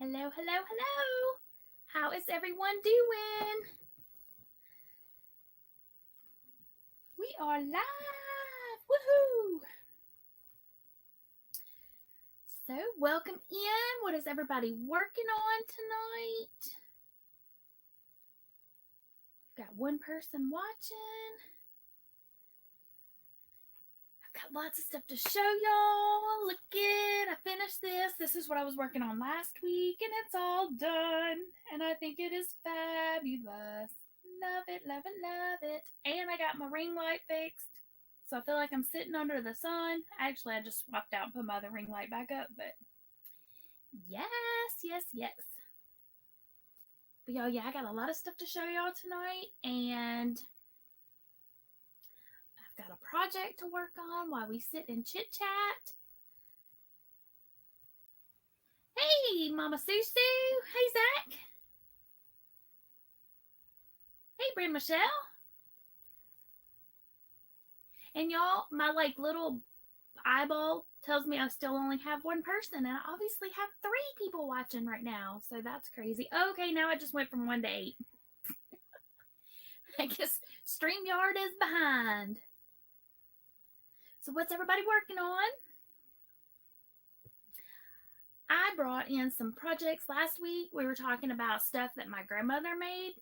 Hello, hello, hello. How is everyone doing? We are live. Woohoo! So, welcome in. What is everybody working on tonight? We've got one person watching. I've got lots of stuff to show y'all. Look it. I finished this. This is what I was working on last week, and it's all done. And I think it is fabulous. Love it, love it, love it. And I got my ring light fixed. So I feel like I'm sitting under the sun. Actually, I just swapped out and put my other ring light back up. But yes, yes, yes. But y'all, yeah, I got a lot of stuff to show y'all tonight. And I've got a project to work on while we sit and chit chat. Hey, Mama Susu. Hey, Zach. Hey, Bryn Michelle. And y'all, my little eyeball tells me I still only have one person, and I obviously have 3 people watching right now, so that's crazy. Okay, now I just went from 1 to 8. I guess StreamYard is behind. So what's everybody working on? I brought in some projects last week. We were talking about stuff that my grandmother made,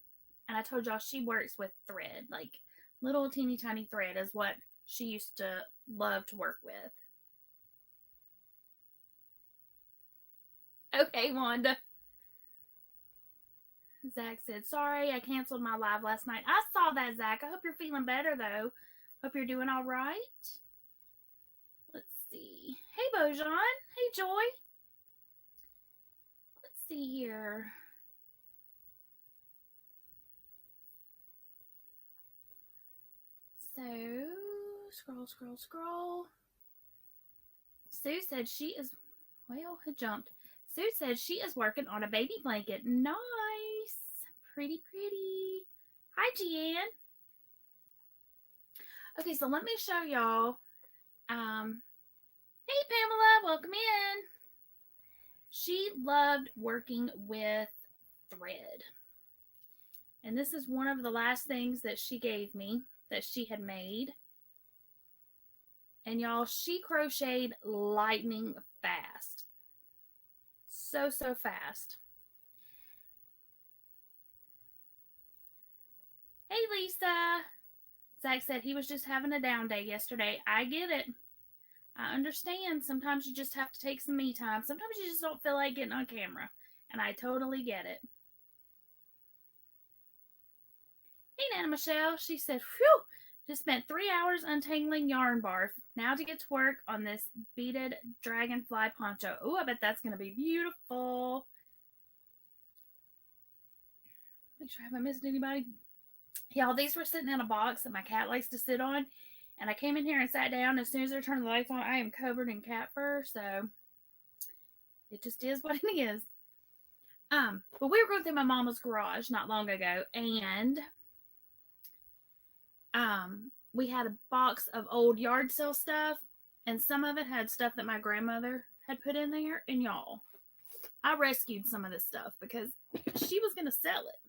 and I told y'all she works with thread, like little teeny tiny thread is what she used to love to work with. Okay, Wanda. Zach said, sorry, I canceled my live last night. I saw that, Zach. I hope you're feeling better, though. Hope you're doing all right. Let's see. Hey, Bojan. Hey, Joy. Let's see here. So, scroll. Sue said she is, well, it jumped. Sue said she is working on a baby blanket. Nice. Pretty. Hi, Jeanne. Okay, so let me show y'all. Hey, Pamela, welcome in. She loved working with thread. And this is one of the last things that she gave me that she had made. And y'all, she crocheted lightning fast. So fast. Hey, Lisa. Zach said he was just having a down day yesterday. I get it. I understand. Sometimes you just have to take some me time. Sometimes you just don't feel like getting on camera. And I totally get it. Hey, Nana Michelle. She said, phew, just spent 3 hours untangling yarn barf. Now to get to work on this beaded dragonfly poncho. Oh, I bet that's going to be beautiful. Make sure I haven't missed anybody. Y'all, these were sitting in a box that my cat likes to sit on. And I came in here and sat down. As soon as I turned the lights on, I am covered in cat fur. So it just is what it is. But we were going through my mama's garage not long ago. And we had a box of old yard sale stuff. And some of it had stuff that my grandmother had put in there. And y'all, I rescued some of this stuff because she was going to sell it.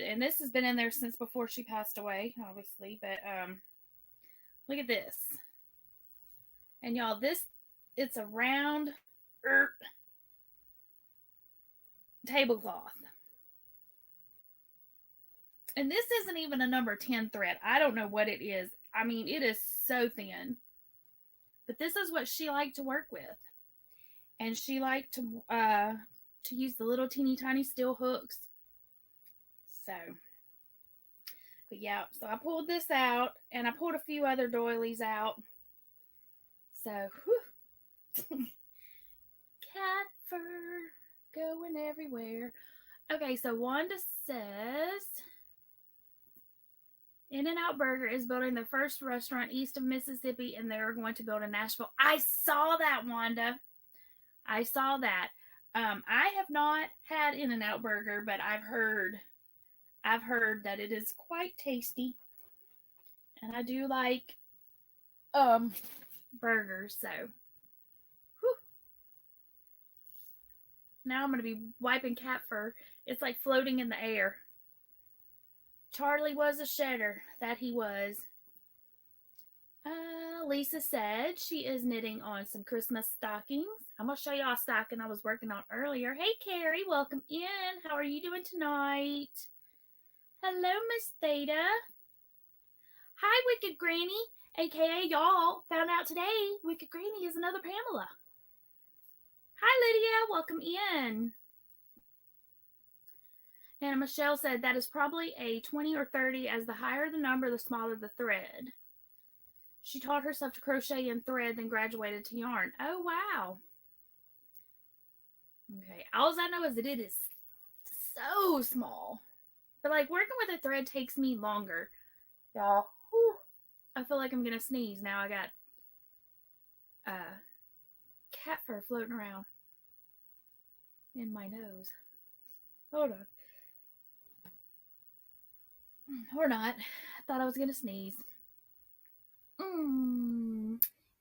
And this has been in there since before she passed away, obviously. But look at this. And y'all, it's a round tablecloth. And this isn't even a number 10 thread. I don't know what it is. I mean, it is so thin. But this is what she liked to work with. And she liked to use the little teeny tiny steel hooks. So, but yeah, so I pulled this out, and I pulled a few other doilies out. So, whew. Cat fur going everywhere. Okay, so Wanda says, In-N-Out Burger is building their first restaurant east of Mississippi, and they're going to build in Nashville. I saw that, Wanda. I saw that. I have not had In-N-Out Burger, but I've heard that it is quite tasty. And I do like burgers, so. Whew. Now I'm going to be wiping cat fur. It's like floating in the air. Charlie was a shedder. That he was. Lisa said she is knitting on some Christmas stockings. I'm going to show y'all a stocking I was working on earlier. Hey, Carrie, welcome in. How are you doing tonight? Hello, Miss Theta. Hi, Wicked Granny, a.k.a. y'all found out today Wicked Granny is another Pamela. Hi, Lydia. Welcome in. And Michelle said that is probably a 20 or 30, as the higher the number, the smaller the thread. She taught herself to crochet in thread, then graduated to yarn. Oh, wow. Okay. All I know is that it is so small. But, like, working with a thread takes me longer. Y'all. Whew. I feel like I'm going to sneeze. Now I got cat fur floating around in my nose. Hold on. Or not. I thought I was going to sneeze.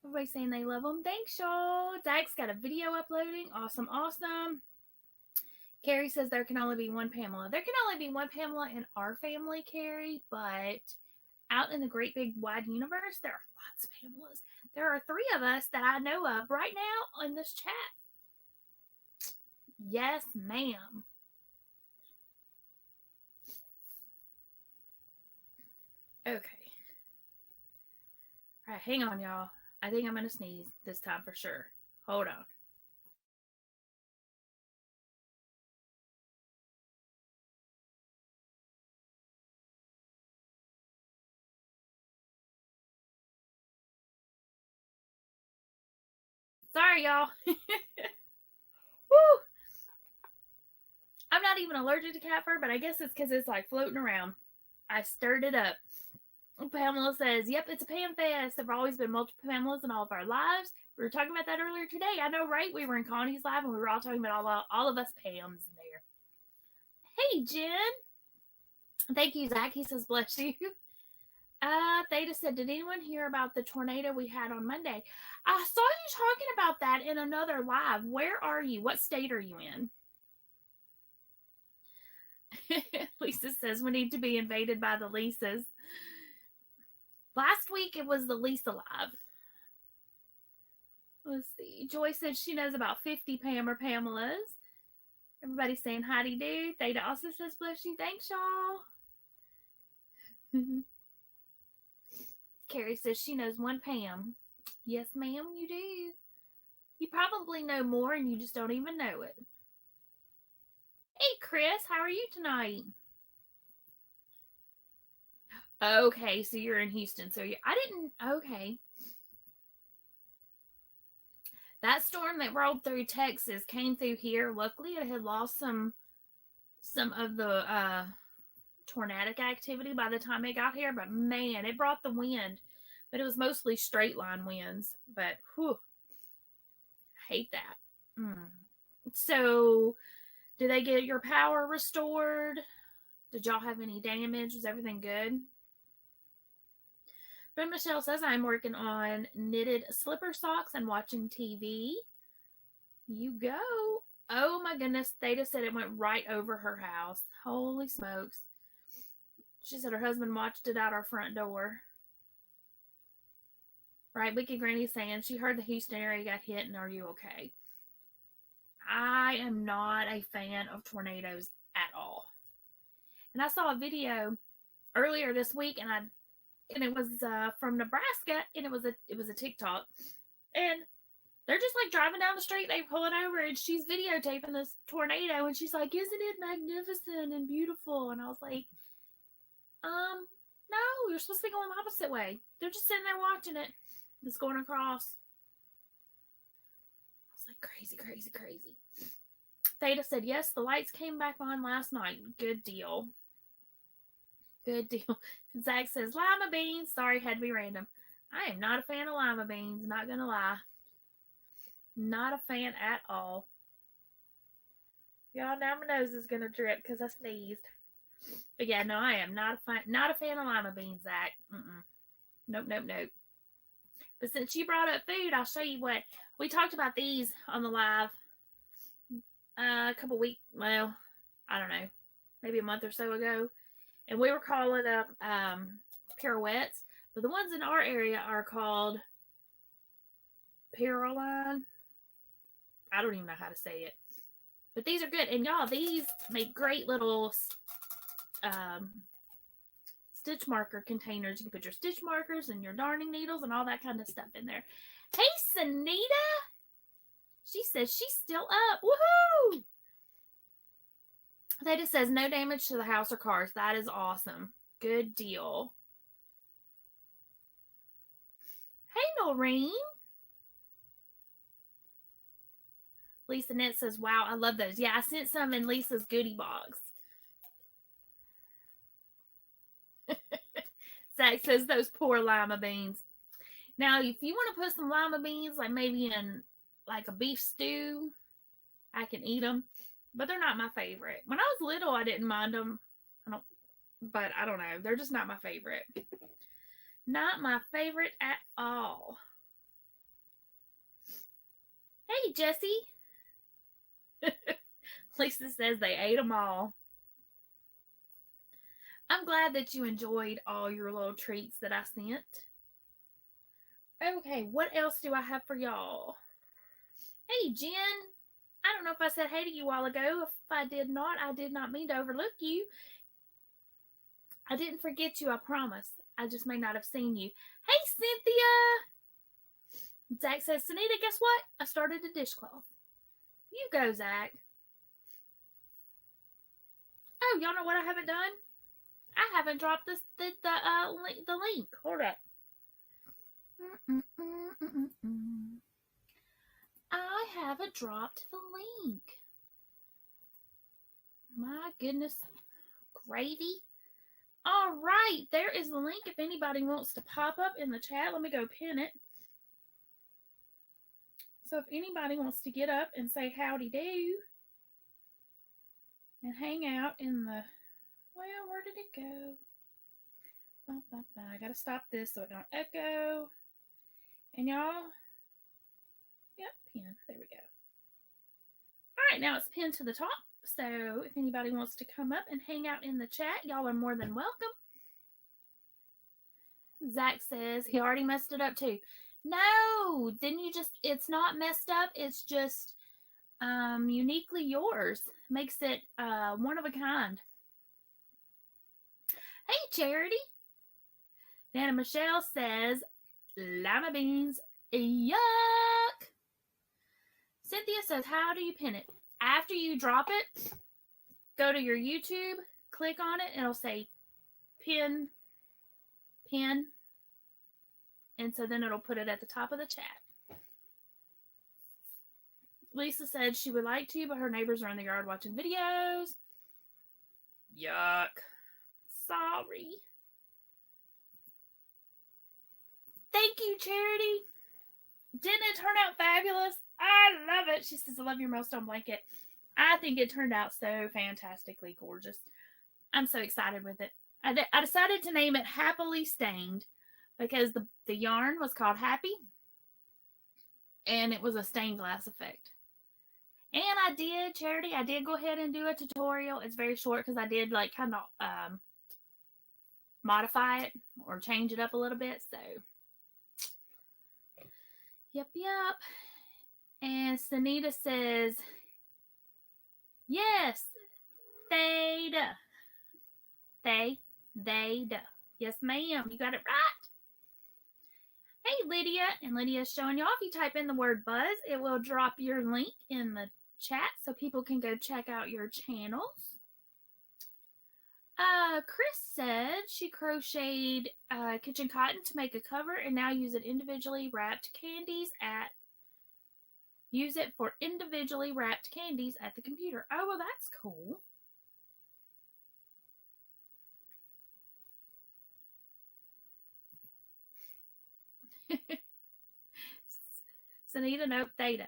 Everybody's saying they love them. Thanks, y'all. Zach's got a video uploading. Awesome, awesome. Carrie says there can only be one Pamela. There can only be one Pamela in our family, Carrie, but out in the great big wide universe, there are lots of Pamelas. There are 3 of us that I know of right now in this chat. Yes, ma'am. Okay. All right, hang on, y'all. I think I'm going to sneeze this time for sure. Hold on. Sorry, y'all. Woo! I'm not even allergic to cat fur, but I guess it's because it's like floating around. I stirred it up. Pamela says, yep, it's a Pam Fest. There have always been multiple Pamelas in all of our lives. We were talking about that earlier today. I know, right? We were in Connie's live and we were all talking about all of us Pams in there. Hey, Jen. Thank you, Zach. He says, bless you. Theta said, did anyone hear about the tornado we had on Monday? I saw you talking about that in another live. Where are you? What state are you in? Lisa says, we need to be invaded by the Lisas. Last week, it was the Lisa Live. Let's see. Joy said she knows about 50 Pam or Pamelas. Everybody's saying Howdy do. Theta also says bless you. Thanks, y'all. Carrie says she knows one Pam. Yes, ma'am, you do. You probably know more and you just don't even know it. Hey, Chris, how are you tonight? Okay, so you're in Houston. So okay. That storm that rolled through Texas came through here. Luckily, it had lost some of the tornadic activity by the time it got here. But man, it brought the wind. But it was mostly straight line winds. But whew, I hate that. So, did they get your power restored? Did y'all have any damage? Was everything good? But Michelle says I'm working on knitted slipper socks and watching TV. You go. Oh my goodness. Theta said it went right over her house. Holy smokes. She said her husband watched it out our front door. Right, Wicked Granny's saying she heard the Houston area got hit, and are you okay? I am not a fan of tornadoes at all. And I saw a video earlier this week, and it was from Nebraska, and it was a TikTok, and they're just like driving down the street, they pull it over, and she's videotaping this tornado, and she's like, "Isn't it magnificent and beautiful?" And I was like, no, you're supposed to be going the opposite way. They're just sitting there watching it. It's going across. I was like, crazy, crazy, crazy. Theta said, yes, the lights came back on last night. Good deal. Good deal. Zach says, lima beans. Sorry, had to be random. I am not a fan of lima beans. Not going to lie. Not a fan at all. Y'all, now my nose is going to drip because I sneezed. But yeah, no, I am not a fan of lima beans, Zach. Nope. But since you brought up food, I'll show you what. We talked about these on the live a couple weeks, well, I don't know, maybe a month or so ago, and we were calling up pirouettes, but the ones in our area are called Pirouline. I don't even know how to say it, but these are good, and y'all, these make great little um, stitch marker containers. You can put your stitch markers and your darning needles and all that kind of stuff in there. Hey, Sunita! She says she's still up. Woohoo! Theta says no damage to the house or cars. That is awesome. Good deal. Hey, Noreen. Lisa Net says, wow, I love those. Yeah, I sent some in Lisa's goodie box. Zach says those poor lima beans. Now, if you want to put some lima beans, like maybe in like a beef stew, I can eat them, but they're not my favorite. When I was little, I didn't mind them. But I don't know. They're just not my favorite. Not my favorite at all. Hey, Jessie. Lisa says they ate them all. I'm glad that you enjoyed all your little treats that I sent. Okay, what else do I have for y'all? Hey, Jen. I don't know if I said hey to you a while ago. If I did not mean to overlook you. I didn't forget you, I promise. I just may not have seen you. Hey, Cynthia. Zach says, Sunita, guess what? I started a dishcloth. You go, Zach. Oh, y'all know what I haven't done? I haven't dropped the link. Hold up. I haven't dropped the link. My goodness. Gravy. All right. There is the link if anybody wants to pop up in the chat. Let me go pin it. So if anybody wants to get up and say howdy do and hang out in the, well, where did it go? I gotta stop this so it don't echo. And y'all, yep, pin. There we go. All right, now it's pinned to the top. So if anybody wants to come up and hang out in the chat, y'all are more than welcome. Zach says he already messed it up too. No, then it's not messed up. It's just uniquely yours. Makes it one of a kind. Hey, Charity. Nana Michelle says, lima beans, yuck. Cynthia says, how do you pin it? After you drop it, go to your YouTube, click on it, it'll say pin, and so then it'll put it at the top of the chat. Lisa said she would like to, but her neighbors are in the yard watching videos. Yuck. Sorry. Thank you, Charity. Didn't it turn out fabulous? I love it. She says, I love your millstone blanket. I think it turned out so fantastically gorgeous. I'm so excited with it. I decided to name it Happily Stained because the yarn was called Happy and it was a stained glass effect. And I did go ahead and do a tutorial. It's very short because I did like kind of modify it or change it up a little bit. So, yep. And Sunita says, yes, Theta. Theta. Yes, ma'am. You got it right. Hey, Lydia. And Lydia's showing y'all. If you type in the word buzz, it will drop your link in the chat so people can go check out your channels. Chris said she crocheted kitchen cotton to make a cover and now use it for individually wrapped candies at the computer. Oh, well, that's cool. Sunita, nope, Theta.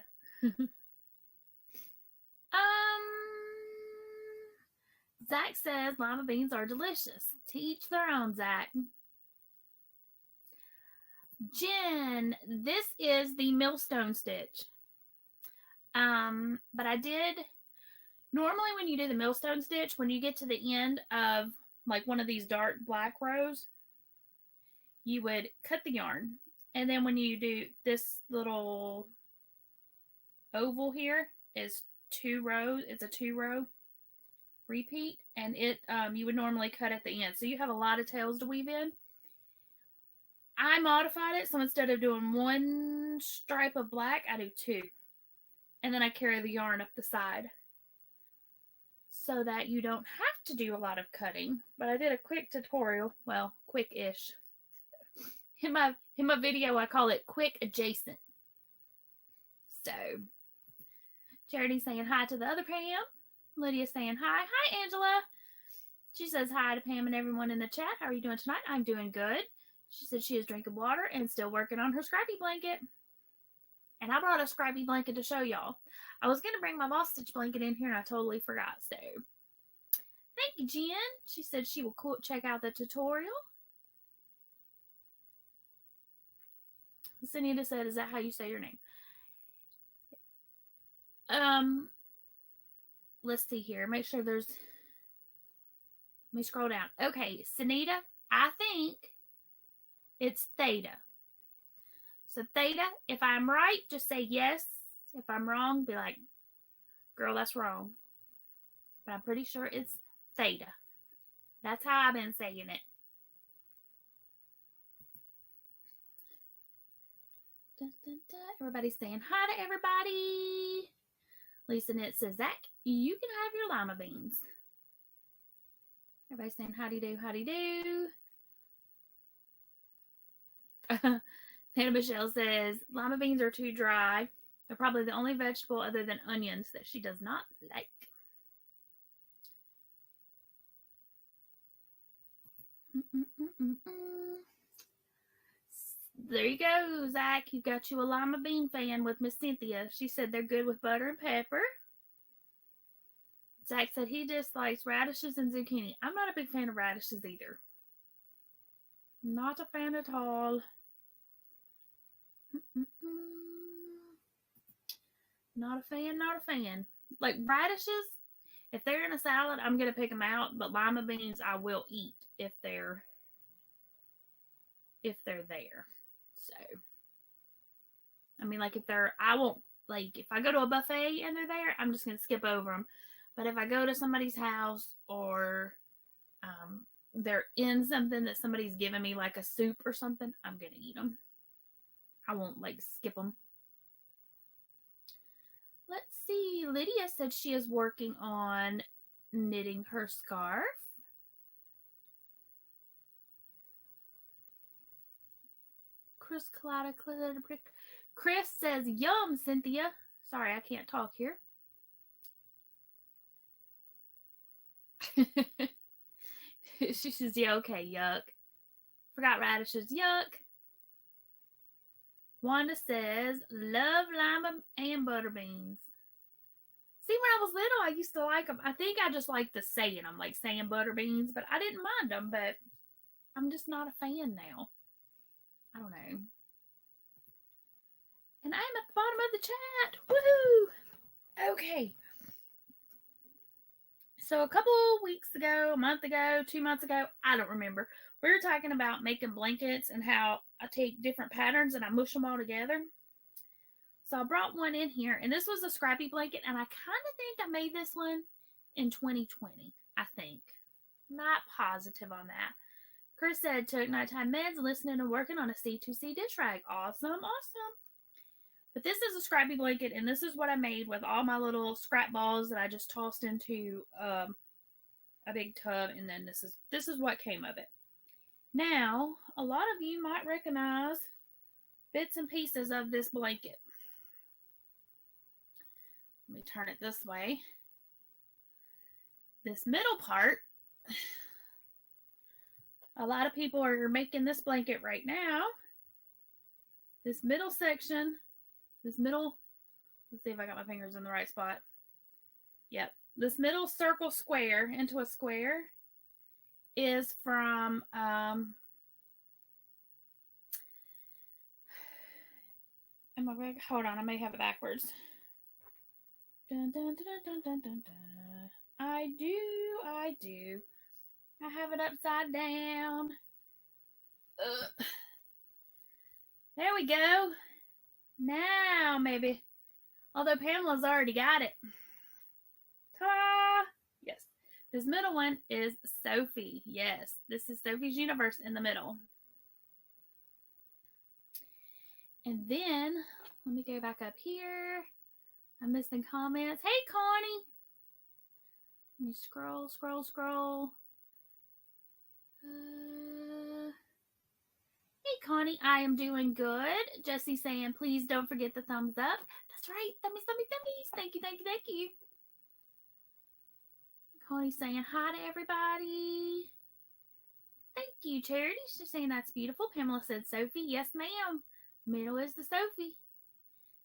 Zach says lima beans are delicious. To each their own, Zach. Jen, this is the millstone stitch. But I did Normally when you do the millstone stitch, when you get to the end of like one of these dark black rows, you would cut the yarn. And then when you do this little oval here is 2 rows. It's a 2-row repeat, and it you would normally cut at the end. So you have a lot of tails to weave in. I modified it, so instead of doing 1 stripe of black, I do 2. And then I carry the yarn up the side so that you don't have to do a lot of cutting. But I did a quick tutorial, well, quick-ish. In my video, I call it quick adjacent. So, Charity's saying hi to the other Pam. Lydia's saying hi. Hi, Angela. She says hi to Pam and everyone in the chat. How are you doing tonight? I'm doing good. She said she is drinking water and still working on her scrappy blanket. And I brought a scrappy blanket to show y'all. I was going to bring my boss stitch blanket in here and I totally forgot. So, thank you, Jen. She said she will check out the tutorial. Sunita said, is that how you say your name? Let's see here. Make sure there's... Let me scroll down. Okay, Sunita, I think it's theta. So theta, if I'm right, just say yes. If I'm wrong, be like, girl, that's wrong. But I'm pretty sure it's theta. That's how I've been saying it. Dun, dun, dun. Everybody's saying hi to everybody. Lisa Knit says, Zach, you can have your lima beans. Everybody's saying howdy do, howdy do. Hannah Michelle says, lima beans are too dry. They're probably the only vegetable other than onions that she does not like. There you go, Zach. You got you a lima bean fan with Miss Cynthia. She said they're good with butter and pepper. Zach said he dislikes radishes and zucchini. I'm not a big fan of radishes either. Not a fan at all. Not a fan, not a fan. Like radishes, if they're in a salad, I'm going to pick them out. But lima beans, I will eat if they're there. So, I mean, like if I won't, like if I go to a buffet and they're there, I'm just going to skip over them. But if I go to somebody's house or they're in something that somebody's giving me, like a soup or something, I'm going to eat them. I won't like skip them. Let's see. Lydia said she is working on knitting her scarf. Chris says, yum, Cynthia. Sorry, I can't talk here. She says, yeah, okay, yuck. Forgot radishes, yuck. Wanda says, love lima and butter beans. See, when I was little, I used to like them. I think I just like the saying them, like saying butter beans, but I didn't mind them, but I'm just not a fan now. I don't know. And I'm at the bottom of the chat. Woohoo! Okay. So a couple weeks ago, a month ago, 2 months ago, I don't remember, we were talking about making blankets and how I take different patterns and I mush them all together. So I brought one in here, and this was a scrappy blanket, and I kind of think I made this one in 2020, I think. Not positive on that. Chris said, took nighttime meds, listening and working on a C2C dish rag. Awesome, awesome. But this is a scrappy blanket, and this is what I made with all my little scrap balls that I just tossed into a big tub, and then this is what came of it. Now, a lot of you might recognize bits and pieces of this blanket. Let me turn it this way. This middle part, a lot of people are making this blanket right now. This middle section, let's see if I got my fingers in the right spot. Yep. This middle circle square into a square is from, hold on, I may have it backwards. Dun, dun, dun, dun, dun, dun, dun. I do. I have it upside down. Ugh. There we go. Now, maybe. Although Pamela's already got it. Ta-da! Yes. This middle one is Sophie. Yes. This is Sophie's Universe in the middle. And then, let me go back up here. I'm missing comments. Hey, Connie. Let me scroll. Hey, Connie, I am doing good. Jessie saying, please don't forget the thumbs up. That's right. Thummies. Thank you. Connie saying hi to everybody. Thank you, Charity. She's saying that's beautiful. Pamela said Sophie. Yes, ma'am. Middle is the Sophie.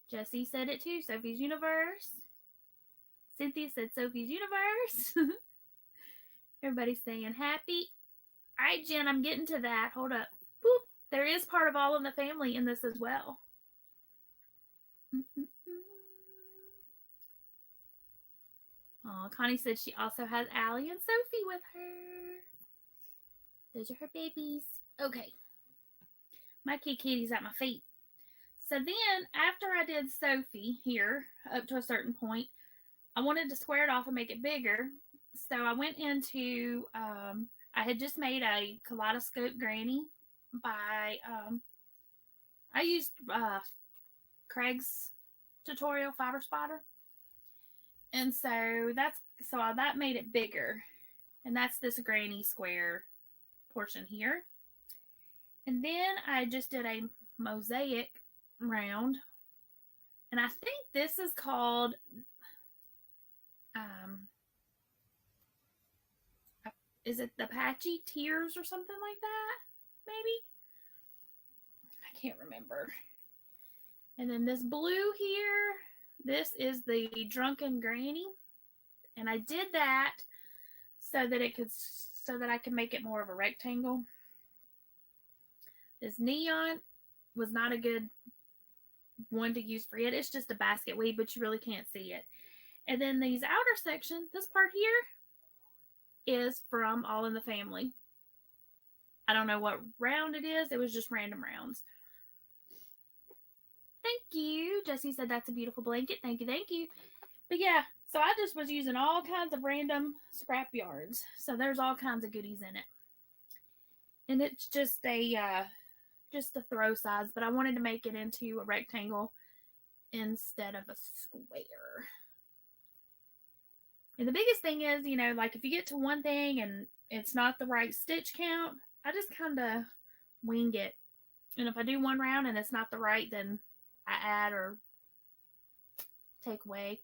Jessie said it too. Sophie's Universe. Cynthia said Sophie's Universe. Everybody's saying happy. All right, Jen, I'm getting to that. Hold up. Boop. There is part of All in the Family in this as well. Oh, Connie said she also has Allie and Sophie with her. Those are her babies. Okay. My kitty's at my feet. So then, after I did Sophie here, up to a certain point, I wanted to square it off and make it bigger. So I went into, I had just made a kaleidoscope granny by, I used Craig's tutorial fiber spotter. And so that made it bigger. And that's this granny square portion here. And then I just did a mosaic round. And I think this is called is it the Apache Tears or something like that? Maybe? I can't remember. And then this blue here, this is the Drunken Granny. And I did that so that I could make it more of a rectangle. This neon was not a good one to use for it. It's just a basket weave, but you really can't see it. And then these outer section, this part here is from All in the Family. I don't know what round it is. It was just random rounds. Thank you. Jessie said that's a beautiful blanket. Thank you. But yeah, so I just was using all kinds of random scrap yards. So there's all kinds of goodies in it. And it's just a throw size, but I wanted to make it into a rectangle instead of a square. And the biggest thing is, like if you get to one thing and it's not the right stitch count, I just kind of wing it. And if I do one round and it's not the right, then I add or take away.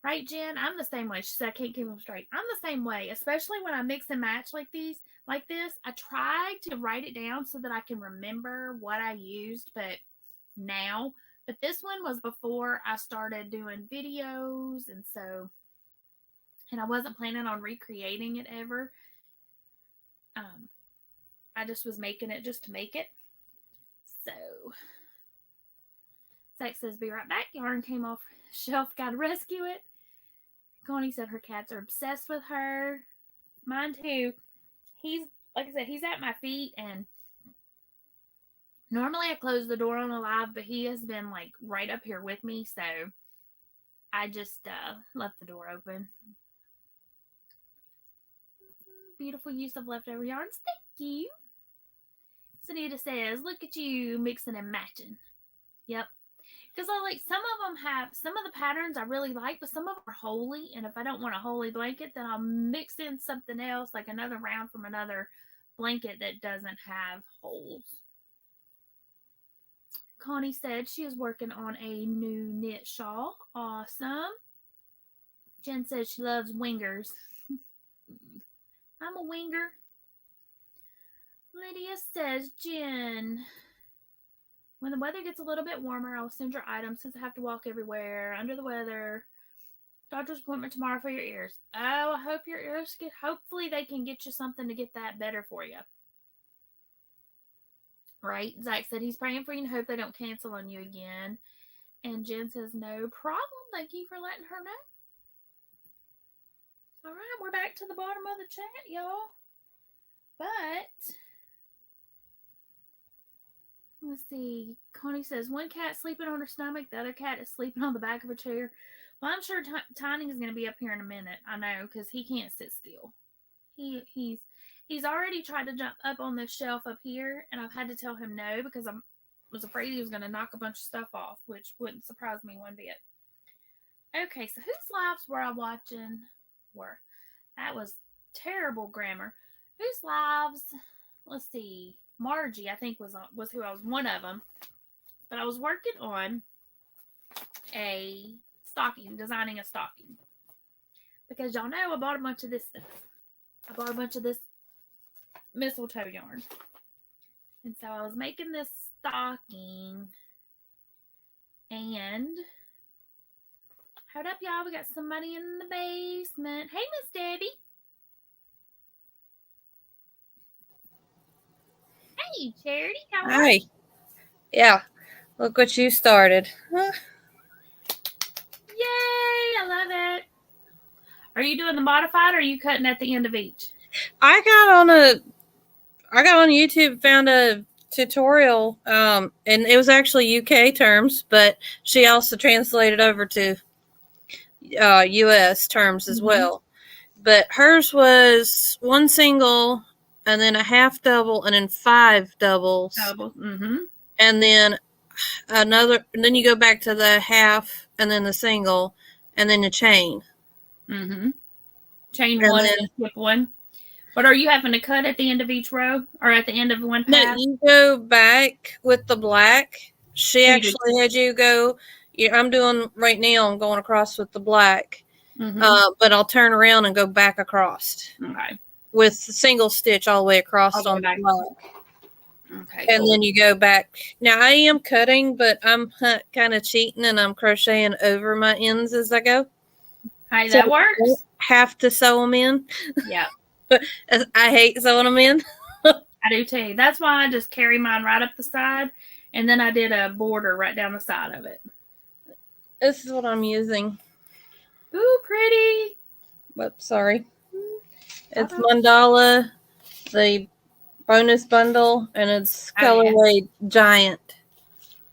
Right, Jen? I'm the same way. She said I can't keep them straight. I'm the same way, especially when I mix and match like this. I try to write it down so that I can remember what I used, but this one was before I started doing videos, and I wasn't planning on recreating it ever. I just was making it just to make it. So, Zach says, be right back. Yarn came off the shelf. Gotta rescue it. Connie said her cats are obsessed with her. Mine too. He's, like I said, he's at my feet, and normally I close the door on the live, but he has been like right up here with me, so I just left the door open. Beautiful use of leftover yarns. Thank you. Sunita says, look at you mixing and matching. Yep. Because I like some of the patterns I really like, but some of them are holey. And if I don't want a holey blanket, then I'll mix in something else, like another round from another blanket that doesn't have holes. Connie said she is working on a new knit shawl. Awesome. Jen says she loves wingers. I'm a winger. Lydia says, Jen, when the weather gets a little bit warmer, I'll send your items since I have to walk everywhere. Under the weather. Doctor's appointment tomorrow for your ears. Oh, I hope your ears hopefully they can get you something to get that better for you. Right? Zach said he's praying for you and hope they don't cancel on you again. And Jen says, no problem. Thank you for letting her know. All right, we're back to the bottom of the chat, y'all. But let's see. Connie says, one cat sleeping on her stomach, the other cat is sleeping on the back of her chair. Well, I'm sure Tiny is going to be up here in a minute. I know, because he can't sit still. He's already tried to jump up on this shelf up here, and I've had to tell him no because I was afraid he was going to knock a bunch of stuff off, which wouldn't surprise me one bit. Okay, so whose lives were I watching? That was terrible grammar. Whose lives? Let's see. Margie, I think, was who I was, one of them. But I was working on a stocking, designing a stocking. Because y'all know I bought a bunch of this stuff. I bought a bunch of this mistletoe yarn. And so I was making this stocking. And hold up, y'all. We got somebody in the basement. Hey, Miss Debbie. Hey, Charity. How are you? Hi. Yeah. Look what you started. Huh? Yay! I love it. Are you doing the modified or are you cutting at the end of each? I got on YouTube, found a tutorial, and it was actually UK terms, but she also translated over to US terms as well. But hers was one single and then a half double and then 5 doubles. And then another, and then you go back to the half and then the single and then the chain. Chain one and then skip one. But are you having to cut at the end of each row or at the end of one pass? No, you go back with the black. She actually had you go. Yeah, I'm doing right now. I'm going across with the black, but I'll turn around and go back across. Okay. With the single stitch all the way across on the black. Okay. And then you go back. Now I am cutting, but I'm kind of cheating and I'm crocheting over my ends as I go. Hey, that works. I don't have to sew them in. Yeah. I hate sewing them in. I do too. That's why I just carry mine right up the side, and then I did a border right down the side of it. This is what I'm using. Ooh, pretty. Whoops, sorry. It's Mandala, the bonus bundle, and it's colorway giant.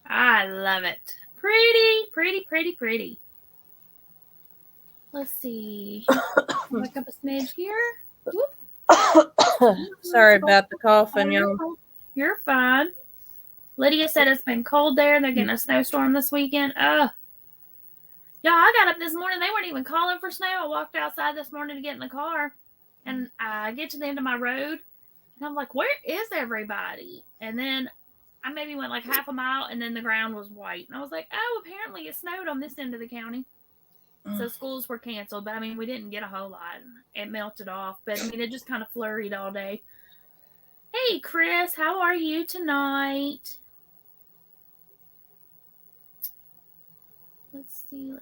I love it. Pretty, pretty, pretty, pretty. Let's see. Back up a smidge here. Sorry about the coughing, y'all. You're fine. Lydia said it's been cold there. They're getting a snowstorm this weekend. Y'all, I got up this morning. They weren't even calling for snow. I walked outside this morning to get in the car, and I get to the end of my road, and I'm like, where is everybody? And then I maybe went like half a mile, and then the ground was white. And I was like, oh, apparently it snowed on this end of the county. So schools were canceled, but I mean, we didn't get a whole lot. It melted off, but I mean, it just kind of flurried all day. Hey, Chris, how are you tonight? Let's see.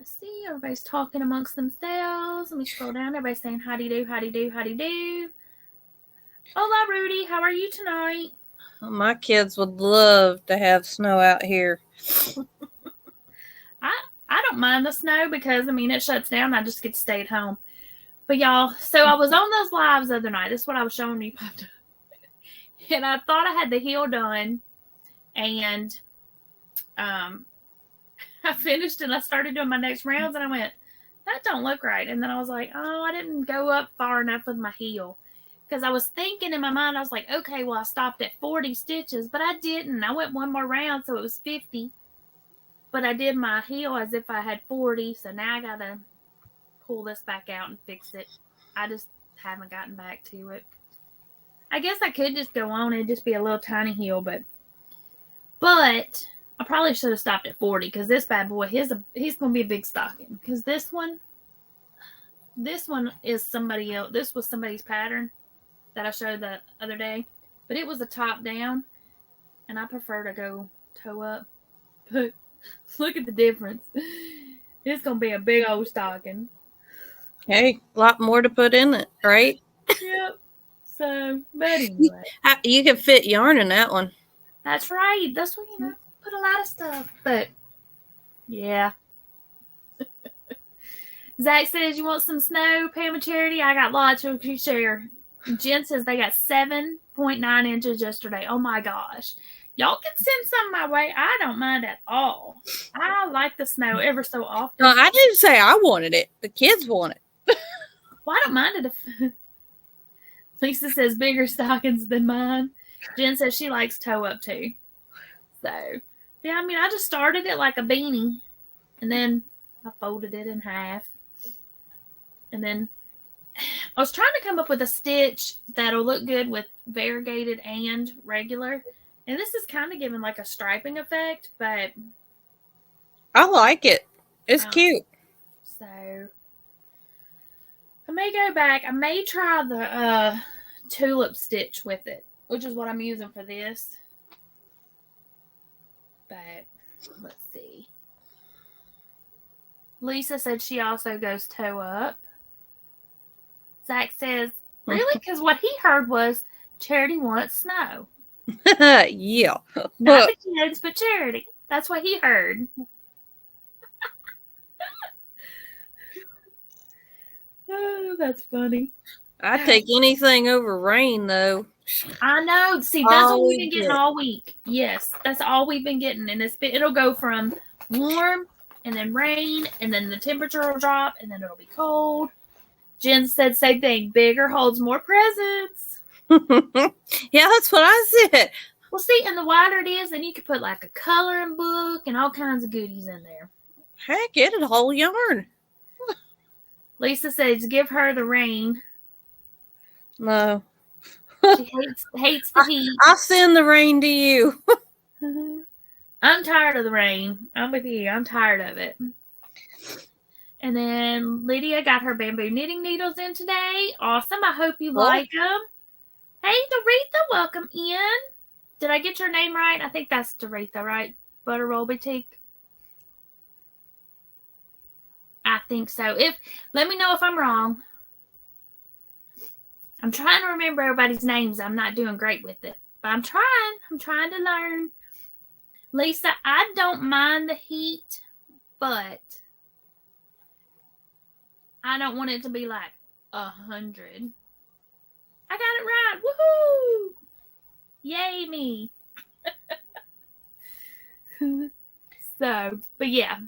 Everybody's talking amongst themselves. Let me scroll down. Everybody's saying howdy do, howdy do, howdy do. Hola, Rudy. How are you tonight? My kids would love to have snow out here. I don't mind the snow because, I mean, it shuts down. I just get to stay at home. But, y'all, so I was on those lives the other night. That's what I was showing you. And I thought I had the heel done. And I finished and I started doing my next rounds. And I went, that don't look right. And then I was like, oh, I didn't go up far enough with my heel. Because I was thinking in my mind, I was like, okay, well, I stopped at 40 stitches. But I didn't. I went one more round, so it was 50. But I did my heel as if I had 40, so now I got to pull this back out and fix it. I just haven't gotten back to it. I guess I could just go on and just be a little tiny heel, but I probably should have stopped at 40 because this bad boy, he's going to be a big stocking. Because this one is somebody else. This was somebody's pattern that I showed the other day, but it was a top down, and I prefer to go toe up. But look at the difference. It's going to be a big old stocking. Hey, a lot more to put in it, right? Yep. So, but anyway. You can fit yarn in that one. That's right. That's what, put a lot of stuff. But Yeah. Zach says, you want some snow, Pam and Charity? I got lots of you share. Jen says they got 7.9 inches yesterday. Oh my gosh. Y'all can send some my way. I don't mind at all. I like the snow ever so often. No, I didn't say I wanted it. The kids want it. Well, I don't mind it if Lisa says bigger stockings than mine. Jen says she likes toe up too. So, yeah, I mean, I just started it like a beanie, and then I folded it in half. And then I was trying to come up with a stitch that'll look good with variegated and regular. And this is kind of giving like a striping effect, but I like it. It's cute. So I may go back. I may try the tulip stitch with it, which is what I'm using for this. But let's see. Lisa said she also goes toe up. Zach says, really? Because what he heard was Charity wants snow. Yeah. Not the kids, but Charity. That's what he heard. Oh, that's funny. I take anything over rain, though. I know. See, that's what we've been getting all week. Yes, that's all we've been getting. And it'll go from warm and then rain, and then the temperature will drop, and then it'll be cold. Jen said same thing. Bigger holds more presents. Yeah, that's what I said. Well, see, and the wider it is, then you could put like a coloring book and all kinds of goodies in there. Heck, get it a whole yarn. Lisa says, give her the rain. No. She hates the heat. I'll send the rain to you. I'm tired of the rain. I'm with you. I'm tired of it. And then Lydia got her bamboo knitting needles in today. Awesome. I hope you like them. Hey, Doretha, welcome in. Did I get your name right? I think that's Doretha, right? Butter Roll Boutique. I think so. Let me know if I'm wrong. I'm trying to remember everybody's names. I'm not doing great with it, but I'm trying. I'm trying to learn. Lisa, I don't mind the heat, but I don't want it to be like 100. I got it right. Woohoo! Yay me. So, but yeah,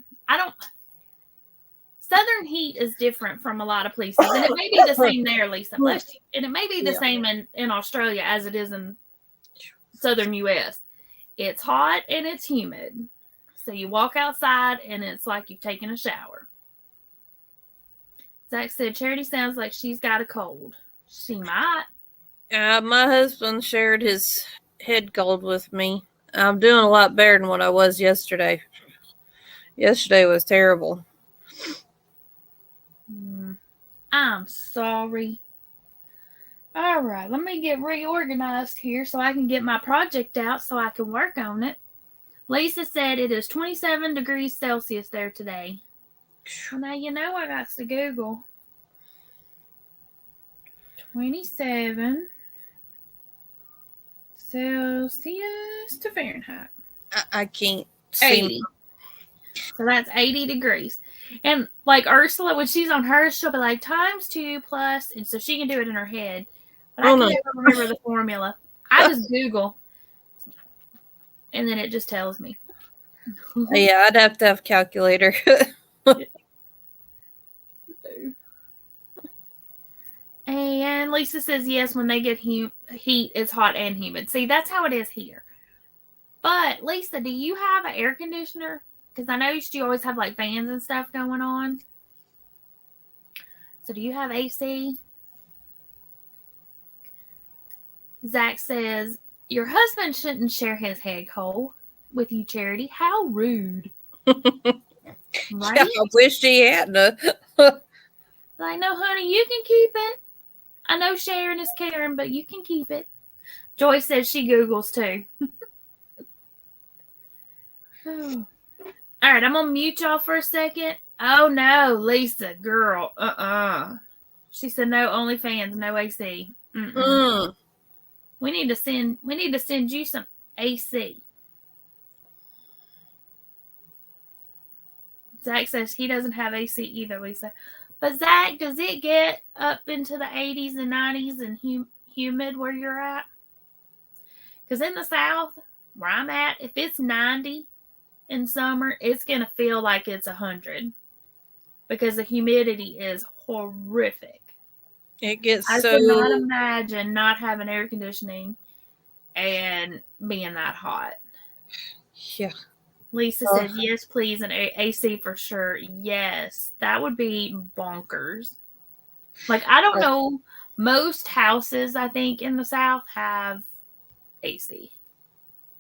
Southern heat is different from a lot of places, and it may be the same there, Lisa. Bless you. And it may be the same in Australia as it is in Southern U.S. It's hot and it's humid. So you walk outside and it's like you've taken a shower. Zach said, Charity sounds like she's got a cold. She might. My husband shared his head cold with me. I'm doing a lot better than what I was yesterday. Yesterday was terrible. I'm sorry. All right, let me get reorganized here so I can get my project out so I can work on it. Lisa said it is 27 degrees Celsius there today. Well, now you know I got to Google. 27 Celsius to Fahrenheit. I can't see. 80. So that's 80 degrees. And like Ursula, when she's on hers, she'll be like times 2 plus, and so she can do it in her head. But I can never remember the formula. I just Google, and then it just tells me. Yeah, I'd have to have a calculator. And Lisa says yes, when they get heat, it's hot and humid. See, that's how it is here. But Lisa, do you have an air conditioner? Because I noticed you always have like fans and stuff going on. So do you have AC? Zach says, your husband shouldn't share his head cold with you, Charity. How rude. Right? Yeah, I wish he hadn't. Like, no, honey, you can keep it. I know sharing is caring, but you can keep it. Joy says she Googles too. All right, I'm going to mute y'all for a second. Oh, no, Lisa, girl. She said no OnlyFans, no AC. We need to send you some AC. Zach says he doesn't have AC either, Lisa. But Zach, does it get up into the 80s and 90s and humid where you're at? Because in the South, where I'm at, if it's 90 in summer, it's going to feel like it's 100 because the humidity is horrific. It gets I so... cannot imagine not having air conditioning and being that hot. Yeah. Lisa says, yes, please, an AC for sure. Yes, that would be bonkers. Like, I don't know. Most houses, I think, in the South have AC.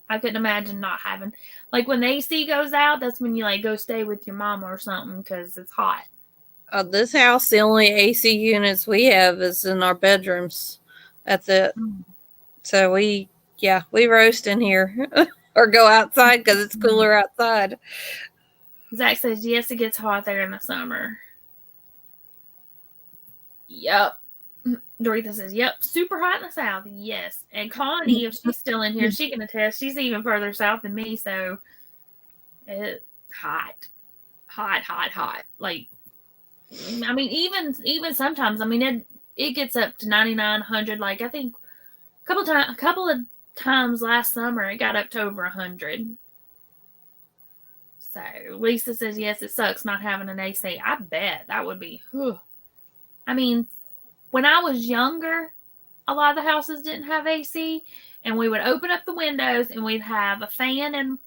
I couldn't imagine not having. Like, when the AC goes out, that's when you, like, go stay with your mama or something because it's hot. This house, the only AC units we have is in our bedrooms. That's it. So we roast in here or go outside because it's cooler outside. Zach says, yes, it gets hot there in the summer. Yep. Doretha says, yep, super hot in the South. Yes. And Connie, if she's still in here, she can attest. She's even further south than me, so it's hot. Hot. Like, I mean, even sometimes, I mean, it gets up to 99, 100. Like, I think a couple of times last summer, it got up to over 100. So Lisa says, yes, it sucks not having an AC. I bet that would be, whew. I mean, when I was younger, a lot of the houses didn't have AC, and we would open up the windows and we'd have a fan in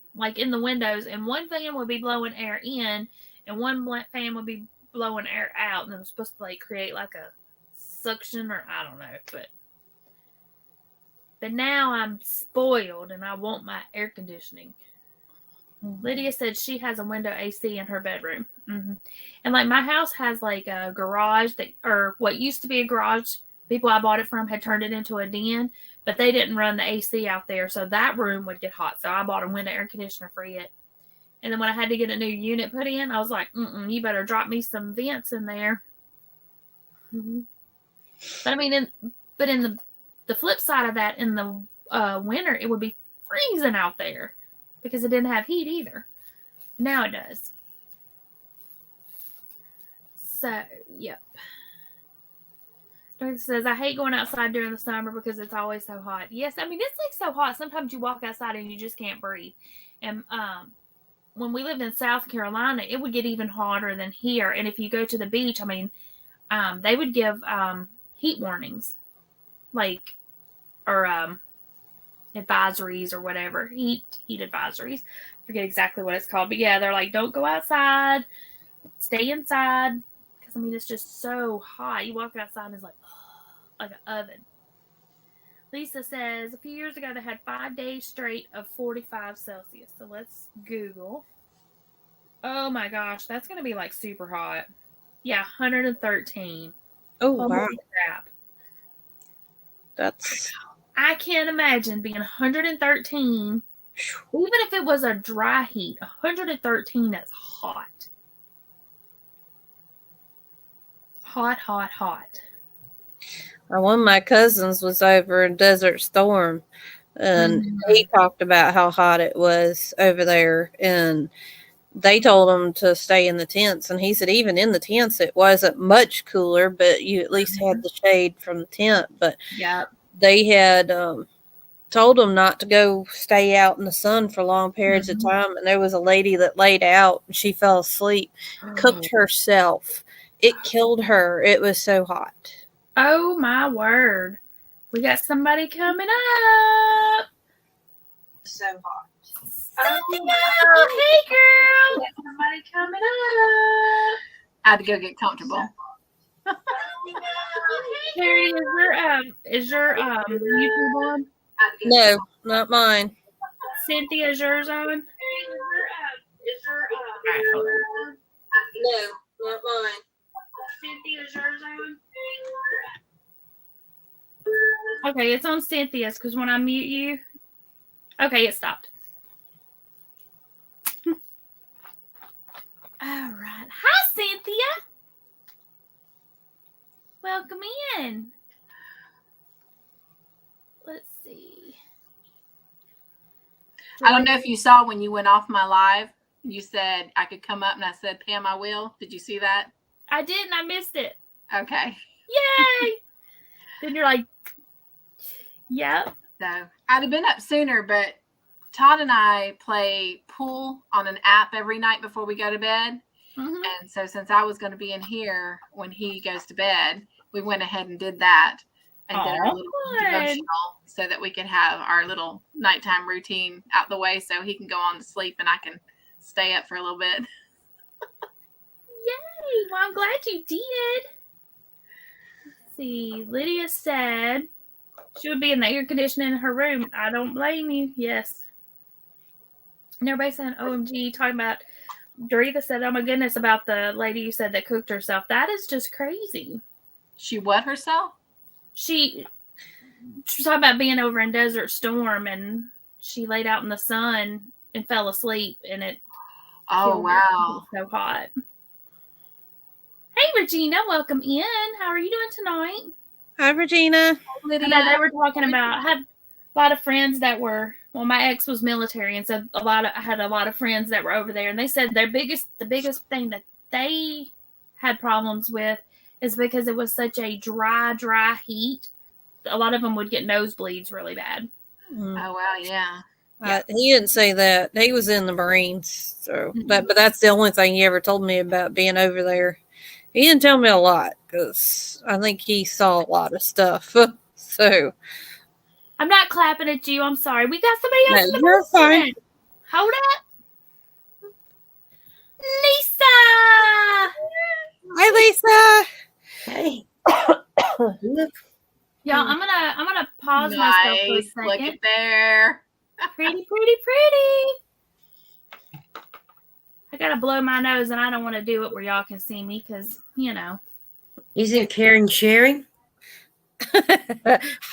the windows, and one fan would be blowing air in and one fan would be blowing air out, and it was supposed to like create like a suction, or I don't know, but now I'm spoiled and I want my air conditioning. Lydia said she has a window AC in her bedroom. Mm-hmm. And like my house has like a garage or what used to be a garage. People I bought it from had turned it into a den, but they didn't run the AC out there. So that room would get hot. So I bought a window air conditioner for it. And then when I had to get a new unit put in, I was like, you better drop me some vents in there. Mm-hmm. But I mean, in the flip side of that, in the winter, it would be freezing out there because it didn't have heat either. Now it does. So, yep. Dorothy says, I hate going outside during the summer because it's always so hot. Yes, I mean, it's like so hot. Sometimes you walk outside and you just can't breathe. And when we lived in South Carolina, it would get even hotter than here. And if you go to the beach, I mean, they would give heat warnings, like, or advisories or whatever, heat advisories. Forget exactly what it's called, but yeah, they're like, don't go outside, stay inside, because I mean it's just so hot. You walk outside and it's like an oven. Lisa says a few years ago they had 5 days straight of 45 Celsius. So let's Google. Oh my gosh, that's gonna be like super hot. Yeah, 113. Oh wow, crap. That's... I can't imagine being 113, even if it was a dry heat. 113 is hot. Hot. One of my cousins was over in Desert Storm, and he talked about how hot it was over there, and they told him to stay in the tents, and he said even in the tents it wasn't much cooler, but you at least had the shade from the tent. But they had told him not to go stay out in the sun for long periods of time, and there was a lady that laid out and she fell asleep, cooked herself. It killed her. It was so hot. Oh my word. We got somebody coming up. So hot. Cynthia, hey girl. We got somebody coming up. I had to go get comfortable. Terry, is your YouTube on? No, not mine. Cynthia, is yours on? Right, hold on. No, not mine. Cynthia, is yours on? Okay, it's on Cynthia's because when I mute you, okay, it stopped. All right. Hi, Cynthia. Welcome in. Let's see. I don't know if you saw when you went off my live, You said I could come up, and I said, Pam, I will. Did you see that? I didn't. I missed it. Okay. Yay! Then you're like, yep. So I'd have been up sooner, but Todd and I play pool on an app every night before we go to bed. Mm-hmm. And so since I was going to be in here when he goes to bed, we went ahead and did that and did our little devotional so that we could have our little nighttime routine out the way so he can go on to sleep and I can stay up for a little bit. Yay! Well, I'm glad you did. Let's see. Lydia said she would be in the air conditioning in her room. I don't blame you. Yes. And everybody saying, OMG, talking about, Doretha said, oh my goodness, about the lady you said that cooked herself. That is just crazy. She what herself? She was talking about being over in Desert Storm and she laid out in the sun and fell asleep and it wow. It was so hot. Hey Regina, welcome in. How are you doing tonight? Hi Regina. Lydia. They were talking about, I had a lot of friends that were, well, my ex was military, and so I had a lot of friends that were over there, and they said the biggest thing that they had problems with is because it was such a dry heat. A lot of them would get nosebleeds really bad. Oh wow, yeah. He didn't say that. He was in the Marines, so but that's the only thing he ever told me about being over there. He didn't tell me a lot because I think he saw a lot of stuff. So I'm not clapping at you. I'm sorry. We got somebody else. No, you're fine. Hold up, Lisa. Hi, Lisa. Hey. Y'all, I'm gonna pause myself for a second. Look at there. Pretty. I gotta blow my nose, and I don't want to do it where y'all can see me, because Isn't caring sharing?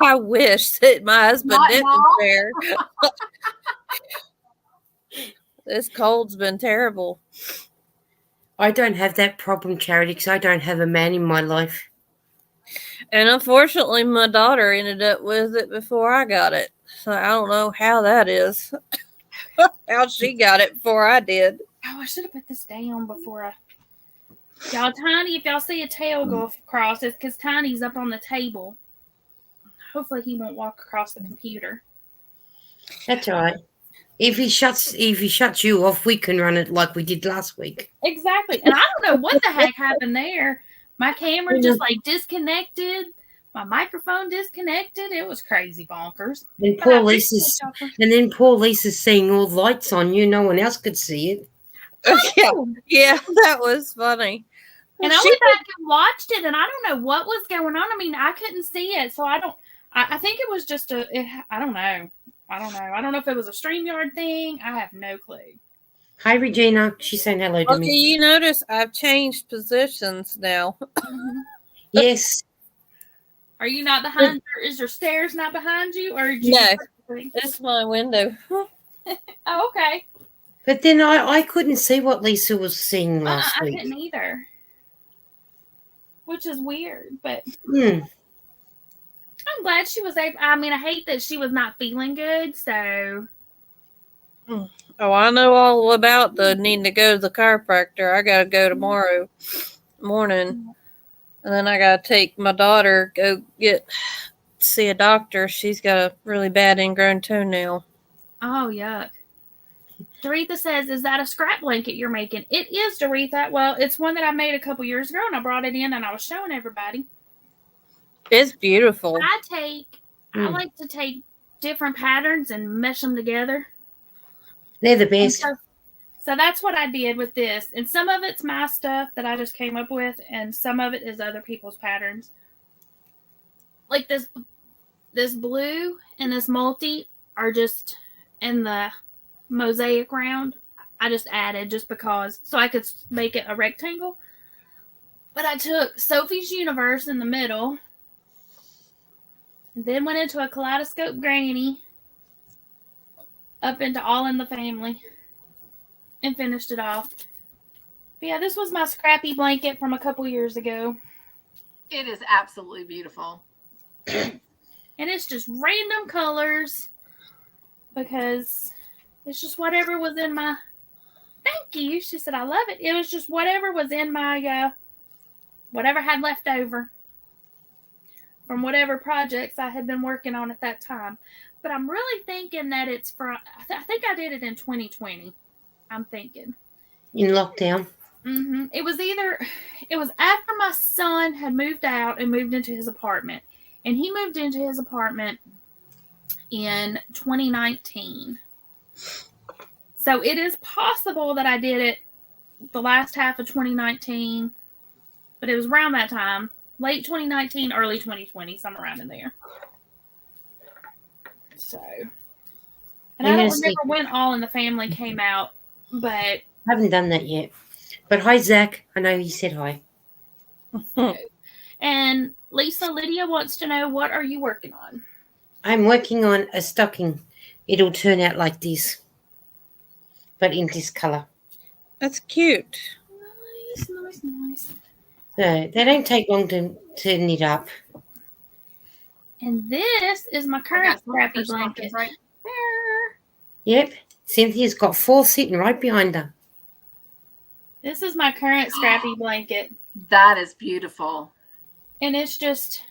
I wish that my husband Not didn't now. share. This cold's been terrible. I don't have that problem, Charity, because I don't have a man in my life. And unfortunately, my daughter ended up with it before I got it. So I don't know how that is. How she got it before I did. Oh, I should have put this down before I. Y'all, Tiny, if y'all see a tail go across, it's because Tiny's up on the table. Hopefully, he won't walk across the computer. That's all right. If he shuts you off, we can run it like we did last week. Exactly. And I don't know what the heck happened there. My camera just disconnected. My microphone disconnected. It was crazy bonkers. And then poor Lisa's seeing all the lights on you. No one else could see it. Yeah, that was funny. And I went back and watched it, and I don't know what was going on. I mean, I couldn't see it, so I think it was just I don't know. I don't know if it was a StreamYard thing. I have no clue. Hi, Regina. She's saying hello to me. You notice I've changed positions now. Yes. Are you not behind? Is your stairs not behind you? Or No, it's my window. Oh, okay. But then I couldn't see what Lisa was seeing last week. I couldn't either. Which is weird, but I'm glad she was able. I mean, I hate that she was not feeling good, so. Oh, I know all about the needing to go to the chiropractor. I got to go tomorrow morning. And then I got to take my daughter, go see a doctor. She's got a really bad ingrown toenail. Oh, yuck. Doretha says, is that a scrap blanket you're making? It is, Doretha. Well, it's one that I made a couple years ago, and I brought it in, and I was showing everybody. It's beautiful. I like to take different patterns and mesh them together. They're the best. So that's what I did with this. And some of it's my stuff that I just came up with, and some of it is other people's patterns. Like this blue and this multi are just in the mosaic round. I just added just because, so I could make it a rectangle. But I took Sophie's Universe in the middle, and then went into a kaleidoscope granny, up into All in the Family, and finished it off. But yeah, this was my scrappy blanket from a couple years ago. It is absolutely beautiful. And it's just random colors because it's just whatever was in my Thank you. She said, I love it. It was just whatever was in my, whatever had left over from whatever projects I had been working on at that time. But I'm really thinking that it's from, I think I did it in 2020. I'm thinking. In lockdown. It was after my son had moved out and moved into his apartment. And he moved into his apartment in 2019. So it is possible that I did it the last half of 2019, but it was around that time, late 2019, early 2020, somewhere around in there. So, and I don't remember when All in the Family came out, but I haven't done that yet. But hi, Zach. I know he said hi. And Lydia wants to know, what are you working on? I'm working on a stocking. It'll turn out like this, but in this color. That's cute. Nice. So they don't take long to knit up. And this is my current scrappy blanket. Right there. Yep. Cynthia's got 4 sitting right behind her. This is my current scrappy blanket. That is beautiful. And it's just,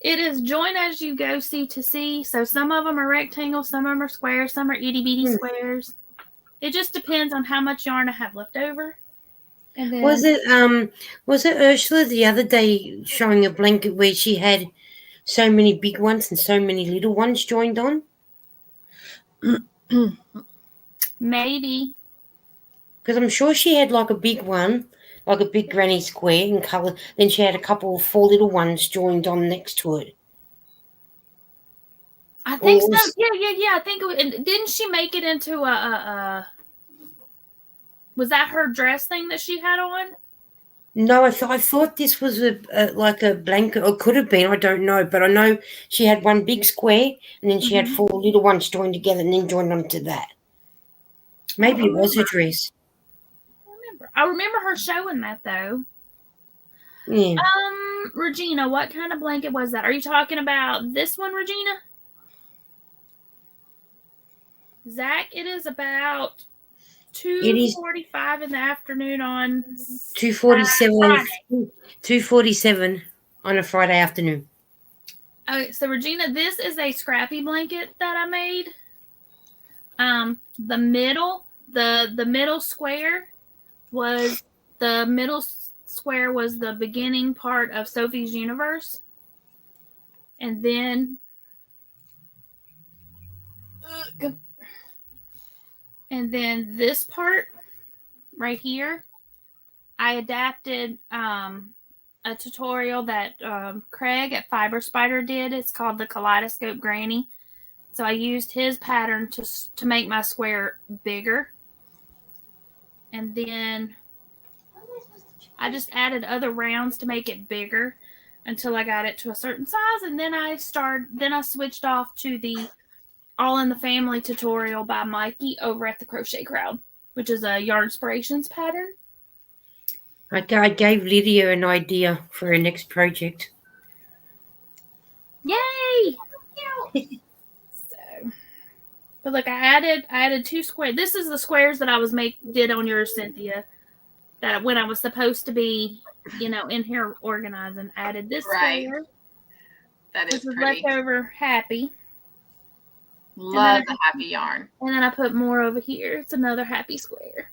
it is join as you go, C to C. So some of them are rectangles, some of them are squares, some are itty bitty squares. It just depends on how much yarn I have left over. And then, was it Ursula the other day showing a blanket where she had so many big ones and so many little ones joined on? Maybe. Because I'm sure she had like a big one, like a big granny square in colour. Then she had a couple of 4 little ones joined on next to it. I think so. Yeah. I think didn't she make it into was that her dress thing that she had on? No, I thought this was like a blanket, or could have been. I don't know, but I know she had one big square, and then she had 4 little ones joined together, and then joined onto that. Maybe it was a dress. I remember her showing that though. Yeah. Regina, what kind of blanket was that? Are you talking about this one, Regina? Zach, it is about 2:45 in the afternoon on 2:47 on a Friday afternoon. Okay, so Regina, this is a scrappy blanket that I made. The middle square was the beginning part of Sophie's Universe, and then this part right here, I adapted a tutorial that Craig at Fiber Spider did. It's called the Kaleidoscope Granny. So I used his pattern to make my square bigger. And then I just added other rounds to make it bigger until I got it to a certain size. And then I switched off to the All in the Family tutorial by Mikey over at the Crochet Crowd, which is a Yarn Inspirations pattern. I gave Lydia an idea for her next project. Yay! But look, I added 2 squares. This is the squares that I did on yours, Cynthia. That when I was supposed to be, in here organizing, added this square. That is pretty. Leftover happy. Love the happy yarn. And then I put more over here. It's another happy square.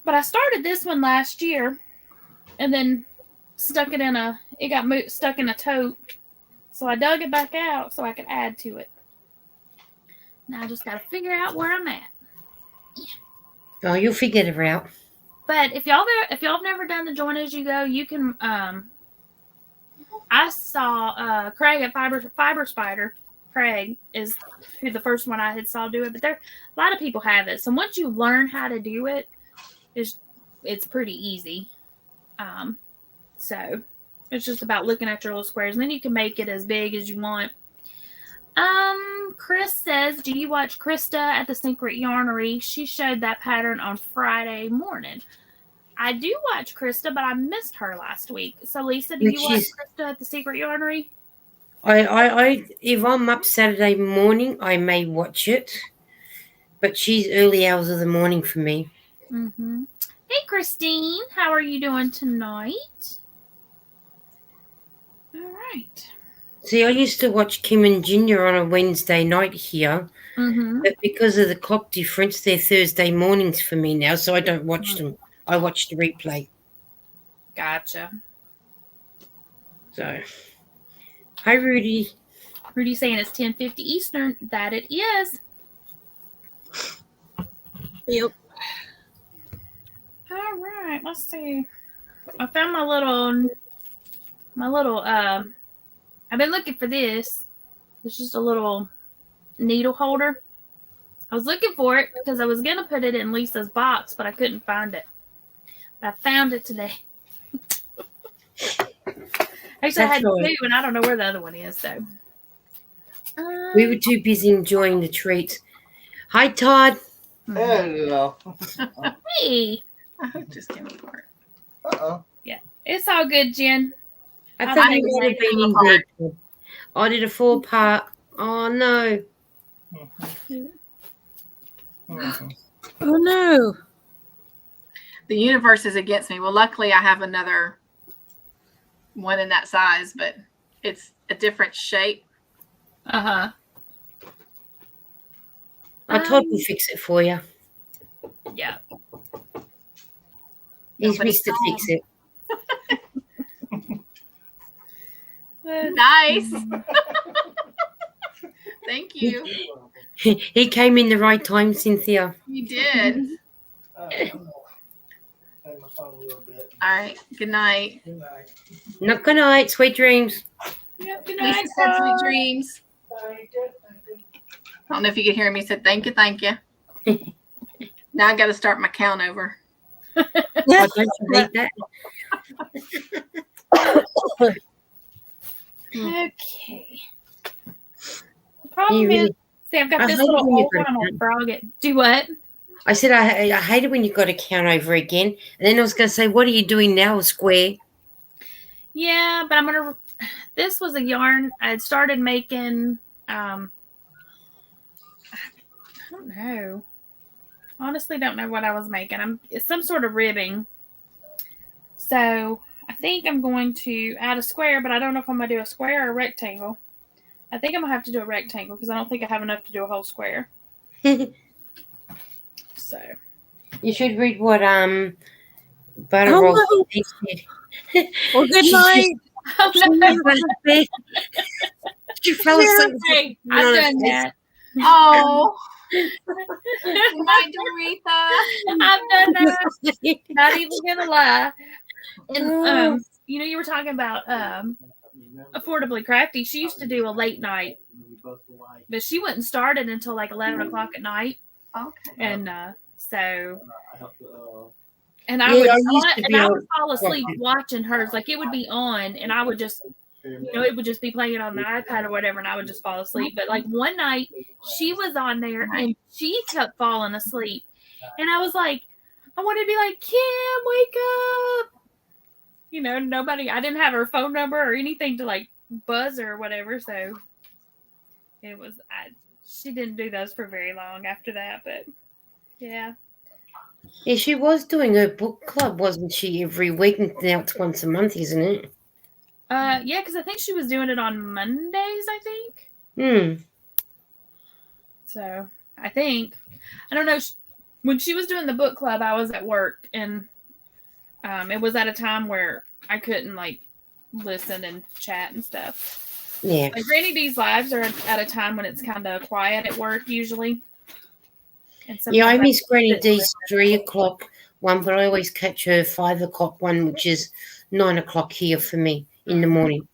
But I started this one last year, and then stuck it got stuck in a tote. So I dug it back out so I could add to it. Now I just got to figure out where I'm at. Yeah. Oh, you'll figure it out. But if y'all have never done the Join As You Go, you can. I saw Craig at Fiber Spider. Craig is who the first one I had saw do it, but a lot of people have it. So once you learn how to do it, it's pretty easy. So it's just about looking at your little squares, and then you can make it as big as you want. Chris says, do you watch Krista at the Secret Yarnery? She showed that pattern on Friday morning. I do watch Krista, but I missed her last week. So Lisa, do you watch Krista at the Secret Yarnery? I if I'm up Saturday morning, I may watch it. But she's early hours of the morning for me. Mm-hmm. Hey, Christine. How are you doing tonight? All right. See, I used to watch Kim and Ginger on a Wednesday night here. Mm-hmm. But because of the clock difference, they're Thursday mornings for me now, so I don't watch them. I watch the replay. Gotcha. So, hi, Rudy. Rudy's saying it's 10:50 Eastern. That it is. Yep. All right. Let's see. I found my little. I've been looking for this. It's just a little needle holder. I was looking for it because I was gonna put it in Lisa's box, but I couldn't find it. But I found it today. Actually, I had two, and I don't know where the other one is, though. We were too busy enjoying the treats. Hi, Todd. Hello. Hey. I just came apart. Uh-oh. Yeah, it's all good, Jen. I I'll thought take you it might have later. been in bed. Todd. I did a 4-part. Oh, no. Mhm. Oh no. The universe is against me. Well, luckily I have another one in that size, but it's a different shape. Uh-huh. Todd will fix it for you. Yeah. He's Nobody's Mr. Fix It. Nice. Thank you. He came in the right time, Cynthia. You did. Turn my phone a little bit. All right. Good night. Good night. Not good night. Sweet dreams. Yep, good Lisa night. said sweet dreams. Thank you. I don't know if you could hear me. Said thank you, thank you. Now I got to start my count over. Oh, don't you hate that? Okay. The problem You is, really- see, I've got I this hate it little when you old go one on down. a frog. Do what? I said I hate it when you got to count over again. And then I was going to say, what are you doing now, Square? Yeah, but I'm gonna. This was a yarn I had started making. I don't know. Honestly, don't know what I was making. It's some sort of ribbing. So I think I'm going to add a square, but I don't know if I'm gonna do a square or a rectangle. I think I'm gonna have to do a rectangle because I don't think I have enough to do a whole square. So You should read what Butter Oh, Roll no. said. Well, good She night. oh, She no. fell asleep. She fell asleep. Hey, I've done that. Oh. Good night, Doretha. I've done that. Not even gonna lie. And you were talking about Affordably Crafty. She used to do a late night, but she wouldn't start it until like 11 o'clock at night. Okay. And so, Yeah, I would fall asleep watching hers. Like it would be on, and I would just, it would just be playing on the iPad or whatever, and I would just fall asleep. But like one night, she was on there, and she kept falling asleep, and I was like, I wanted to be like, Kim, wake up. Nobody. I didn't have her phone number or anything to like buzz her or whatever. So it was. She didn't do those for very long after that, but yeah. Yeah, she was doing her book club, wasn't she, every week? Now it's once a month, isn't it? Yeah, because I think she was doing it on Mondays, I think. So I think, I don't know, when she was doing the book club, I was at work, and it was at a time where I couldn't like listen and chat and stuff. Yeah. Like Granny D's lives are at a time when it's kind of quiet at work usually. Yeah, I miss Granny D's 3 o'clock one, but I always catch her 5 o'clock one, which is 9 o'clock here for me in the morning.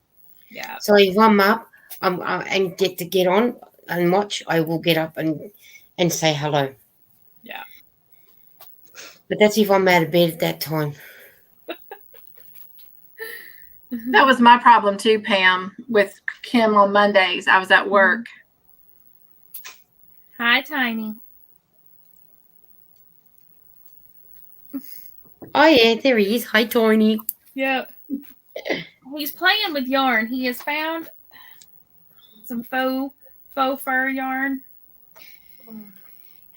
Yeah. So if I'm up and get on and watch, I will get up and say hello. Yeah. But that's if I'm out of bed at that time. That was my problem too, Pam, with Kim on Mondays. I was at work. Hi, Tiny. Oh, yeah, there he is. Hi, Tiny. Yep. He's playing with yarn. He has found some faux fur yarn.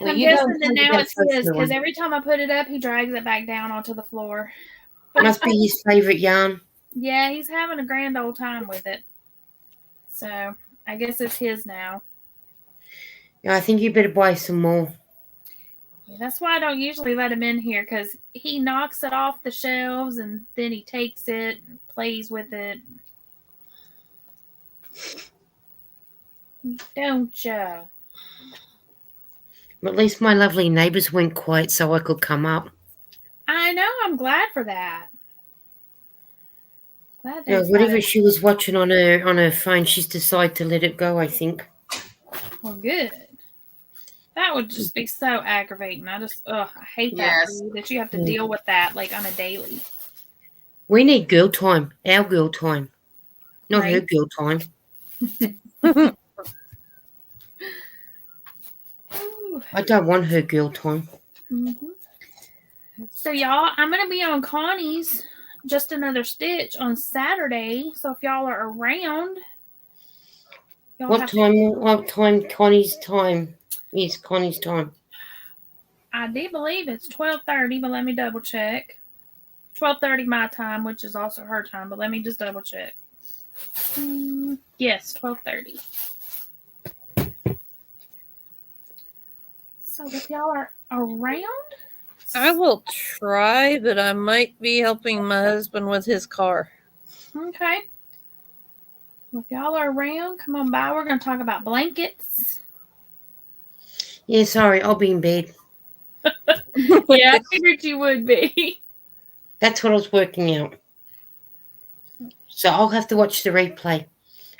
Well, I'm you guessing don't that take now that it's his personal because one. every time I put it up, he drags it back down onto the floor. But Must be his favourite yarn. yeah, he's having a grand old time with it. So I guess it's his now. Yeah, I think you better buy some more. Yeah, that's why I don't usually let him in here because he knocks it off the shelves and then he takes it and plays with it. Don't ya? But at least my lovely neighbours went quiet so I could come up. I know. I'm glad for that. Glad they Whatever decided. she was watching on her phone, she's decided to let it go, I think. Well, good. That would just be so aggravating. I hate that for Yes. you that you have to deal with that like on a daily. We need girl time. Our girl time. Not her Right. girl time. Ooh. I don't want her girl time. So y'all, I'm gonna be on Connie's Just Another Stitch on Saturday. So if y'all are around, y'all What time Connie's time is Connie's time? I do believe it's 12:30, but let me double check. 12:30 my time, which is also her time, but let me just double check. Yes, 12:30. So if y'all are around, I will try, but I might be helping my husband with his car. okay. Well, if y'all are around, come on by. We're going to talk about blankets. Yeah, sorry, I'll be in bed. Yeah, I figured you would be. That's what I was working out. So I'll have to watch the replay.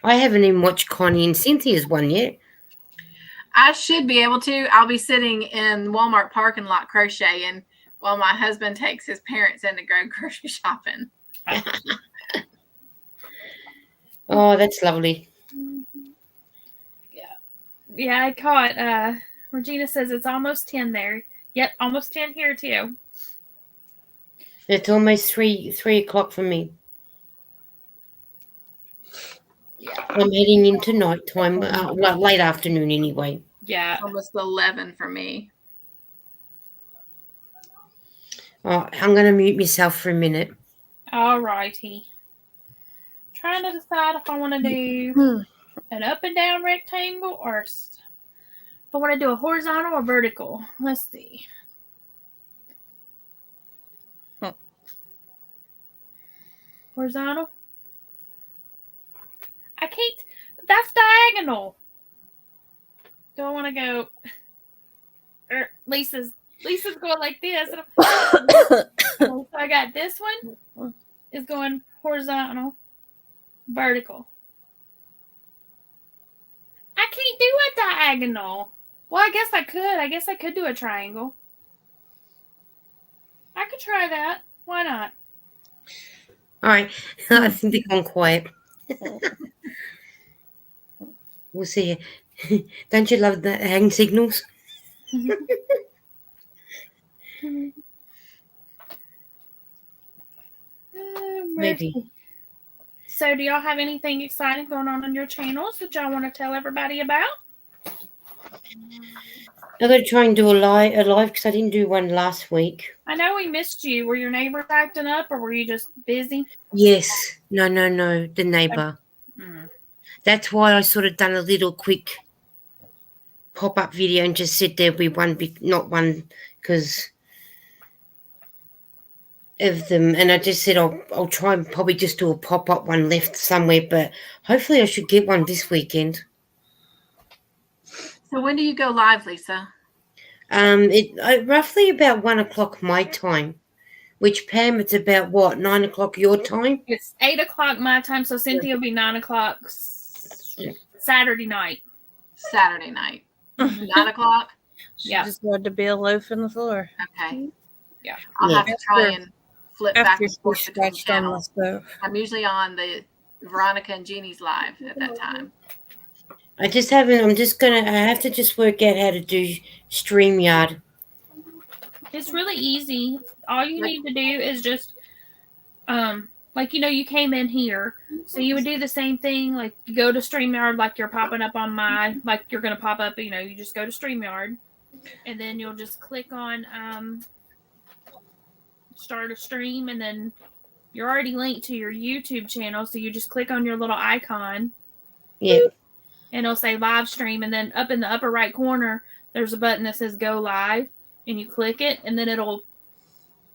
I haven't even watched Connie and Cynthia's one yet. I should be able to. I'll be sitting in Walmart parking lot crocheting while my husband takes his parents in to go grocery shopping. Oh, that's lovely. Yeah, I caught. Regina says it's almost 10 there. Yep, almost 10 here too. It's almost 3 o'clock for me. Yeah. I'm heading into night time, late afternoon anyway. Yeah. It's almost 11 for me. Oh, I'm going to mute myself for a minute. All righty. Trying to decide if I want to do an up and down rectangle or if I want to do a horizontal or vertical. Let's see. Horizontal. I can't. That's diagonal. Do I want to go? Lisa's going like this. So I got this one is going horizontal, vertical. I can't do a diagonal. Well, I guess I could. I guess I could do a triangle. I could try that. Why not? All right. I think they've gone quiet. We'll see. Don't you love the hand signals? Maybe. So, do y'all have anything exciting going on your channels that y'all want to tell everybody about? I'm going to try and do a live because I didn't do one last week. I know we missed you. Were your neighbors acting up or were you just busy? Yes. No. The neighbour. That's why I sort of done a little quick pop-up video and just said there'll be one big, not one because of them. And I just said I'll try and probably just do a pop-up one left somewhere, but hopefully I should get one this weekend. So when do you go live, Lisa? Roughly about 1 o'clock my time, which Pam, it's about what, 9 o'clock your time? It's 8 o'clock my time, so Cynthia will be 9 o'clock Saturday night. Saturday night. 9 o'clock? She just wanted to be a loaf on the floor. Okay. Yeah. I'll have to try and flip back and forth between channels. I'm usually on the Veronica and Jeannie's live at that time. I have to just work out how to do StreamYard. It's really easy. All you need to do is just, you came in here. So you would do the same thing. Like, you go to StreamYard like you're popping up on like you're going to pop up, you just go to StreamYard. and then you'll just click on start a stream, and then you're already linked to your YouTube channel, so you just click on your little icon. Yeah. And it'll say live stream, and then up in the upper right corner, there's a button that says go live, and you click it, and then it'll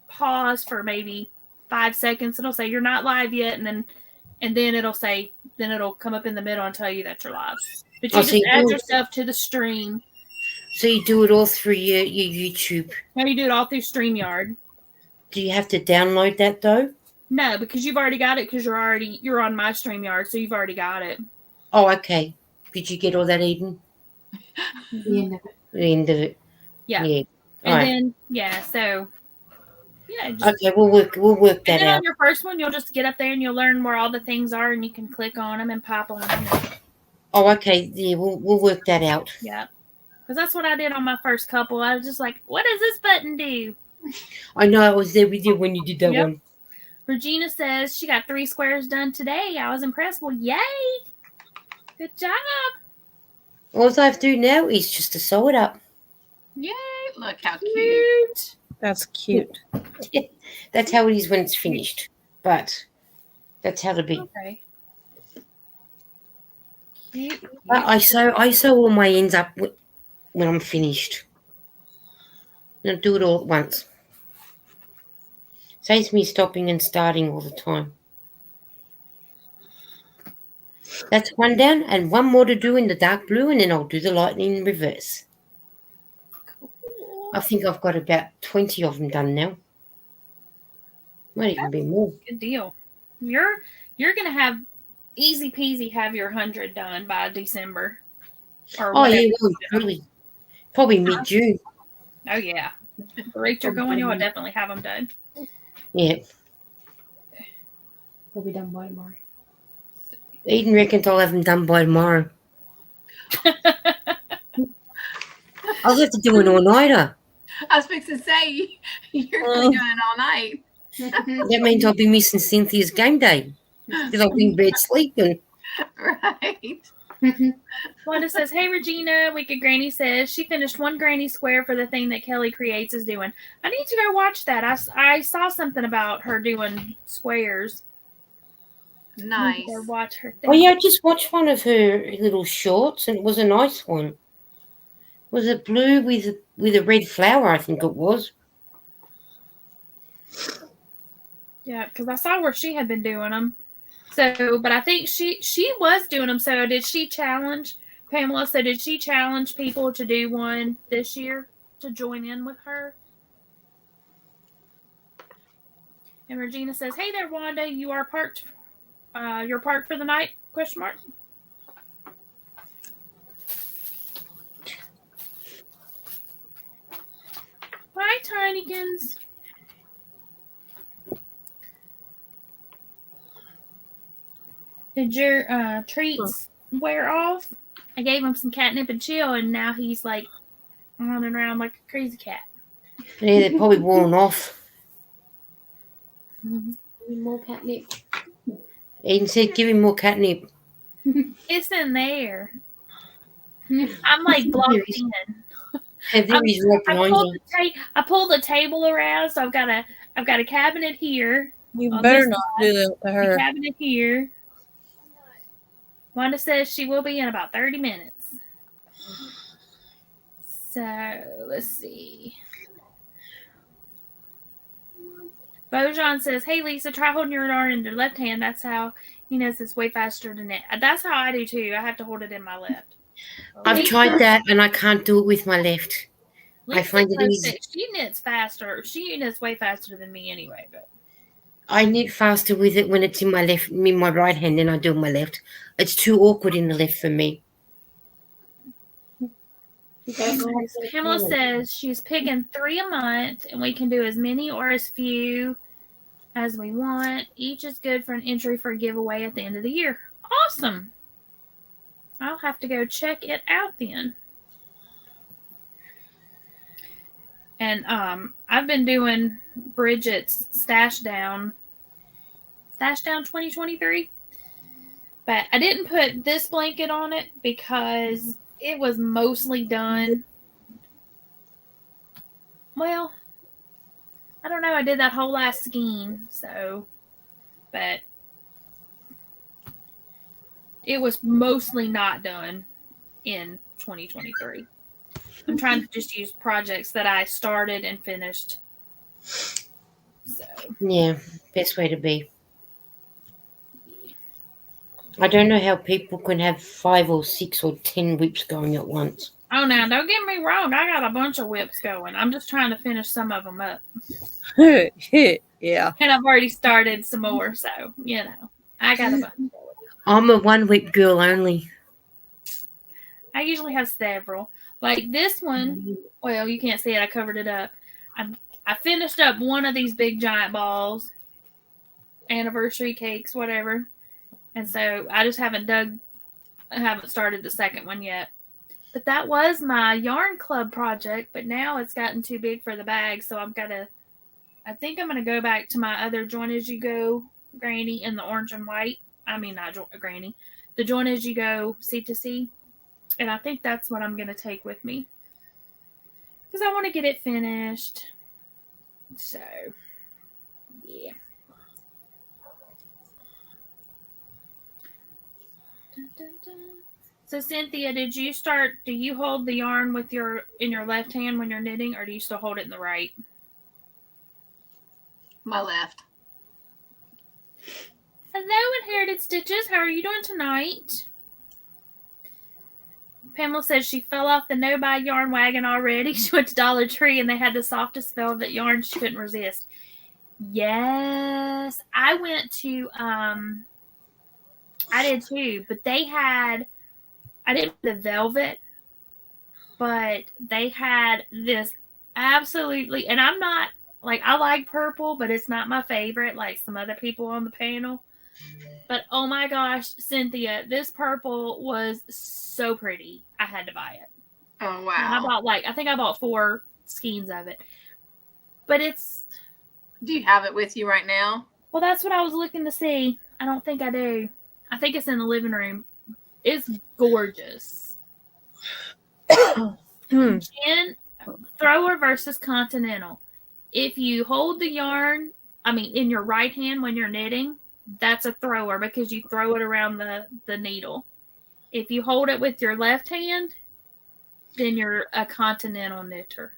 pause for maybe 5 seconds. It'll say you're not live yet, and then it'll come up in the middle and tell you that you're live. But you just add yourself to the stream. So you do it all through your YouTube. No, you do it all through StreamYard. Do you have to download that though? No, because you've already got it, because you're on my StreamYard, so you've already got it. Oh, okay. Did you get all that, Eden? The end of it. The end of it. Yeah. Yeah. And then so okay, we'll work that and then out. on your first one, you'll just get up there and you'll learn where all the things are, and you can click on them and pop on them. Oh, okay. Yeah, we'll work that out. Yeah. Because that's what I did on my first couple. I was just like, what does this button do? I know I was there with you when you did that one. Regina says she got 3 squares done today. I was impressed. Well, yay! Good job. All I have to do now is just to sew it up. Yay! Look how cute. That's cute. That's how it is when it's finished. But that's how to be. Okay. Cute. I sew all my ends up when I'm finished. And I do it all at once. Saves me stopping and starting all the time. That's one down and one more to do in the dark blue, and then I'll do the lightning in reverse. I think I've got about 20 of them done now. Might even be more. Good deal. You're gonna have easy peasy have your 100 done by December. Or Oh yeah, well, probably mid-June. Oh yeah. The rate you're going, you'll definitely have them done. Yeah. We'll be done by tomorrow. Eden reckons I'll have them done by tomorrow. I'll have to do an all-nighter. I was fixing to say, you're really doing it all night. That means I'll be missing Cynthia's game day. Because I'll be in bed sleeping. Right. Wanda says, hey, Regina. Wicked Granny says she finished 1 granny square for the thing that Kelly Creates is doing. I need to go watch that. I saw something about her doing squares. Nice. Or watch her thing. Oh, yeah, I just watched one of her little shorts, and it was a nice one. Was it blue with a red flower, I think it was. Yeah, because I saw where she had been doing them. So, but I think she was doing them. So did she challenge, Pamela, so did she challenge people to do one this year to join in with her? And Regina says, hey there, Wanda, you're parked for the night, question mark. Hi, Tinykins. Did your treats wear off? I gave him some catnip and chill, and now he's like running around like a crazy cat. Yeah, they're probably worn off. More catnip. Eden said, give him more catnip. It's in there. I'm like blocked in. And there he's right behind you. I pulled the table around, so I've got a cabinet here. You better not do that to her. A cabinet here. Wanda says she will be in about 30 minutes. So let's see. Bojan says, hey Lisa, try holding your yarn in your left hand. That's how he knows it's way faster than it. That's how I do too. I have to hold it in my left. I've tried that and I can't do it with my left. Lisa I find it easy. She knits faster. She knits way faster than me anyway. But I knit faster with it when it's in my right hand than I do in my left. It's too awkward in the left for me. Pamela says she's picking 3 a month, and we can do as many or as few as we want. Each is good for an entry for a giveaway at the end of the year. Awesome. I'll have to go check it out then. And I've been doing Bridget's Stash Down 2023. But I didn't put this blanket on it because it was mostly done. Well, I don't know. I did that whole last skein, so, but it was mostly not done in 2023. I'm trying to just use projects that I started and finished. So Yeah, best way to be. I don't know how people can have 5 or 6 or 10 whips going at once. Oh, now don't get me wrong. I got a bunch of whips going. I'm just trying to finish some of them up. Yeah. And I've already started some more, so I got a bunch. I'm a 1 whip girl only. I usually have several. Like this one, well, you can't see it. I covered it up. I finished up one of these big giant balls, anniversary cakes, whatever. And so I just haven't started the second one yet. But that was my yarn club project, but now it's gotten too big for the bag, so I think I'm going to go back to my other Join As You Go Granny in the orange and white. I mean, not Granny. The Join As You Go C2C. And I think that's what I'm going to take with me. Because I want to get it finished. So, yeah. Dun, dun, dun. So, Cynthia, do you hold the yarn in your left hand when you're knitting, or do you still hold it in the right? My left. Hello, Inherited Stitches. How are you doing tonight? Pamela says she fell off the no-buy yarn wagon already. She went to Dollar Tree and they had the softest velvet yarn she couldn't resist. Yes. I went to, I did too, but I didn't the velvet, but they had this absolutely, and I'm not, I like purple, but it's not my favorite, like some other people on the panel. But oh my gosh, Cynthia, this purple was so pretty. I had to buy it. Oh wow! And I think I bought 4 skeins of it. But it's. Do you have it with you right now? Well, that's what I was looking to see. I don't think I do. I think it's in the living room. It's gorgeous. Jen, thrower versus continental. If you hold the yarn, in your right hand when you're knitting, that's a thrower because you throw it around the needle. If you hold it with your left hand, then you're a continental knitter.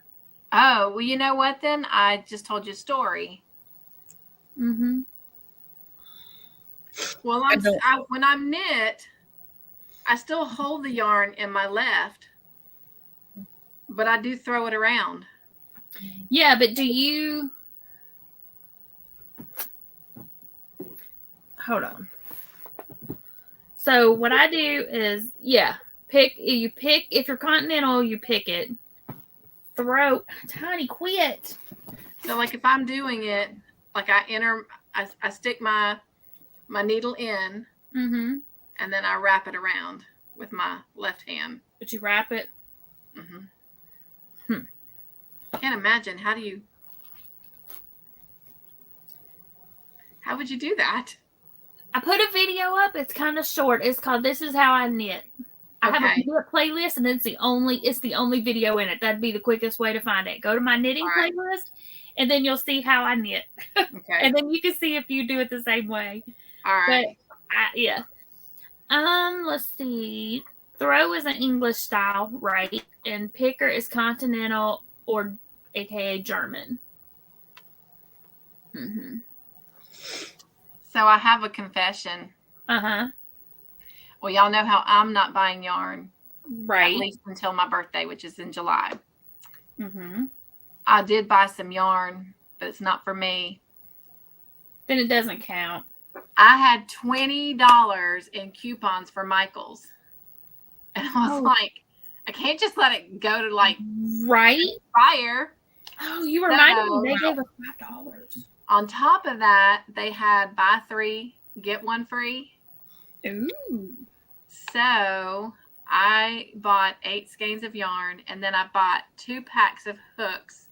Oh, well, you know what then? I just told you a story. Mm-hmm. Well, when I'm knit, I still hold the yarn in my left, but I do throw it around. Yeah, but do you... Hold on. So what I do is, if you're continental, you pick it. Throw, Tiny, quit. So like if I'm doing it, like I stick my needle in, mm-hmm. and then I wrap it around with my left hand. But you wrap it? Mm-hmm. I can't imagine. How would you do that? I put a video up. It's kind of short. It's called "This Is How I Knit." I have a knit playlist, and it's the only video in it. That'd be the quickest way to find it. Go to my knitting playlist, and then you'll see how I knit. Okay. And then you can see if you do it the same way. All right. But yeah. Let's see. Throw is an English style, right? And picker is continental or AKA German. Mm-hmm. So I have a confession. Uh-huh. Well, y'all know how I'm not buying yarn. Right. At least until my birthday, which is in July. Mm-hmm. I did buy some yarn, but it's not for me. Then it doesn't count. I had $20 in coupons for Michael's. And I was like, I can't just let it go to fire. Oh, you reminded me they gave us $5. On top of that, they had buy 3, get 1 free. Ooh. So I bought 8 skeins of yarn, and then I bought 2 packs of hooks,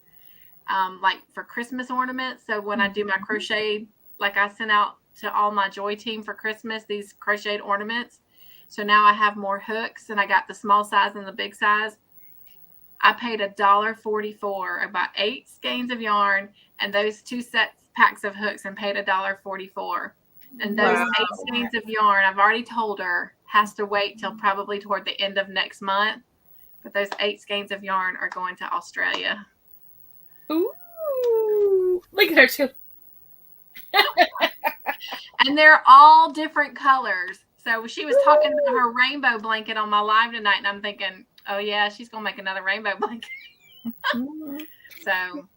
for Christmas ornaments. So when I do my crochet, I sent out to all my Joy team for Christmas, these crocheted ornaments. So now I have more hooks, and I got the small size and the big size. I paid $1.44. I bought 8 skeins of yarn and those 2 packs of hooks and paid $1.44. And those 8 skeins of yarn, I've already told her, has to wait till probably toward the end of next month. But those 8 skeins of yarn are going to Australia. Ooh, look at her too. And they're all different colors. So she was talking about her rainbow blanket on my live tonight, and I'm thinking, oh yeah, she's gonna make another rainbow blanket. So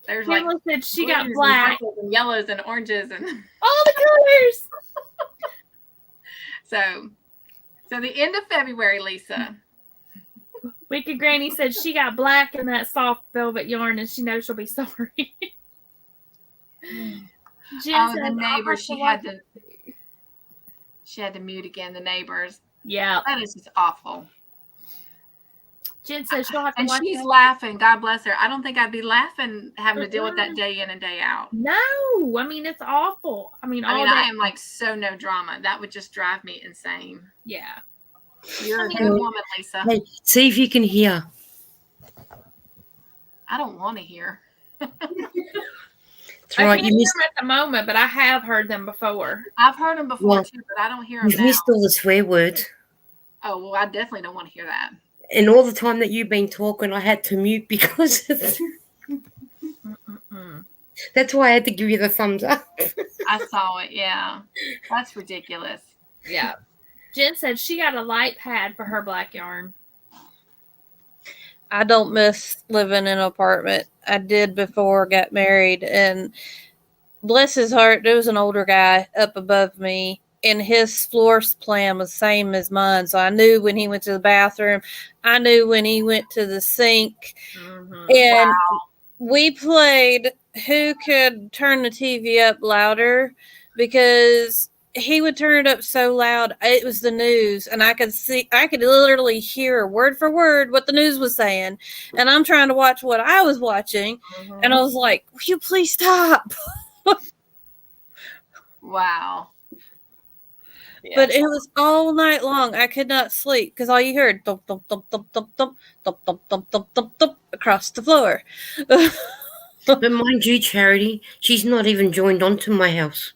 there's Pamela like said she got black and yellows and oranges and all the colors. So the end of February, Lisa. Wicked Granny said she got black in that soft velvet yarn, and she knows she'll be sorry. Jen said, the neighbors. She had to mute again. The neighbors. Yeah, that is just awful. Jen says she'll have to and watch she's laughing. God bless her. I don't think I'd be laughing having to deal with that day in and day out. No, I mean it's awful. I mean I am like so no drama. That would just drive me insane. Yeah. You're a good woman, Lisa. Hey, see if you can hear. I don't want to hear. That's I right. can't hear them at the moment, but I have heard them before. I've heard them before too, but I don't hear them now. You've missed all the swear words. Oh, well, I definitely don't want to hear that. And all the time that you've been talking, I had to mute because that's why I had to give you the thumbs up. I saw it, yeah. That's ridiculous. Yeah. Jen said she got a light pad for her black yarn. I don't miss living in an apartment. I did before I got married, and bless his heart, there was an older guy up above me, and his floor plan was the same as mine. So I knew when he went to the bathroom. I knew when he went to the sink. Mm-hmm. And we played who could turn the TV up louder, because he would turn it up so loud. It was the news, and I could literally hear word for word what the news was saying. And I'm trying to watch what I was watching. Mm-hmm. And I was like, will you please stop? Wow. Yeah. But it was all night long. I could not sleep because all you heard thump, thump, thump, thump, thump, thump, thump, thump, thump, thump, thump, thump across the floor. But mind you, Charity, she's not even joined onto my house.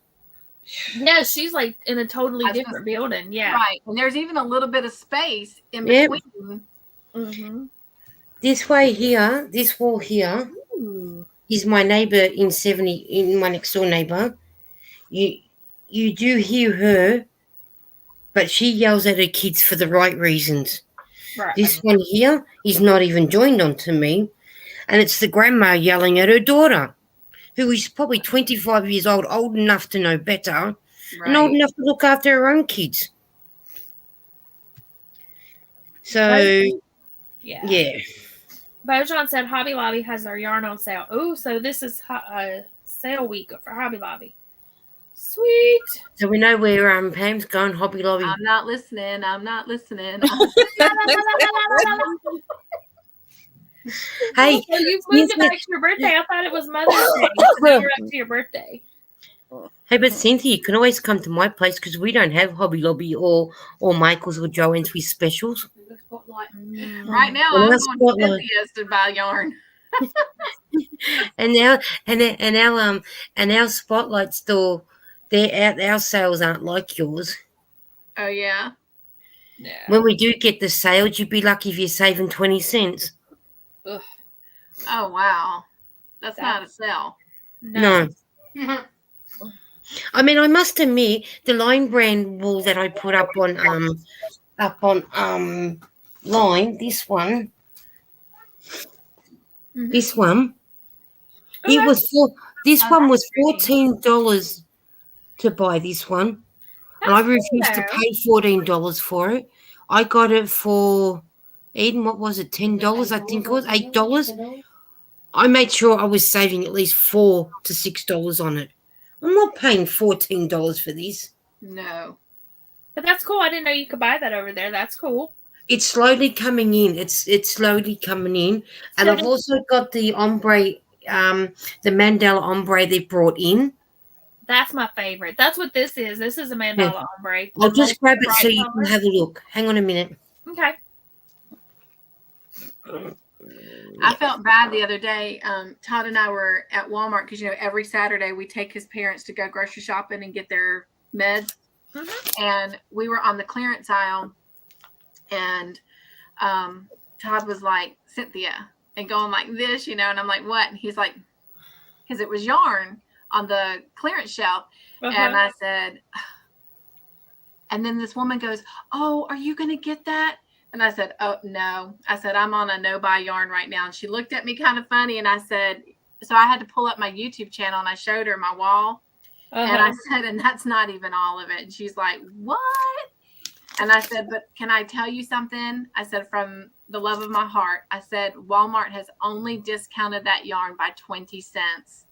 No, she's like in a totally different building. Yeah. Right. And there's even a little bit of space in between. Mm-hmm. This way here, this wall here, is my neighbor in my next door neighbor. You do hear her, but she yells at her kids for the right reasons. Right. This one here is not even joined onto me, and it's the grandma yelling at her daughter, who is probably 25 years old enough to know better, and old enough to look after her own kids. So, yeah. Bojan said Hobby Lobby has their yarn on sale. Oh, so this is sale week for Hobby Lobby. Sweet. So we know where Pam's going, Hobby Lobby. I'm not listening. Hey, so you moved it back to your birthday. I thought it was Mother's Day. So now you're up to your birthday. Hey, but Cynthia, you can always come to my place because we don't have Hobby Lobby or Michael's or Joanne's with specials. Right now, I'm going to Cynthia's to buy yarn. and our Spotlight store, our sales aren't like yours. Oh yeah. Yeah. When we do get the sales, you'd be lucky if you're saving 20 cents. Ugh. Oh wow, that's not a sale. No. I mean, I must admit, the Line brand wool that I put up on Line, this one. Mm-hmm. This one. This one was $14 to buy this one. And I refused to pay $14 for it. I got it for Eden, what was it? $10, I think it was $8. I made sure I was saving at least $4 to $6 on it. I'm not paying $14 for this. No. But that's cool. I didn't know you could buy that over there. That's cool. It's slowly coming in. It's slowly coming in. And I've also got the ombre, the mandala ombre they brought in. That's my favorite. That's what this is. This is a mandala ombre. I'll just grab it so you can have a look. Hang on a minute. Okay. I felt bad the other day. Todd and I were at Walmart because, every Saturday we take his parents to go grocery shopping and get their meds. Mm-hmm. And we were on the clearance aisle, and Todd was like, Cynthia, and going like this, and I'm like, what? And he's like, because it was yarn on the clearance shelf. Uh-huh. And I said, and then this woman goes, oh, are you going to get that? And I said, oh, no. I said, I'm on a no-buy yarn right now. And she looked at me kind of funny. And I said, so I had to pull up my YouTube channel, and I showed her my wall. Uh-huh. And I said, and that's not even all of it. And she's like, what? And I said, but can I tell you something? I said, from the love of my heart, I said, Walmart has only discounted that yarn by 20 cents.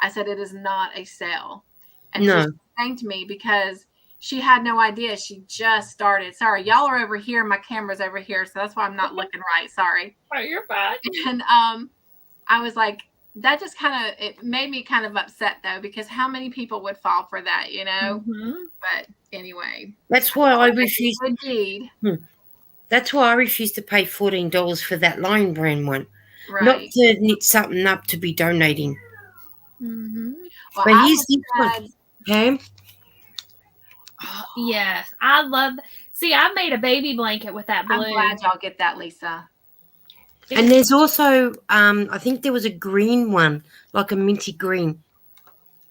I said, it is not a sale. And she thanked me because she had no idea. She just started. Sorry, y'all are over here. My camera's over here. So that's why I'm not looking right. Sorry. Oh, you're fine. And I was like, that just it made me kind of upset, though, because how many people would fall for that, Mm-hmm. But anyway. That's why I refuse. That's why I refuse to pay $14 for that Lion brand one. Right. Not to knit something up to be donating. Mm-hmm. Well, but here's this one, Pam. Yes, I love. See, I made a baby blanket with that blue. I'm glad y'all get that, Lisa. And there's also, I think there was a green one, like a minty green,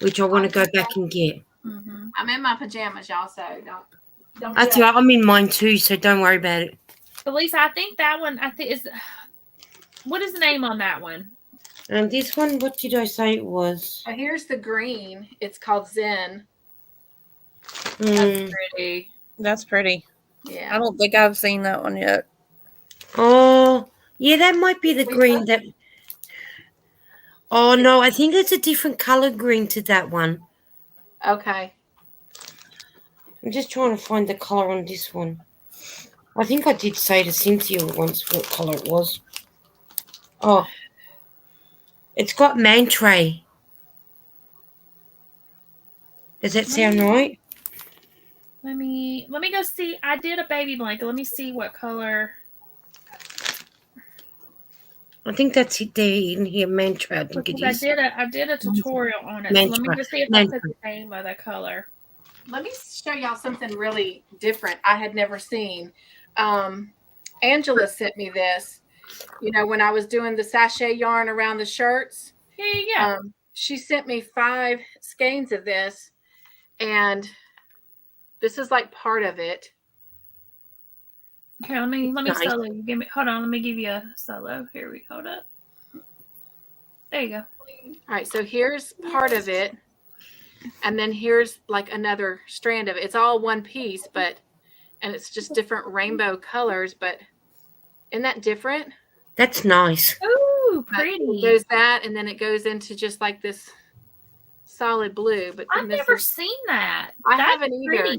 which I want to go back and get. Mm-hmm. I'm in my pajamas, y'all, so don't. That's right. I'm in mine too, so don't worry about it. But Lisa, I think that one, is. What is the name on that one? And this one, what did I say it was? Oh, here's the green. It's called Zen. That's pretty. That's pretty. Yeah. I don't think I've seen that one yet. Oh, yeah, that might be the green that. Oh, no, I think it's a different color green to that one. Okay. I'm just trying to find the color on this one. I think I did say to Cynthia once what color it was. Oh. It's got mantray. Does that sound right? Let me go see. I did a baby blanket. Let me see what color. I think that's it there in here, mantray. I think it is. I did a tutorial on it. So let me just see if I put the name of the color. Let me show y'all something really different I had never seen. Angela sent me this. When I was doing the sachet yarn around the shirts. Yeah. She sent me 5 skeins of this, and this is like part of it. Okay, let me solo. Hold on, let me give you a solo. Here we hold up. There you go. All right, so here's part of it, and then here's like another strand of it. It's all one piece, and it's just different rainbow colors, but isn't that different? That's nice. Ooh, pretty. It goes that, and then it goes into just like this solid blue. But I've never seen that. I haven't either.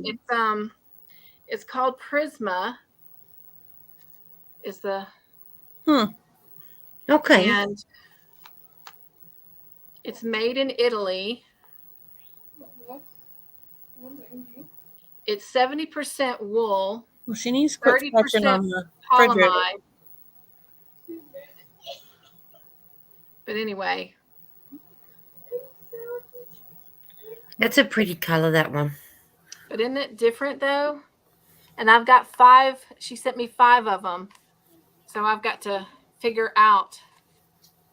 It's called Prisma. Is the okay, and it's made in Italy. It's 70% wool. Well, she needs to quit touching on the refrigerator. But anyway. That's a pretty color, that one. But isn't it different, though? And I've got 5. She sent me 5 of them. So I've got to figure out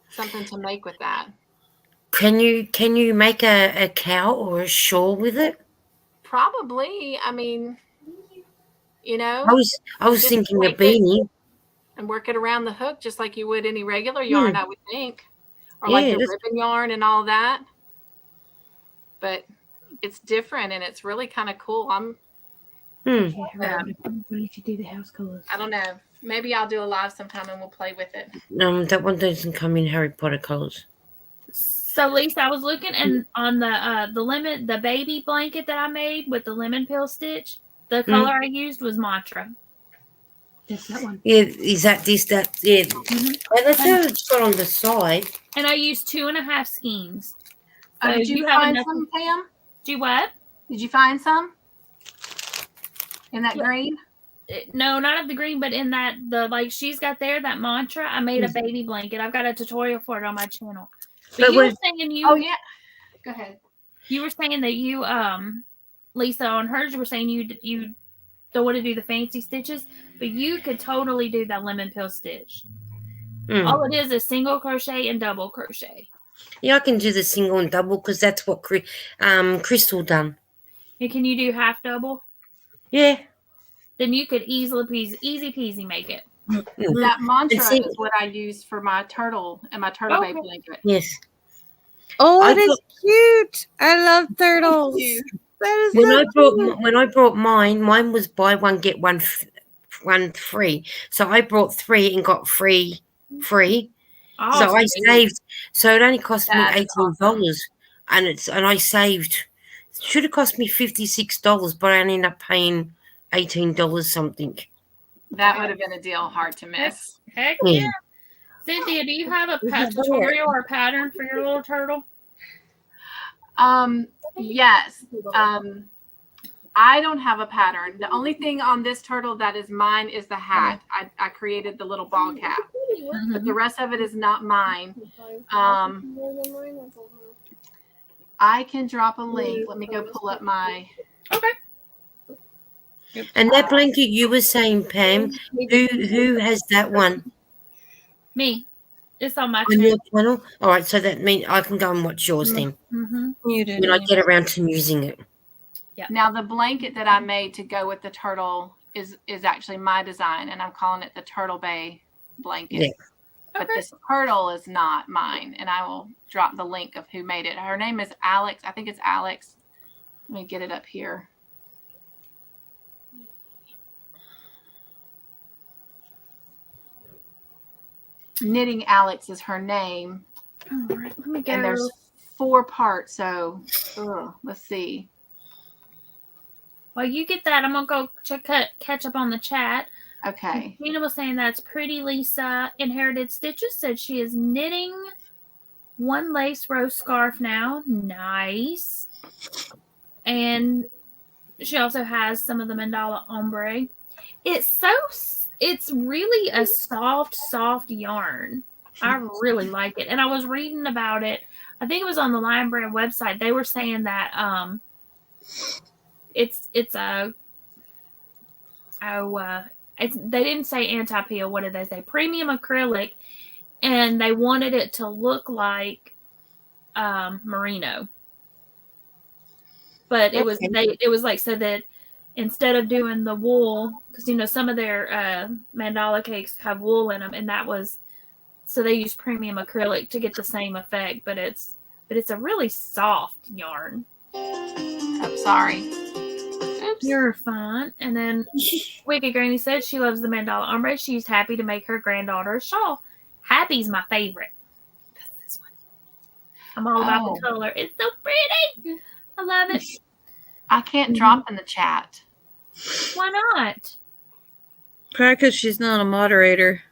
something to make with that. Can you make a cowl or a shawl with it? Probably. I mean, I was thinking a beanie. And work it around the hook just like you would any regular yarn, I would think. Or like the ribbon yarn and all that. But it's different, and it's really kind of cool. What if you do the house colors? I don't know. Maybe I'll do a live sometime and we'll play with it. That one doesn't come in Harry Potter colors. So Lisa, I was looking on the baby blanket that I made with the lemon peel stitch. The color I used was Mantra. That's that one. Yeah, is that this? Yeah. Mm-hmm. And that's how it's got on the side. And I used 2.5 skeins. So did you find some, Pam? Do what? Did you find some in that green? No, not of the green, but in that she's got there that mantra. I made a baby blanket. I've got a tutorial for it on my channel. But you were saying Oh yeah. Go ahead. You were saying that you Lisa, on hers you were saying you don't want to do the fancy stitches, but you could totally do that lemon peel stitch. All it is single crochet and double crochet. Yeah, I can do the single and double because that's what Crystal done. And can you do half double? Yeah. Then you could easy peasy make it. That mantra is what I use for my turtle and my turtle baby blanket. Yes. Oh, it is cute. I love turtles. That is when I brought mine was buy one get one free. So I brought 3 and got free. Oh, so I saved. So it only cost me $18, awesome. and I saved. It should have cost me $56, but I ended up paying $18 something. That would have been a deal hard to miss. Heck yeah. Cynthia, do you have a tutorial or pattern for your little turtle? Yes. I don't have a pattern. The only thing on this turtle that is mine is the hat. I created the little ball cap. But the rest of it is not mine. I can drop a link. Let me go pull up my. Okay. And that blanket you were saying, Pam, who has that one? Me. It's on my channel. Your channel? All right, so that means I can go and watch yours then. You do. When I get around to using it. Yeah. Now the blanket that I made to go with the turtle is actually my design, and I'm calling it the Turtle Bay blanket. Yeah. But this turtle is not mine, and I will drop the link of who made it. Her name is Alex. I think it's Alex. Let me get it up here. Knitting Alex is her name. All right, let me go. And there's 4 parts, so let's see. While you get that, I'm gonna go catch up on the chat. Okay. Tina was saying that's Pretty Lisa Inherited Stitches. Said she is knitting 1 lace rose scarf now. Nice. And she also has some of the mandala ombre. It's really a soft yarn. I really like it. And I was reading about it. I think it was on the Lion Brand website. They were saying that they didn't say anti-peel. What did they say? Premium acrylic, and they wanted it to look like merino. But it was like so that instead of doing the wool, because some of their mandala cakes have wool in them, and that was so they use premium acrylic to get the same effect. But it's a really soft yarn. I'm sorry. Oops. You're fine. And then Wicked Granny said she loves the mandala ombre. She's happy to make her granddaughter a shawl. Happy's my favorite. That's this one. I'm all about the color. It's so pretty. I love it. I can't drop in the chat. Why not? Probably because she's not a moderator.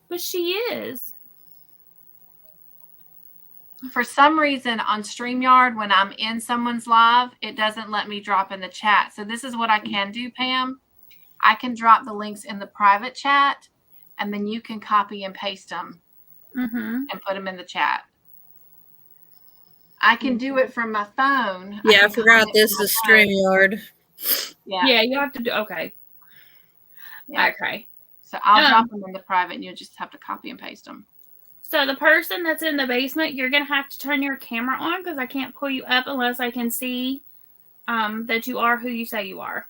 But she is. For some reason on StreamYard, when I'm in someone's live, it doesn't let me drop in the chat. So this is what I can do, Pam. I can drop the links in the private chat, and then you can copy and paste them and put them in the chat. I can do it from my phone. Yeah, I forgot this is StreamYard. Yeah, you have to do. Okay. Yeah. Okay. So I'll drop them in the private, and you'll just have to copy and paste them. So the person that's in the basement, you're going to have to turn your camera on because I can't pull you up unless I can see that you are who you say you are.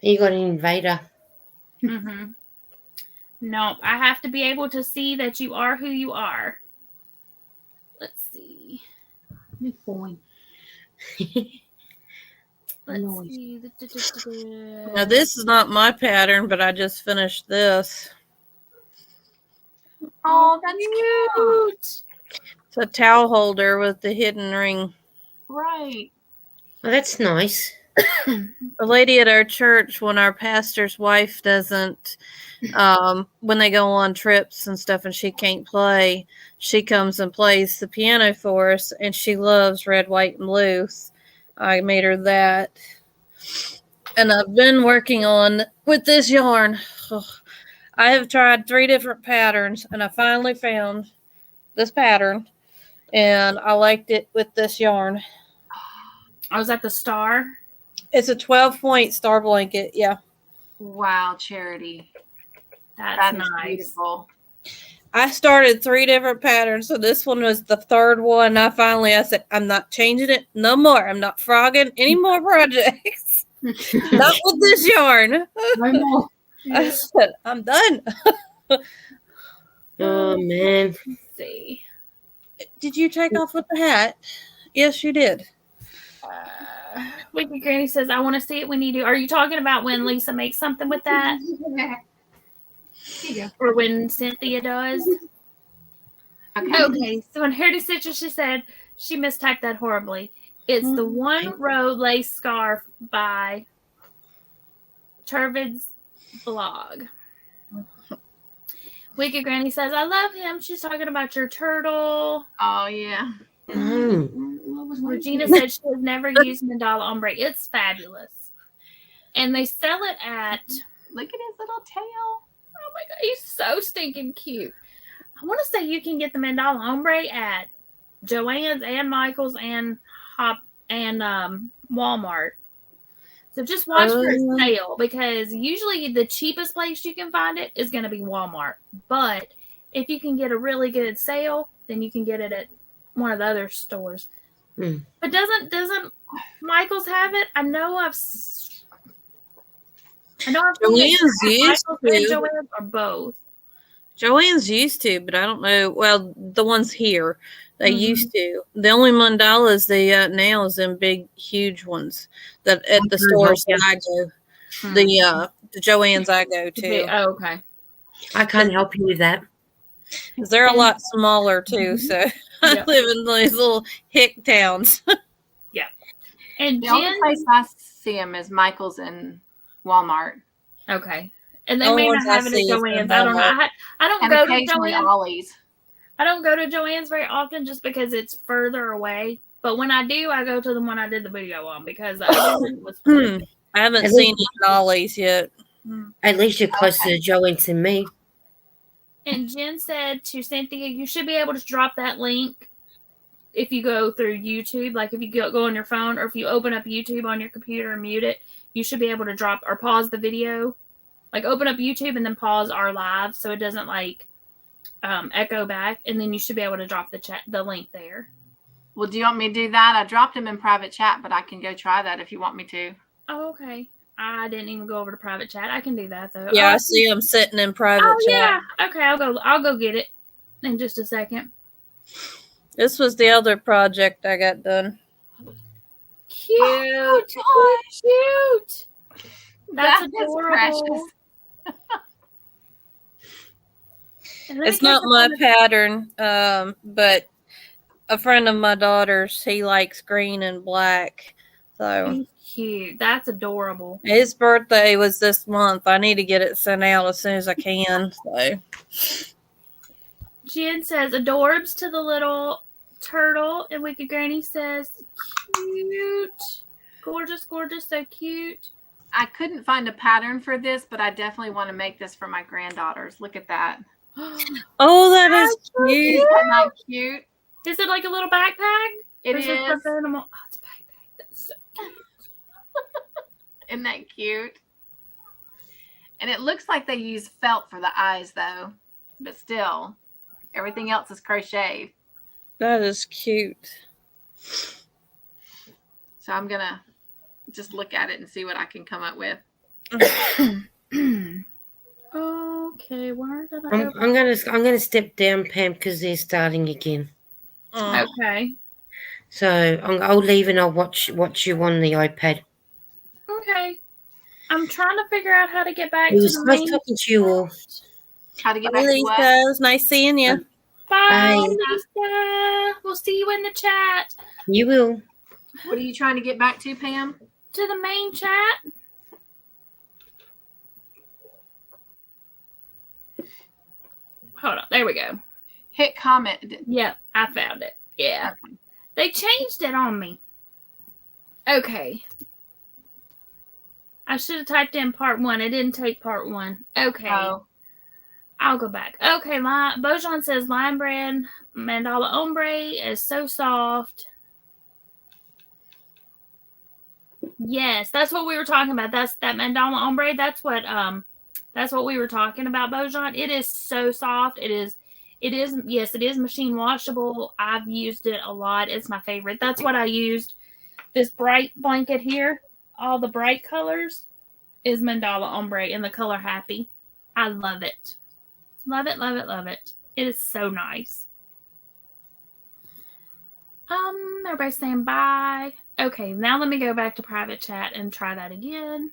You got an invader. No, I have to be able to see that you are who you are. Let's see. Good boy. Let's see. Now this is not my pattern, but I just finished this. Oh, that's cute. It's a towel holder with the hidden ring. Right. Well, that's nice. A lady at our church, when our pastor's wife doesn't, when they go on trips and stuff and she can't play, she comes and plays the piano for us, and she loves red, white, and blue. I made her that. And I've been working on with this yarn. I have tried 3 different patterns, and I finally found this pattern, and I liked it with this yarn. Oh, is that the star? It's a 12-point star blanket. Yeah. Wow, Charity. That's That is nice. beautiful. I started 3 different patterns, so this one was the 3rd one. I said, I'm not changing it no more. I'm not frogging any more projects. Not with this yarn. No more. I said, I'm done. Oh man. Let's see. Did you take off with the hat? Yes, you did. Wicked Granny says, I want to see it when you do. Are you talking about when Lisa makes something with that? Or when Cynthia does? Okay, so in Heritage Stitches, she said she mistyped that horribly. It's the One Row Lace Scarf by Turvid's blog. Wicked Granny says, I love him. She's talking about your turtle. Oh, yeah. Regina said she has never used Mandala Ombre. It's fabulous. And they sell it at... Look at his little tail. Oh my God, he's so stinking cute. I want to say you can get the Mandala Ombre at Joann's and Michael's and Walmart. So just watch for a sale, because usually the cheapest place you can find it is going to be Walmart. But if you can get a really good sale, then you can get it at one of the other stores. But doesn't Michael's have it? I know I've Joann's used to. Joann's or both. Joann's used to, but I don't know. Well, the ones here, they used to. The only mandalas they now is them big, huge ones that at the stores that I go. The Joann's I go to. Oh, okay. I can't help you with that. Because they're a lot smaller too. So I live in these little hick towns. Yeah. And The only place I see them is Michael's and Walmart. Okay. And they may not have it at Joann's. I don't know. I don't go to Joann's. Ollie's. I don't go to Joann's very often just because it's further away. But when I do, I go to the one I did the video on, because the other one was I haven't seen it at Ollie's yet. At least you're closer to Joann's than me. And Jen said to Cynthia, you should be able to drop that link if you go through YouTube. Like if you go on your phone, or if you open up YouTube on your computer and mute it, you should be able to drop or pause the video. Like open up YouTube and then pause our live so it doesn't like echo back, and then you should be able to drop the link there. Well, do you want me to do that? I dropped him in private chat, but I can go try that if you want me to. Oh, okay. I didn't even go over to private chat. I can do that though. Yeah, I see him sitting in private chat. Yeah. Okay, I'll go get it in just a second. This was the other project I got done. Cute. Oh, cute. That's adorable. Precious. It's not my pattern, but a friend of my daughter's, he likes green and black. So he's cute. That's adorable. His birthday was this month. I need to get it sent out as soon as I can. So Jen says adorbs to the little turtle, and Wicked Granny says cute. Gorgeous, gorgeous, so cute. I couldn't find a pattern for this, but I definitely want to make this for my granddaughters. Look at that. Oh, that is cute. Isn't that cute? Is it like a little backpack? It is. Oh, it's a backpack. That's so cute. Isn't that cute? And it looks like they use felt for the eyes, though. But still, everything else is crocheted. That is cute. So I'm going to just look at it and see what I can come up with. Okay, where did I'm gonna step down, Pam, because they're starting again. Okay. So I'll leave and I'll watch you on the iPad. Okay. I'm trying to figure out how to get back It to was the nice main. talking to you all. How to get Bye, back to Lisa. what? It was nice seeing you. Bye, Bye. Lisa. We'll see you in the chat. You will. What are you trying to get back to, Pam? To the main chat. Hold on. There we go. Hit comment. Yep, I found it. Yeah. Okay. They changed it on me. Okay. I should have typed in part 1. I didn't take part 1. Okay. Oh. I'll go back. Okay, Bojan says Lion Brand Mandala Ombre is so soft. Yes, that's what we were talking about. That's that Mandala Ombre. That's what we were talking about, Bojan. It is so soft. It is yes, it is machine washable. I've used it a lot. It's my favorite. That's what I used. This bright blanket here, all the bright colors, is Mandala Ombre in the color Happy. I love it. Love it, love it, love it. It is so nice. Everybody's saying bye. Okay, now let me go back to private chat and try that again.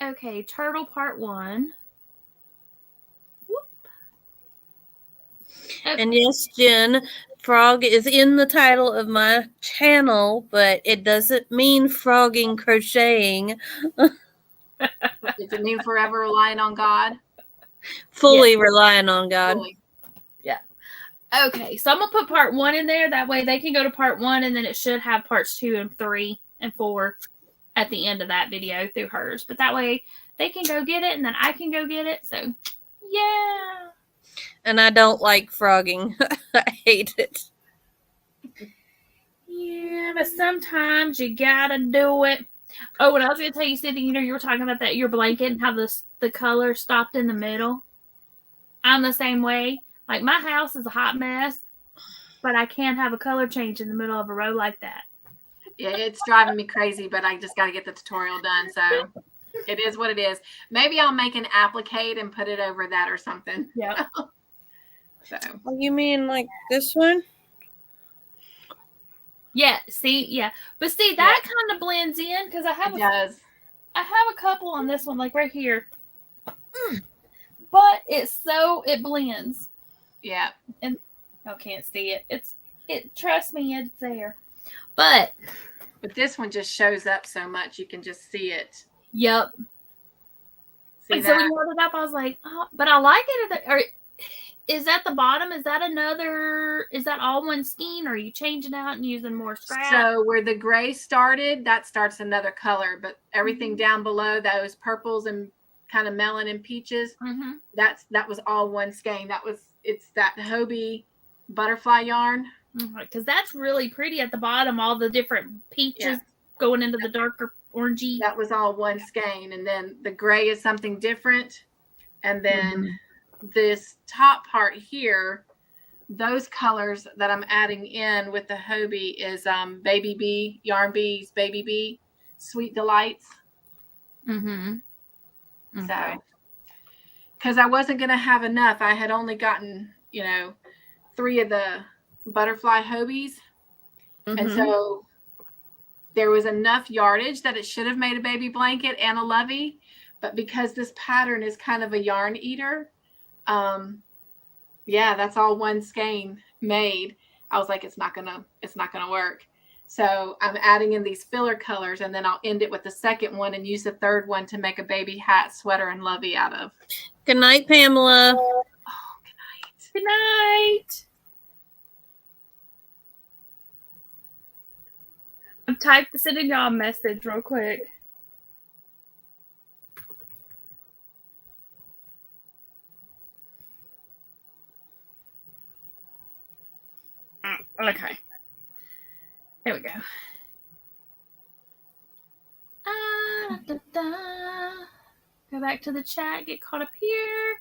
Okay, Turtle Part 1. Whoop. Okay. And yes, Jen, frog is in the title of my channel, but it doesn't mean frogging crocheting. Does it mean forever relying on God? Fully relying on God. Fully. Yeah. Okay, so I'm going to put part 1 in there. That way they can go to part 1, and then it should have parts 2 and 3 and 4 at the end of that video through hers. But that way they can go get it, and then I can go get it. So, yeah. And I don't like frogging. I hate it. Yeah, but sometimes you gotta do it. Oh, and I was gonna tell you, Cindy, you were talking about that your blanket and how the color stopped in the middle. I'm the same way. Like, my house is a hot mess, but I can't have a color change in the middle of a row like that. Yeah, it's driving me crazy, but I just got to get the tutorial done. So it is what it is. Maybe I'll make an applique and put it over that or something. Yeah. So. Oh, you mean like this one? Yeah. See, yeah, but see that kind of blends in because I have I have a couple on this one, like right here. But it blends. Yeah. And I can't see it. Trust me, it's there. But this one just shows up so much you can just see it. Yep. See and that? So when you hold it up, I was like, oh, but I like it. Or is that the bottom? Is that all one skein? Or are you changing out and using more scrap? So where the gray started, that starts another color. But everything down below, those purples and kind of melon and peaches, that was all one skein. It's that Howdy butterfly yarn. Because that's really pretty at the bottom, all the different peaches going into the darker orangey. That was all one skein. And then the gray is something different. And then this top part here, those colors that I'm adding in with the Howdy is Baby Bee, Yarn Bees, Baby Bee, Sweet Delights. So, because I wasn't going to have enough. I had only gotten, 3 of the butterfly Howdies. And so there was enough yardage that it should have made a baby blanket and a lovey. But because this pattern is kind of a yarn eater, that's all one skein made. I was like, it's not gonna work. So I'm adding in these filler colors, and then I'll end it with the second one and use the third one to make a baby hat, sweater, and lovey out of. Good night, Pamela. Oh, good night. Good night. I'm sending y'all a message real quick. Okay. Here we go. Go back to the chat. Get caught up here.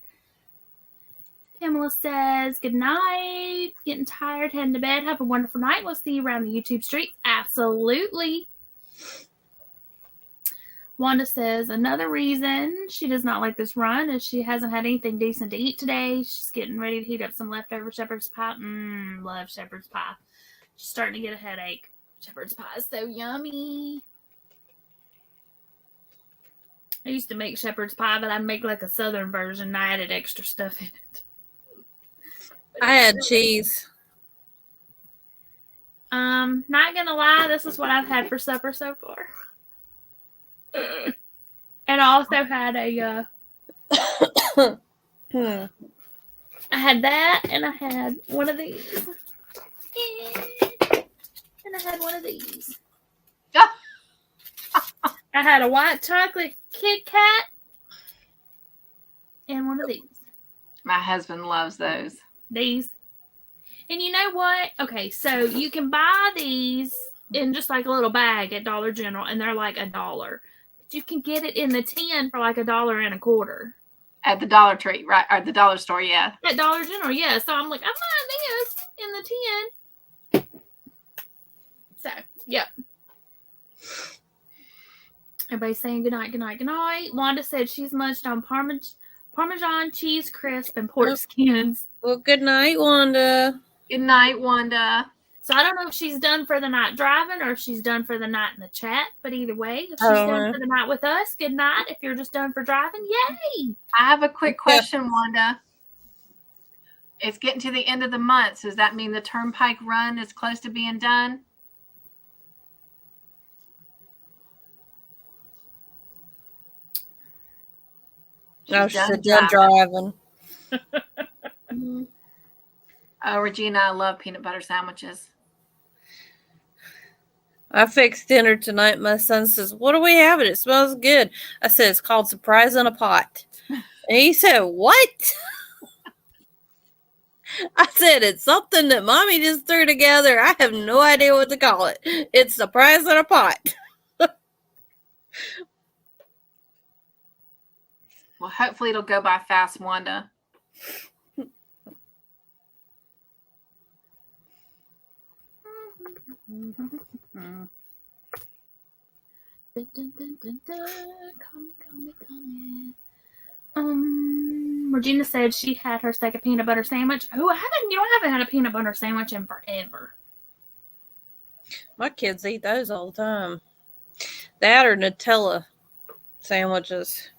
Pamela says, good night. Getting tired, heading to bed. Have a wonderful night. We'll see you around the YouTube streets. Absolutely. Wanda says, another reason she does not like this run is she hasn't had anything decent to eat today. She's getting ready to heat up some leftover shepherd's pie. Love shepherd's pie. She's starting to get a headache. Shepherd's pie is so yummy. I used to make shepherd's pie, but I'd make like a southern version and I added extra stuff in it. I had cheese. Not gonna lie, this is what I've had for supper so far. And I also had I had that, and I had one of these. And I had one of these. I had a white chocolate Kit Kat and one of these. My husband loves those. These. And you know what? Okay, so you can buy these in just like a little bag at Dollar General, and they're like $1. But you can get it in the tin for like $1.25. At the Dollar Tree, right? Or the dollar store, yeah. At Dollar General, yeah. So I'm like, I'm buying this in the tin. So, yep. Everybody's saying good night, good night, good night. Wanda said she's munched on Parmesan cheese crisp and pork skins. Well, good night, Wanda. Good night, Wanda. So I don't know if she's done for the night driving or if she's done for the night in the chat, but either way, if she's done for the night with us, good night. If you're just done for driving, yay! I have a quick question, Wanda. It's getting to the end of the month. So does that mean the Turnpike run is close to being done? No, she's done driving. Oh, Regina, I love peanut butter sandwiches. I fixed dinner tonight. My son says, "What are we having? It smells good." I said, "It's called Surprise in a Pot." And he said, "What?" I said, "It's something that Mommy just threw together. I have no idea what to call it. It's Surprise in a Pot." Well, hopefully it'll go by fast, Wanda. Regina said she had her second peanut butter sandwich. Oh, I haven't had a peanut butter sandwich in forever. My kids eat those all the time. That or Nutella sandwiches.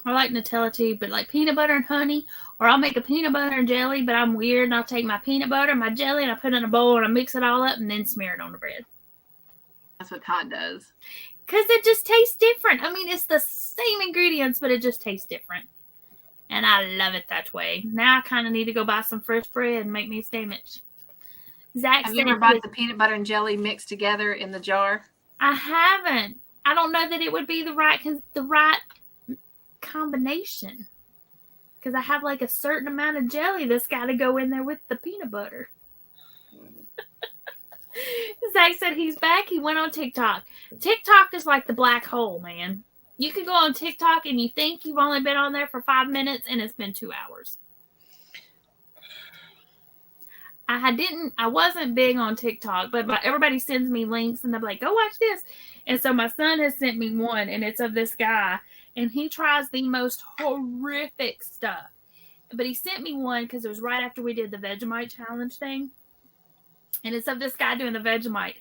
I like Nutella too, but like peanut butter and honey, or I'll make a peanut butter and jelly, but I'm weird and I'll take my peanut butter, my jelly, and I put it in a bowl and I mix it all up and then smear it on the bread. That's what Todd does. Because it just tastes different. I mean, it's the same ingredients, but it just tastes different. And I love it that way. Now I kind of need to go buy some fresh bread and make me a sandwich. Zach, have you ever bought the peanut butter and jelly mixed together in the jar? I haven't. I don't know that it would be the right combination. Because I have like a certain amount of jelly that's got to go in there with the peanut butter. Zach said he's back. He went on TikTok. TikTok is like the black hole, man. You can go on TikTok and you think you've only been on there for 5 minutes and it's been 2 hours. I wasn't big on TikTok, but everybody sends me links and they're like, go watch this. And so my son has sent me one and it's of this guy and he tries the most horrific stuff. But he sent me one because it was right after we did the Vegemite challenge thing. And it's of this guy doing the Vegemite.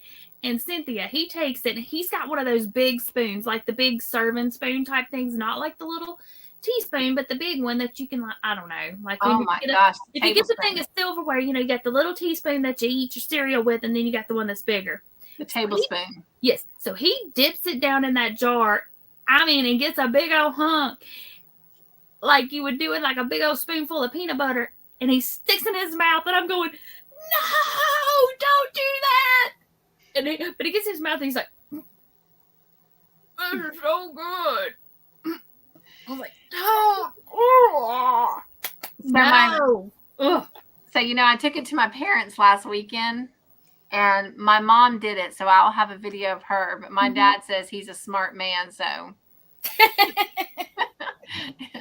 And Cynthia, he takes it and he's got one of those big spoons, like the big serving spoon type things, not like the little teaspoon, but the big one that you can, like, I don't know. Like, oh my gosh. If you get the thing of silverware, you got the little teaspoon that you eat your cereal with, and then you got the one that's bigger. The tablespoon. Yes. So he dips it down in that jar. And gets a big old hunk. Like you would do it like a big old spoonful of peanut butter. And he sticks in his mouth, and I'm going, no, don't do that. But he gets in his mouth and he's like, this is so good. I'm like, no. So, I took it to my parents last weekend and my mom did it. So I'll have a video of her, but my dad says he's a smart man. So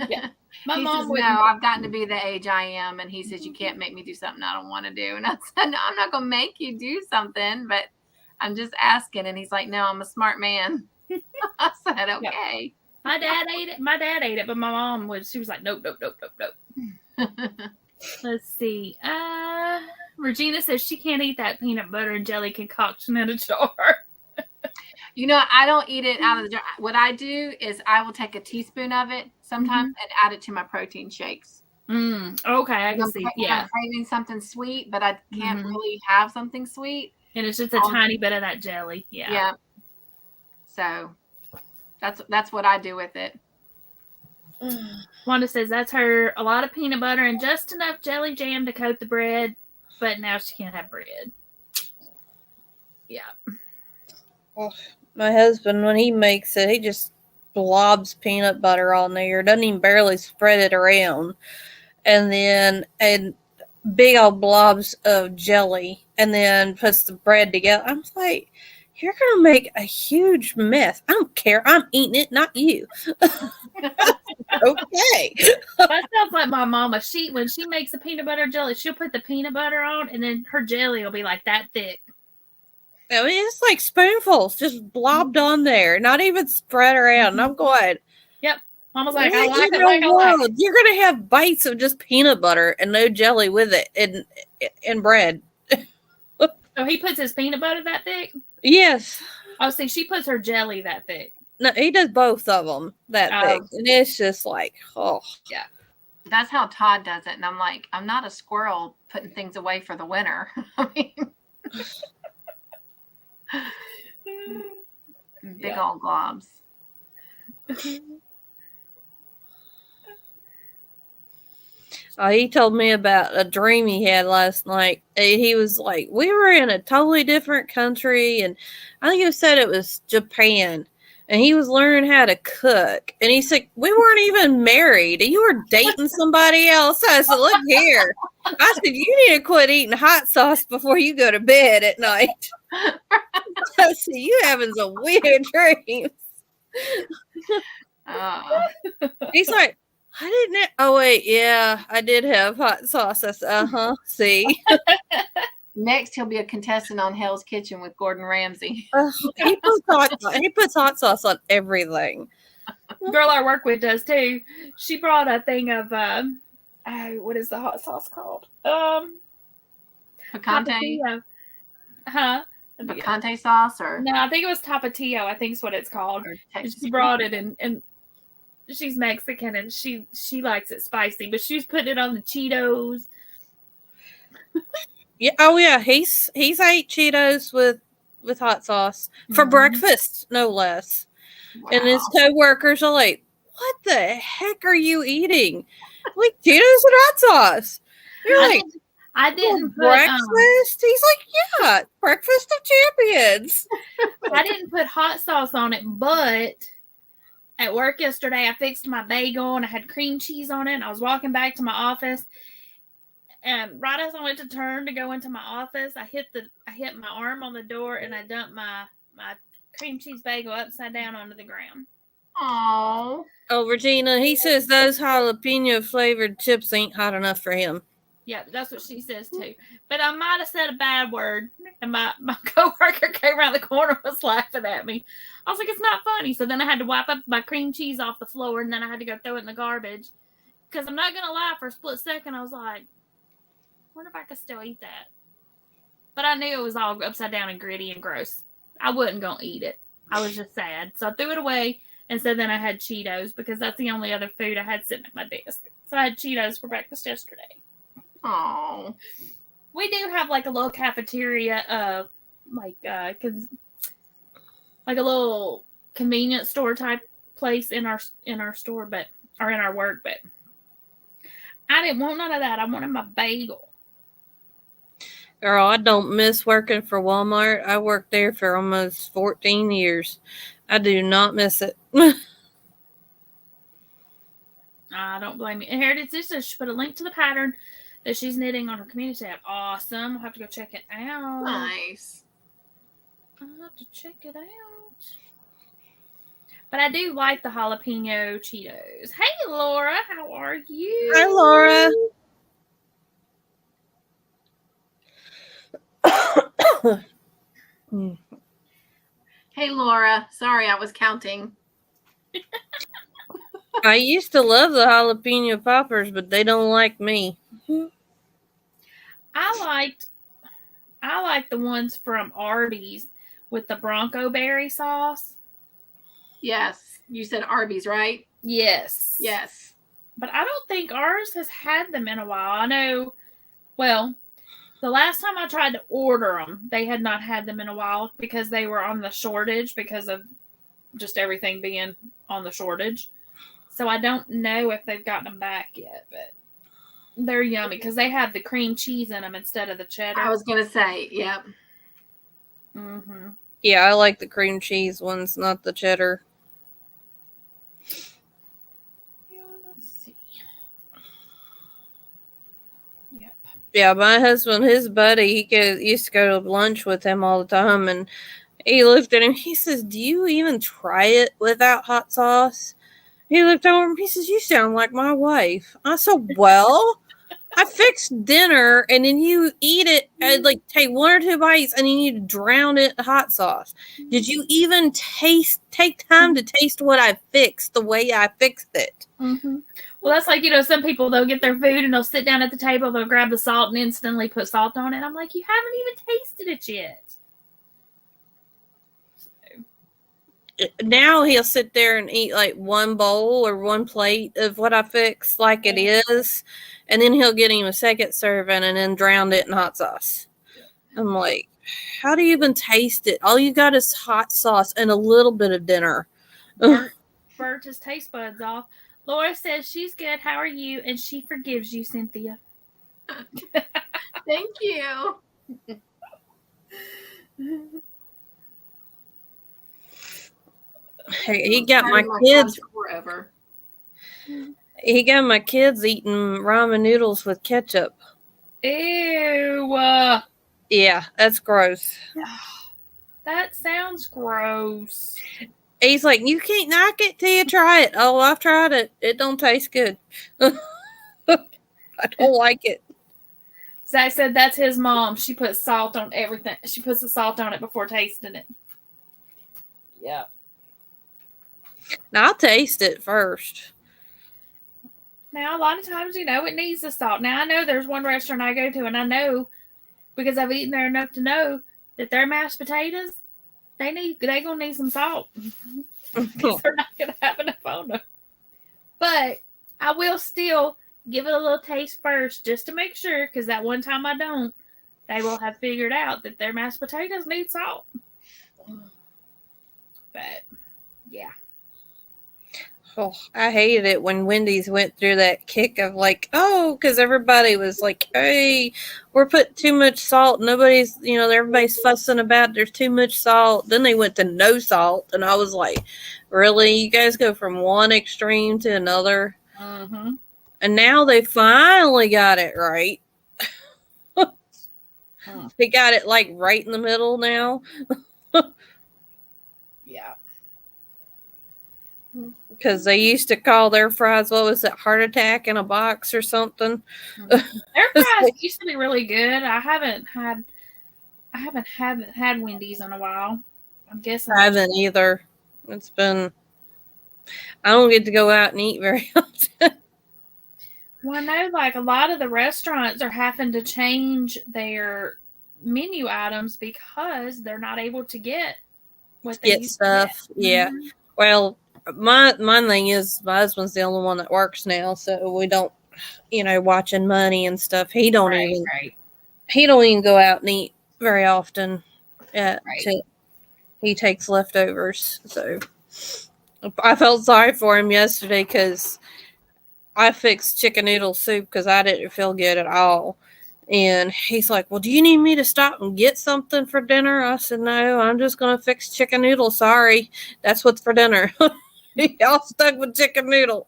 yeah. My mom says, no, I've gotten to be the age I am. And he says, you can't make me do something I don't want to do. And I said, no, I'm not going to make you do something, but I'm just asking. And he's like, no, I'm a smart man. I said, okay. Yeah. My dad ate it, but my mom she was like, nope. Let's see. Regina says she can't eat that peanut butter and jelly concoction in a jar. I don't eat it out of the jar. What I do is I will take a teaspoon of it sometimes and add it to my protein shakes. Okay, I can see. Yeah. I'm craving something sweet, but I can't really have something sweet. And it's just a tiny bit of that jelly. Yeah. Yeah. So that's what I do with it. Wanda says that's her a lot of peanut butter and just enough jelly jam to coat the bread, but now she can't have bread. Yeah. Oh, My husband, when he makes it, he just blobs peanut butter on there. Doesn't even barely spread it around. And then big old blobs of jelly. And then puts the bread together. I'm like, you're going to make a huge mess. I don't care. I'm eating it, not you. Okay. That sounds like my mama. When she makes a peanut butter jelly, she'll put the peanut butter on, and then her jelly will be like that thick. I mean, it's like spoonfuls just blobbed on there, not even spread around. And I'm going, yep. Mama's like, what I like in it like the I like world? it. You're going to have bites of just peanut butter and no jelly with it and bread. So he puts his peanut butter that thick? Yes. Oh, see, she puts her jelly that thick. No, he does both of them that thick. And it's just like, oh. Yeah. That's how Todd does it. And I'm like, I'm not a squirrel putting things away for the winter. I mean, big old globs. He told me about a dream he had last night. He was like, we were in a totally different country, and I think he said it was Japan, and he was learning how to cook. And he said, we weren't even married. You were dating somebody else. I said, look here. I said, you need to quit eating hot sauce before you go to bed at night. I said, you having some weird dreams. He's like, I didn't. Oh wait, yeah, I did have hot sauce. I said, see. Next, he'll be a contestant on Hell's Kitchen with Gordon Ramsay. He puts hot sauce on everything. Girl I work with does too. She brought a thing of what is the hot sauce called? Picante. Huh? Picante sauce or no? I think it was Tapatio. I think is what it's called. She brought it and she's Mexican and she likes it spicy, but she's putting it on the Cheetos. Yeah. Oh yeah. He's ate Cheetos with hot sauce for breakfast, no less. Wow. And his coworkers are like, "What the heck are you eating? Like Cheetos and hot sauce?" You're like, I didn't put breakfast. He's like, yeah, breakfast of champions. I didn't put hot sauce on it, but at work yesterday, I fixed my bagel and I had cream cheese on it. And I was walking back to my office, and right as I went to turn to go into my office, I hit my arm on the door and I dumped my cream cheese bagel upside down onto the ground. Oh, Regina, he says those jalapeno flavored chips ain't hot enough for him. Yeah, that's what she says too. But I might have said a bad word, and my coworker came around the corner and was laughing at me. I was like, it's not funny. So then I had to wipe up my cream cheese off the floor, and then I had to go throw it in the garbage. Because I'm not going to lie, for a split second, I was like, I wonder if I could still eat that. But I knew it was all upside down and gritty and gross. I wasn't going to eat it. I was just sad. So I threw it away, and so then I had Cheetos, because that's the only other food I had sitting at my desk. So I had Cheetos for breakfast yesterday. Oh, we do have like a little cafeteria, like a little convenience store type place in our store, or in our work. But I didn't want none of that. I wanted my bagel. Girl, I don't miss working for Walmart. I worked there for almost 14 years. I do not miss it. I don't blame you. And Heritage Sister, she put a link to the pattern that she's knitting on her community tab. Awesome. I'll have to go check it out. Nice. I'll have to check it out. But I do like the jalapeno Cheetos. Hey, Laura. How are you? Hi, Laura. Hey, Laura. Sorry, I was counting. I used to love the jalapeno poppers, but they don't like me. I like the ones from Arby's with the Bronco berry sauce. Yes. You said Arby's, right? Yes. Yes. But I don't think ours has had them in a while. I know, well, the last time I tried to order them, they had not had them in a while because they were on the shortage because of just everything being on the shortage. So I don't know if they've gotten them back yet, but they're yummy because they have the cream cheese in them instead of the cheddar. I was going to say, yep. Mm-hmm. Yeah, I like the cream cheese ones, not the cheddar. Let's see. Yep. Yeah, my husband, his buddy, used to go to lunch with him all the time, and he looked at him. He says, "Do you even try it without hot sauce?" He looked over him. He says, "You sound like my wife." I said, "Well, I fixed dinner, and then you eat it, and like take one or two bites, and then you drown it in hot sauce. Did you even take time to taste what I fixed the way I fixed it?" Mm-hmm. Well, that's like, some people, they'll get their food and they'll sit down at the table, they'll grab the salt and instantly put salt on it. I'm like, you haven't even tasted it yet. Now he'll sit there and eat like one bowl or one plate of what I fixed like it is, and then he'll get him a second serving and then drown it in hot sauce. I'm like, how do you even taste it? All you got is hot sauce and a little bit of dinner. Burnt his taste buds off. Laura says she's good. How are you? And she forgives you, Cynthia. Thank you. He got my kids. Over. He got my kids eating ramen noodles with ketchup. Ew. Yeah, that's gross. That sounds gross. He's like, you can't knock it till you try it. Oh, I've tried it. It don't taste good. I don't like it. Zach said that's his mom. She puts salt on everything. She puts the salt on it before tasting it. Yeah. Now I'll taste it first. Now, a lot of times, it needs the salt. Now, I know there's one restaurant I go to, and I know, because I've eaten there enough to know, that their mashed potatoes, they're going to need some salt. Because they're not going to have enough on them. But I will still give it a little taste first, just to make sure, because that one time I don't, they will have figured out that their mashed potatoes need salt. But, yeah. Oh, I hated it when Wendy's went through that kick of like, because everybody was like, hey, we're putting too much salt. Nobody's, everybody's fussing about there's too much salt. Then they went to no salt. And I was like, really? You guys go from one extreme to another? Mm-hmm. And now they finally got it right. They got it like right in the middle now. Yeah. Because they used to call their fries, what was it, heart attack in a box or something? Their fries used to be really good. I haven't had Wendy's in a while. I'm guessing I haven't either. It's been, I don't get to go out and eat very often. Well, I know like a lot of the restaurants are having to change their menu items because they're not able to get what they used stuff. To get. Yeah. Mm-hmm. Well, my thing is my husband's the only one that works now, so we don't, watching money and stuff. He don't even go out and eat very often. He takes leftovers. So I felt sorry for him yesterday because I fixed chicken noodle soup because I didn't feel good at all. And he's like, well, do you need me to stop and get something for dinner? I said, no, I'm just going to fix chicken noodle. Sorry. That's what's for dinner. Y'all stuck with chicken noodle.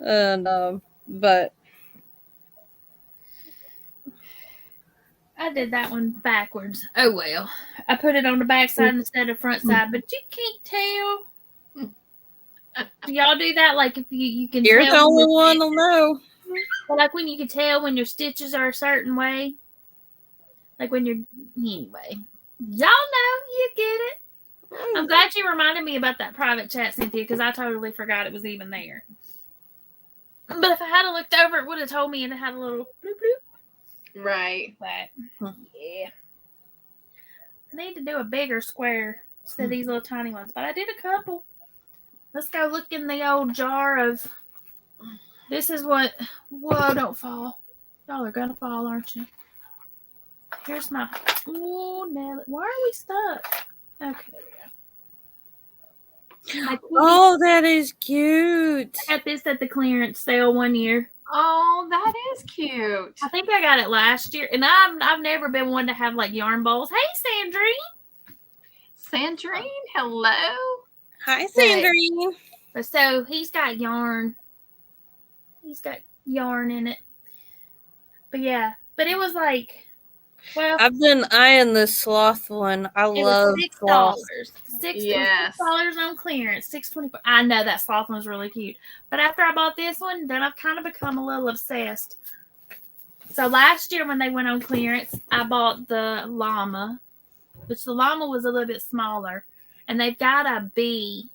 And, but. I did that one backwards. Oh, well. I put it on the back side instead of front side, but you can't tell. Do y'all do that? Like if you can You're tell. the only one will know. Well, like when you can tell when your stitches are a certain way. Like when you're, anyway. Y'all know, you get it. I'm glad you reminded me about that private chat, Cynthia, because I totally forgot it was even there. But if I had looked over, it would have told me and it had a little bloop bloop. Right. But, yeah. I need to do a bigger square instead of these little tiny ones. But I did a couple. Let's go look in the old jar of, this is what, whoa, don't fall. Y'all are going to fall, aren't you? Here's my, ooh, Nelly. Why are we stuck? Okay, there we go. Oh, that is cute. I got this at the clearance sale one year. Oh, that is cute. I think I got it last year, and I've never been one to have like yarn bowls. Hey, Sandrine, hello. Hi, Sandrine. But so he's got yarn. He's got yarn in it. But yeah, but it was like, well, I've been eyeing this sloth one. I love sloth. $6 on clearance, $6.24. I know that sloth one was really cute. But after I bought this one, then I've kind of become a little obsessed. So last year when they went on clearance, I bought the llama, which the llama was a little bit smaller, and they've got a bee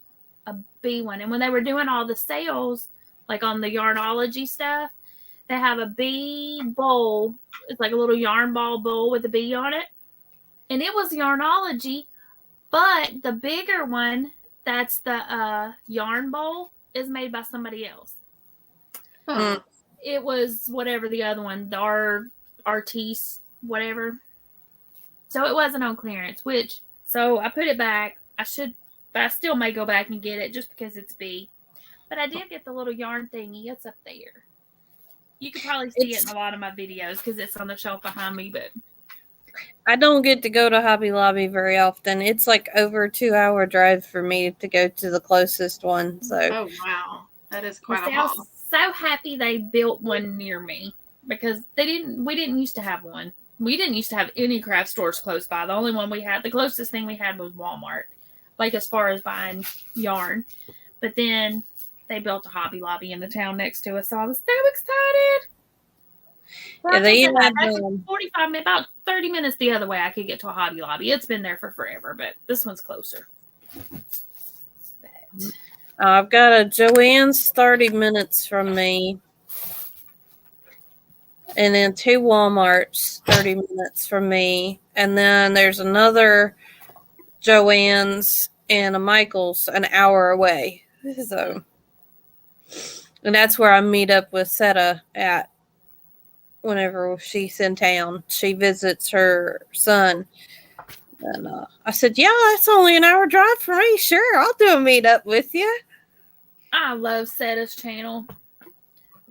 one. And when they were doing all the sales, like on the Yarnology stuff, they have a bee bowl. It's like a little yarn ball bowl with a bee on it. And it was Yarnology, but the bigger one, that's the yarn bowl, is made by somebody else. Huh. It was whatever the other one, the Artiste, whatever. So it wasn't on clearance, so I put it back. But I still may go back and get it just because it's bee. But I did get the little yarn thingy. It's up there. You could probably see it in a lot of my videos because it's on the shelf behind me. But I don't get to go to Hobby Lobby very often. It's like over a 2-hour drive for me to go to the closest one. So, oh wow, that is quite a I haul. was so happy they built one near me because we didn't used to have one. We didn't used to have any craft stores close by. The only one we had, the closest thing we had was Walmart, like as far as buying yarn. But then they built a Hobby Lobby in the town next to us, so I was so excited. Well, yeah, they had had 45 minutes, about 30 minutes the other way I could get to a Hobby Lobby. It's been there for forever, but this one's closer. I've got a Joann's 30 minutes from me. And then 2 Walmarts 30 minutes from me. And then there's another Joann's and a Michael's an hour away. So, and that's where I meet up with Seta at whenever she's in town. She visits her son. And I said, yeah, that's only an hour drive for me. Sure, I'll do a meetup with you. I love Seta's channel.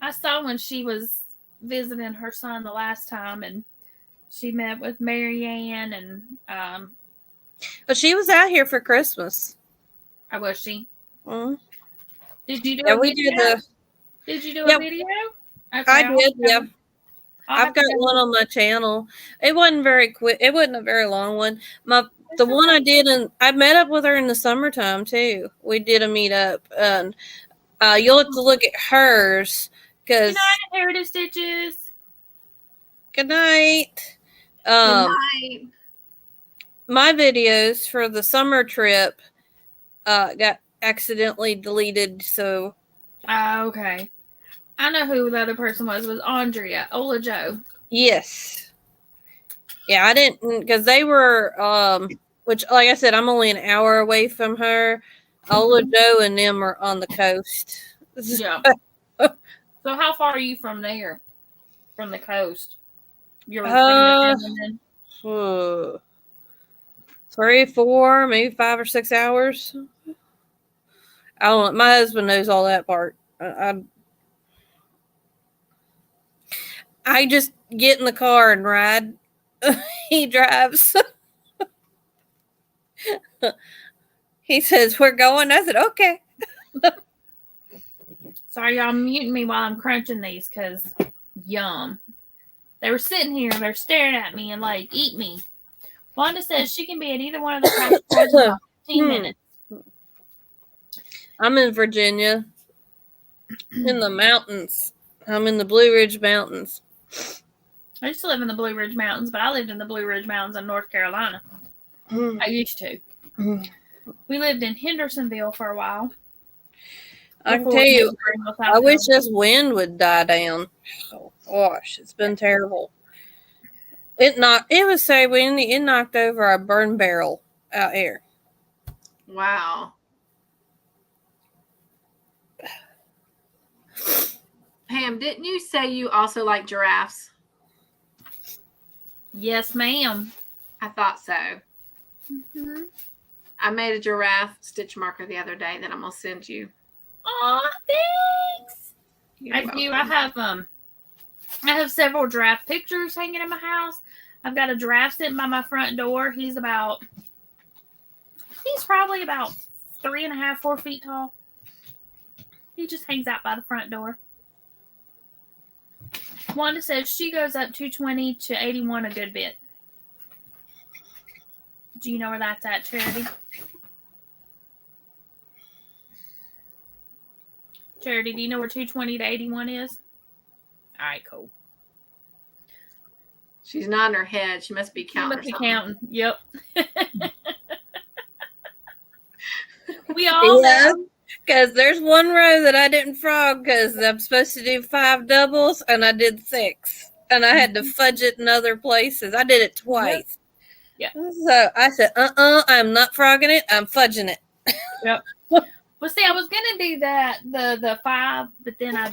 I saw when she was visiting her son the last time, and she met with Marianne, and But she was out here for Christmas. How was she? Mm-hmm. Did you do a video? Did you do a video? Okay, I did, yeah. I've got one on my channel. It wasn't very quick. It wasn't a very long one. The one I did, and I met up with her in the summertime too. We did a meetup, and you'll have to look at hers because. Good night, Heritage Stitches. Good night. Good night. My videos for the summer trip got accidentally deleted, so. Okay. I know who the other person was Andrea, Ola Joe. Yes. Yeah, I didn't, because they were, which, like I said, I'm only an hour away from her. Ola Joe and them are on the coast. Yeah. So how far are you from there? From the coast? You're 3, 4, maybe 5 or 6 hours. I don't know. My husband knows all that part. I just get in the car and ride. He drives. He says, we're going. I said, okay. Sorry, y'all muting me while I'm crunching these because yum. They were sitting here and they're staring at me and like, eat me. Wanda says she can be at either one of the craft stores in about 15 minutes. I'm in Virginia, in the mountains. I'm in the Blue Ridge Mountains. I used to live in the Blue Ridge Mountains, but I lived in the Blue Ridge Mountains in North Carolina. I used to. We lived in Hendersonville for a while. I can tell you, I wish this wind would die down. Oh gosh, it's been terrible. It was so windy, it knocked over our burn barrel out here. Wow. Pam, didn't you say you also like giraffes? Yes, ma'am. I thought so. Mm-hmm. I made a giraffe stitch marker the other day that I'm going to send you. Aw, thanks. I do. I have several giraffe pictures hanging in my house. I've got a giraffe sitting by my front door. He's probably about 3.5, 4 feet tall. He just hangs out by the front door. Wanda says she goes up 220 to 81 a good bit. Do you know where that's at, Charity? Charity, do you know where 220 to 81 is? All right, cool. She's nodding her head. She must be counting. She must be counting. Yep. We all know. Because there's one row that I didn't frog because I'm supposed to do 5 doubles and I did 6. And I had to fudge it in other places. I did it twice. Yep. So I said, I'm not frogging it. I'm fudging it. Yep. Well, see, I was gonna do that the 5, but then I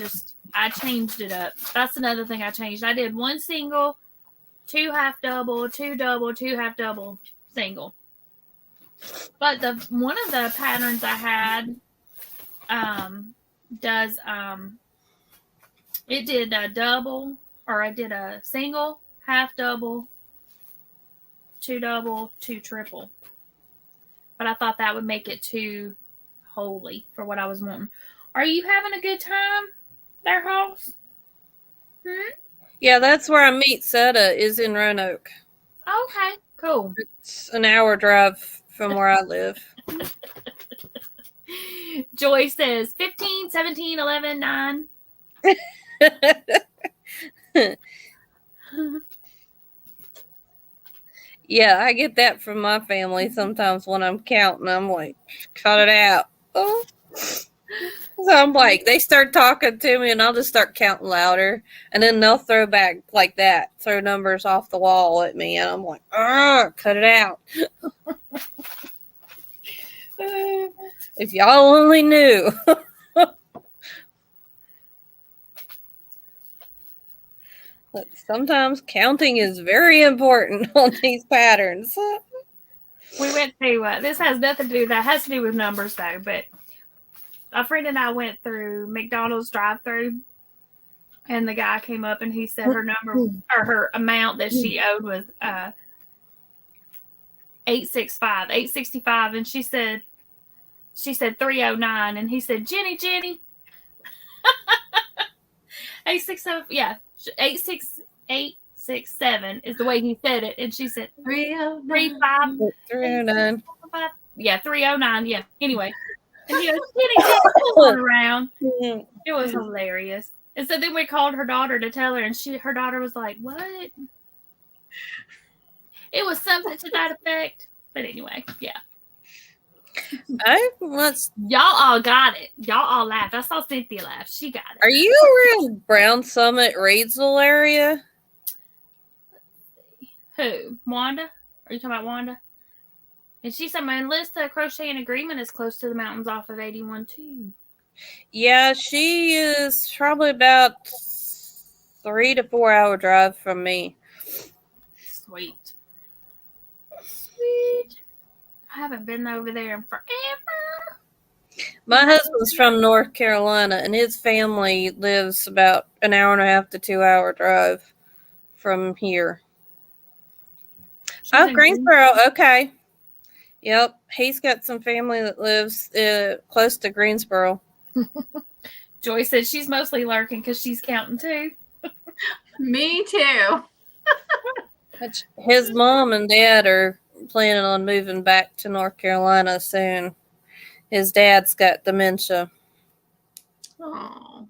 changed it up. That's another thing I changed. I did 1 single, 2 half double, 2 double, 2 half double, single. But one of the patterns I had it did a double, or I did a single, half double, 2 double, 2 triple. But I thought that would make it too holy for what I was wanting. Are you having a good time there, Hoss? Yeah, that's where I meet Seta, is in Roanoke. Okay, cool. It's an hour drive from where I live. Joy says 15, 17, 11, 9. Yeah, I get that from my family sometimes when I'm counting. I'm like, cut it out. Oh. So I'm like, they start talking to me and I'll just start counting louder. And then they'll throw back like that, throw numbers off the wall at me. And I'm like, cut it out. If y'all only knew. But sometimes counting is very important on these patterns. We went to, this has nothing to do, that has to do with numbers though, but a friend and I went through McDonald's drive-thru, and the guy came up and he said her number, or her amount that she owed was $865, and she said 309, and he said, Jenny, 86867 is the way he said it, and she said 309. Yeah, 309. Yeah. Anyway, and he goes, Jenny, pulling around. It was hilarious. And so then we called her daughter to tell her, and her daughter was like, "What?" It was something to that effect. But anyway, yeah. Y'all all got it. Y'all all laughed. I saw Cynthia laugh. She got it. Are you around Brown Summit, Reidsville area? Who? Wanda? Are you talking about Wanda? And she said, my Melissa Crocheting Agreement is close to the mountains off of 81 too. Yeah, she is probably about 3 to 4 hour drive from me. Sweet. I haven't been over there in forever. My husband's from North Carolina, and his family lives about an hour and a half to 2 hour drive from here. Greensboro. Okay. Yep. He's got some family that lives close to Greensboro. Joy said she's mostly lurking because she's counting too. Me too. His mom and dad are planning on moving back to North Carolina soon. His dad's got dementia. Oh.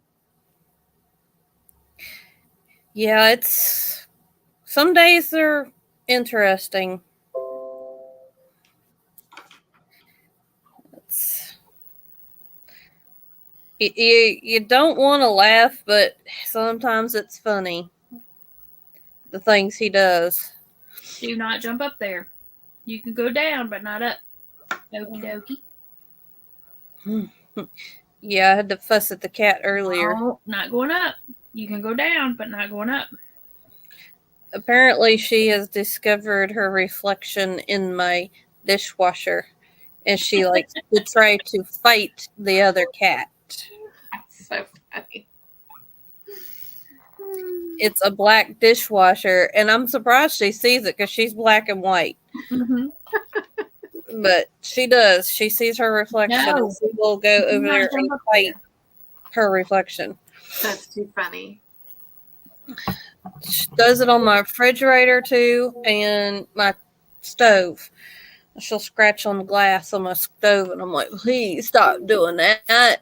Yeah, some days they're interesting. You don't want to laugh, but sometimes it's funny. The things he does. Do not jump up there. You can go down, but not up. Okie dokie. Yeah, I had to fuss at the cat earlier. Oh, not going up. You can go down, but not going up. Apparently, she has discovered her reflection in my dishwasher, and she likes to try to fight the other cat. That's so funny. It's a black dishwasher, and I'm surprised she sees it because she's black and white. Mm-hmm. But she does. She sees her reflection, No. and she will go over there and fight her reflection. That's too funny. She does it on my refrigerator too, and my stove. She'll scratch on the glass on my stove, and I'm like, please stop doing that.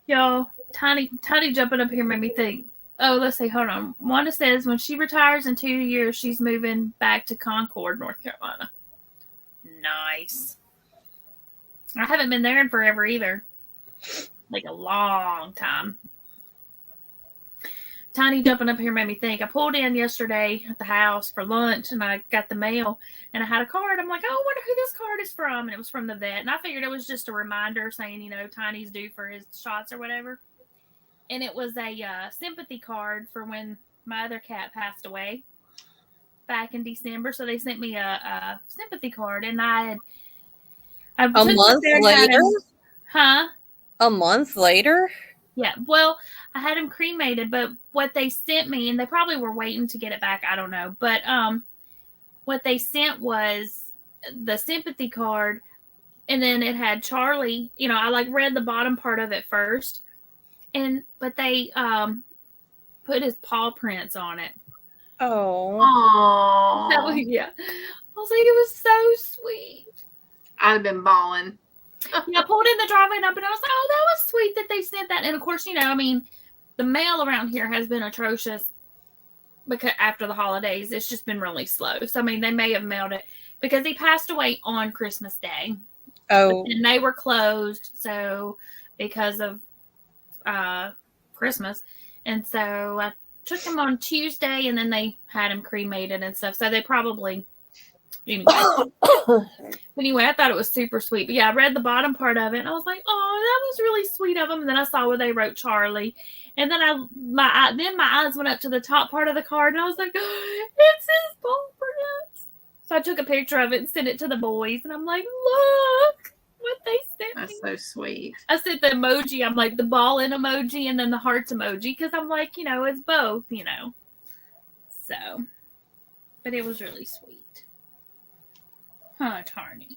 Y'all, Tiny jumping up here made me think. Oh, let's see. Hold on. Wanda says when she retires in 2 years, she's moving back to Concord, North Carolina. Nice. I haven't been there in forever either. Like a long time. Tiny jumping up here made me think. I pulled in yesterday at the house for lunch, and I got the mail, and I had a card. I'm like, oh, I wonder who this card is from. And it was from the vet. And I figured it was just a reminder saying, you know, Tiny's due for his shots or whatever. And it was a sympathy card for when my other cat passed away back in December. So they sent me a sympathy card, and I a month later? Huh? A month later? Yeah, well, I had him cremated, but what they sent me, and they probably were waiting to get it back, I don't know, but what they sent was the sympathy card, and then it had Charlie. You know, I like read the bottom part of it first, but they put his paw prints on it. Oh. Aww. Yeah. I was like, it was so sweet. I'd have been bawling. Yeah, I pulled in the driveway and I was like, oh, that was sweet that they sent that. And of course, you know, I mean, the mail around here has been atrocious because after the holidays, it's just been really slow. So, I mean, they may have mailed it because he passed away on Christmas Day. Oh. And they were closed. So, because of Christmas. And so I took him on Tuesday, and then they had him cremated and stuff. So they probably... Anyway, I thought it was super sweet. But yeah, I read the bottom part of it, and I was like, "Oh, that was really sweet of them." And then I saw where they wrote Charlie, and then my eyes went up to the top part of the card, and I was like, oh, "It's his paw prints." So I took a picture of it and sent it to the boys, and I'm like, "Look what they sent me." That's so sweet. I sent the emoji. I'm like the ball in emoji, and then the hearts emoji, because I'm like, you know, it's both, you know. So, but it was really sweet. Huh, Tiny.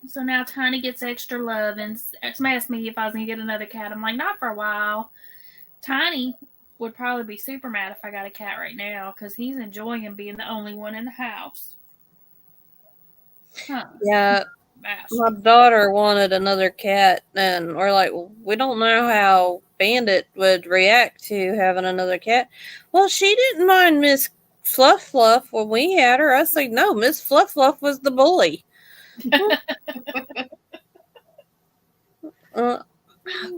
So now Tiny gets extra love, and somebody asked me if I was going to get another cat. I'm like, not for a while. Tiny would probably be super mad if I got a cat right now because he's enjoying being the only one in the house. Huh. Yeah. My daughter wanted another cat, and we're like, well, we don't know how Bandit would react to having another cat. Well, she didn't mind Miss Fluff when we had her. I was like, no, Miss Fluff was the bully.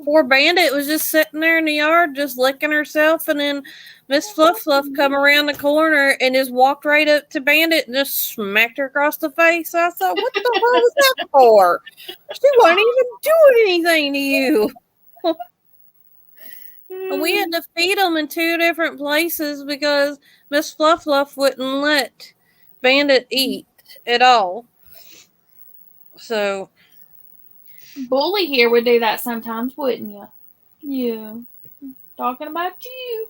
Poor Bandit was just sitting there in the yard just licking herself, and then Miss Fluff come around the corner and just walked right up to Bandit and just smacked her across the face. I thought, what the hell was that for? She wasn't even doing anything to you. We had to feed them in 2 different places because Miss Fluff wouldn't let Bandit eat at all. So, Bully here would do that sometimes, wouldn't you? Yeah. Talking about you.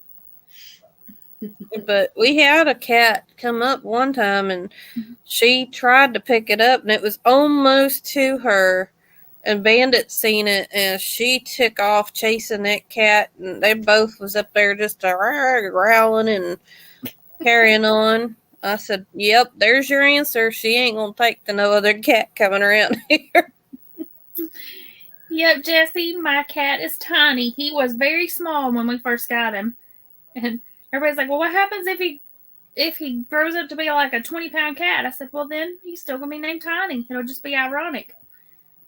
But we had a cat come up one time, and she tried to pick it up, and it was almost to her. And Bandit seen it, and she took off chasing that cat, and they both was up there just growling and carrying on. I said, yep, there's your answer. She ain't going to take to no other cat coming around here. Yep, Jesse, my cat is Tiny. He was very small when we first got him. And everybody's like, well, what happens if he grows up to be like a 20-pound cat? I said, well, then he's still going to be named Tiny. It'll just be ironic.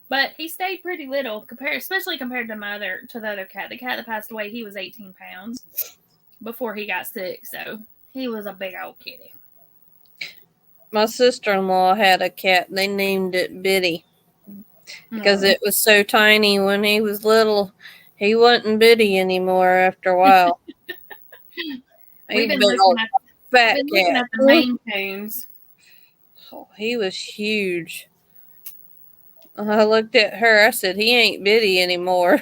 But he stayed pretty little, especially compared to the other cat. The cat that passed away, he was 18 pounds before he got sick. So he was a big old kitty. My sister-in-law had a cat. They named it Biddy because it was so tiny when he was little. He wasn't Biddy anymore after a while. We've been looking at the Maine Coons. Oh, he was huge. I looked at her. I said, he ain't bitty anymore.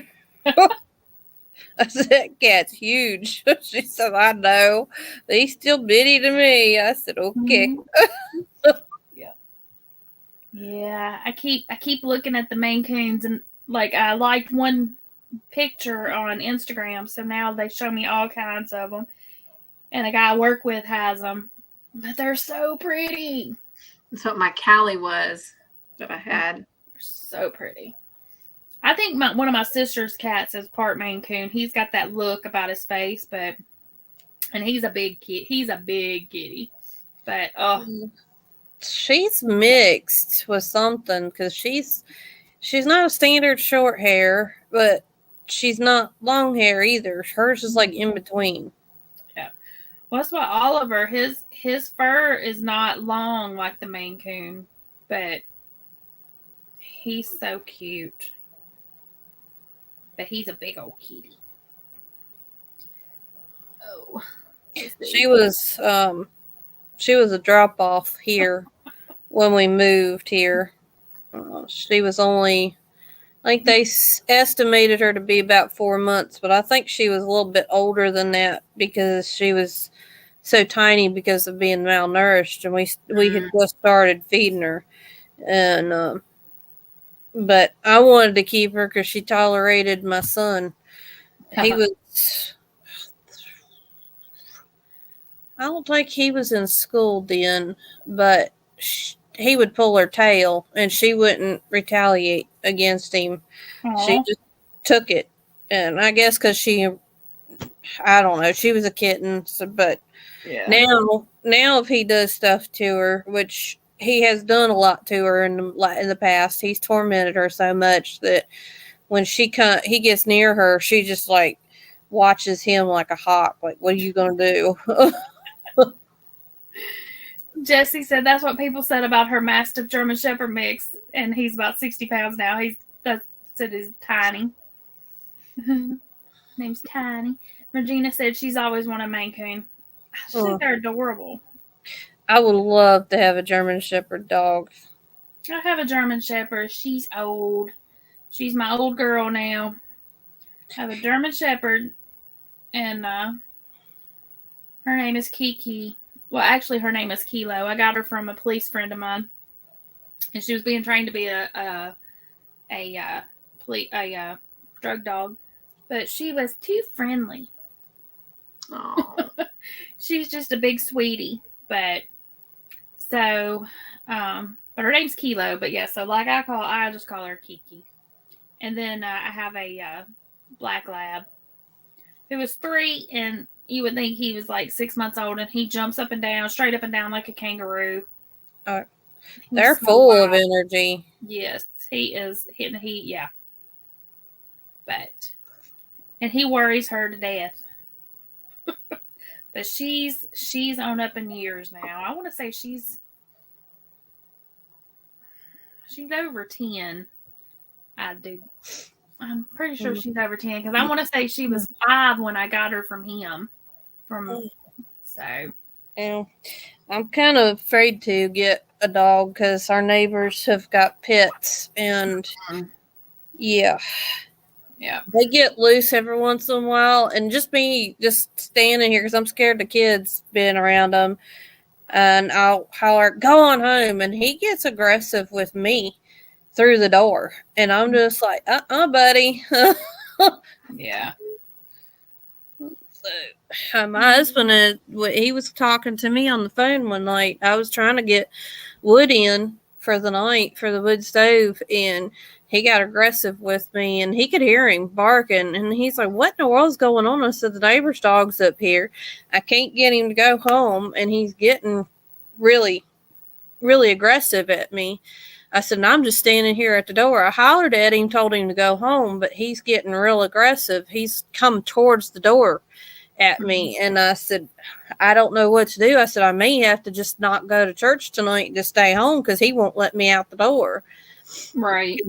I said, that cat's huge. She said, I know. But he's still bitty to me. I said, okay. Yeah. Yeah. I keep looking at the Maine Coons, and like I liked one picture on Instagram, so now they show me all kinds of them. And a guy I work with has them. But they're so pretty. That's what my Callie was that I had. They're so pretty. I think one of my sister's cats is part Maine Coon. He's got that look about his face, and he's a big kid. He's a big kitty. But she's mixed with something because she's not a standard short hair, but she's not long hair either. Hers is like in between. Yeah. Well, that's what Oliver, his fur is not long like the Maine Coon, but he's so cute. But he's a big old kitty. Oh. She was a drop off here when we moved here. She was only, I think they estimated her to be about 4 months, but I think she was a little bit older than that because she was so tiny because of being malnourished, and we had just started feeding her, and but I wanted to keep her because she tolerated my son. He was, I don't think he was in school then, but he would pull her tail and she wouldn't retaliate against him. Aww. She just took it. And I guess because I don't know, she was a kitten. So, but yeah. Now if he does stuff to her, which he has done a lot to her in the past, he's tormented her so much that when he gets near her, she just like watches him like a hawk. Like, what are you going to do? Jesse said that's what people said about her Mastiff German Shepherd mix, and he's about 60 pounds now. He's tiny. Name's Tiny. Regina said she's always wanted Maine Coon. I just think they're adorable. I would love to have a German Shepherd dog. I have a German Shepherd. She's old. She's my old girl now. I have a German Shepherd, and her name is Kiki. Well, actually, her name is Kilo. I got her from a police friend of mine, and she was being trained to be a drug dog, but she was too friendly. Oh, she's just a big sweetie. But so, but her name's Kilo. But yeah, so like I just call her Kiki. And then I have a black lab who was 3, and you would think he was like 6 months old, and he jumps up and down, straight up and down like a kangaroo. They're so full of energy. Yes, he is. Yeah. And he worries her to death. But she's on up in years now. I want to say she's over 10. I'm pretty sure she's over 10 because I want to say she was 5 when I got her from him. I'm kind of afraid to get a dog because our neighbors have got pets, and yeah, they get loose every once in a while, and just standing here because I'm scared the kids being around them, and I'll holler, "Go on home," and he gets aggressive with me through the door, and I'm just like, buddy. Yeah. So my husband, he was talking to me on the phone one night. I was trying to get wood in for the night for the wood stove, and he got aggressive with me, and he could hear him barking, and he's like, "What in the world's going on?" I said, "The neighbor's dog's up here. I can't get him to go home, and he's getting really, really aggressive at me." I said, "And I'm just standing here at the door." I hollered at him, told him to go home, but he's getting real aggressive. He's come towards the door at me, and I said, "I don't know what to do." I said, "I may have to just not go to church tonight and just stay home because he won't let me out the door." Right.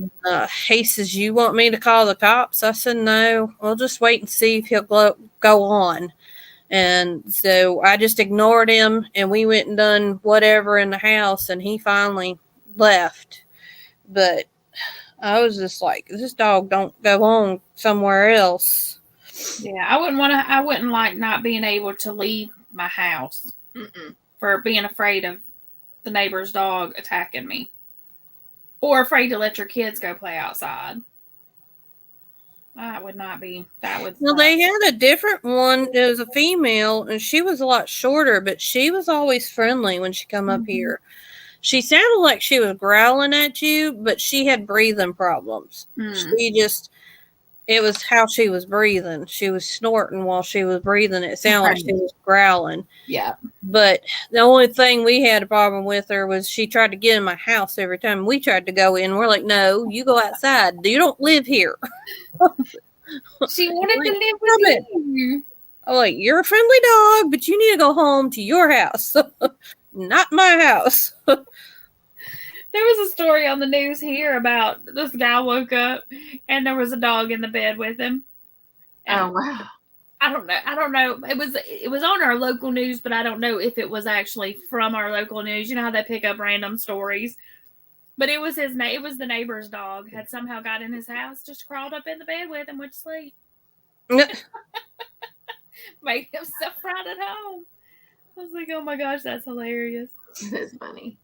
He says, "You want me to call the cops?" I said, "No, we'll just wait and see if he'll go on." And so I just ignored him, and we went and done whatever in the house, and he finally left. But I was just like, this dog don't go on somewhere else. Yeah, I wouldn't like not being able to leave my house for being afraid of the neighbor's dog attacking me. Or afraid to let your kids go play outside. That would not be. That would. Well, they had a different one. It was a female, and she was a lot shorter, but she was always friendly when she come up here. She sounded like she was growling at you, but she had breathing problems. She just, it was how she was breathing. She was snorting while she was breathing. It sounded like she was growling. Yeah. But the only thing we had a problem with her was she tried to get in my house every time we tried to go in. We're like, no, you go outside. You don't live here. She wanted to live with you. I'm like, you're a friendly dog, but you need to go home to your house, not my house. There was a story on the news here about this guy woke up and there was a dog in the bed with him. And oh wow! I don't know. It was on our local news, but I don't know if it was actually from our local news. You know how they pick up random stories. But it was it was the neighbor's dog had somehow got in his house, just crawled up in the bed with him, went to sleep. Made himself right at home. I was like, oh my gosh, that's hilarious. That's funny.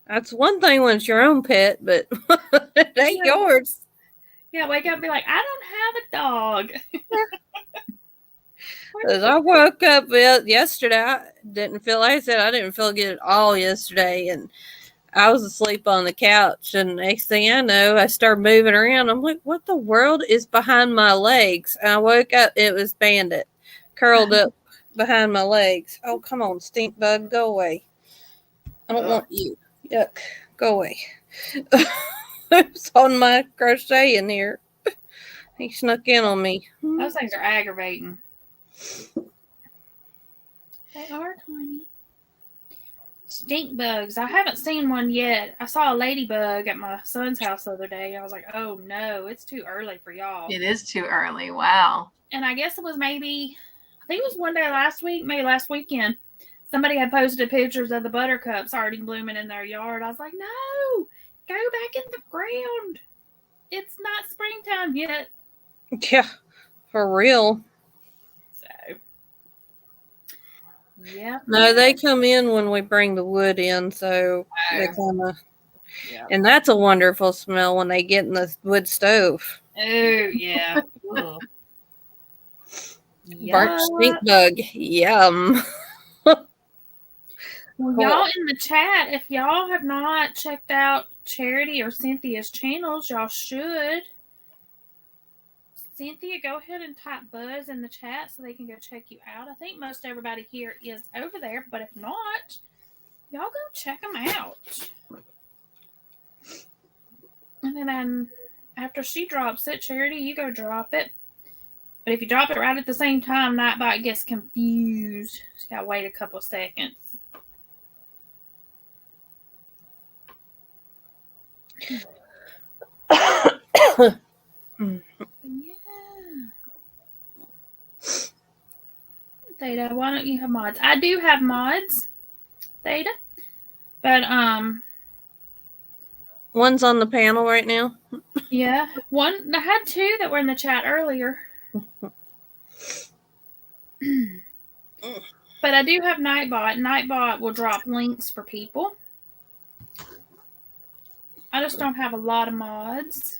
That's one thing when it's your own pet, but it ain't yours. Yeah, wake up and be like, I don't have a dog. Because I woke up yesterday, I didn't feel good at all yesterday, and I was asleep on the couch, and next thing I know, I started moving around. I'm like, what the world is behind my legs? And I woke up, it was Bandit, curled up behind my legs. Oh, come on, stink bug, go away. I don't want you. Yuck, go away. It's on my crochet in here. He snuck in on me. Those things are aggravating. They are tiny. Stink bugs. I haven't seen one yet. I saw a ladybug at my son's house the other day. I was like, oh no, it's too early for y'all. It is too early. Wow. And I guess it was I think it was one day last week, maybe last weekend. Somebody had posted pictures of the buttercups already blooming in their yard. I was like, no, go back in the ground. It's not springtime yet. Yeah, for real. So, yeah. No, they come in when we bring the wood in, so they kind of, and that's a wonderful smell when they get in the wood stove. Oh, yeah. Burnt stink bug. Yum. Well, y'all in the chat, if y'all have not checked out Charity or Cynthia's channels, y'all should. Cynthia, go ahead and type Buzz in the chat so they can go check you out. I think most everybody here is over there, but if not, y'all go check them out. And then after she drops it, Charity, you go drop it. But if you drop it right at the same time, Nightbot gets confused. Just gotta wait a couple seconds. Yeah. Theta, why don't you have mods? I do have mods, Theta. But one's on the panel right now. Yeah. I had two that were in the chat earlier. But I do have Nightbot. Nightbot will drop links for people. I just don't have a lot of mods.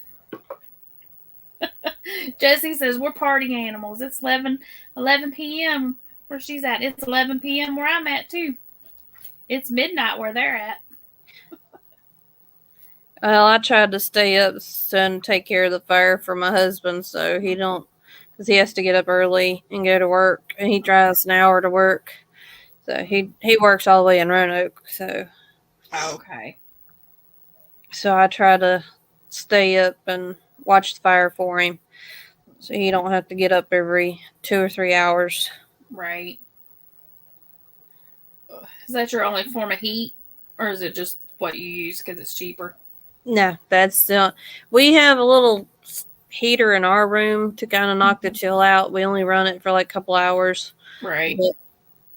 Jessie says, we're party animals. It's 11 p.m. where she's at. It's 11 p.m. where I'm at, too. It's midnight where they're at. Well, I tried to stay up and take care of the fire for my husband so he don't, because he has to get up early and go to work, and he drives an hour to work. So he works all the way in Roanoke. So okay. So I try to stay up and watch the fire for him so he don't have to get up every 2 or 3 hours. Right. Is that your only form of heat? Or is it just what you use because it's cheaper? No, that's we have a little heater in our room to kind of knock the chill out. We only run it for like a couple hours. Right. It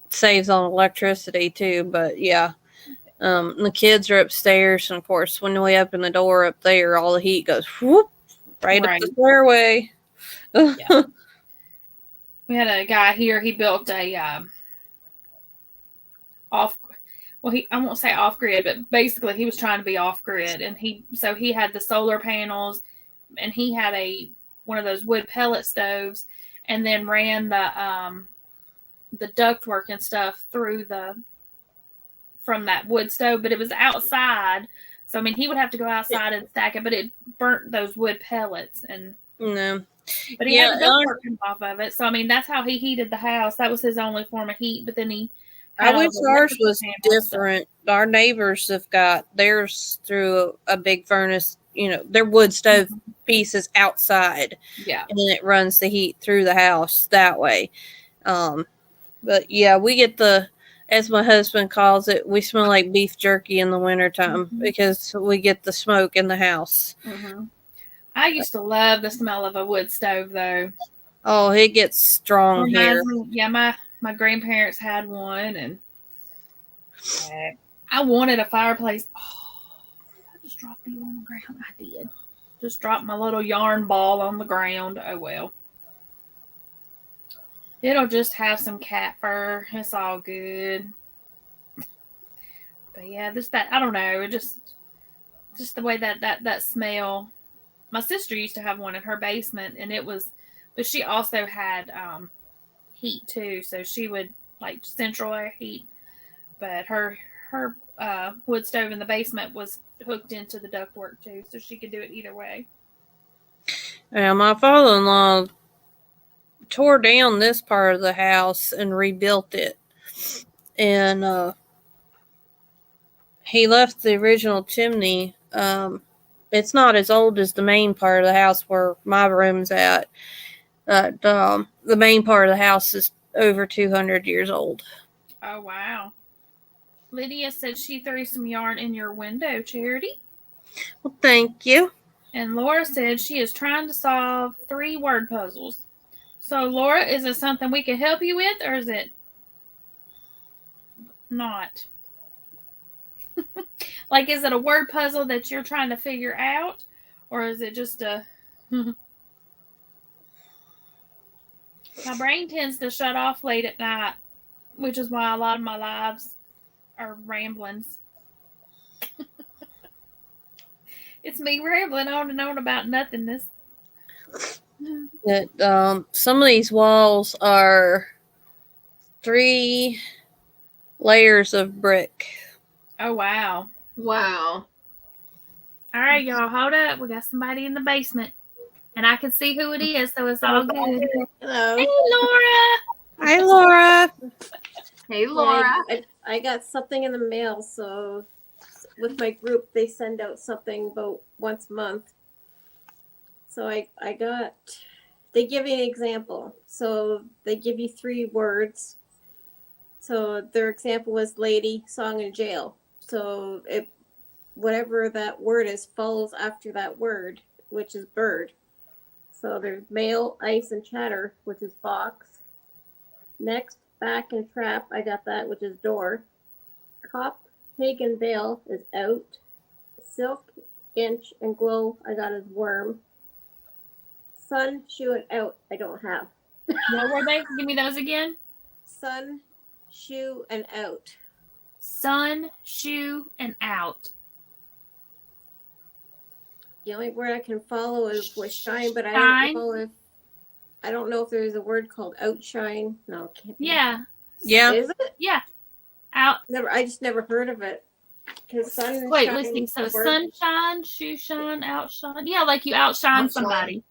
saves on electricity too, but yeah. And the kids are upstairs, and of course, when we open the door up there, all the heat goes whoop right up the stairway. Yeah. We had a guy here. He built a off. Well, I won't say off grid, but basically he was trying to be off grid, and he had the solar panels, and he had one of those wood pellet stoves, and then ran the ductwork and stuff through from that wood stove, but it was outside. So I mean, he would have to go outside and stack it, but it burnt those wood pellets, and no. But he had the ductwork come off of it, so I mean that's how he heated the house. That was his only form of heat. But then he. I wish ours was different. Our neighbors have got theirs through a big furnace. You know, their wood stove pieces outside. Yeah, and then it runs the heat through the house that way. But yeah, we get as my husband calls it, we smell like beef jerky in the wintertime because we get the smoke in the house. I used to love the smell of a wood stove, though. Oh, it gets strong here. Yeah, my grandparents had one, and I wanted a fireplace. Oh, I just dropped you on the ground. I did. Just dropped my little yarn ball on the ground. Oh, well. It'll just have some cat fur. It's all good. But yeah, I don't know. It just the way that smell. My sister used to have one in her basement, and but she also had heat too, so she would like central air heat. But her wood stove in the basement was hooked into the ductwork too, so she could do it either way. Yeah, my father-in-law tore down this part of the house and rebuilt it, and he left the original chimney. It's not as old as the main part of the house where my room's at. But the main part of the house is over 200 years old. Oh, wow. Lydia said she threw some yarn in your window, Charity. Well, thank you. And Laura said she is trying to solve 3 word puzzles. So, Laura, is it something we can help you with, or is it not? Like, is it a word puzzle that you're trying to figure out, or is it just a... My brain tends to shut off late at night, which is why a lot of my lives are ramblings. It's me rambling on and on about nothingness. Some of these walls are 3 layers of brick. Oh, wow. Wow. All right, y'all, hold up. We got somebody in the basement. And I can see who it is, so it's all good. Hello. Hey, Laura. Hi, Laura. Hey, Laura. I got something in the mail, so with my group, they send out something about once a month. So they give you an example. So they give you 3 words. So their example was lady, song, and jail. So whatever that word is follows after that word, which is bird. So there's mail, ice, and chatter, which is box. Next, back and trap, I got that, which is door. Cop, pig, and veil is out. Silk, inch, and glow, I got as worm. Sun, shoe, and out, I don't have. What were they? Give me those again. Sun, shoe, and out. Sun, shoe, and out. The only word I can follow is with shine, but Shine. I don't know if there's a word called outshine. No, it can't be. Yeah. Yeah. Is it? Yeah. Out. I just never heard of it. Because sun and Wait, shine. listen. So word. sunshine, shoe shine, outshine. Yeah, like you outshine somebody.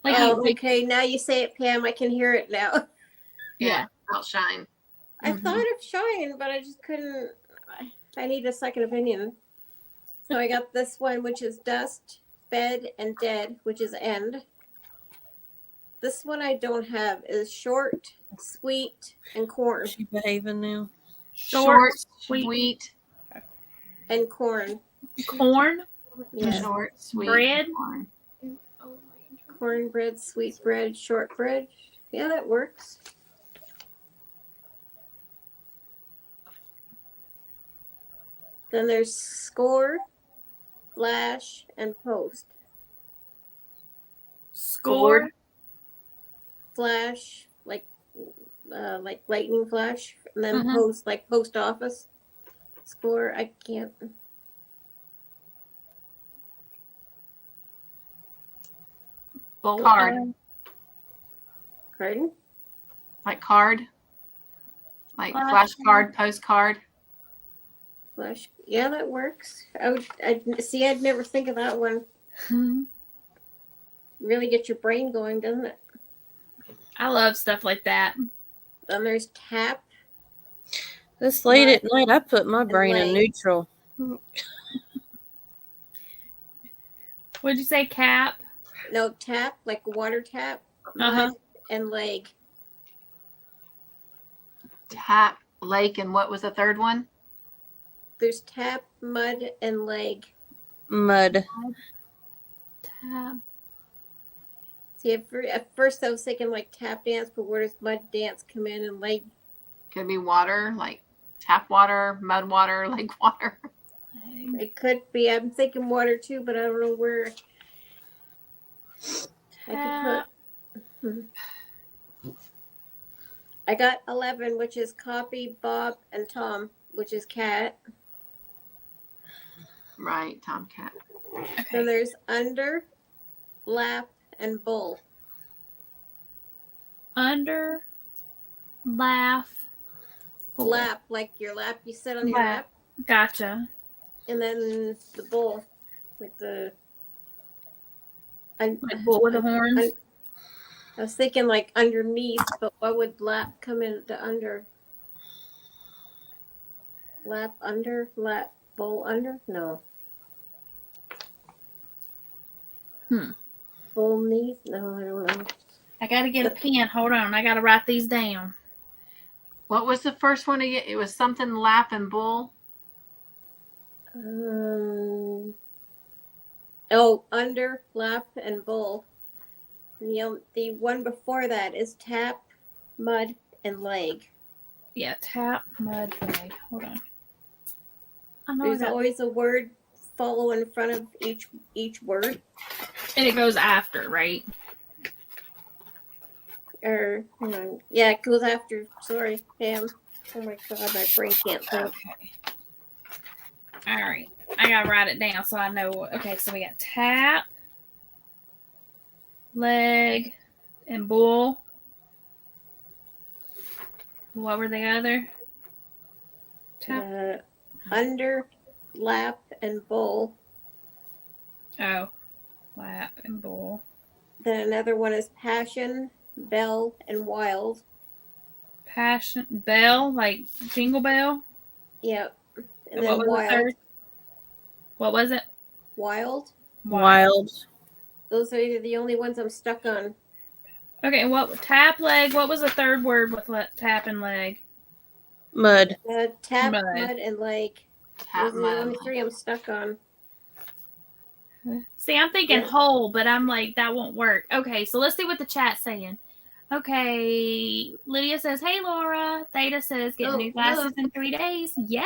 Like okay. Now you say it, Pam. I can hear it now. Yeah. Outshine. I thought of shine, but I just couldn't. I need a second opinion. So I got this one, which is dust, bed, and dead, which is end. This one I don't have is short, sweet, and corn. Is she behaving now? Short, sweet, and corn. Corn. Yeah. Short, sweet, bread. Cornbread, sweet bread, shortbread. Yeah, that works. Then there's score, flash, and post. Score. Flash, like lightning flash, and then Mhm. post, like post office. Score, I can't. Card. Pardon? Like card. Like Flash flashcard, postcard. Flash. Yeah, that works. I'd see. I'd never think of that one. Mhm. Really get your brain going, doesn't it? I love stuff like that. Then there's tap. This late at night, I put my brain in leg. neutral. What'd you say, cap? No, tap, like water tap, Uh-huh. mud, and leg. Tap, lake, and what was the third one? There's tap, mud, and leg. Mud. Tap. See, at first I was thinking like tap dance, but where does mud dance come in and leg? Could be water, like tap water, mud water, lake water. It could be. I'm thinking water too, but I don't know where. I could put. I got 11, which is copy, Bob, and Tom, which is cat. Right, tomcat. Then there's under, lap, and bull. Under, laugh, bull. Lap, like your lap, you sit on your lap. Gotcha. And then the bull, like the. Like bull with the horns. I was thinking like underneath, but what would lap come in to under? Lap under, lap bull under? No. Bull knee? No, I don't know. I gotta get a pen. Hold on. I gotta write these down. What was the first one again? It was something lap and bull. Under, lap, and bull. The one before that is tap, mud, and leg. Yeah, tap, mud, leg. Hold on. I know There's always a word follow in front of each word. And it goes after, right? Or hang on. Yeah, it goes after. Sorry, Pam. Oh my god, my brain can't think. Okay. All right. I gotta write it down so I know. Okay, so we got tap, leg, and bull. What were the other? Tap. Under, lap, and bull. Oh, lap and bull. Then another one is passion, bell, and wild. Passion, bell, like jingle bell. Yep. And what then was wild. the third? What was it? Wild. Wild. Those are the only ones I'm stuck on. Okay, what tap leg? What was the third word with tap and leg? Mud. Tap, Mud. mud, and leg. Tap, Those are the only three I'm stuck on. See, I'm thinking Yeah. whole, but I'm like, that won't work. Okay, so let's see what the chat's saying. Okay, Lydia says, hey, Laura. Theta says, get new glasses in 3 days. Yay!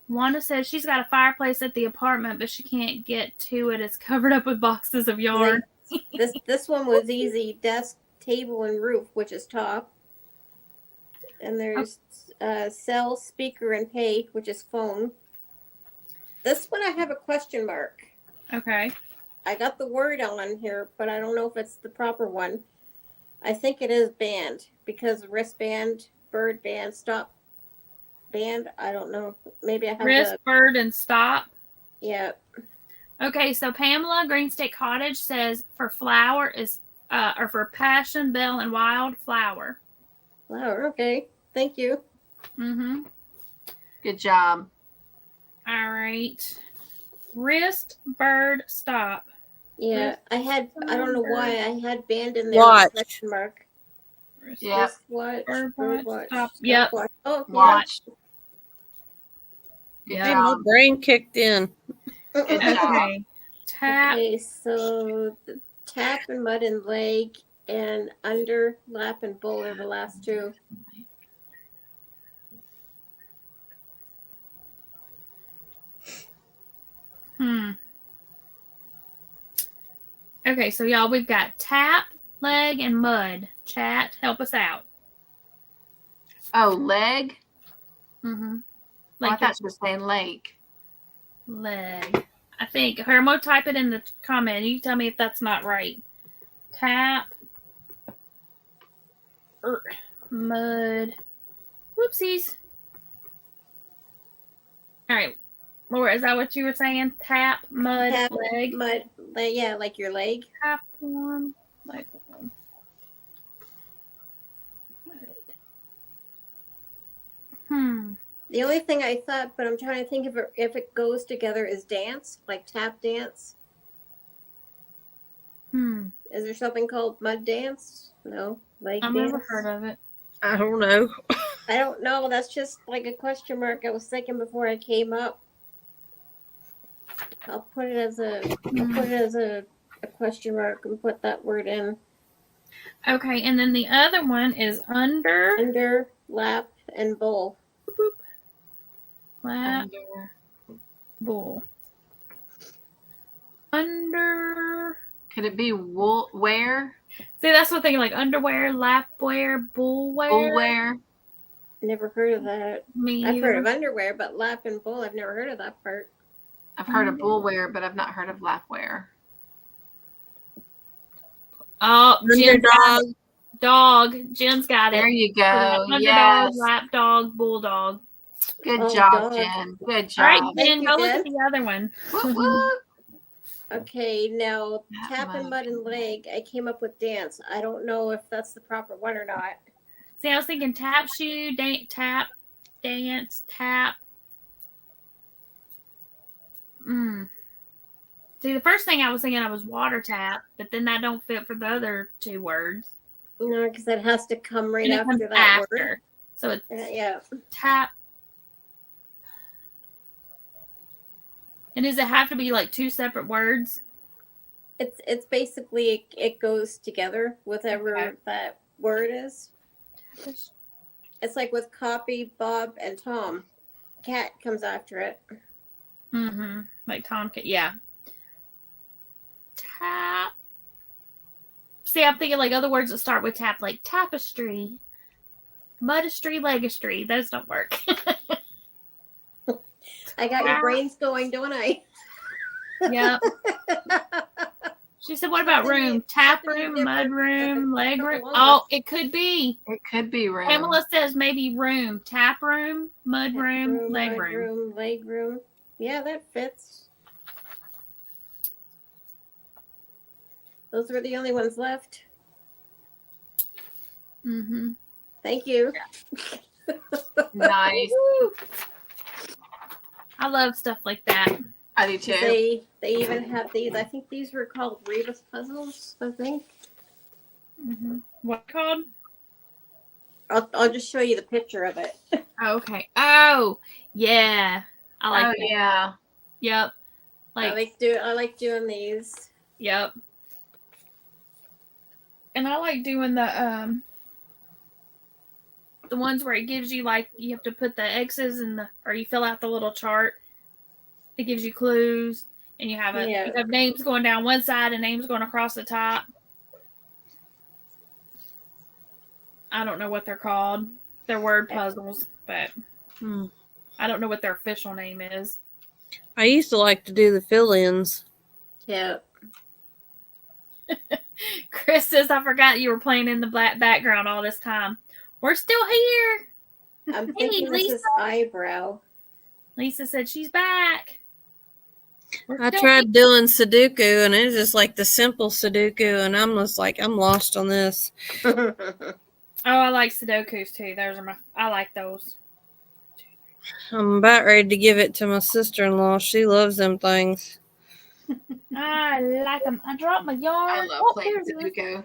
Wanda says she's got a fireplace at the apartment, but she can't get to it. It's covered up with boxes of yarn. This one was easy. Desk, table, and roof, which is top. And there's cell, speaker, and pay, which is phone. This one I have a question mark. Okay. I got the word on here, but I don't know if it's the proper one. I think it is band because wristband, bird band, stop band. I don't know. Maybe I have Wrist, bird, and stop. Yeah. Okay, so Pamela Green State Cottage says for flower is or for passion, bell, and wild, flower. Flower. Okay. Thank you. Mm-hmm. Good job. All right. Wrist, bird, stop. Yeah, Wrist, I don't know why I had band in there. Watch. Question mark. Wrist, Yeah. Wrist, watch, bird watch. stop. Stop Yep. watch. Oh, Watch. Good Yeah. Hey, my job. brain kicked in. Good job. Okay. Tap. Okay, so the tap and mud and leg and under, lap, and bull are the last two. Okay, so y'all, we've got tap, leg, and mud. Chat, help us out. Oh, leg? Mm-hmm. Well, I Like thought you were saying lake. leg. I think. Hermo, type it in the comment. You tell me if that's not right. Tap. Mud. Whoopsies. All right. Laura, is that what you were saying? Tap, mud, Tap, leg. mud, yeah, like your leg. Tap one, leg one. The only thing I thought, but I'm trying to think if it goes together, is dance, like tap dance. Is there something called mud dance? No, leg I've dance. never heard of it. I don't know. I don't know. That's just like a question mark I was thinking before I came up. I'll put it as a question mark and put that word in. Okay, and then the other one is under, lap, and bowl. Lap, bowl. Under. Could it be wool wear? See, that's what they like: underwear, lap wear, bull wear. Wool wear. Never heard of that. Me I've heard either. of underwear, but lap and bowl, I've never heard of that part. I've heard of bull wear, but I've not heard of lap wear. Oh, Jen's got Underdog. it. Dog. Jen's got it. There you go. Underdog, Yes. lap dog, bulldog. Good job, dog. Jen. Good job. All right, Thank Jen, you, go look Jen. at the other one. Whoop, whoop. Okay, now tap and mud. mud and leg. I came up with dance. I don't know if that's the proper one or not. See, I was thinking tap shoe, tap, dance, tap. See, the first thing I was thinking I was water tap, but then that don't fit for the other two words. No, because that has to come right And it comes after that word. after. So it's Yeah. tap. And does it have to be like two separate words? It's basically it goes together, whatever that word is. It's like with copy, Bob, and Tom. Cat comes after it. Mm-hmm. Like Tom, yeah. Tap. See, I'm thinking like other words that start with tap, like tapestry, mudistry, legistry. Those don't work. I got your brains going, don't I? Yep. She said, what about room? Tap room, mud room, leg room. Oh, it could be. It could be room. Pamela says maybe room. Tap room, mud room, leg mud room. leg room. Yeah, that fits. Those were the only ones left. Mm-hmm. Thank you. Nice. I love stuff like that. I do too. They even have these. I think these were called Rebus puzzles. I think. Mm-hmm. What called? I'll just show you the picture of it. Oh, okay. Oh, yeah. I like that. Yeah. Yep. I like doing these. Yep. And I like doing the ones where it gives you like you have to put the X's or you fill out the little chart. It gives you clues, and you have you have names going down one side and names going across the top. I don't know what they're called. They're word puzzles, but I don't know what their official name is. I used to like to do the fill-ins. Yeah. Chris says, I forgot you were playing in the black background all this time. We're still here. I'm thinking this is eyebrow. Lisa said she's back. I tried doing Sudoku, and it's just like the simple Sudoku, and I'm just like, I'm lost on this. Oh, I like Sudokus too. I like those. I'm about ready to give it to my sister-in-law. She loves them things. I like them. I dropped my yarn. I love playing Sudoku.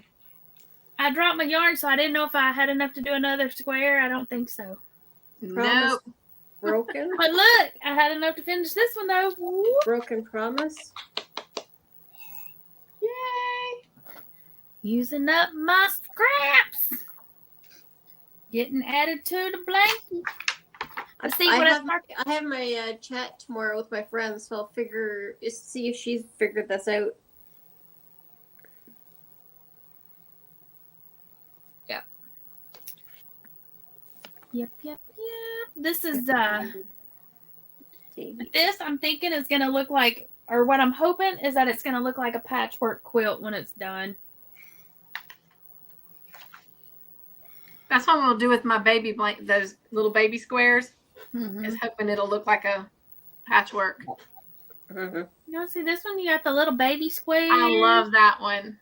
I dropped my yarn, so I didn't know if I had enough to do another square. I don't think so. Nope. Broken. But look, I had enough to finish this one though. Whoop. Broken promise. Yay! Using up my scraps. Getting added to the blanket. Let's see I what have my chat tomorrow with my friends, so I'll see if she's figured this out. Yep. This is this I'm thinking is gonna look like, or what I'm hoping is that it's gonna look like a patchwork quilt when it's done. That's what we'll do with my baby blanket, those little baby squares. Mm-hmm. Is hoping it'll look like a patchwork. Mm-hmm. You know, see this one, you got the little baby squares. I love that one.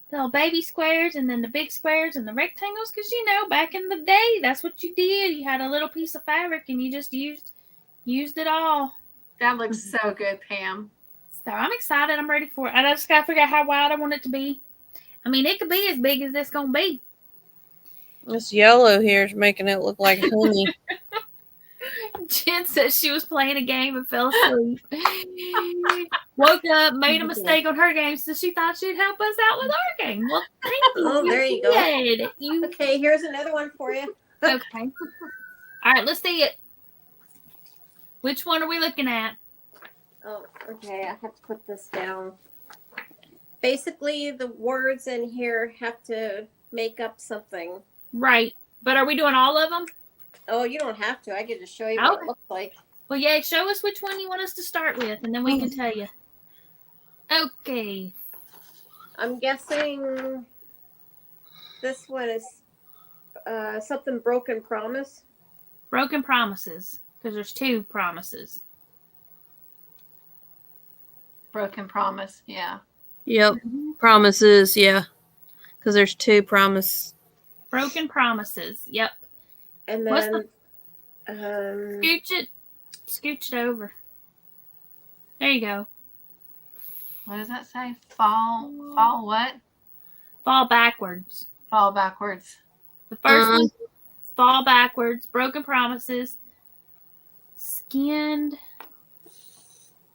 The little baby squares, and then the big squares and the rectangles, because you know, back in the day, that's what you did. You had a little piece of fabric and you just used it all. That looks so good, Pam. So I'm excited. I'm ready for it. I just gotta figure out how wide I want it to be. I mean, it could be as big as it's gonna be. This yellow here is making it look like honey. Jen said she was playing a game and fell asleep. Woke up, made a mistake on her game, so she thought she'd help us out with our game. Well, thank you. Oh, there you go. You Okay, here's another one for you. okay? All right, let's see it. Which one are we looking at? Oh, okay. I have to put this down. Basically, the words in here have to make up something. Right, but are we doing all of them? Oh, you don't have to. I can just show you what it looks like. Well, yeah, show us which one you want us to start with, and then we can tell you. Okay. I'm guessing this one is something broken promise. Broken promises, because there's 2 promises. Broken promise, yeah. Yep. Promises, yeah. Because there's 2 promise. Broken promises, yep. And then scooch it over. There you go. What does that say? Fall what? Fall backwards. Fall backwards. The first one, fall backwards. Broken promises. Skinned.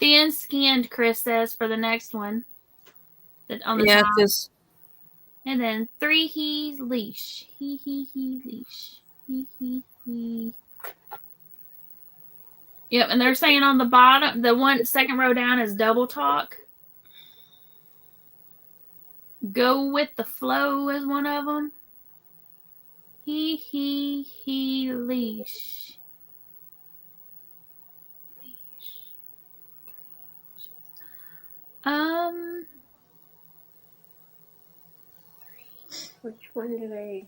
Thin skinned, Chris says, for the next one. On the top. Cause... And then 3 he's leash. He leash. He. Yep, and they're saying on the bottom, the second row down is double talk. Go with the flow is one of them. He leash. Which one did I?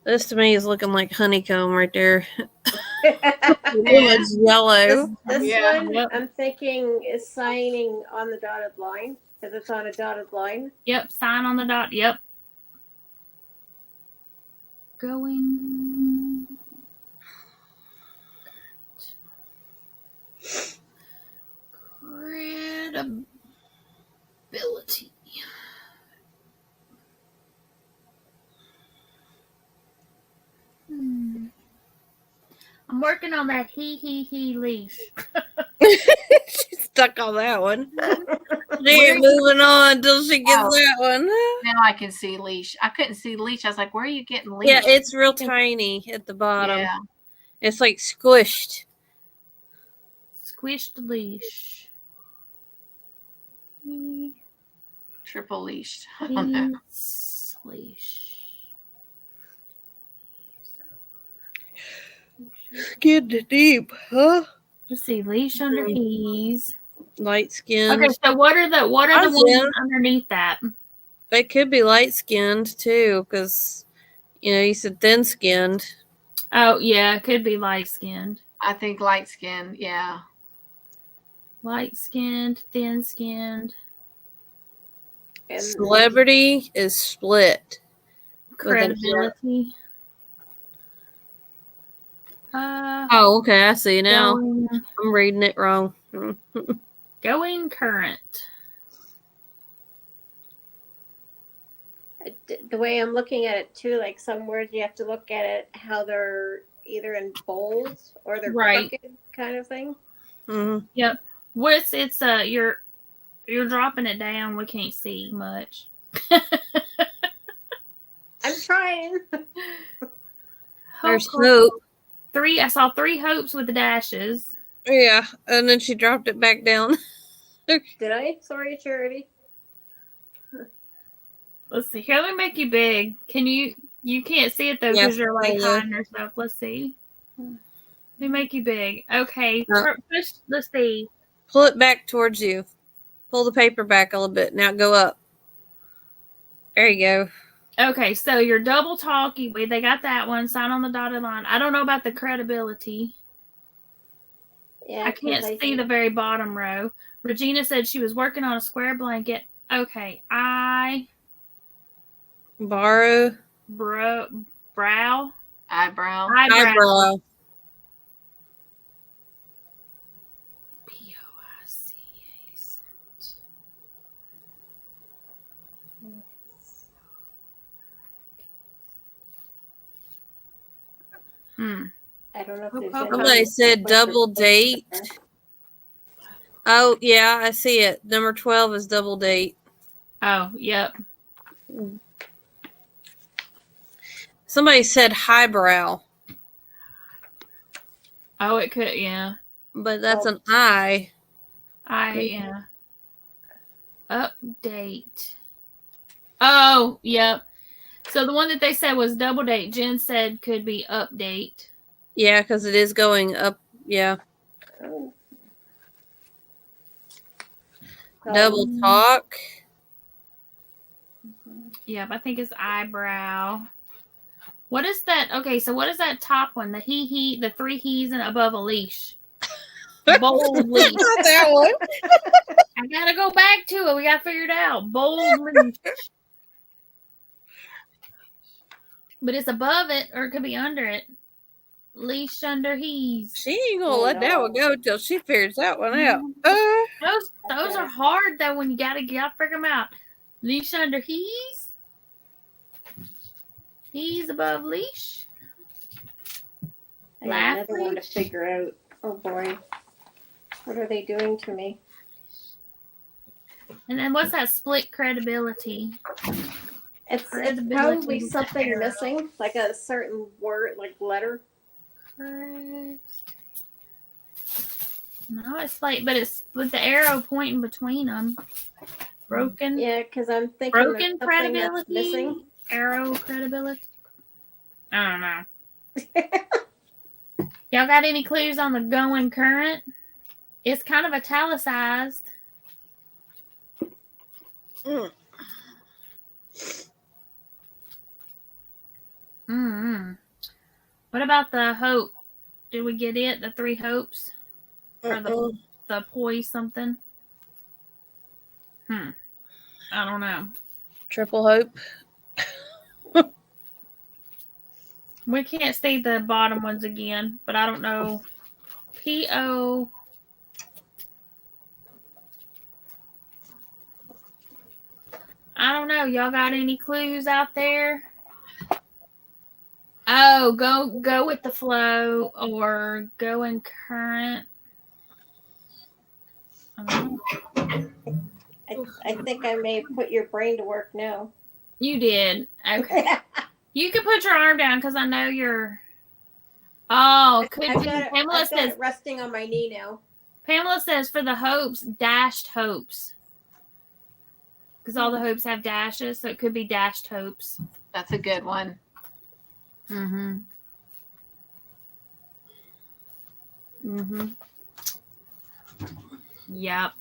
This to me is looking like honeycomb right there. It's yellow. This one, yep. I'm thinking is signing on the dotted line because it's on a dotted line. Yep, sign on the dot. Yep. Going. Credibility. I'm working on that he leash. She's stuck on that one. She ain't moving on until she gets that one. Now I can see leash. I couldn't see leash. I was like, where are you getting leash? Yeah, it's real tiny at the bottom. Yeah. It's like squished. Squished leash. Triple leashed. Leash. Get deep, huh? Let's see, leash under he's light skinned. Okay, so what are the ones underneath that? They could be light skinned too, because you said thin skinned. Oh yeah, it could be light skinned. I think light skinned, yeah. Light skinned, thin skinned. Celebrity is split. Credibility. Oh, okay. I see now. I'm reading it wrong. Going current. The way I'm looking at it too, like some words you have to look at it how they're either in bold or they're crooked kind of thing. Mm-hmm. Yep. It's you're dropping it down. We can't see much. I'm trying. There's hope. I saw 3 hopes with the dashes. Yeah, and then she dropped it back down. Did I? Sorry, Charity. Let's see. Here, let me make you big. Can you can't see it though because you're like hiding yourself. Let's see. Let me make you big. Okay. Push. Let's see. Pull it back towards you. Pull the paper back a little bit. Now go up. There you go. Okay, so your double talkie, they got that one. Sign on the dotted line. I don't know about the credibility. Yeah, I can't see the very bottom row. Regina said she was working on a square blanket. Okay, Borrow. Eyebrow. Eyebrow. I don't know if there's somebody said double date. Oh, yeah, I see it. Number 12 is double date. Oh, yep. Somebody said highbrow. Oh, it could, yeah. But that's an I. Yeah. Update. Oh, yep. So the one that they said was double date, Jen said could be update. Yeah, because it is going up. Yeah. Double talk. Yep, I think it's eyebrow. What is that? Okay, so what is that top one? The the 3 he's and above a leash. Bold leash. Not that one. I gotta go back to it. We gotta figure it out. Bold leash. But it's above it, or it could be under it. Leash under he's. She ain't gonna let that one go till she figures that one out. Those are hard though when you gotta figure them out. Leash under he's. He's above leash. I have another one to figure out. Oh boy. What are they doing to me? And then what's that split credibility? It's probably something missing, like a certain word, like letter. No, it's like, but it's with the arrow pointing between them. Broken. Yeah, because I'm thinking broken credibility. Missing. Arrow credibility. I don't know. Y'all got any clues on the going current? It's kind of italicized. What about the hope? Did we get it? The 3 hopes? Or the poise something? I don't know. Triple hope. We can't see the bottom ones again, but I don't know. P-O. I don't know. Y'all got any clues out there? Oh, go with the flow or go in current. I think I may put your brain to work now. You did. Okay. You can put your arm down because I know you're. Oh, could be. Pamela says it resting on my knee now. Pamela says for the hopes, dashed hopes. Because all the hopes have dashes, so it could be dashed hopes. That's a good one. Yep.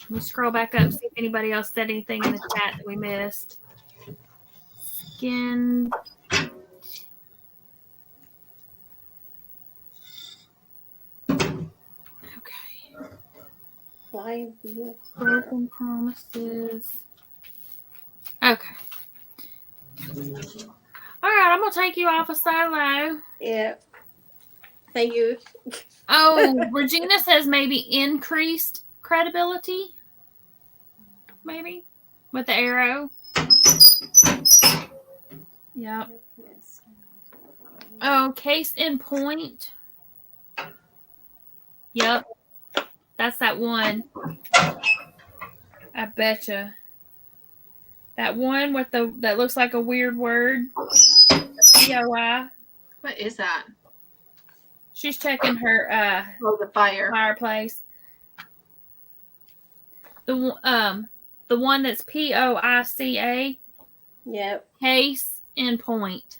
Let me scroll back up, see if anybody else said anything in the chat that we missed. Skin. Okay. Broken promises. Okay. All right, I'm going to take you off a solo. Yeah. Thank you. Oh, Regina says maybe increased credibility. Maybe. With the arrow. Yep. Oh, case in point. Yep. That's that one. I betcha. That one with that looks like a weird word. POI. What is that? She's checking her the fireplace. The one that's POICA. Yep. Case in point.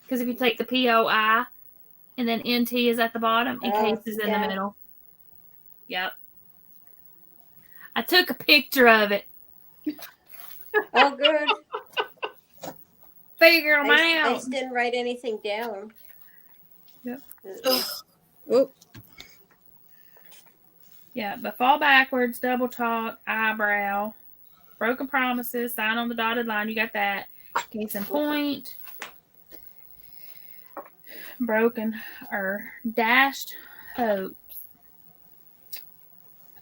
Because if you take the POI and then NT is at the bottom and case is in the middle. Yep. I took a picture of it. Oh, good. Figure them out. I just didn't write anything down. Yep. Oop. Yeah, but fall backwards, double chalk, eyebrow, broken promises, sign on the dotted line. You got that. Case in point. Broken or dashed hopes.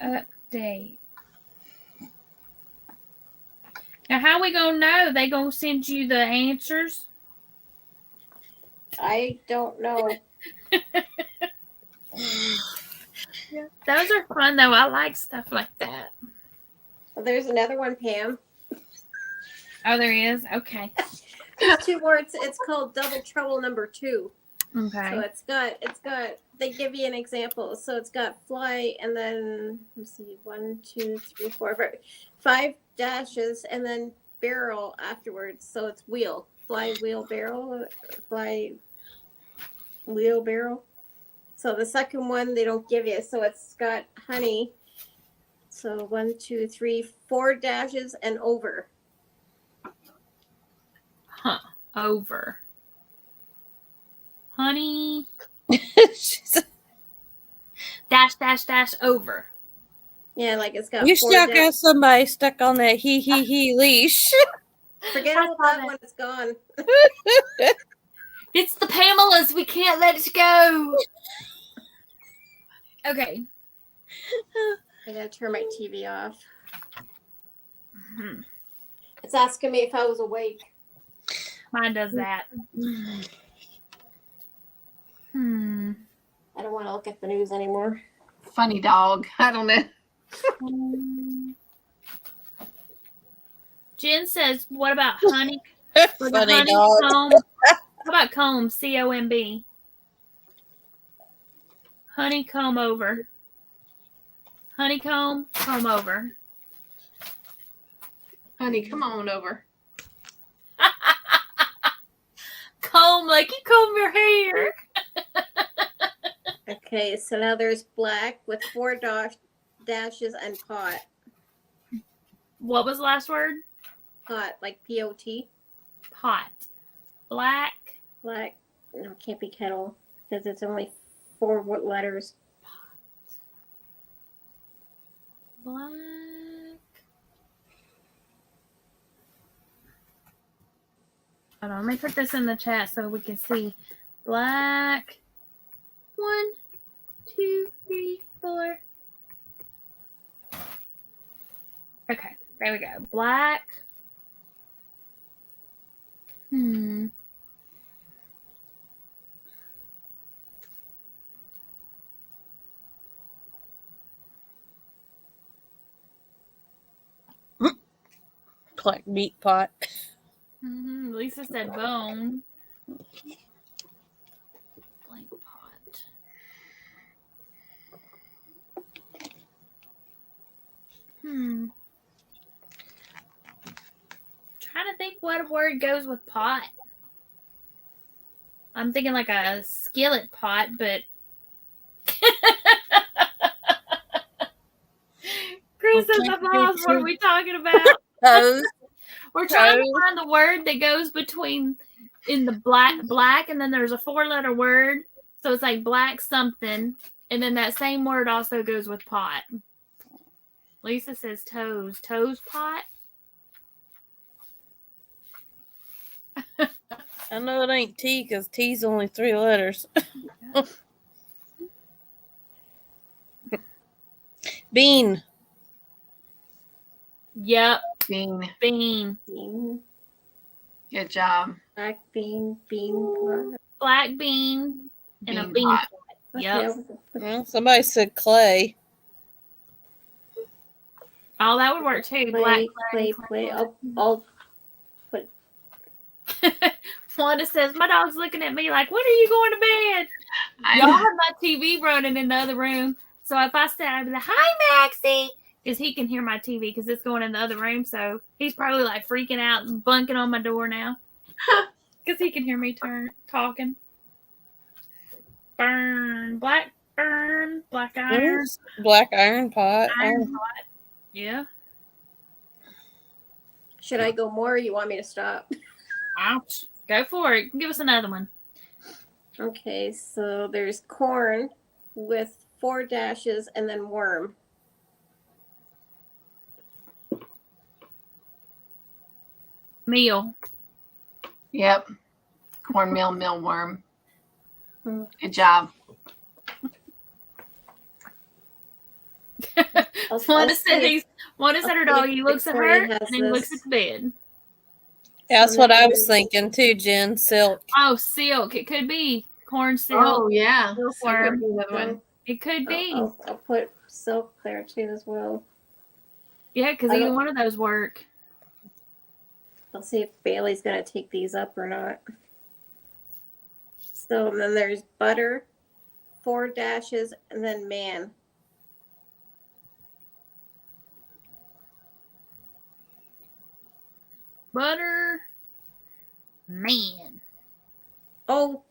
Update. Now, how we gonna know? They gonna send you the answers? I don't know. Yeah. Those are fun, though. I like stuff like that. Well, there's another one, Pam. Oh, there is? Okay. There's 2 words. It's called double trouble number 2. Okay. So it's got, they give you an example. So it's got fly and then, let's see, 1, 2, 3, 4, 5 dashes and then barrel afterwards. So it's wheel, fly, wheel, barrel, fly, wheel, barrel. So the second one they don't give you. So it's got honey. So 1, 2, 3, 4 dashes and over. Huh. Over. Honey. Dash over. Yeah, like it's got. You still got somebody stuck on that he leash. Forget about that one. It's gone. It's the Pamelas. We can't let it go. Okay. I gotta turn my TV off. Mm-hmm. It's asking me if I was awake. Mine does that. I don't want to look at the news anymore. Funny dog. I don't know. Jen says, what about honey? Funny honey dog. Comb? How about comb? COMB. Honeycomb over. Honeycomb, comb over. Honey, come on over. Comb like you comb your hair. Okay, so now there's black with 4 dashes and pot. What was the last word? Pot, like P-O-T. Pot. Black. Black. No, it can't be kettle because it's only 4 letters. Black. Hold on, let me put this in the chat so we can see. Black. 1, 2, 3, 4. Okay, there we go. Black. Black meat pot. Lisa said bone. Blank pot. Trying to think what word goes with pot. I'm thinking like a skillet pot, but Chris says the boss. What are we talking about? We're trying to find the word that goes between in the black, and then there's a 4-letter word, so it's like black something, and then that same word also goes with pot. Lisa says toes pot. I know it ain't T because T's only 3 letters. Bean. Yep. Bean. Good job. Black bean. Black bean and a bean pot. Yep. Well, somebody said clay. Oh, that would work too. Black Clay. I'll put. Wanda says, my dog's looking at me like, when are you going to bed? Y'all have my TV running in the other room. So if I say, I'd be like, hi, Maxie. Because he can hear my TV because it's going in the other room. So he's probably like freaking out and bunking on my door now. Because he can hear me talking. Black iron. Black iron pot. Iron pot. Yeah. Should I go more or you want me to stop? Ouch. Go for it. Give us another one. Okay, so there's corn with 4 dashes and then worm. Meal. Yep. Cornmeal, mealworm. Good job. Wanda said her dog. He looks at her and then looks at the bed. That's what I was thinking too, Jen. Silk. Oh, silk. It could be corn silk. Oh, yeah. Silkworm. One. It could be. I'll put silk there too as well. Yeah, because either one of those work. I'll see if Bailey's going to take these up or not. So then there's butter, 4 dashes, and then man. Butter. Man. Oh,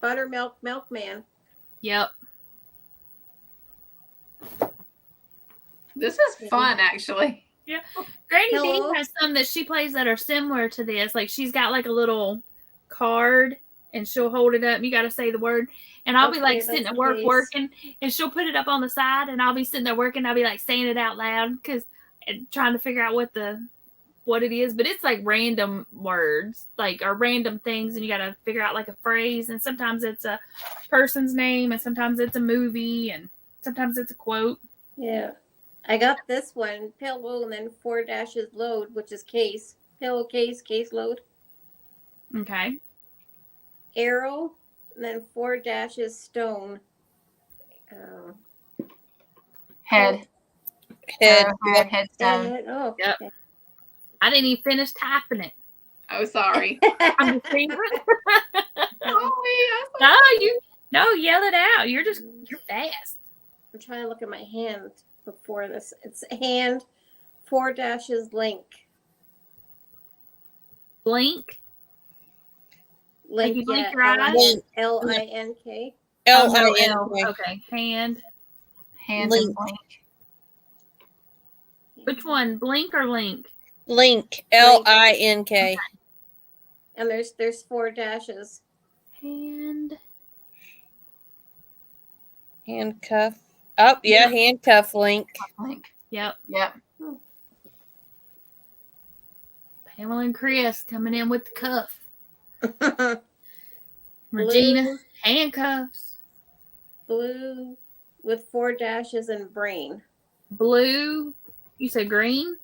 buttermilk, milkman. Yep. This is fun, actually. Yeah. Granny Hello? D has some that she plays that are similar to this. Like she's got like a little card and she'll hold it up. And you got to say the word. And I'll be like sitting at work working and she'll put it up on the side and I'll be sitting there working. I'll be like saying it out loud and trying to figure out what it is. But it's like random words, like or random things. And you got to figure out like a phrase. And sometimes it's a person's name and sometimes it's a movie and sometimes it's a quote. Yeah. I got this one, pillow, and then 4 dashes load, which is case. Pillowcase, case load. Okay. Arrow, and then 4 dashes stone. Head. Headstone. Oh, Yep. okay. I didn't even finish typing it. Oh, sorry. I'm just thinking. Oh, Yell it out. You're fast. I'm trying to look at my hand before this. It's hand, 4 dashes link. Blink. Link, you blink yeah, your eyes? L-I-N-K. L-I-N-K. Okay. Hand. Hand Link. and blink. Which one? Blink or link? Link. L-I-N-K. And there's 4 dashes. Hand. Handcuff. Oh, yeah, handcuff link. Blink. Yep. Yep. Pamela and Chris coming in with the cuff. Regina, Blue. handcuffs. Blue with 4 dashes and brain. Blue. You said green?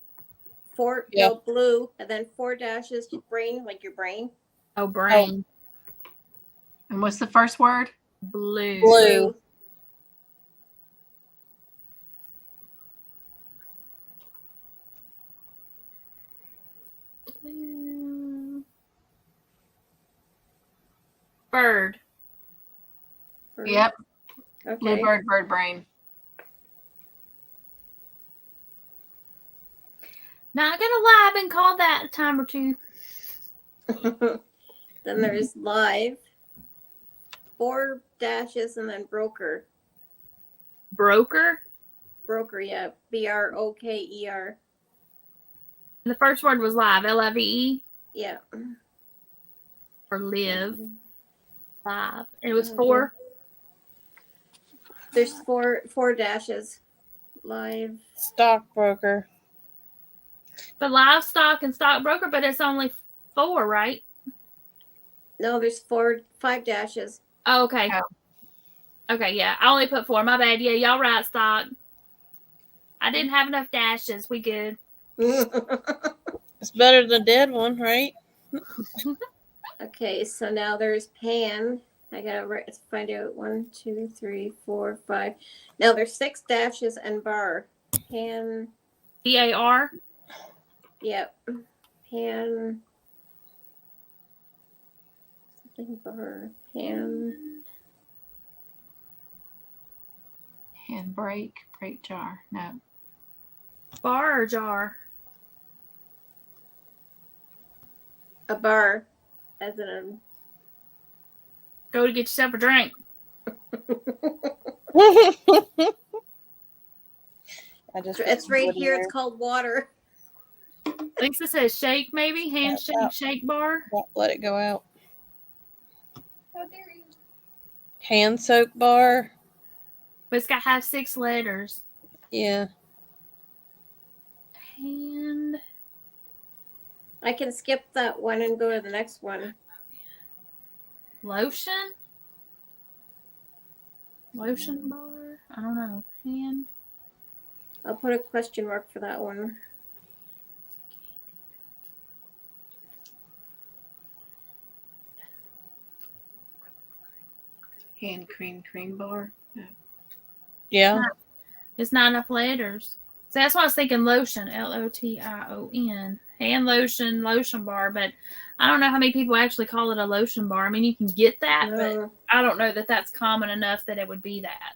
4, Yeah. no, blue, and then 4 dashes brain, like your brain. Oh, brain. And what's the first word? Blue. Blue. Blue. Bird. Bird. Yep. Okay. Bluebird, bird brain. Not gonna lie, I've been called that a time or two. Then there's live, 4 dashes, and then broker. Broker. Broker, yeah. B-R-O-K-E-R. And the first word was live. L-I-V-E. Yeah. Or live. Live. And it was 4. There's 4 dashes. Live. Stockbroker. The livestock and stockbroker, but it's only 4, right? No, there's 5 dashes. Oh, okay. Oh. Okay, yeah. I only put 4. My bad. Yeah, y'all right, stock. I didn't have enough dashes. We good. It's better than dead one, right? Okay, so now there's pan, I gotta find out 1, 2, 3, 4, 5. Now there's 6 dashes and bar. Pan. BAR. Yep. Pan. Something bar. Pan. And break jar. No. Bar or jar? A bar. As in Go to get yourself a drink. it's right here. It's called water. Lisa says shake, maybe handshake, shake bar. Won't let it go out. How dare you? Hand soap bar. But it's got to have 6 letters. Yeah. Hand. I can skip that one and go to the next one. Lotion? Lotion bar? I don't know. Hand. I'll put a question mark for that one. Hand cream bar. No. Yeah. It's not enough letters. So that's why I was thinking lotion. LOTION. Hand lotion bar. But I don't know how many people actually call it a lotion bar. I mean, you can get that, but I don't know that that's common enough that it would be that.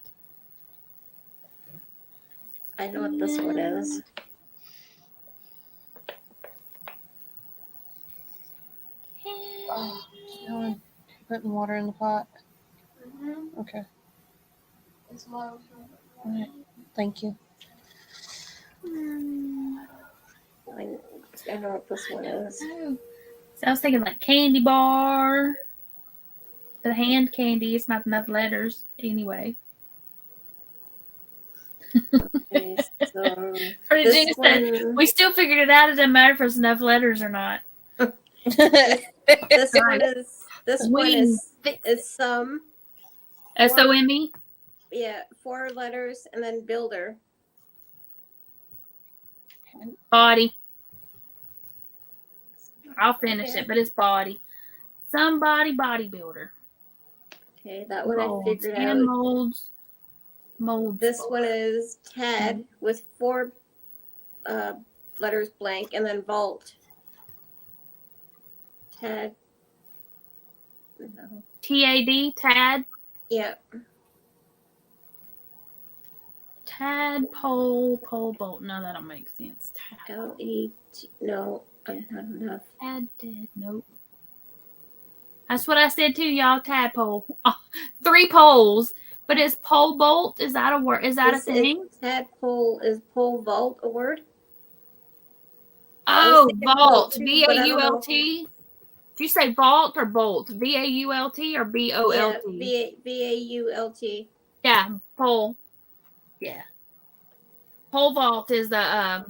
I know what this one is. Oh, putting water in the pot. Okay. It's low. All right. Thank you. I know what this one is. So I was thinking like candy bar. The hand candy, it's not enough letters anyway. Okay, so Regina said, we still figured it out. It doesn't matter if it's enough letters or not. this one is some. SOME? Yeah, 4 letters and then builder. Body. I'll finish it, but it's body. Somebody bodybuilder. Okay, that one Molds, I figured hand out. Molds. This one is Tad with 4 letters blank and then vault. Tad. No. TAD, Tad. Yeah. Tadpole, pole bolt. No, that don't make sense. L-E-T. No, not enough. Tad dead. Nope. That's what I said too, y'all. Tadpole. Oh, 3 poles. But is pole bolt? Is that a word? Is that a thing? Tadpole is pole vault a word? Oh, vault. Too, VAULT. Did you say vault or bolt? VAULT or BOLT? Yeah, VAULT. Yeah, pole. Yeah. Pole vault is the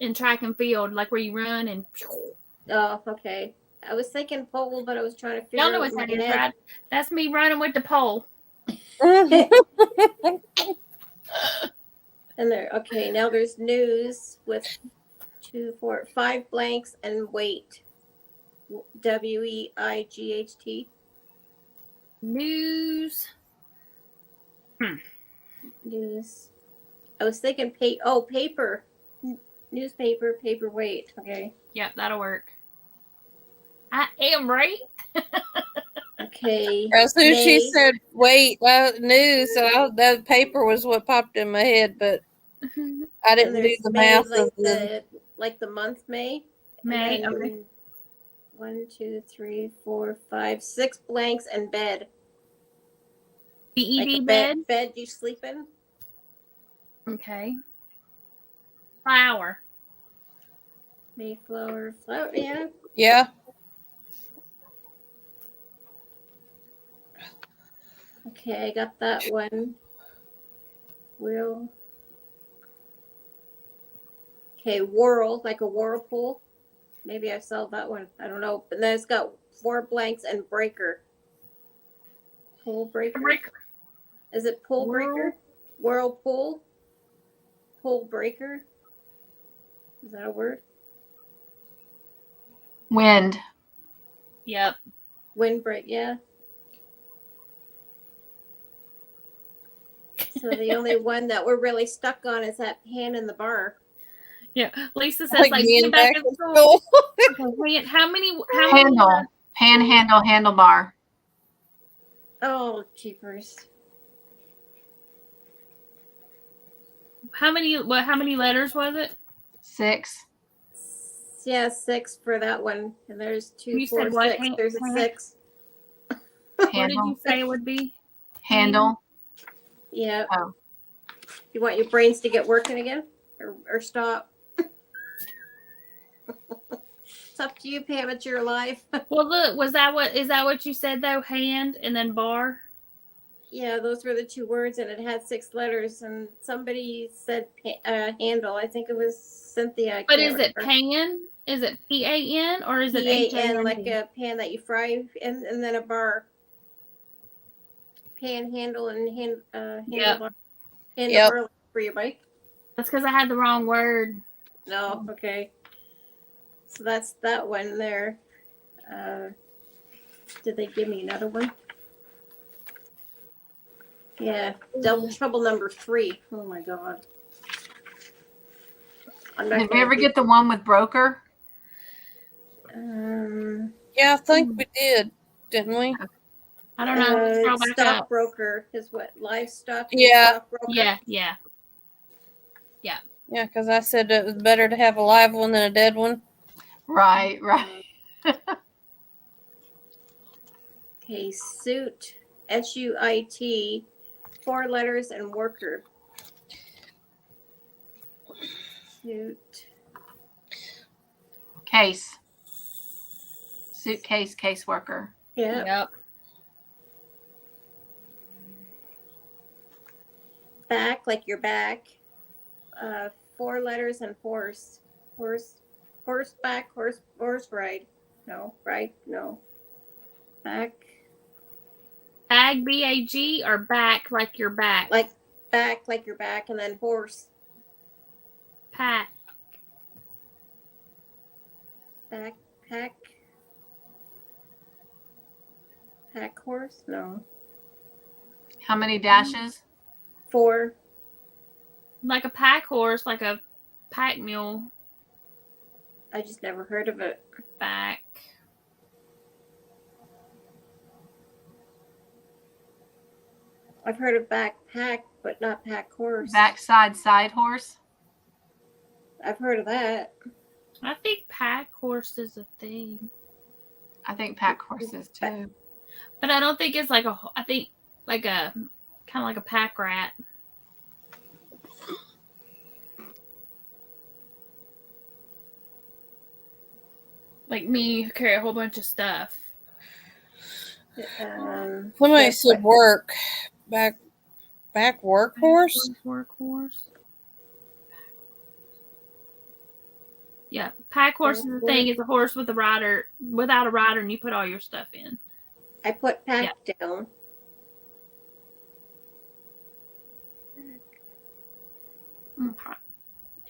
in track and field, like where you run and. Oh, okay. I was thinking pole, but I was trying to figure Y'all know out what that is, right? That's me running with the pole. And there, okay, now there's news with 2, 4, 5 blanks and wait. WEIGHT. News. News. I was thinking paper. Newspaper, paperweight. Okay. Yep, that'll work. I am right. Okay. As soon as she said, wait, I knew, so that paper was what popped in my head, but I didn't do the math of like the month May. May, okay. 1, 2, 3, 4, 5, 6 blanks and bed. BED like bed? Bed you sleep in. Okay. Flower. Mayflower. Flower, yeah. Yeah. Okay, I got that one. Okay, whirl, like a whirlpool. Maybe I solved that one. I don't know. But then it's got 4 blanks and breaker. Pool breaker? Is it pool breaker? Whirlpool? Pool breaker? Is that a word? Wind. Yep. Windbreak, yeah. So the only one that we're really stuck on is that hand in the bar. Yeah, Lisa says Like like being being back back in in school. school. Okay, how many Handle, panhandle, handlebar. Oh, jeepers. how many letters was it? 6. Yeah, 6 for that one. And there's 2, You 4, said what? 6. There's a 6. What did Handle. you say it would be? Handle. Yeah. Oh. You want your brains to get working again? Or stop? It's up to you, Pam. It's your life. Well, look, is that what you said though? Hand and then bar. Yeah, those were the 2 words, and it had 6 letters. And somebody said handle. I think it was Cynthia. I But can't is it remember. pan? Is it PAN or is it PAN, like HAND? a pan that you fry, and then a bar. Panhandle and Yep. handlebar. Handlebar Yep. for your bike. That's because I had the wrong word. No, okay. So that's that one there. Did they give me another one? Yeah, double trouble number 3. Oh my god. I'm not Did we gonna ever do- get the one with broker? Yeah, I think we did, didn't we? I don't know. Let's scroll back up. stockbroker is what livestock. Yeah. Stockbroker. Yeah. Yeah, because I said it was better to have a live one than a dead one. Right. Okay, suit, SUIT, 4 letters, and worker. Suit. Case. Suitcase, caseworker. Yeah. Yep. Back, like your back. 4 letters and horse. Horseback, horse ride. No, right? No. Back. Bag, BAG, or back like your back? Like back, like your back, and then horse. Pack. Backpack. Pack horse? No. How many dashes? 4. Like a pack horse, like a pack mule. I just never heard of it. Back. I've heard of backpack, but not pack horse. Backside, side horse. I've heard of that. I think pack horse is a thing. I think pack horses too. But I don't think it's like a, I think like a, kind of like a pack rat. Like me, who carry a whole bunch of stuff. Somebody yes, said work. Back workhorse? Workhorse. Yeah, pack horse is the thing. It's a horse with a rider, without a rider, and you put all your stuff in. I put pack down. Okay.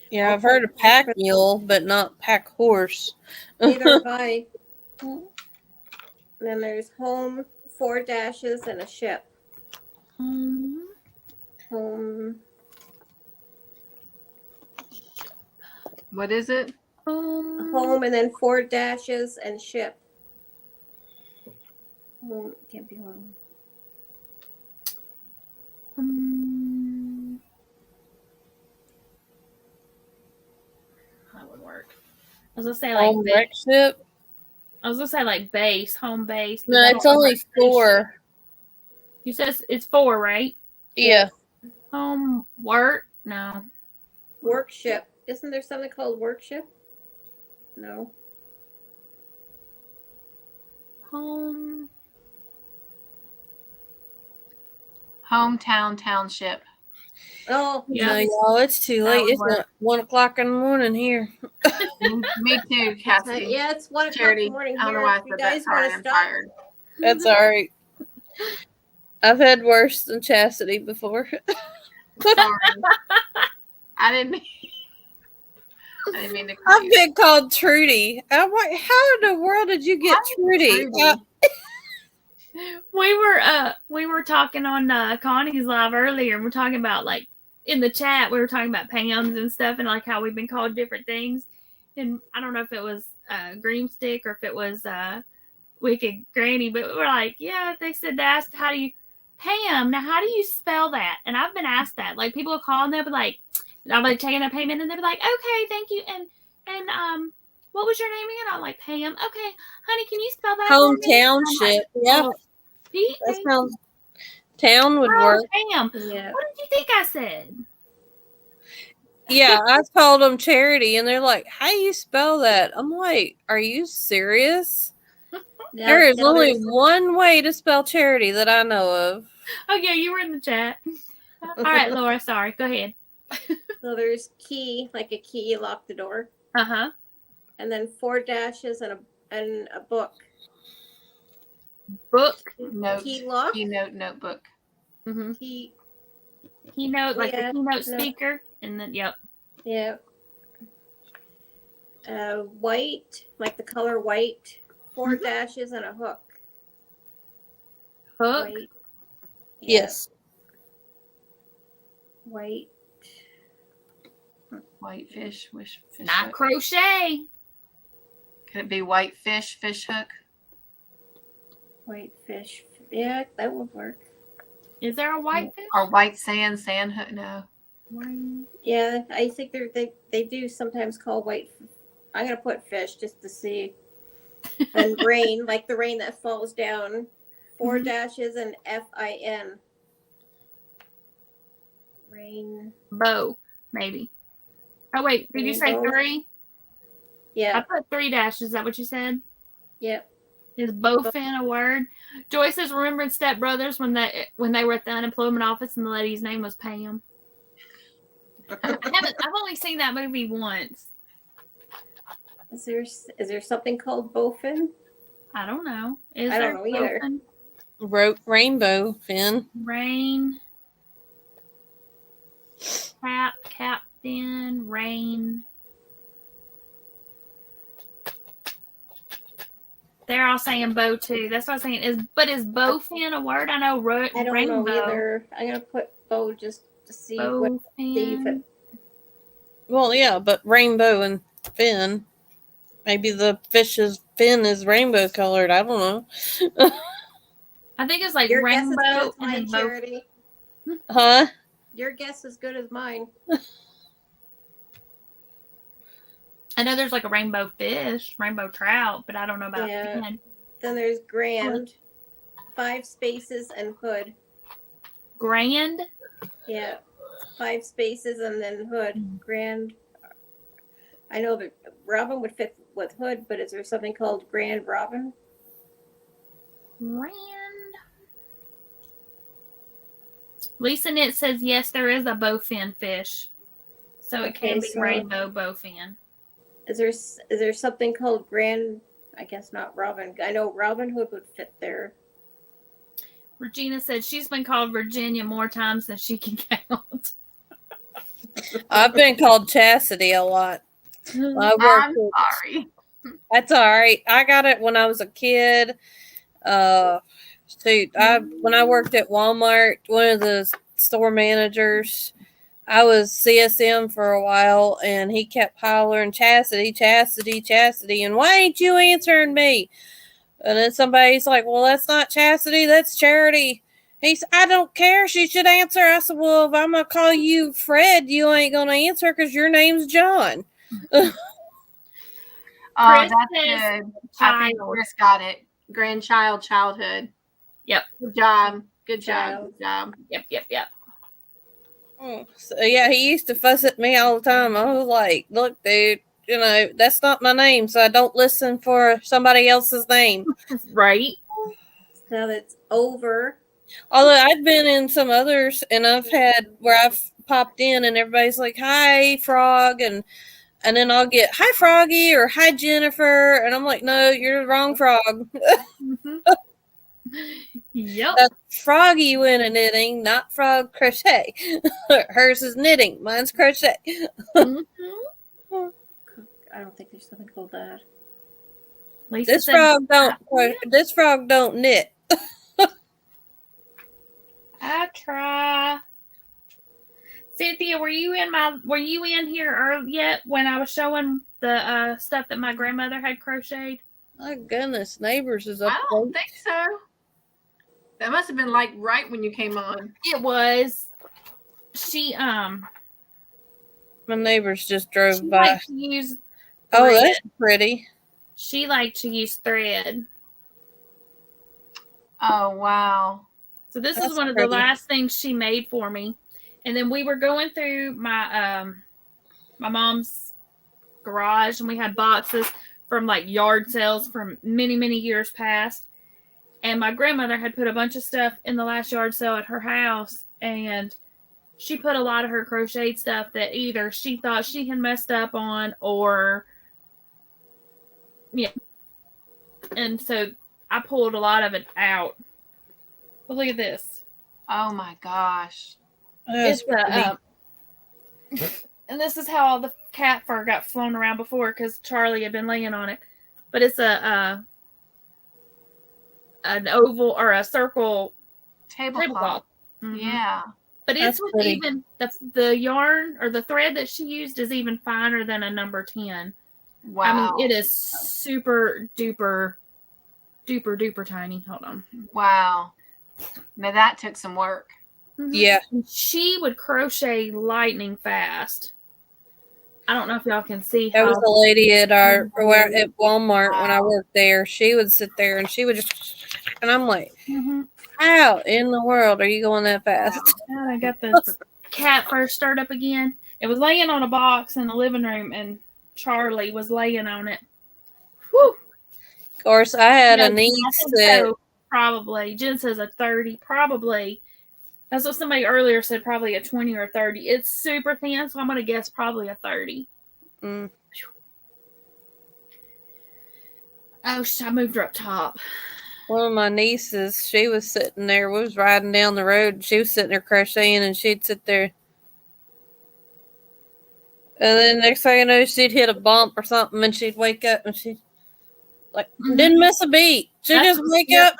Yeah, I've heard of pack mule, but not pack horse. Neither have I. And then there's home, 4 dashes, and a ship. Home. What is it? Home, and then 4 dashes and ship. Home can't be home. That would work. I was gonna say like Home wreck ship? I was gonna say like base, home base. but No, I it's don't know only about spaceship. 4. You said it's 4, right? Yeah. Home work? No. Workship. Isn't there something called workship? No. Home. Hometown, township. Oh, Yeah. No, y'all, it's too That late. would It's work. not 1 o'clock in the morning here. Me too, Cassie. yeah, it's 1 o'clock in Charity. the morning I don't know here. why I If you said that. guys Sorry, want to I'm stop, tired. That's all right. I've had worse than Chastity before. Sorry. I didn't mean to call I've you. been called Trudy. I'm like, how in the world did you get Trudy? Trudy. We were talking on Connie's live earlier. We're talking about like in the chat. We were talking about Pam's and stuff, and like how we've been called different things. And I don't know if it was Dreamstick or if it was Wicked Granny, but we're like, yeah. They said they asked how do you Pam. Now, how do you spell that? And I've been asked that. Like people will call and they'll be like, I'll be taking a payment, and they'll be like, okay, thank you, and what was your name again? I'm like, Pam. Okay, honey, can you spell that? Hometown shit. Like, yeah. That sounds. Town would work. Pam. Yeah. What did you think I said? Yeah, I called them Charity, and they're like, how do you spell that? I'm like, are you serious? There is only one way to spell Charity that I know of. Oh, yeah, you were in the chat. All right, Laura, sorry. Go ahead. So there's key, like a key, lock the door. Uh-huh. And then 4 dashes and a book. Book. Note. Keylock. Keynote notebook. Mm-hmm. Keynote, like the keynote no. speaker. And then, yep. Yeah. White, like the color white. 4 dashes and a hook. Hook. White. Yes. White. White fish, fish Not hook. crochet. Could it be white fish, fish hook? White fish. Yeah, that would work. Is there a white fish? Or white sand, sand hook? No. Yeah, I think they do sometimes call white. I'm gonna put fish just to see. And rain, like the rain that falls down. 4 dashes and FIN. Rain. Bow, maybe. Oh, wait. Did you say Rainbow. 3? I Yeah. put 3 dashes. Is that what you said? Yep. Is bowfin a word? Joy says, remembering Step Brothers when they were at the unemployment office and the lady's name was Pam. I've only seen that movie once. Is there something called bowfin? I don't know. I don't know either. Bowfin? Rainbow fin. Rain. Captain, rain. They're all saying bow too. That's what I'm saying. Is bowfin a word? I know I don't rainbow. know either. I'm gonna put bow just to see what see if it. Well, yeah, but rainbow and fin. Maybe the fish's fin is rainbow colored. I don't know. I think it's like Your guess is rainbow good as and mine, then bow. Charity. Huh? Your guess is good as mine. I know there's like a rainbow fish, rainbow trout, but I don't know about fin. Then there's grand, 5 spaces and hood. Grand? Yeah, 5 spaces and then hood. Grand. I know that Robin would fit with hood, but is there something called Grand Robin? Grand. Lisa Knit says yes, there is a bowfin fish, so it can be rainbow bowfin. Is there something called Grand? I guess not Robin. I know Robin Hood would fit there. Regina said she's been called Virginia more times than she can count. I've been called Chastity a lot. I'm sorry. That's all right. I got it when I was a kid. When I worked at Walmart, one of the store managers, I was CSM for a while, and he kept hollering, Chastity, Chastity, Chastity, and why ain't you answering me? And then somebody's like, well, that's not Chastity, that's Charity. He said, I don't care, she should answer. I said, well, if I'm going to call you Fred, you ain't going to answer because your name's John. Oh, Chris that's says good. I think Chris got it. Grandchild, childhood. Yep. Good job. Good job. Good job. Yep. So, yeah, he used to fuss at me all the time. I was like, look, dude, that's not my name, so I don't listen for somebody else's name. Right. So that's over. Although I've been in some others, and I've had where I've popped in, and everybody's like, hi, Frog, and then I'll get, hi, Froggy, or hi, Jennifer, and I'm like, no, you're the wrong Frog. Mm-hmm. Yep. That's Froggy went a knitting, not Frog crochet. Hers is knitting, mine's crochet. Mm-hmm. I don't think there's something called that. This frog don't knit. I try. Cynthia, were you in here yet when I was showing the stuff that my grandmother had crocheted? My goodness, neighbors is up I don't think so. That must have been like right when you came on. It was. She My neighbors just drove she by. liked to use Oh, thread. that's pretty. She liked to use thread. Oh wow. So this That's is one of pretty. the last things she made for me. And then we were going through my my mom's garage, and we had boxes from like yard sales from many, many years past. And my grandmother had put a bunch of stuff in the last yard sale at her house, and she put a lot of her crocheted stuff that either she thought she had messed up on, or yeah. And so I pulled a lot of it out. But look at this. Oh my gosh. That's It's and this is how all the cat fur got flown around before, because Charlie had been laying on it. But it's an oval or a circle tablecloth. Mm-hmm. Yeah. But That's it's pretty. even the yarn or the thread that she used is even finer than a number 10. Wow. I mean, it is super duper tiny. Hold on. Wow. Now that took some work. Mm-hmm. Yeah. She would crochet lightning fast. I don't know if y'all can see That how. was a lady at at Walmart when I worked there. She would sit there and she would just, and I'm like, Mm-hmm. how in the world are you going that fast? I got the cat first stirred up again. It was laying on a box in the living room, and Charlie was laying on it. Whew. Of course, I had Yeah, a niece I think that so, probably. Jen says a 30, probably. That's what somebody earlier said, probably a 20 or a 30. It's super thin, so I'm going to guess probably a 30. Mm. Oh, I moved her up top. One of my nieces, she was sitting there. We was riding down the road. And she was sitting there crocheting, and she'd sit there. And then next thing you know, she'd hit a bump or something, and she'd wake up, and she didn't miss a beat. She'd just wake up,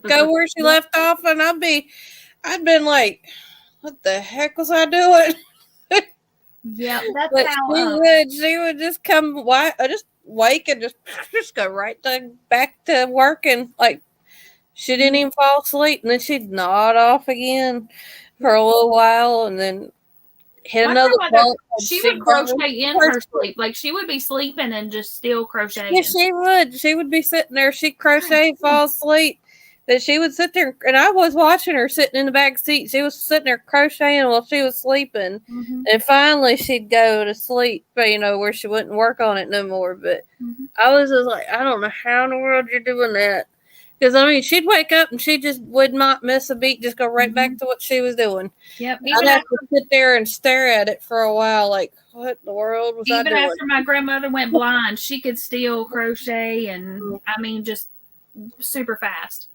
go where she left off, and I'd been like, what the heck was I doing? Yeah, that's But how. she would just just wake and just go right back to working. Like she didn't even fall asleep, and then she'd nod off again for a little while, and then hit another bump. She would crochet in her sleep. Like she would be sleeping and just still crocheting. Yeah, she would. She would be sitting there. She'd crochet, fall asleep. That she would sit there, and I was watching her sitting in the back seat. She was sitting there crocheting while she was sleeping, and finally she'd go to sleep. Where she wouldn't work on it no more. But I was just like, I don't know how in the world you're doing that, because I mean, she'd wake up and she just would not miss a beat, just go right back to what she was doing. Yep. I'd have to sit there and stare at it for a while, like, what in the world was I doing? Even after my grandmother went blind, she could still crochet, and I mean, just super fast.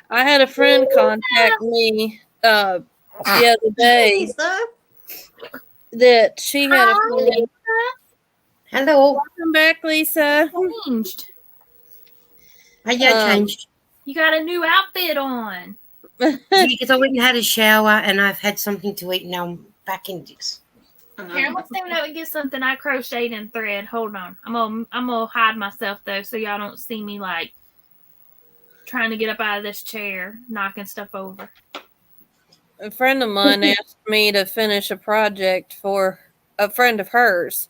I had a friend contact me the other day that she had a friend. Hello. Welcome back, Lisa. Changed. Changed. You got a new outfit on. Because I went and had a shower and I've had something to eat. Now I'm back in this. Here, let's see if I can get something I crocheted in thread. Hold on. I'm gonna hide myself though, so y'all don't see me like trying to get up out of this chair, knocking stuff over. A friend of mine asked me to finish a project for a friend of hers.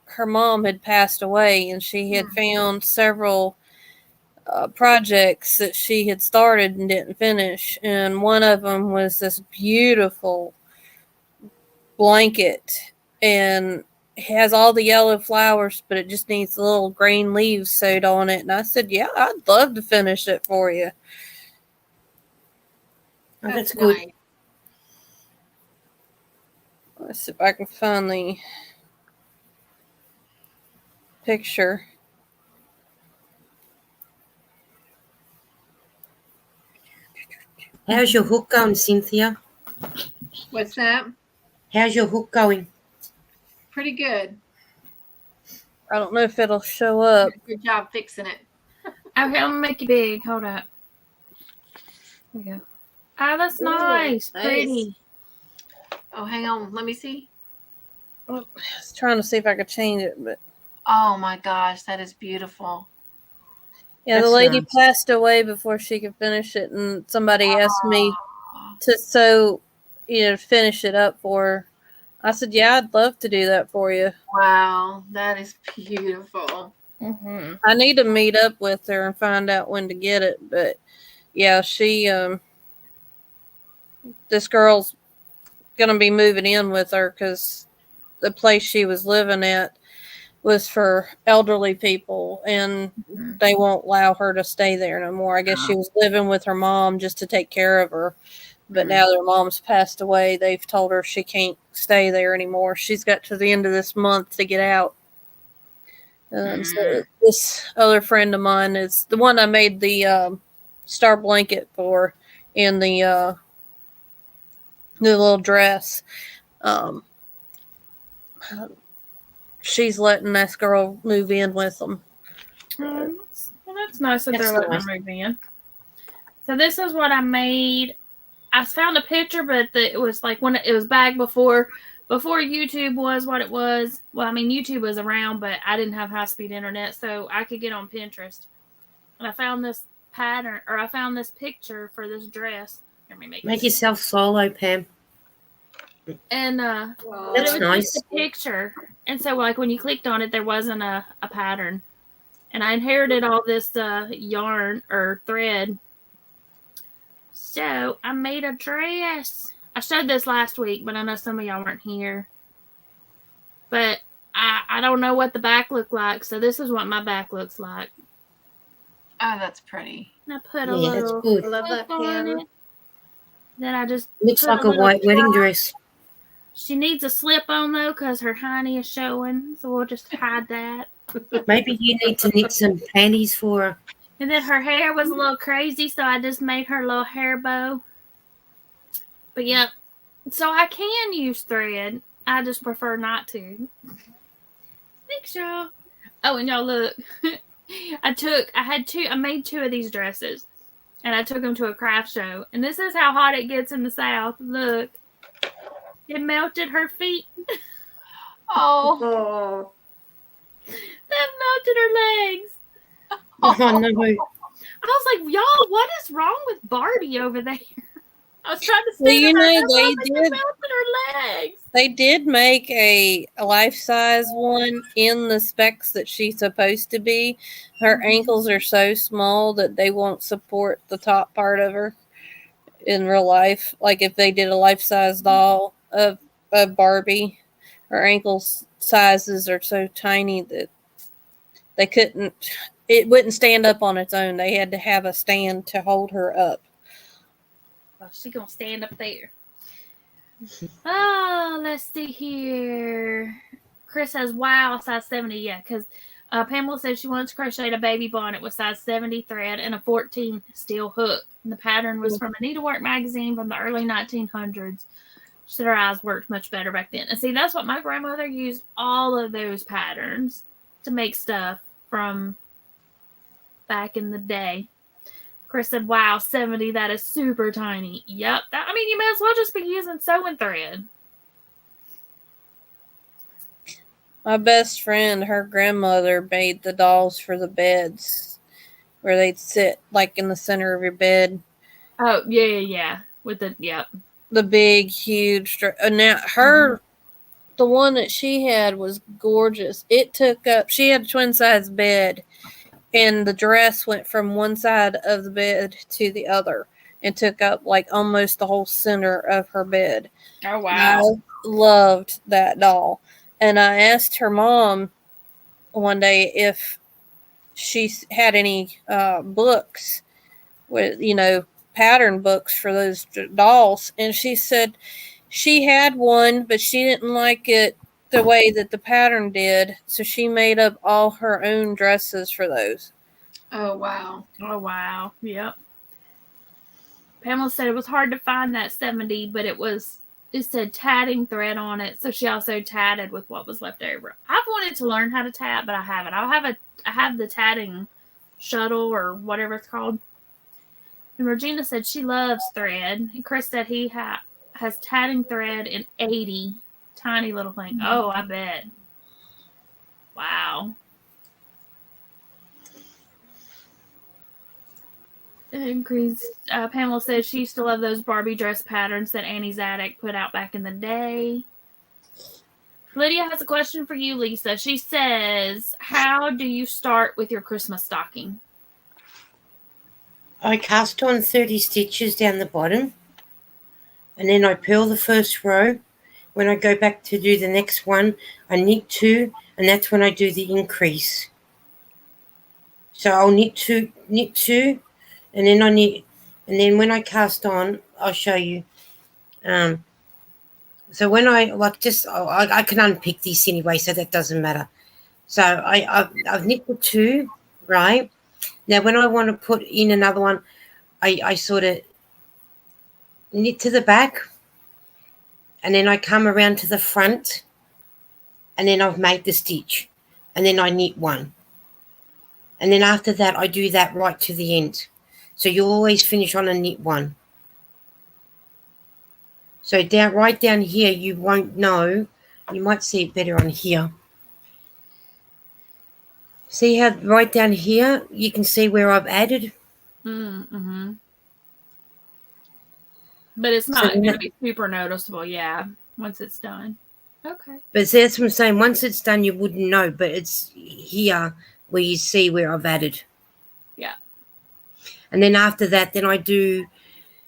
Her mom had passed away, and she had found several projects that she had started and didn't finish. And one of them was this beautiful blanket, and it has all the yellow flowers, but it just needs the little green leaves sewed on it. And I said, yeah, I'd love to finish it for you. That's good. Nice. Let's see if I can find the picture. How's your hook going, Cynthia? What's that? How's your hook going? Pretty good. I don't know if it'll show up. Good job fixing it. Okay, I'm gonna make it big. Hold up. Yeah. Oh, that's Ooh, nice. nice. Pretty. Oh, hang on. Let me see. I was trying to see if I could change it, but Oh my gosh, that is beautiful. yeah, the That's lady nice. passed away before she could finish it, and somebody asked me Oh, to sew, finish it up for her. I said, yeah, I'd love to do that for you. wow, that is beautiful. Mm-hmm. I need to meet up with her and find out when to get it, but yeah, this girl's gonna be moving in with her because the place she was living at was for elderly people, and they won't allow her to stay there no more. I guess she was living with her mom just to take care of her, but now their mom's passed away. They've told her she can't stay there anymore. She's got to the end of this month to get out. So this other friend of mine is the one I made the star blanket for in the little dress. Um, she's letting this girl move in with them. Well, that's nice that That's they're letting nice. her move in. So this is what I made. I found a picture, but it was like when it was back before YouTube was what it was. Well, I mean YouTube was around, but I didn't have high speed internet, so I could get on Pinterest. And I found this pattern, or I found this picture for this dress. Let me Make yourself solo, Pam. And Wow. but That's it was nice. just a picture, and so like when you clicked on it, there wasn't a pattern. And I inherited all this yarn or thread. So I made a dress. I showed this last week, but I know some of y'all weren't here. But I don't know what the back looked like, so this is what my back looks like. Oh, that's pretty. And I put a Yeah, that's little good. I love that, hook on Pam. it. Then I just Looks put like a little white wedding top. dress. She needs a slip on though, because her hiney is showing, so we'll just hide that. Maybe you need to knit some panties for her. And then her hair was a little crazy, so I just made her little hair bow. But yeah, so I can use thread. I just prefer not to. Thanks, y'all. Oh, and y'all look. I made two of these dresses, and I took them to a craft show. And this is how hot it gets in the South. Look, it melted her feet. Oh, Oh, That melted her legs. Oh, no. I was like, y'all, what is wrong with Barbie over there? I was trying to Well, stand you up. know, It melted her legs. they did make a life-size one in the specs that she's supposed to be. Her ankles are so small that they won't support the top part of her in real life. Like if they did a life-size doll of Barbie, her ankle sizes are so tiny that it wouldn't stand up on its own. They had to have a stand to hold her up. Well, she's going to stand up there. Oh, let's see here. Chris says, wow, size 70. Yeah, because Pamela said she wanted to crochet a baby bonnet with size 70 thread and a 14 steel hook. And the pattern was from a needlework magazine from the early 1900s. She said her eyes worked much better back then. And see, that's what my grandmother used all of those patterns to make stuff from back in the day. Chris said, wow, 70, that is super tiny. Yep. I mean, you may as well just be using sewing thread. My best friend, her grandmother made the dolls for the beds where they'd sit like in the center of your bed. Oh, yeah. With the, yep. The big, huge. Now, the one that she had was gorgeous. It took up, she had a twin size bed, and the dress went from one side of the bed to the other and took up like almost the whole center of her bed. Oh, wow. I loved that doll. And I asked her mom one day if she had any books with, pattern books for those dolls. And she said she had one, but she didn't like it the way that the pattern did. So she made up all her own dresses for those. oh, wow. Oh, wow. Yep. Pamela said it was hard to find that 70, but it said tatting thread on it. So she also tatted with what was left over. I've wanted to learn how to tat, but I haven't. I have the tatting shuttle or whatever it's called. And Regina said she loves thread. And Chris said he has tatting thread in 80 tiny little things. Oh, I bet. Wow. Pamela says she used to love those Barbie dress patterns that Annie's Attic put out back in the day. Lydia has a question for you, Lisa. She says, how do you start with your Christmas stocking? I cast on 30 stitches down the bottom, and then I purl the first row. When I go back to do the next one, I knit 2, and that's when I do the increase. So I'll knit two, and then I knit, and then when I cast on, I'll show you. So when I I can unpick this anyway, so that doesn't matter. So I've knit the 2, right? Now when I want to put in another one, I sort of knit to the back, and then I come around to the front, and then I've made the stitch, and then I knit 1. And then after that, I do that right to the end. So you'll always finish on a knit 1. So right down here, you won't know. You might see it better on here. See how right down here, you can see where I've added? Mm-hmm. But it's not going to be super noticeable, yeah, once it's done. Okay. But see, that's what I'm saying. Once it's done, you wouldn't know. But it's here where you see where I've added. Yeah. And then after that, then I do...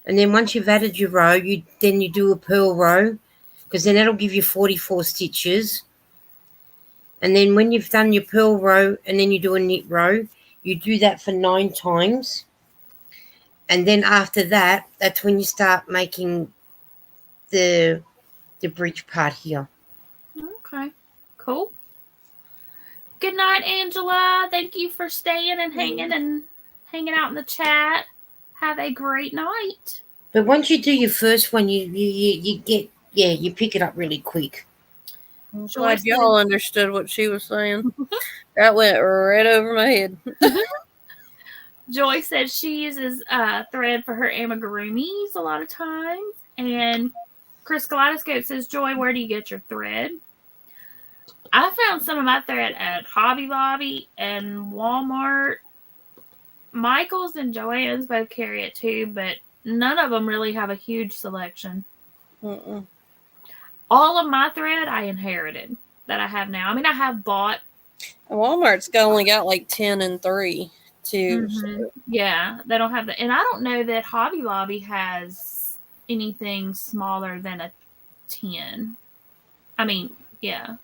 And then once you've added your row, you do a purl row, because then that'll give you 44 stitches. And then when you've done your purl row and then you do a knit row, you do that for 9 times. And then after that, that's when you start making the breech part here. Okay, cool. Good night, Angela. Thank you for staying and hanging out in the chat. Have a great night. But once you do your first one, you get, you pick it up really quick. I'm glad y'all understood what she was saying. That went right over my head. Joy says she uses thread for her amigurumis a lot of times. And Chris Kaleidoscope says, Joy, where do you get your thread? I found some of my thread at Hobby Lobby and Walmart. Michael's and Joann's both carry it too, but none of them really have a huge selection. All of my thread I inherited that I have now. I mean, I have bought. Walmart's only got like 10 and 3 too. Mm-hmm. So. Yeah, they don't have that. And I don't know that Hobby Lobby has anything smaller than a 10. I mean, yeah.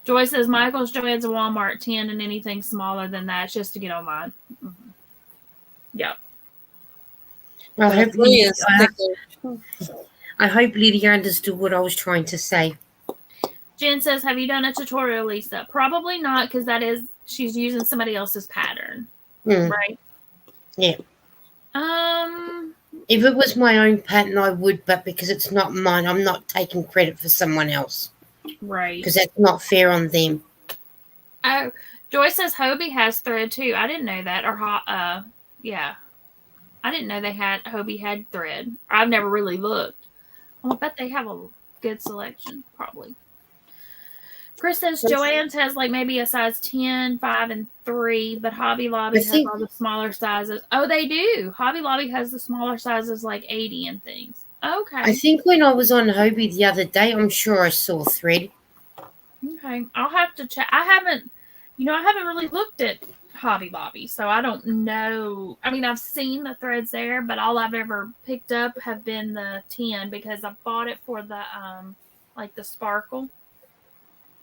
Joy says Michael's, Joann's, and Walmart 10, and anything smaller than that just to get online. Mm-hmm. Yeah. Well, I hope Lydia understood what I was trying to say. Jen says, have you done a tutorial, Lisa? Probably not, because she's using somebody else's pattern. Right? Yeah. If it was my own pattern, I would, but because it's not mine, I'm not taking credit for someone else. Right. Because that's not fair on them. Oh, Joy says Hobie has thread too. I didn't know that. Yeah. I didn't know Hobie had thread. I've never really looked. I bet they have a good selection, probably. Chris says Joann's has like maybe a size 10, 5, and 3, but Hobby Lobby has all the smaller sizes. Oh, they do. Hobby Lobby has the smaller sizes like 80 and things. Okay. I think when I was on Hobie the other day, I'm sure I saw thread. Okay. I'll have to check. I haven't really looked at Hobby Lobby, so I don't know. I mean, I've seen the threads there, but all I've ever picked up have been the 10 because I bought it for the like the sparkle.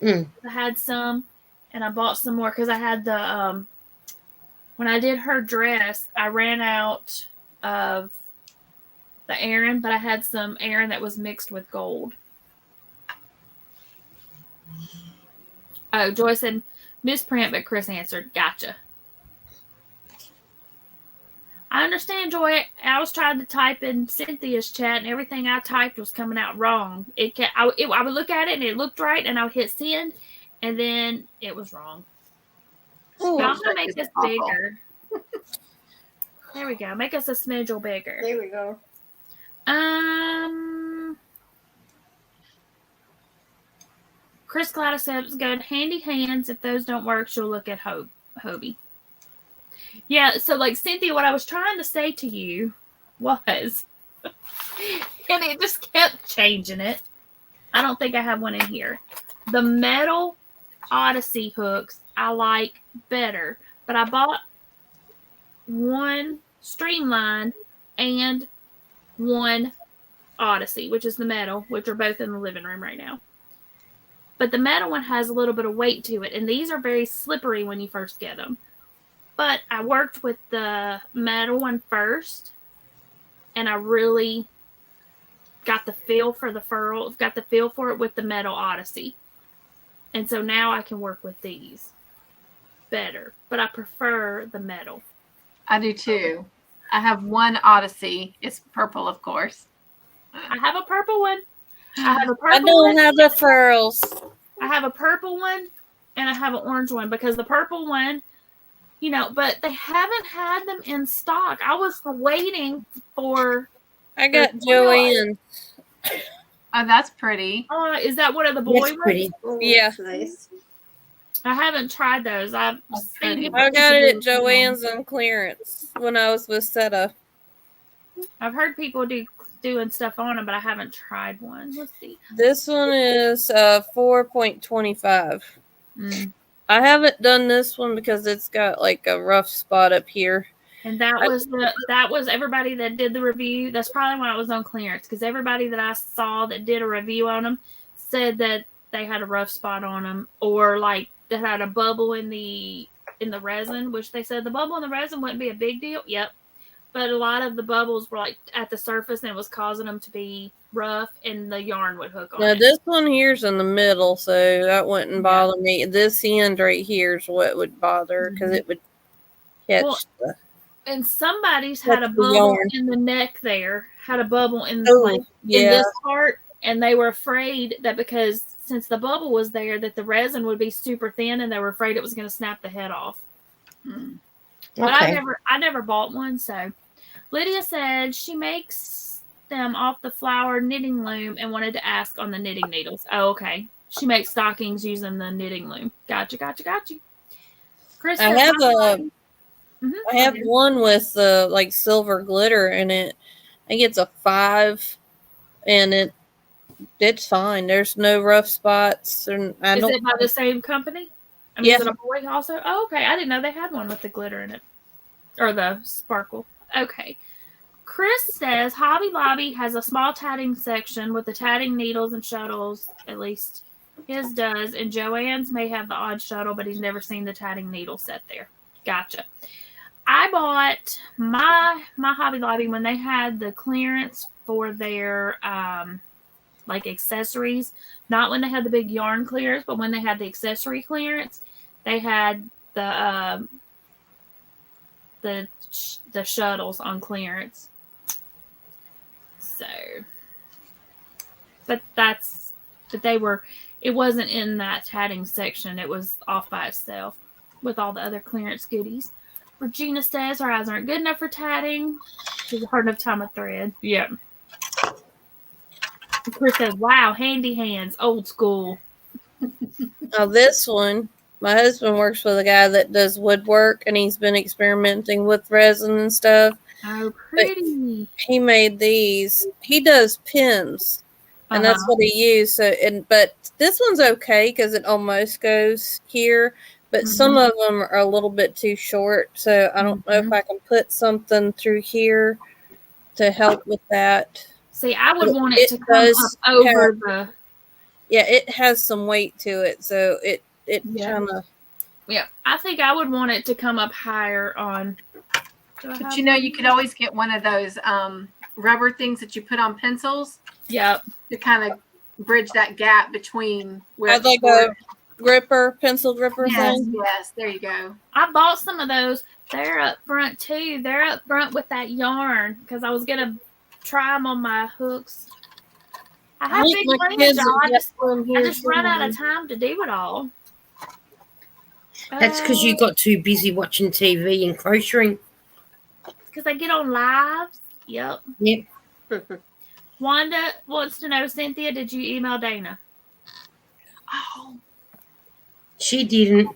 I had some, and I bought some more because I had the when I did her dress, I ran out of the Aran, but I had some Aran that was mixed with gold. Oh, Joy said misprint, but Chris answered, gotcha. I understand, Joy. I was trying to type in Cynthia's chat, and everything I typed was coming out wrong. I would look at it, and it looked right, and I would hit send, and then it was wrong. Y'all gonna make this bigger. There we go. Make us a smidgel bigger. There we go. Chris Gladys says, good. Handy hands. If those don't work, she'll look at Hobie. Yeah, so like Cynthia, what I was trying to say to you was, and it just kept changing it. I don't think I have one in here. The metal Odyssey hooks I like better, but I bought one streamlined and one Odyssey, which is the metal, which are both in the living room right now. But the metal one has a little bit of weight to it, and these are very slippery when you first get them. But I worked with the metal one first, and I really got the feel for the furl, got the feel for it with the metal Odyssey. And so now I can work with these better, but I prefer the metal. I do too. I have one Odyssey. It's purple, of course. I have a purple one. I have a purple I don't one. have the furls. I have a purple one and I have an orange one because the purple one, you know, but they haven't had them in stock. I was waiting for. I got Joanne. Oh, that's pretty. Is that one of the boy That's ones? pretty. Oh, Yeah. that's nice. I haven't tried those. I've seen people I got it at Joann's on clearance when I was with Seta. I've heard people doing stuff on them, but I haven't tried one. Let's see. This one is 4.25. I haven't done this one because it's got like a rough spot up here. And that was everybody that did the review. That's probably when I was on clearance, because everybody that I saw that did a review on them said that they had a rough spot on them, or like that had a bubble in the resin, which they said the bubble in the resin wouldn't be a big deal. Yep. But a lot of the bubbles were like at the surface and it was causing them to be rough and the yarn would hook on Now it. this one here's in the middle, so that wouldn't bother me. This end right here is what would bother because it would catch the. And somebody's had a That's the bubble yarn. in the neck there, had a bubble in, Oh, in this part, and they were afraid that because since the bubble was there, that the resin would be super thin, and they were afraid it was going to snap the head off. But Okay. I never bought one. So Lydia said she makes them off the flour knitting loom and wanted to ask on the knitting needles. Oh, okay. She makes stockings using the knitting loom. Gotcha. Chris, I have one with like silver glitter in it. I think it's a 5, and it's fine. There's no rough spots, and Is it by the same company? I mean, Yeah. Is it a boy also? Oh, okay. I didn't know they had one with the glitter in it. Or the sparkle. Okay. Chris says Hobby Lobby has a small tatting section with the tatting needles and shuttles. At least his does. And Joann's may have the odd shuttle, but he's never seen the tatting needle set there. Gotcha. I bought my Hobby Lobby when they had the clearance for their like accessories. Not when they had the big yarn clearance, but when they had the accessory clearance, they had the shuttles on clearance. So, but it wasn't in that tatting section. It was off by itself with all the other clearance goodies. Regina says her eyes aren't good enough for tatting. She's a hard enough time with thread. Yep. Chris says, wow, handy hands, old school. Now this one, my husband works with a guy that does woodwork, and he's been experimenting with resin and stuff. Oh, pretty. But he made these. He does pins, and that's what he used. So, but this one's okay because it almost goes here. But some of them are a little bit too short, so I don't know if I can put something through here to help with that. See, I would want it to come up over the. Yeah, it has some weight to it, so it kind of. Yeah, I think I would want it to come up higher on. But you know, you could always get one of those rubber things that you put on pencils. Yep. To kind of bridge that gap between where. I'd like a gripper, pencil gripper thing. Yes, there you go. I bought some of those. They're up front too. They're up front with that yarn because I was gonna try them on my hooks. I have big plans, y'all. I just run out of time to do it all. That's because you got too busy watching TV and crocheting. because I get on lives. Yep. Yep. Wanda wants to know, Cynthia, did you email Dana? Oh. She didn't.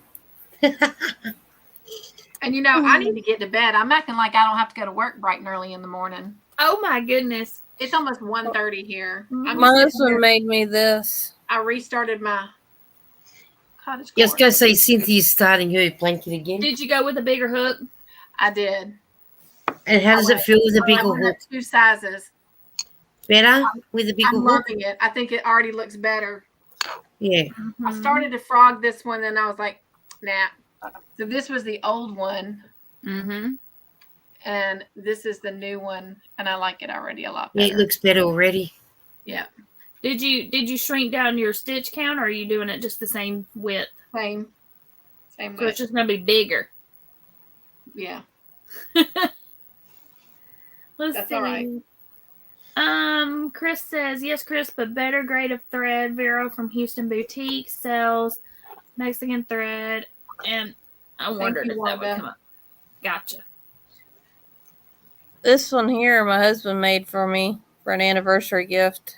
And you know, I need to get to bed. I'm acting like I don't have to go to work bright and early in the morning. Oh my goodness. It's almost 1:30 here. I'm My just sitting husband here. made me this. I restarted my cottage I was core. going to say Cynthia's starting her blanket again. Did you go with a bigger hook? I did. And how does it feel with a I bigger went hook? up 2 sizes. Better with a bigger I'm hook? loving it. I think it already looks better. Yeah. I started to frog this one, and I was like, nah. So this was the old one, and this is the new one, and I like it already a lot better. Yeah, it looks better already. Yeah. Did you shrink down your stitch count, or are you doing it just the same width? Same So width. it's just gonna be bigger. Yeah. Let's That's see. all right. Chris says, yes, Chris, but better grade of thread. Vero from Houston Boutique sells Mexican thread, and I wondered if that would come up. Gotcha. This one here, my husband made for me for an anniversary gift.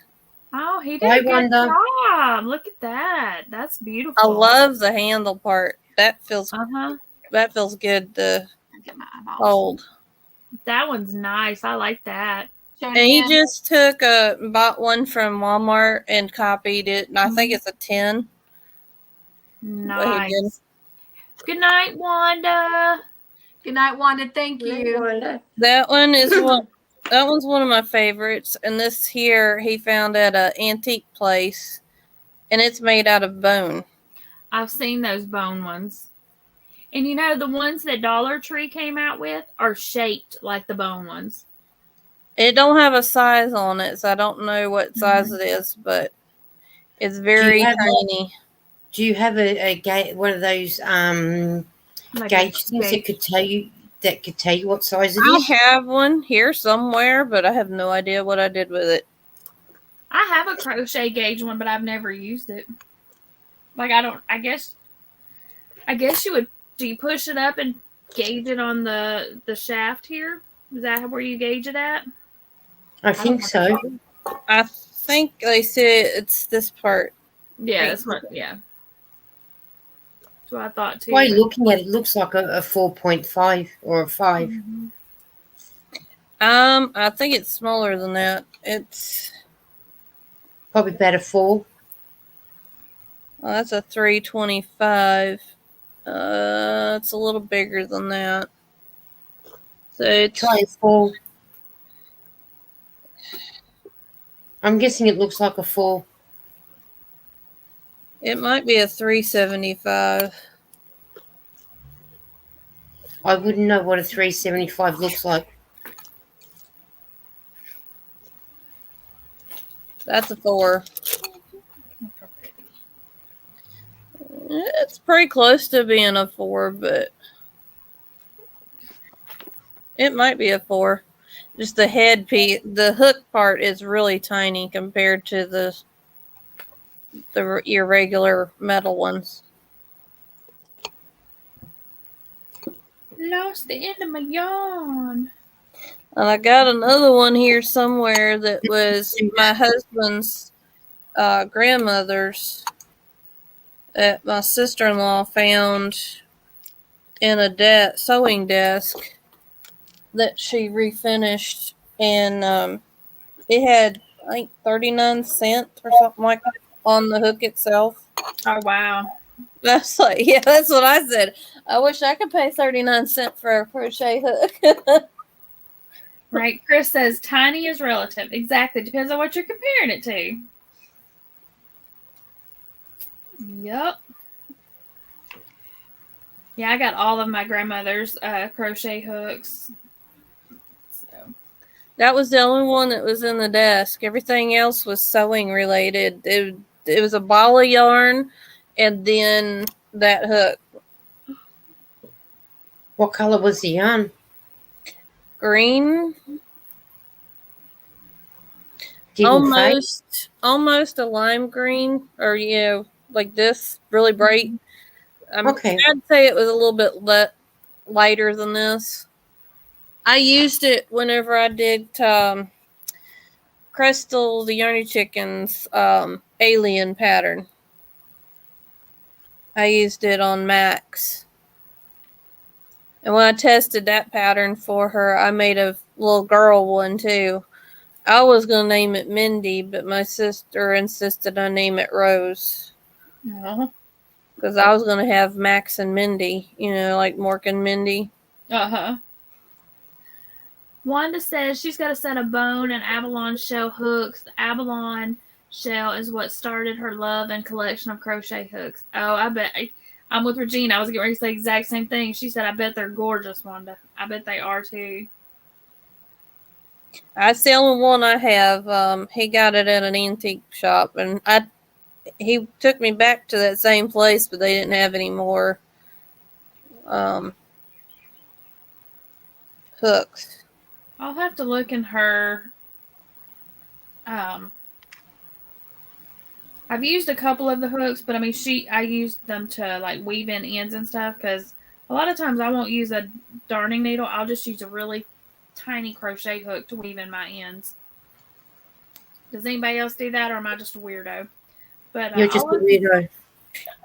Oh, he did a good job. Look at that. That's beautiful. I love the handle part. That feels that feels good to hold. That one's nice. I like that. And he just bought one from Walmart and copied it. And I think it's a 10. Nice. Good night, Wanda. Good night, Wanda. Thank you. Wanda. That one is one. That one's one of my favorites. And this here he found at an antique place, and it's made out of bone. I've seen those bone ones. And you know, the ones that Dollar Tree came out with are shaped like the bone ones. It don't have a size on it, so I don't know what size it is, but it's very tiny. Do you have a one of those Like gauge things that could tell you what size it is? I have one here somewhere, but I have no idea what I did with it. I have a crochet gauge one, but I've never used it. Like I guess you would. Do you push it up and gauge it on the shaft here? Is that where you gauge it at? I think so. I think they say it's this part. Yeah, that's what. Yeah, that's what I thought too. By looking at it, looks like a 4.5 or a 5. I think it's smaller than that. It's probably about a 4. Well, that's a 325. It's a little bigger than that. So try a 4. I'm guessing it looks like a 4. It might be a 375. I wouldn't know what a 375 looks like. That's a 4. It's pretty close to being a 4, but it might be a 4. Just the head piece, the hook part is really tiny compared to your regular metal ones. Lost the end of my yarn. And I got another one here somewhere that was my husband's grandmother's that my sister-in-law found in a sewing desk that she refinished, and it had, I think, 39 cents or something like that on the hook itself. Oh, wow. That's like, yeah, that's what I said. I wish I could pay 39 cents for a crochet hook. Right. Chris says tiny is relative. Exactly. Depends on what you're comparing it to. Yep. Yeah, I got all of my grandmother's crochet hooks. That was the only one that was in the desk. Everything else was sewing related. It was a ball of yarn and then that hook. What color was the yarn? Green. Almost a lime green, or like this, really bright. Okay. I'd say it was a little bit lighter than this. I used it whenever I did Crystal the Yarny Chicken's alien pattern. I used it on Max. And when I tested that pattern for her, I made a little girl one too. I was going to name it Mindy, but my sister insisted I name it Rose. Because I was going to have Max and Mindy, like Mork and Mindy. Uh-huh. Wanda says she's got a set of bone and abalone shell hooks. The abalone shell is what started her love and collection of crochet hooks. Oh, I bet. I'm with Regina. I was getting ready to say the exact same thing. She said, I bet they're gorgeous, Wanda. I bet they are, too. That's the only one I have. He got it at an antique shop, and he took me back to that same place, but they didn't have any more hooks. I'll have to look in her. I've used a couple of the hooks, but I mean, I used them to like weave in ends and stuff because a lot of times I won't use a darning needle. I'll just use a really tiny crochet hook to weave in my ends. Does anybody else do that, or am I just a weirdo? But You're just a weirdo.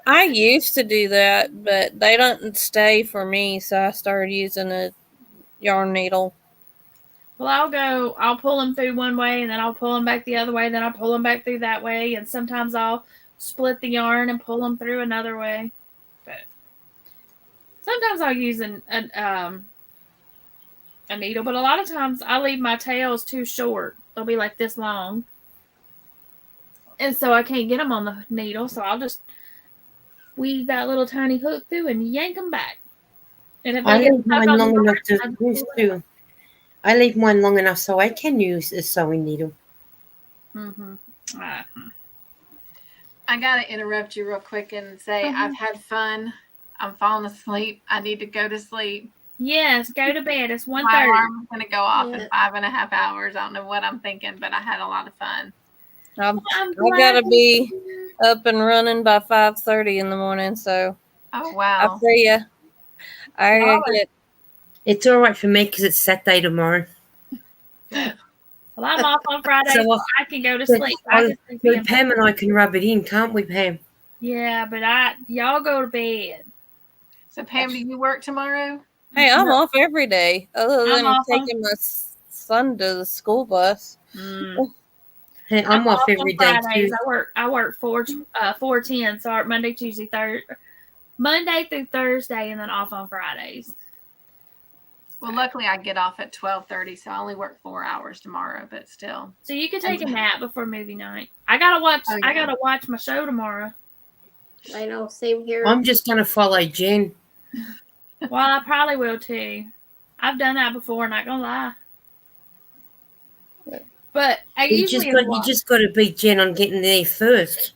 I used to do that, but they don't stay for me, so I started using a yarn needle. Well, I'll pull them through one way, and then I'll pull them back the other way, then I'll pull them back through that way, and sometimes I'll split the yarn and pull them through another way. But sometimes I'll use a needle, but a lot of times I leave my tails too short. They'll be like this long. And so I can't get them on the needle, so I'll just weave that little tiny hook through and yank them back. And if I they leave mine long enough to use too. I leave mine long enough so I can use a sewing needle. Mm-hmm. I gotta interrupt you real quick and say I've had fun. I'm falling asleep. I need to go to sleep. Yes, go to bed. It's 1:30. My alarm's gonna go off in 5.5 hours. I don't know what I'm thinking, but I had a lot of fun. I've got to be up and running by 5:30 in the morning, so. Oh, wow. I'll see ya. It's all right for me because it's Saturday tomorrow. Well, I'm off on Friday, so I can go to sleep. Pam and I can rub it in, can't we, Pam? Yeah, but y'all go to bed. So, Pam, do you work tomorrow? Hey, I'm off every day, other than taking my son to the school bus. Hey, I'm off every day too. I work 4/10, so Monday, Tuesday, Monday through Thursday, and then off on Fridays. Well, luckily I get off at 12:30, so I only work 4 hours tomorrow, but still. So you can take a nap before movie night. I gotta watch. Oh, yeah. I gotta watch my show tomorrow. I know. Same here. I'm just gonna follow Jen. Well, I probably will too. I've done that before. Not gonna lie. But you just got to beat Jen on getting there first.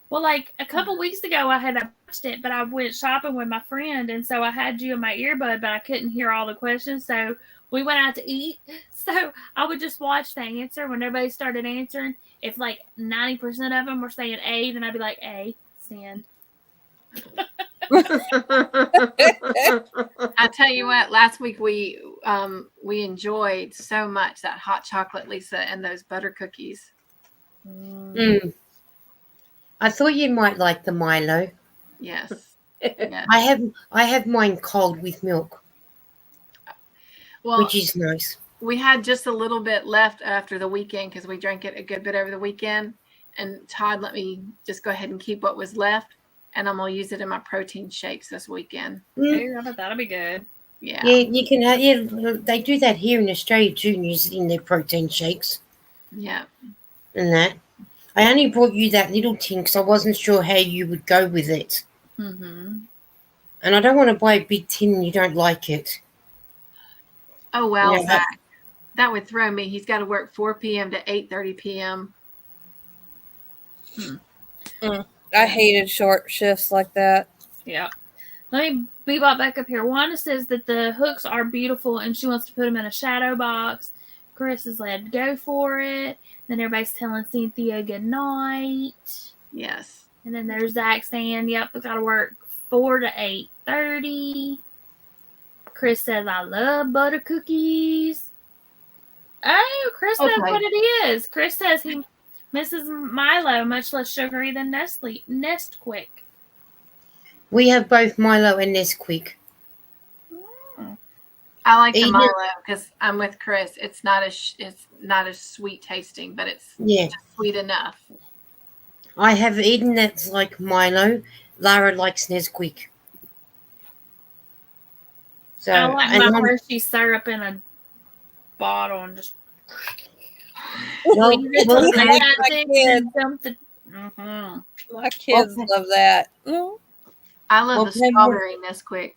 Well, like a couple weeks ago, I had watched it, but I went shopping with my friend, and so I had you in my earbud, but I couldn't hear all the questions. So we went out to eat. So I would just watch the answer when everybody started answering. If like 90% of them were saying A, then I'd be like, A, send. I tell you what, last week we enjoyed so much that hot chocolate, Lisa, and those butter cookies. I thought you might like the Milo. Yes. I have mine cold with milk, which is nice. We had just a little bit left after the weekend because we drank it a good bit over the weekend, and Todd let me just go ahead and keep what was left. And I'm gonna use it in my protein shakes this weekend. That'll be good. Yeah. Yeah, you can have. Yeah, they do that here in Australia too. Use it in their protein shakes. Yeah. And that. I only brought you that little tin because I wasn't sure how you would go with it. Mm-hmm. And I don't want to buy a big tin and you don't like it. Oh well, Zach, that would throw me. He's got to work 4 p.m. to 8:30 p.m. I hated short shifts like that. Yeah. Let me bebop back up here. Wanda says that the hooks are beautiful and she wants to put them in a shadow box. Chris is letting go for it. Then everybody's telling Cynthia good night. Yes. And then there's Zach saying, yep, it's got to work 4 to 8:30. Chris says, I love butter cookies. Oh, Chris knows Okay. what it is. Chris says he misses Milo, much less sugary than Nesquik. We have both Milo and Nesquik. I like the Eat it. Milo because I'm with Chris. It's not as sweet tasting, but it's Yeah. just sweet enough. I have Eden that's like Milo. Lara likes Nesquik. So, I like and my I'm- Hershey syrup in a bottle and just well, squeeze it well, till Pam, it's my thick kid. and dump the. Mhm. My kids love that. Mm. I love Well, the Pam, strawberry Nesquik.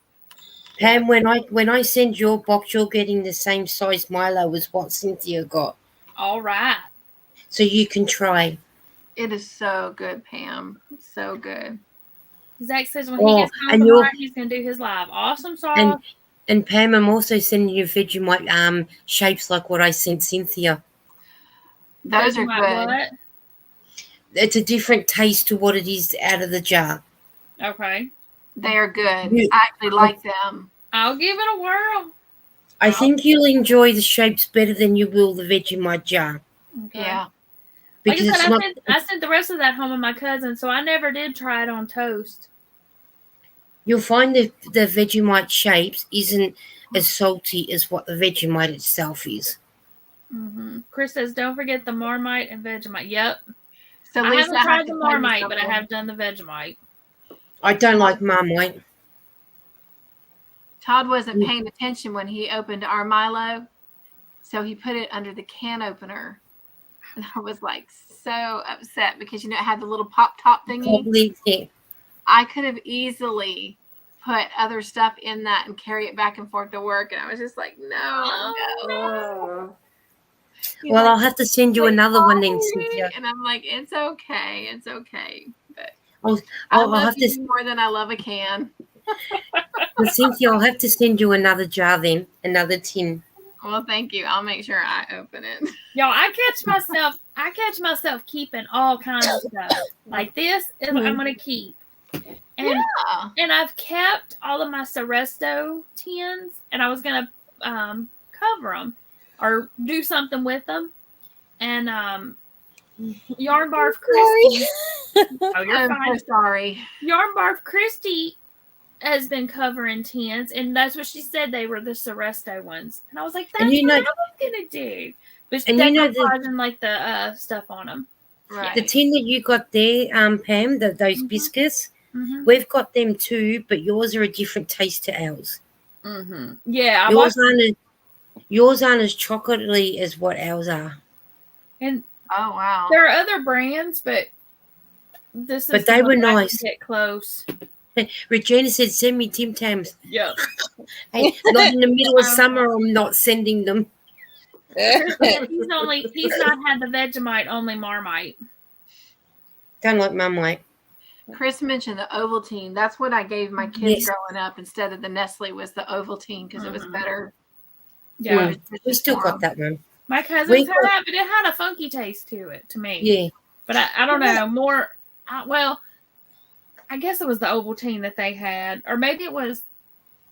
Pam, when I send your box, you're getting the same size Milo as what Cynthia got. All right. So you can try. It is so good, Pam. So good. Zach says when Oh, he gets home and tomorrow, you're- he's going to do his live. Awesome sauce. And Pam, I'm also sending you Vegemite shapes like what I sent Cynthia. Those are Vegemite good. what? It's a different taste to what it is out of the jar. Okay. They are good. You- I actually like them. I'll give it a whirl. I think you'll enjoy the shapes better than you will the Vegemite jar. Okay. Yeah. Like Because I it's said, not. I sent the rest of that home with my cousin, so I never did try it on toast. You'll find that the Vegemite shapes isn't as salty as what the Vegemite itself is. Chris says, don't forget the Marmite and Vegemite. Yep. So I Lisa, haven't have tried to the tell you Marmite, but I something. have done the Vegemite. I don't like Marmite. Todd wasn't paying attention when he opened our Milo, so he put it under the can opener. And I was like so upset because it had the little pop top thingy. Probably, yeah. I could have easily put other stuff in that and carry it back and forth to work, and I was just like, no. Oh. He's Well, like, I'll have to send you "Like, another one then, sorry." Cynthia. And I'm like, it's okay, but I'll I love have you to. more than I love a can. Well, Cynthia, I'll have to send you another jar then, another tin. Well, thank you. I'll make sure I open it. Y'all, I catch myself keeping all kinds of stuff. Like this is what I'm gonna keep. And Yeah. and I've kept all of my Seresto tins, and I was gonna cover them or do something with them. And Yarn Barf Christy. Oh, you're I'm fine. so sorry. Yarn Barf Christy has been covering tins, and that's what she said they were the Seresto ones. And I was like, that's And you what know- I was gonna do. But and you know the- charging like the stuff on them. Right. The tin that you got there, Pam, those biscuits, we've got them too, but yours are a different taste to ours. Yeah, Yours aren't as chocolatey as what ours are. and Oh wow. there are other brands, but this is. But they the were one I can nice. Get close. Regina said, "Send me Tim Tams." Yep. Hey, not in the middle of summer. I'm not sending them. He's not had the Vegemite, only Marmite. Don't like Marmite. Chris mentioned the Ovaltine. That's what I gave my kids Yes. growing up instead of the Nestle was the Ovaltine because it was better. Yeah. We still got that one. My cousins We had got- that, but it had a funky taste to it to me. Yeah. But I don't know. I guess it was the Ovaltine that they had. Or maybe it was,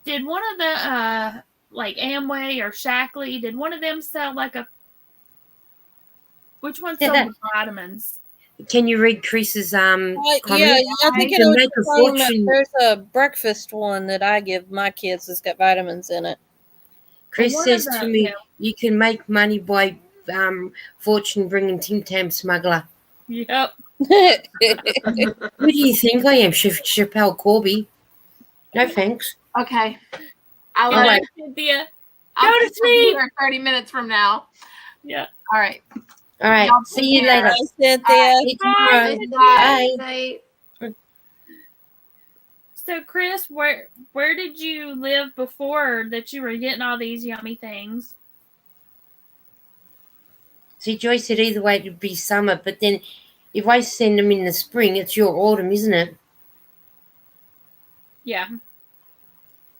did one of the, like Amway or Shackley, did one of them sell like which one Yeah, sold the vitamins? Can you read Chris's comment? Yeah, I think You it can was make a fortune. there's a breakfast one that I give my kids that's got vitamins in it. Chris one says of to the- me, yeah. you can make money by fortune bringing Tim Tam smuggler. Yep. Who do you think I am, Chappelle Corby? No thanks. Okay. I'll All let right. Cynthia. I'll Go to be sleep. here 30 minutes from now. Yeah. All right. All right. Y'all See you take care. later. Cynthia. See you tomorrow. Bye. Bye. Night. So Chris, where did you live before that you were getting all these yummy things? See, Joyce said either way it'd be summer, but then if I send them in the spring, it's your autumn, isn't it? Yeah.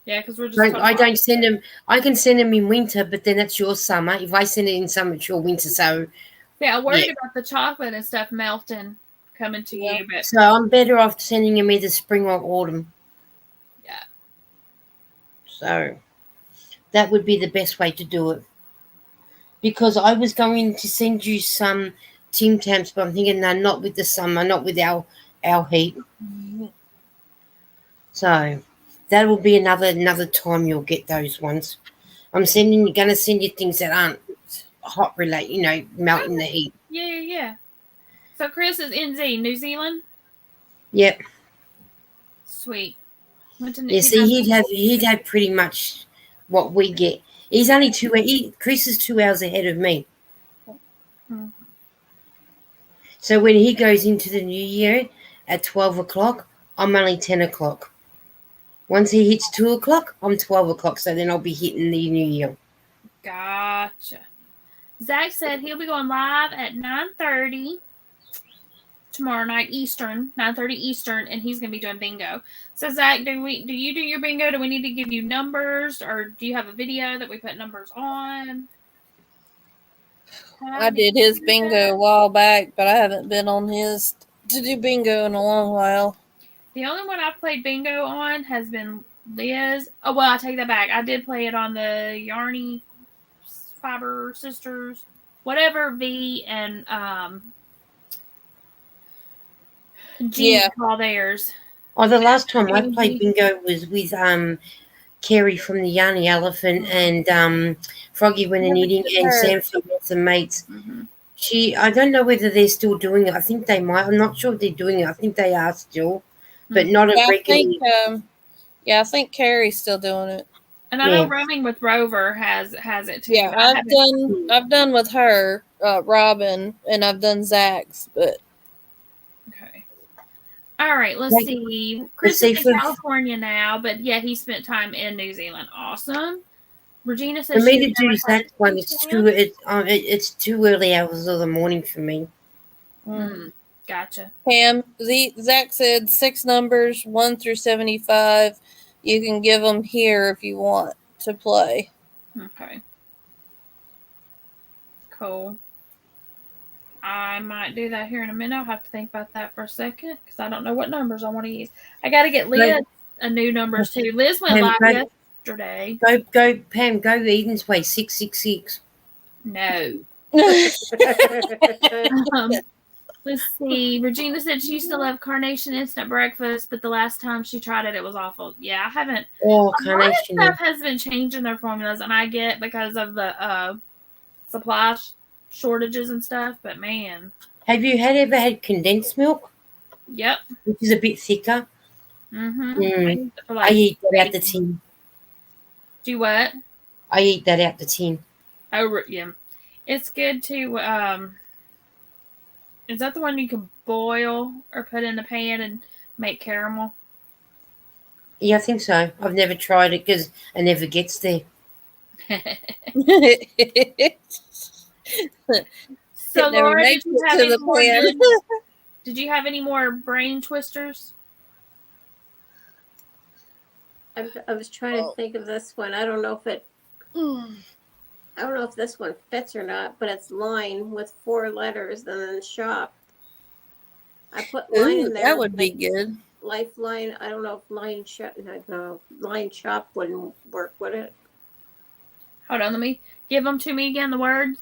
Yeah, because we're just. I don't send them. I can send them in winter, but then that's your summer. If I send it in summer, it's your winter. So, Yeah, I'm worried Yeah. about the chocolate and stuff melting, coming to you, but so I'm better off sending them either spring or autumn. yeah. So, That would be the best way to do it. Because I was going to send you some Tim Tams, but I'm thinking no, not with the summer, not with our heat. So that will be another time you'll get those ones. I'm gonna send you things that aren't hot related, melt in the heat. Yeah. So Chris is NZ, New Zealand. Yep. Sweet. Yeah. See, he'd have pretty much what we get. He's only Chris is 2 hours ahead of me. Hmm. So when he goes into the new year at 12 o'clock, I'm only 10 o'clock. Once he hits 2 o'clock, I'm 12 o'clock. So then I'll be hitting the new year. Gotcha. Zach said he'll be going live at 9:30 tomorrow night Eastern, 9:30 Eastern, and he's going to be doing bingo. So Zach, do you do your bingo? Do we need to give you numbers, or do you have a video that we put numbers on? I did his bingo a while back, but I haven't been on his to do bingo in a long while. The only one I've played bingo on has been Liz. Oh, well, I take that back. I did play it on the Yarny Fiber Sisters, whatever V and G call theirs. Oh, the last time I played bingo was with Kerry from the Yarny Elephant and Froggy Went and Eating and Sam from some mates. Mm-hmm. I don't know whether they're still doing it. I think they might. I'm not sure if they're doing it. I think they are still, but not a regularly. I think Carrie's still doing it. And I know Roaming with Rover has it too. Yeah, I've done with her, Robin, and I've done Zach's, but okay. All right, let's see. Chris is in California now, but yeah, he spent time in New Zealand. Awesome. Regina says for me to do Zach's one, it's too early hours of the morning for me. Gotcha. Pam, Zach said 6 numbers, 1 through 75. You can give them here if you want to play. Okay. Cool. I might do that here in a minute. I'll have to think about that for a second because I don't know what numbers I want to use. I got to get Liz a new numbers too. Liz went live yesterday. Go, Pam. Go Eden's way. 666. No. Let's see. Regina said she used to love Carnation Instant Breakfast, but the last time she tried it, it was awful. Yeah, I haven't. Oh, Carnation. A lot of stuff has been changing their formulas, and I get because of the supply shortages and stuff, but man. Have you ever had condensed milk? Yep. Which is a bit thicker. Mm-hmm. I eat that out the tin. Do what? I eat that out the tin. Oh, yeah. It's good to, is that the one you can boil or put in the pan and make caramel? Yeah, I think so. I've never tried it because it never gets there. So, Laura, did you have any more brain twisters? I was trying to think of this one. I don't know if this one fits or not, but it's line with 4 letters and then shop. I put line in there. That would be good. Lifeline. I don't know if line shop wouldn't work, would it? Hold on, let me give them to me again. The words.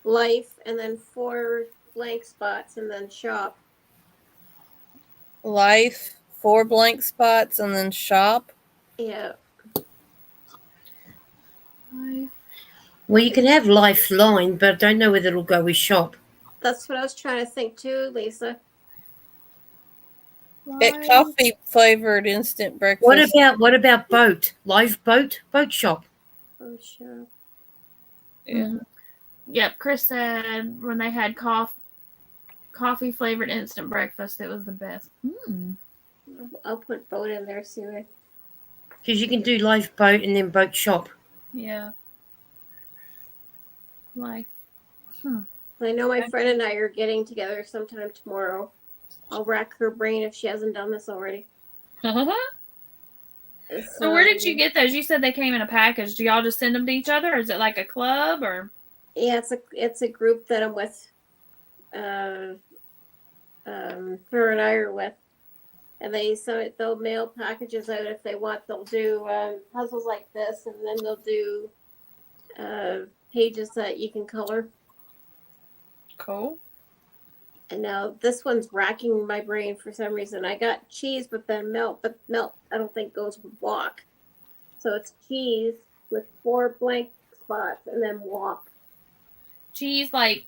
Life and then 4 blank spots and then shop. Life, 4 blank spots and then shop. Yeah. Well, you can have lifeline, but I don't know whether it'll go with shop. That's what I was trying to think too, Lisa. Coffee flavored instant breakfast. What about boat? Live boat shop. Oh, sure. Yeah. Yep, Chris said when they had coffee flavored instant breakfast, it was the best. I'll put boat in there soon. Because you can do live boat and then boat shop. Yeah. Life. I know my friend and I are getting together sometime tomorrow. I'll rack her brain if she hasn't done this already. So where did you get those? You said they came in a package. Do y'all just send them to each other? Or is it like a club or? Yeah, it's a group that I'm with. Her and I are with. And they'll mail packages out if they want. They'll do puzzles like this, and then they'll do pages that you can color. Cool. And now this one's racking my brain for some reason. I got cheese, but then melt. But melt, I don't think goes with walk. So it's cheese with 4 blank spots and then walk. Cheese like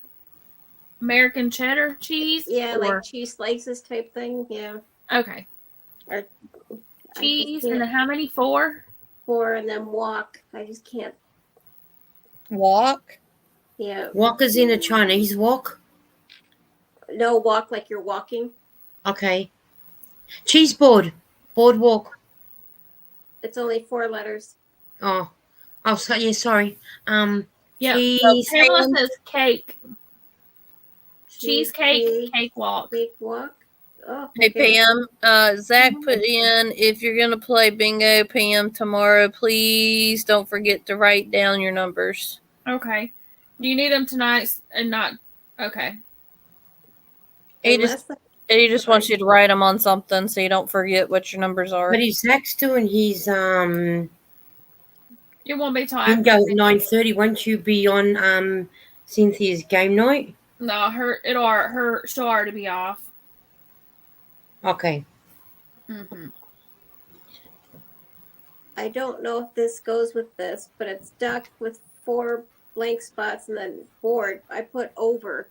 American cheddar cheese? Yeah, like cheese slices type thing. Yeah. Okay. Or cheese and then how many? 4? 4 and then walk. I just can't. Walk? Yeah. Walk is in a Chinese walk? No, walk like you're walking. Okay. Cheese board. Boardwalk. It's only 4 letters. Oh, so, yeah, sorry. Yeah. Cheese. Pamela says cake. Cheesecake, cake walk. Cake walk. Oh, Hey, okay. Pam, Zach put in, if you're going to play bingo, Pam, tomorrow, please don't forget to write down your numbers. Okay. Do you need them tonight and not? Okay. He just wants you to write them on something so you don't forget what your numbers are. But if Zach's doing his It won't be till bingo after. at 9:30, won't you be on Cynthia's game night? No, she'll already be off. Okay. Mm-hmm. I don't know if this goes with this, but it's duck with 4 blank spots and then board. I put over.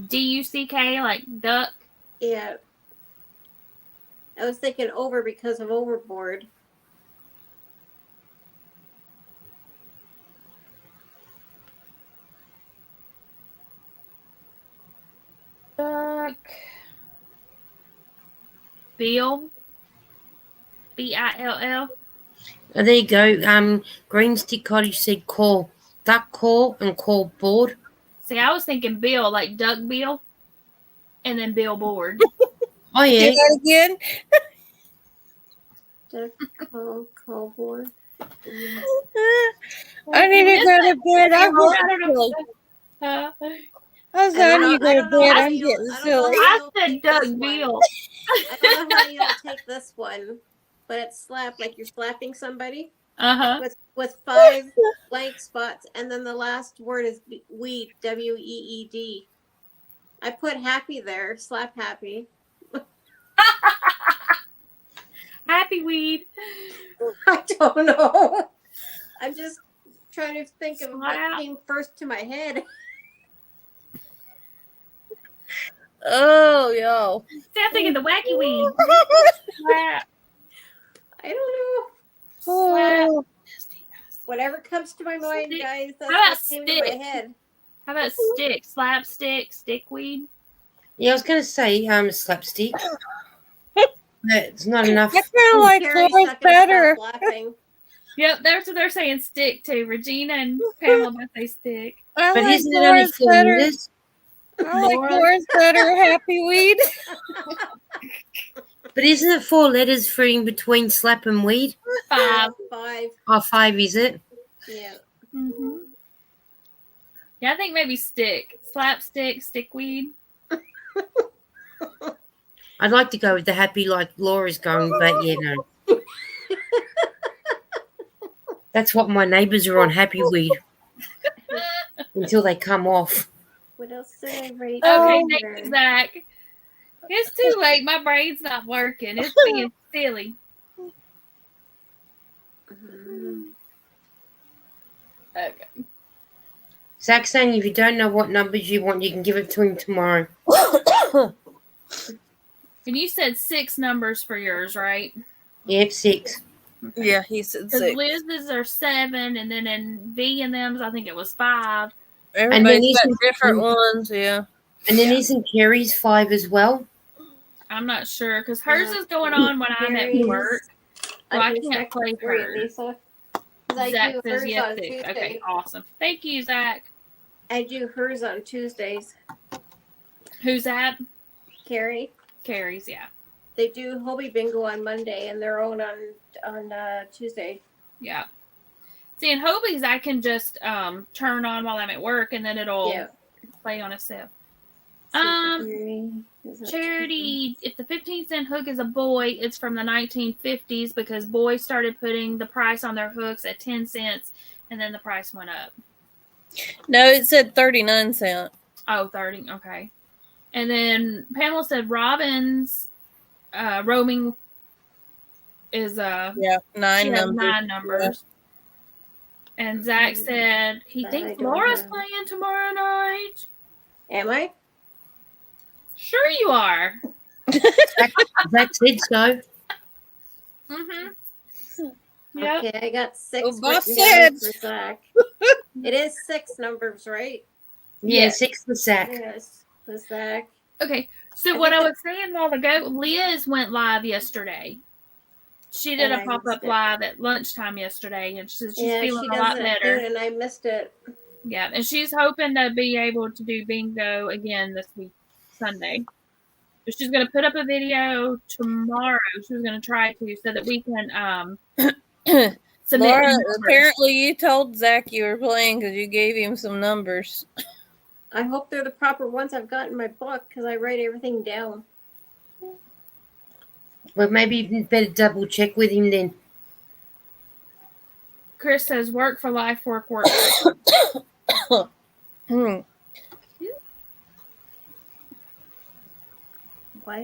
DUCK, like duck. Yeah. I was thinking over because of overboard. Duck. Bill. Bill. Oh, there you go. Green Stick Cottage said call. Duck call and call board. See, I was thinking Bill, like Duck Bill, and then billboard. Oh, yeah. Say that again? Duck call board. I need to go to bed. I don't know. I was on you go to bed. I'm you- getting I don't silly. know. I You'll said take Duck this one. Bill. I don't know how you'll take this one, but it's slap like you're slapping somebody with 5 blank spots, and then the last word is weed, WEED. I put happy there, slap happy. Happy weed. I don't know. I'm just trying to think of what Slap. came first to my head. Oh, yo. See, I'm thinking the wacky weed. Slap. I don't know. Oh. Whatever comes to my mind, Stick. guys, that's How about what came to stick? my head. How about stick? Slapstick, stickweed. Yeah, I was going to say slapstick. It's not enough. I feel like Carrie's Flora's not gonna better. stop laughing. Yep, that's what they're saying. Stick too. Regina and Pamela both say stick. I But like isn't it only Flora's 4 better. letters? I like Laura. Flora's better. Happy weed. But isn't it 4 letters for in between slap and weed? 5. 5. Oh, 5, is it? Yeah. Mm-hmm. Yeah, I think maybe stick. Slapstick, stickweed. I'd like to go with the happy like Laura's going, but yeah, no. That's what my neighbours are on, happy weed. Until they come off. What else did I write? Okay, here? thank you, Zach. It's too late. My brain's not working. It's being silly. Okay. Zach's saying if you don't know what numbers you want, you can give it to him tomorrow. And you said 6 numbers for yours, right? Yep, 6. Yeah, he said Because 6. Liz's are 7, and then in V and them's, I think it was 5. Everybody's got isn't- different ones, yeah. And then isn't Carrie's 5 as well? I'm not sure because hers is going on when I'm at Carrie's- work. So I can can't check play for you, her. Lisa. 'Cause I Zach do says hers yes. on 6. Tuesday. Okay, awesome. Thank you, Zach. I do hers on Tuesdays. Who's that? Carrie. Carrie's, yeah. They do Hobie Bingo on Monday and their own on Tuesday. Yeah. See, in Hobie's, I can just turn on while I'm at work, and then it'll Yeah. play on a sip. Carrie. Charity, if the 15-cent hook is a boy, it's from the 1950s because boys started putting the price on their hooks at 10 cents and then the price went up. No, it said 39 cents. Oh, 30. Okay. And then Pamela said Robin's roaming is 9 she has numbers. 9 numbers. Yeah. And Zach said he thinks Laura's playing tomorrow night. Am I? Sure you are. Zach said so. Yep. Okay, I got 6 Oh, boss written down for Zach. It is 6 numbers, right? Yeah, Yes. 6 for Zach. Yes, for Zach. Okay. So what I was saying a while ago, Liz went live yesterday. She did And a I pop-up missed it. live at lunchtime yesterday, and she's Yeah, feeling she a lot does it, better. and I missed it. Yeah, and she's hoping to be able to do bingo again this week, Sunday. But she's going to put up a video tomorrow. She was going to try to so that we can submit. Laura, numbers. apparently you told Zach you were playing because you gave him some numbers. I hope they're the proper ones I've got in my book because I write everything down. Well, maybe you better double check with him then. Chris says, work for life, work. Why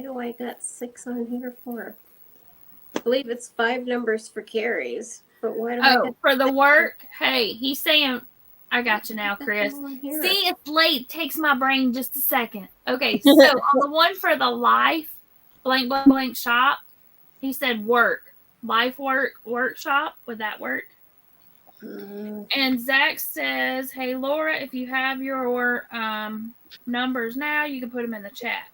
do I got 6 on here for? I believe it's 5 numbers for carries. But why do I Oh, get for the 6 work? Hey, he's saying, I got you now, on Chris. here? See, it's late. Takes my brain just a second. Okay, so on the one for the life, blank, blank, blank shop, he said work. Life work, workshop. Would that work? And Zach says, hey, Laura, if you have your numbers now, you can put them in the chat.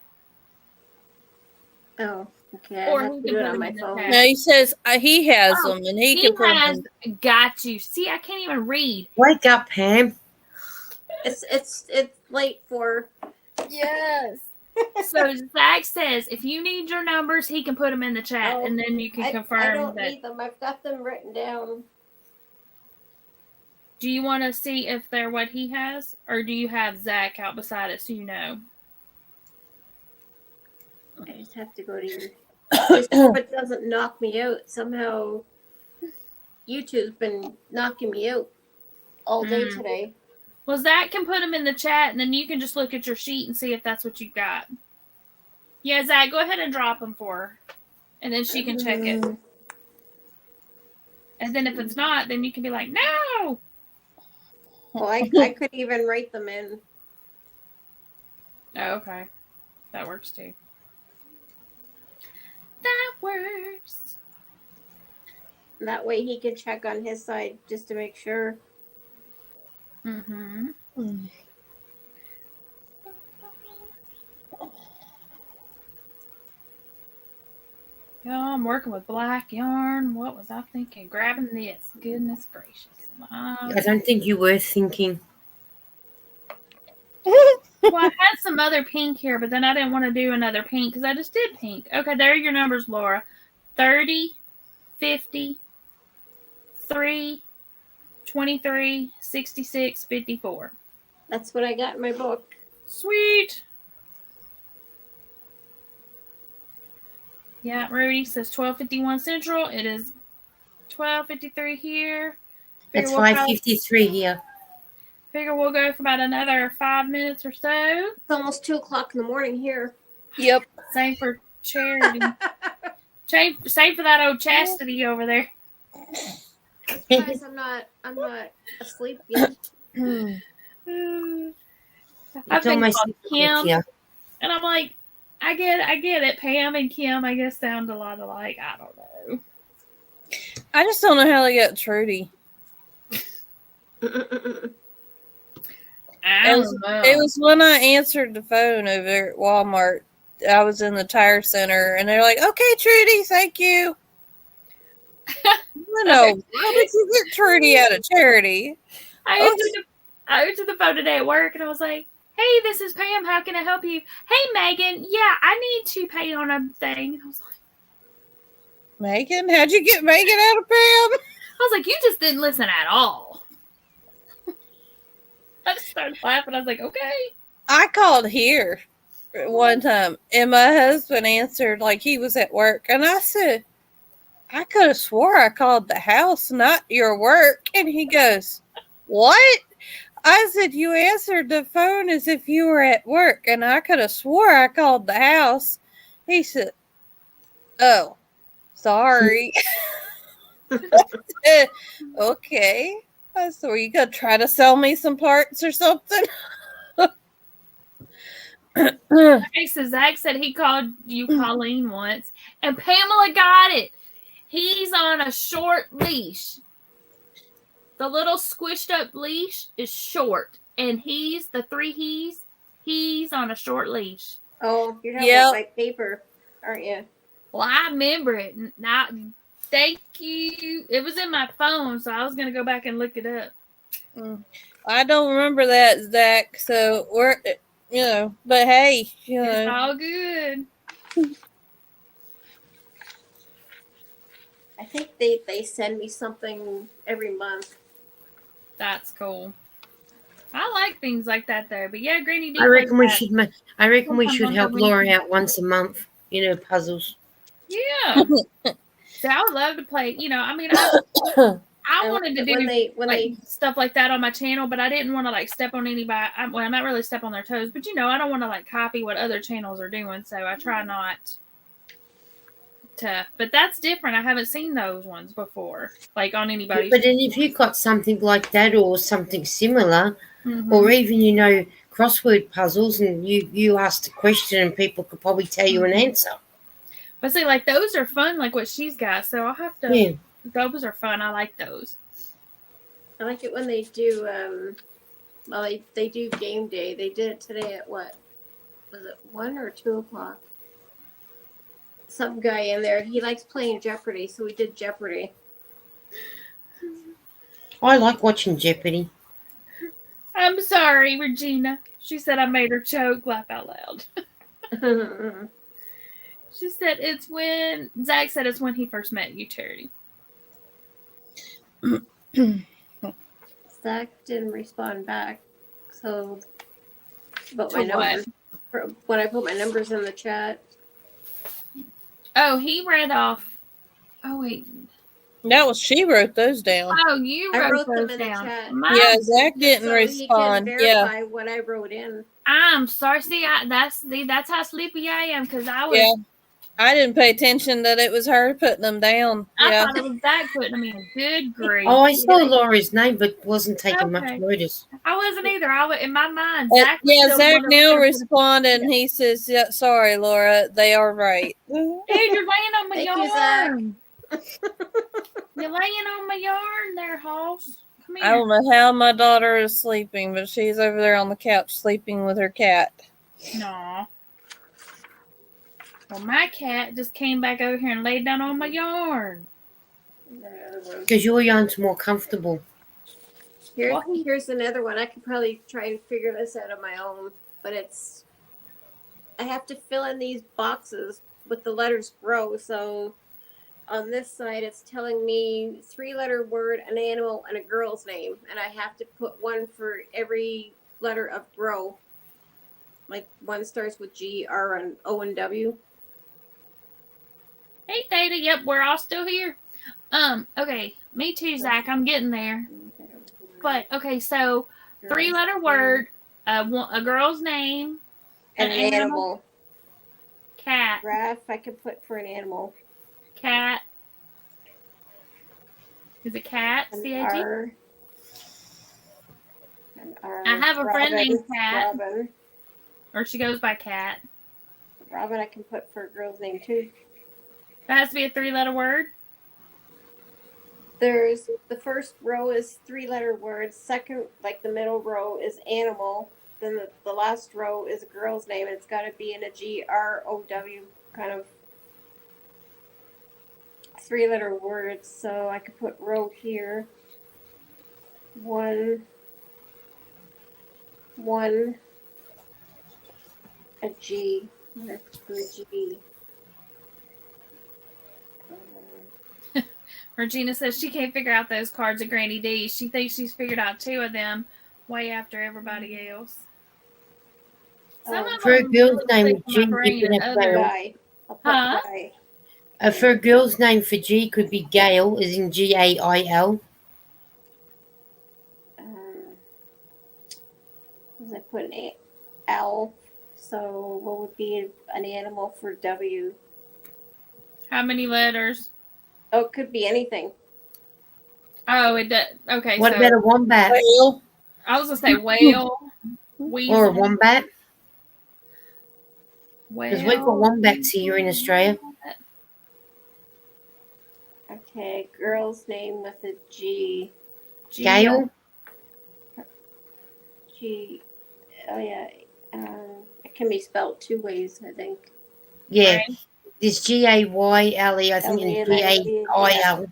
Oh, okay. Or I have he to can do it put on them my in the phone. chat. No, he says he has Oh, them and he He can put has them. got you. See, I can't even read. Wake up, Pam. It's late for. Yes. So Zach says if you need your numbers, he can put them in the chat, Oh, and then you can I confirm don't that. need them. I've got them written down. Do you want to see if they're what he has, or do you have Zach out beside it so you know? I just have to go to your. Just hope it doesn't knock me out. Somehow, YouTube's been knocking me out all day today. Well, Zach can put them in the chat, and then you can just look at your sheet and see if that's what you got. Yeah, Zach, go ahead and drop them for her, and then she can check it. And then if it's not, then you can be like, no. Well, I could even write them in. Oh, okay. That works too. That works. That way he can check on his side just to make sure. Mm-hmm. Yeah, I'm working with black yarn. What was I thinking? Grabbing this. Goodness gracious. I don't think you were thinking. Well, I had some other pink here, but then I didn't want to do another pink because I just did pink. Okay, there are your numbers, Laura. 30, 50, 3, 23, 66, 54. That's what I got in my book. Sweet. Yeah, Rudy says 12:51 Central. It is 12:53 here. That's 5:53 here. Figure we'll go for about another 5 minutes or so. It's almost 2:00 in the morning here. Yep. Same for Charity. Same for that old Chastity over there. Guys, I'm not asleep yet. I've It's been almost called Kim, here. and I'm like, I get it. Pam and Kim, I guess, sound a lot alike. I don't know. I just don't know how they got Trudy. I don't know. It was when I answered the phone over at Walmart. I was in the tire center, and they're like, "Okay, Trudy, thank you." I know. How did you get Trudy out of Charity? I answered the phone today at work, and I was like, "Hey, this is Pam. How can I help you?" "Hey, Megan. Yeah, I need to pay on a thing." I was like, Megan? How'd you get Megan out of Pam? I was like, "You just didn't listen at all." I just started laughing. I was like, "Okay." I called here. one time, and my husband answered like he was at work, and I said, I could have swore I called the house, not your work. And he goes, what? I said, you answered the phone as if you were at work, and I could have swore I called the house. He said, oh, sorry. Okay. I said, were you going to try to sell me some parts or something? Okay, so Zach said he called you Colleen once, and Pamela got it. He's on a short leash. The little squished up leash is short, and he's on a short leash. Oh, you're talking about my paper, aren't you? Well, I remember it. Now, thank you. It was in my phone, so I was going to go back and look it up. I don't remember that, Zach. So we're, but hey, it's all good. I think they send me something every month. That's cool. I like things like that though. But yeah, Granny. I reckon we should. I reckon we should help Laura out once a month. Puzzles. Yeah. So I would love to play. I mean, I wanted to do stuff like that on my channel, but I didn't want to step on anybody. Well, not really step on their toes, but I don't want to copy what other channels are doing. So I try not to. But that's different. I haven't seen those ones before, on anybody. But then if you've got something like that or something similar, or even crossword puzzles, and you ask the question and people could probably tell you an answer. But see, those are fun, like what she's got. So I'll have to. Yeah. Those are fun. I like those. I like it when they do. They do game day. They did it today at what? Was it 1 or 2 o'clock? Some guy in there. He likes playing Jeopardy, so we did Jeopardy. I like watching Jeopardy. I'm sorry, Regina. She said I made her choke. Laugh out loud. She said Zach said it's when he first met you, Charity. Zach didn't respond back, so but my numbers when I put my numbers in the chat. Oh, he read off. Oh wait, she wrote those down. Oh, I wrote them in down. The chat. Yeah, Zach didn't respond. He can verify what I wrote in. I'm sorry. See, that's how sleepy I am because I was. Yeah. I didn't pay attention that it was her putting them down. I thought it was Zach putting them in. Good grief. Oh, I saw Laura's name, but wasn't taking much notice. I wasn't either. in my mind, Zach now responded, and he says, yeah, sorry, Laura, they are right. Dude, you're laying on my yarn. You're laying on my yarn there, Hoss. Come here. I don't know how my daughter is sleeping, but she's over there on the couch sleeping with her cat. No. Well, my cat just came back over here and laid down on my yarn. Because your yarn's more comfortable. Here's another one. I could probably try and figure this out on my own, but I have to fill in these boxes with the letters grow. So on this side, it's telling me 3-letter word, an animal, and a girl's name, and I have to put one for every letter of grow. Like one starts with G, R, and O, and W. Hey, Theta. Yep, we're all still here. Okay. Me too, Zach. I'm getting there. But, okay, so 3-letter word, a girl's name, an animal. Cat. Giraffe, I could put for an animal. Cat. Is it cat? C-A-T? I have a friend named Cat. Robin. Or she goes by Cat. Robin, I can put for a girl's name too. That has to be a 3-letter word? The first row is 3-letter words. Second, the middle row is animal. Then the last row is a girl's name, and it's got to be in a G-R-O-W kind of 3-letter words. So I could put row here. One, a G. Let's do a G. Regina says she can't figure out those cards at Granny D's. She thinks she's figured out 2 of them way after everybody else. Some of For a them girl's really name, stick to my G, brain you and can have others. Gail. Guy. I'll put Huh? Guy. For a girl's name for G could be Gail, as in Gail. I put an owl. So what would be an animal for W? How many letters? Oh, it could be anything. Oh, it does. Okay, What so about a wombat Whale. I was gonna say whale, weasel, or a wombat? Because we've got whale. wombats here in Australia. Okay, girl's name with a G. Gail. G. Oh yeah. It can be spelled two ways, I think. Yeah. Right. There's Gayle, I think, and Gail.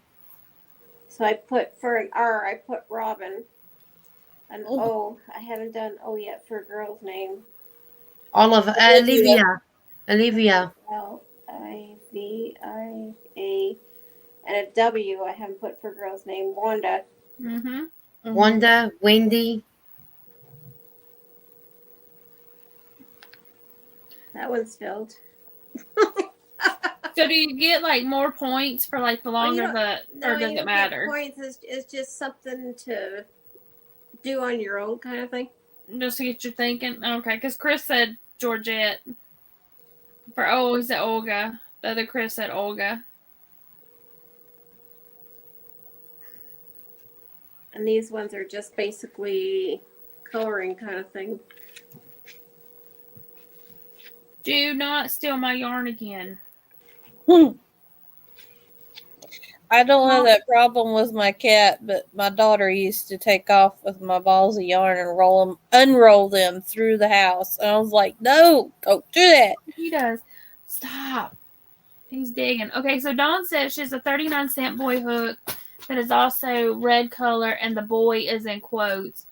So I put for an R, I put Robin. An O, I haven't done O yet for a girl's name. Olivia. Livia. And a W I haven't put for a girl's name. Wanda. Mm-hmm. Wanda, Wendy. That one's filled. So do you get like more points for like the longer or does it matter? Points is just something to do on your own kind of thing. Just to get you thinking. Okay, because Chris said Georgette. He said Olga. The other Chris said Olga. And these ones are just basically coloring kind of thing. Do not steal my yarn again. I don't have that problem with my cat, but my daughter used to take off with my balls of yarn and unroll them through the house. And I was like, no, don't do that. He does. Stop. He's digging. Okay, so Dawn says she's a 39-cent boy hook that is also red color, and the boy is in quotes.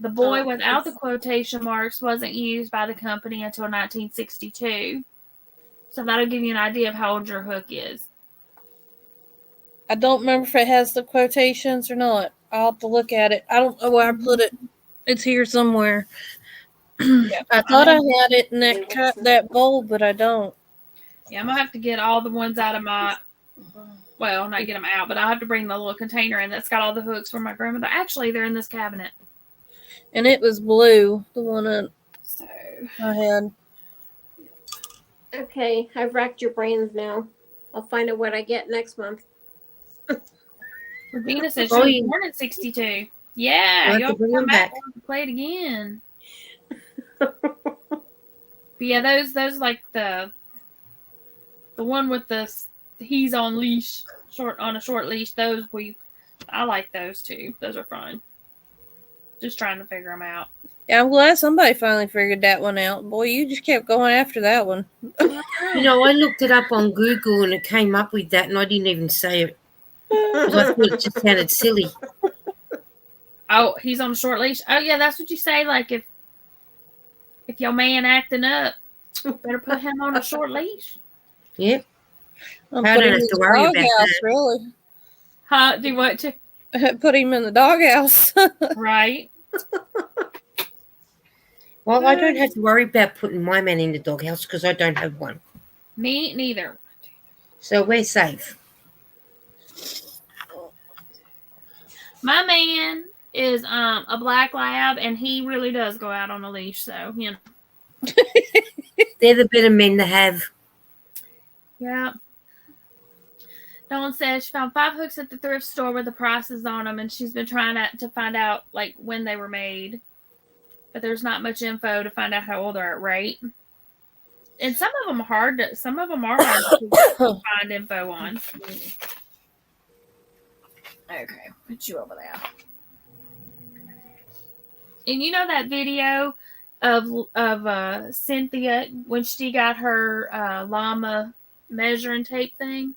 The boy without the quotation marks wasn't used by the company until 1962. So that'll give you an idea of how old your hook is. I don't remember if it has the quotations or not. I'll have to look at it. I don't know where I put it. It's here somewhere. Yep. I thought I had it in that bowl, but I don't. Yeah, I'm going to have to get all the ones out of my... Well, not get them out, but I'll have to bring the little container in that's got all the hooks for my grandmother. Actually, they're in this cabinet. And it was blue, the one that So I had. Okay, I've racked your brains now. I'll find out what I get next month. Regina said she was born in 62. Yeah, you'll have to come back and play it again. But yeah, those like the one with the he's on leash, on a short leash. I like those too. Those are fun. Just trying to figure them out. Yeah, I'm glad somebody finally figured that one out. Boy, you just kept going after that one. You know, I looked it up on Google and it came up with that, and I didn't even say it because I thought it just sounded silly. Oh, he's on a short leash. Oh yeah, that's what you say. Like if your man acting up, better put him on a short leash. Yep. I don't have to worry about that. Really. Huh? Do what to? Put him in the doghouse. Right. Well, I don't have to worry about putting my man in the doghouse because I don't have one. Me neither. So we're safe. My man is a black lab, and he really does go out on a leash. So you know, they're the better men to have. Yeah. Dawn says she found 5 hooks at the thrift store with the prices on them, and she's been trying to find out like when they were made, but there's not much info to find out how old they're at, right? And some of them are hard to find info on. Okay, put you over there. And you know that video of Cynthia when she got her llama measuring tape thing?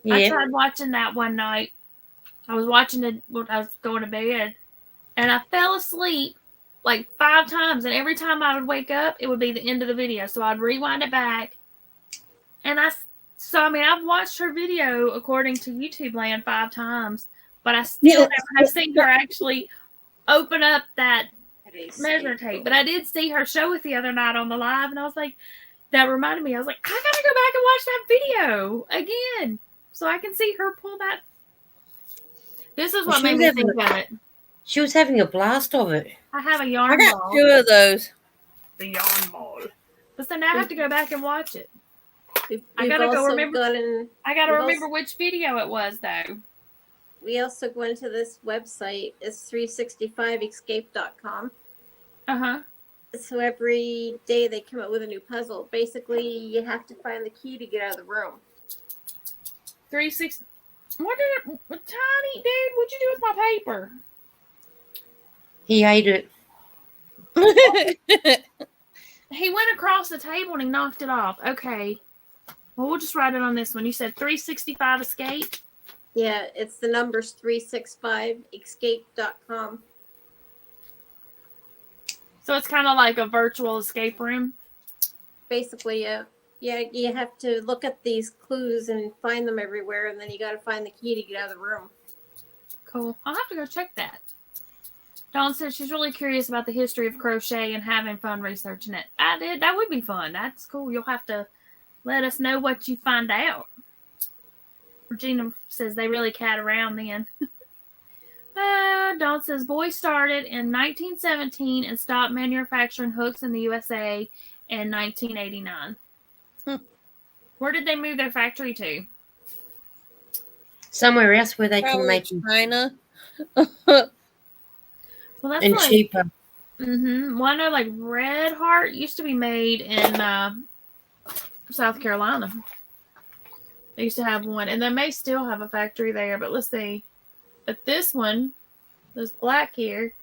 Yeah. I tried watching that one night. I was watching it when I was going to bed, and I fell asleep like 5 times, and every time I would wake up, it would be the end of the video. So I'd rewind it back, and I've watched her video according to YouTube Land 5 times, but I still never have seen her actually open up that measure tape. But I did see her show it the other night on the live, and I was like, that reminded me. I was like, I gotta go back and watch that video again so I can see her pull that. This is what made me think of it. She was having a blast of it. I have a yarn I got ball. 2 of those. The yarn ball. But so now I have to go back and watch it. I We've gotta go also remember. I gotta remember which video it was, though. We also go into this website. It's 365escape.com. So every day they come up with a new puzzle. Basically, you have to find the key to get out of the room. 360. What did it, Tiny dude? What'd you do with my paper? He ate it. He went across the table and he knocked it off. Okay. Well, we'll just write it on this one. You said 365 escape? Yeah, it's the numbers 365escape.com. So it's kind of like a virtual escape room? Basically, yeah. Yeah, you have to look at these clues and find them everywhere, and then you got to find the key to get out of the room. Cool. I'll have to go check that. Dawn says she's really curious about the history of crochet and having fun researching it. I did. That would be fun. That's cool. You'll have to let us know what you find out. Regina says they really cat around then. Dawn says boy started in 1917 and stopped manufacturing hooks in the USA in 1989. Where did they move their factory to? Somewhere else where they Probably can make China. Well, that's and like, cheaper. Well, I know like Red Heart used to be made in South Carolina. They used to have one, and they may still have a factory there, but let's see. But this one, this black here,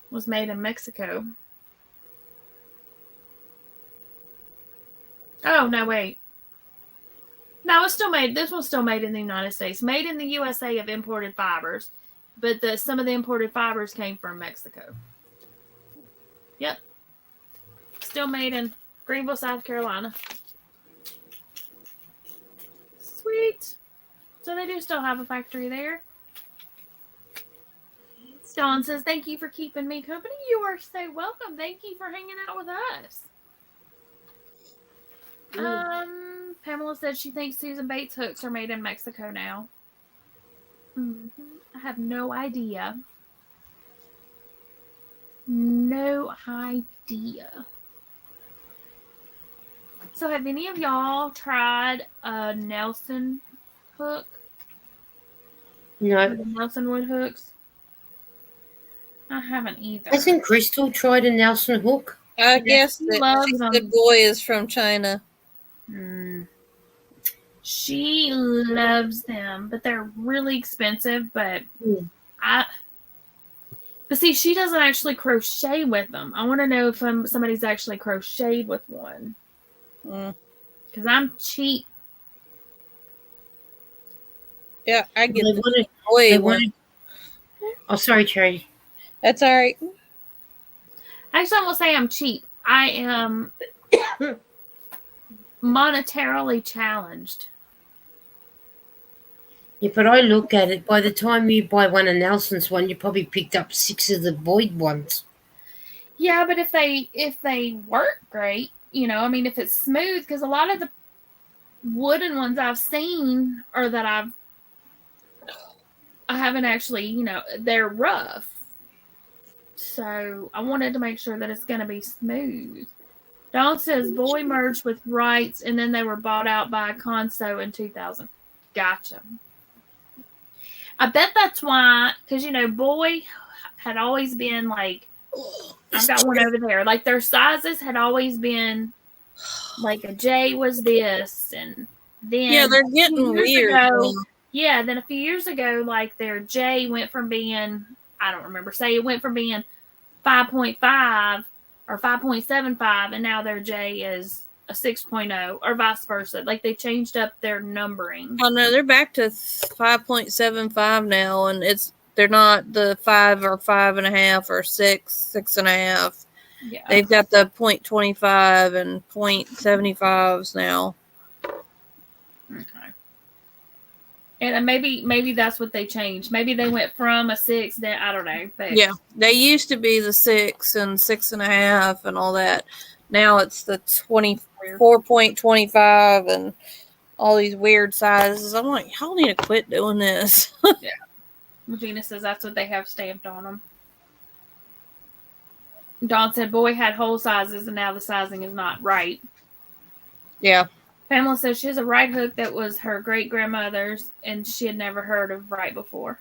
was made in Mexico. Oh, no, wait. No, it's still made. This one's still made in the United States. Made in the USA of imported fibers. But some of the imported fibers came from Mexico. Yep. Still made in Greenville, South Carolina. Sweet. So they do still have a factory there. Dawn says, thank you for keeping me company. You are so welcome. Thank you for hanging out with us. Pamela said she thinks Susan Bates hooks are made in Mexico now. I have no idea. No idea. So have any of y'all tried a Nelson hook? No. The Nelson wood hooks? I haven't either. Hasn't Crystal tried a Nelson hook? I guess the boy is from China. She loves them, but they're really expensive. But but see, she doesn't actually crochet with them. I want to know if somebody's actually crocheted with one, because I'm cheap. Yeah, I get the boy one. Oh, sorry, Cherry. That's all right. Actually, I won't say I'm cheap. I am monetarily challenged. Yeah, but I look at it. By the time you buy one of Nelson's one, you probably picked up 6 of the Boyd ones. Yeah, but if they work great, I mean, if it's smooth, because a lot of the wooden ones I've seen or that I haven't actually, they're rough. So I wanted to make sure that it's going to be smooth. Dawn says Boy merged with Wrights and then they were bought out by Conso in 2000. Gotcha. I bet that's why, because, Boy had always been like, I've got one over there. Like their sizes had always been like a J was this, and then they're getting weird. Then a few years ago, like their J went from being, I don't remember, say it went from being 5.5 or 5.75, and now their J is a 6.0 or vice versa. Like they changed up their numbering. Oh no, they're back to 5.75 now, and they're not the 5 or 5.5 or 6.5. Yeah. They've got the 0.25 and 0.75s now. Okay. And maybe that's what they changed. Maybe they went from a 6 down. I don't know. But Yeah, they used to be the 6 and 6.5 and all that. Now it's the 24.25 and all these weird sizes. I'm like, y'all need to quit doing this. Yeah. Regina says that's what they have stamped on them. Dawn said boy had whole sizes and now the sizing is not right. Yeah. Pamela says she has a right hook that was her great grandmother's and she had never heard of right before.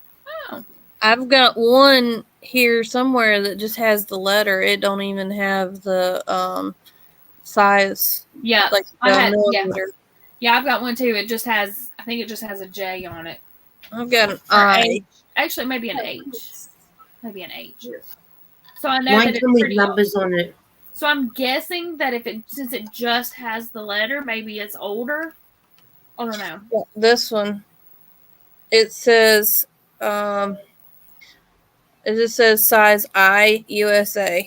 Oh. I've got one here somewhere that just has the letter. It don't even have the size. Yeah. Like millimeter. Yeah, I've got one too. I think it just has a J on it. I've got an I. H. Actually, maybe an H. Maybe an H. So I know Mine that it's come with pretty numbers on it. So I'm guessing that since it just has the letter, maybe it's older. I don't know. Yeah, this one, it says, it just says size I, USA.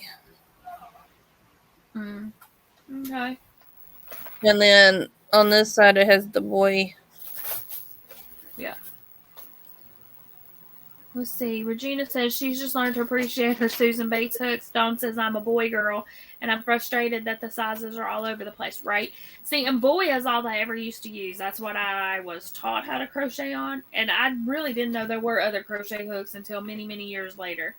Okay. And then on this side, it has the boy. Yeah. Let's see. Regina says she's just learned to appreciate her Susan Bates hooks. Dawn says I'm a boy girl, and I'm frustrated that the sizes are all over the place, right? See, and boy is all I ever used to use. That's what I was taught how to crochet on, and I really didn't know there were other crochet hooks until many, many years later.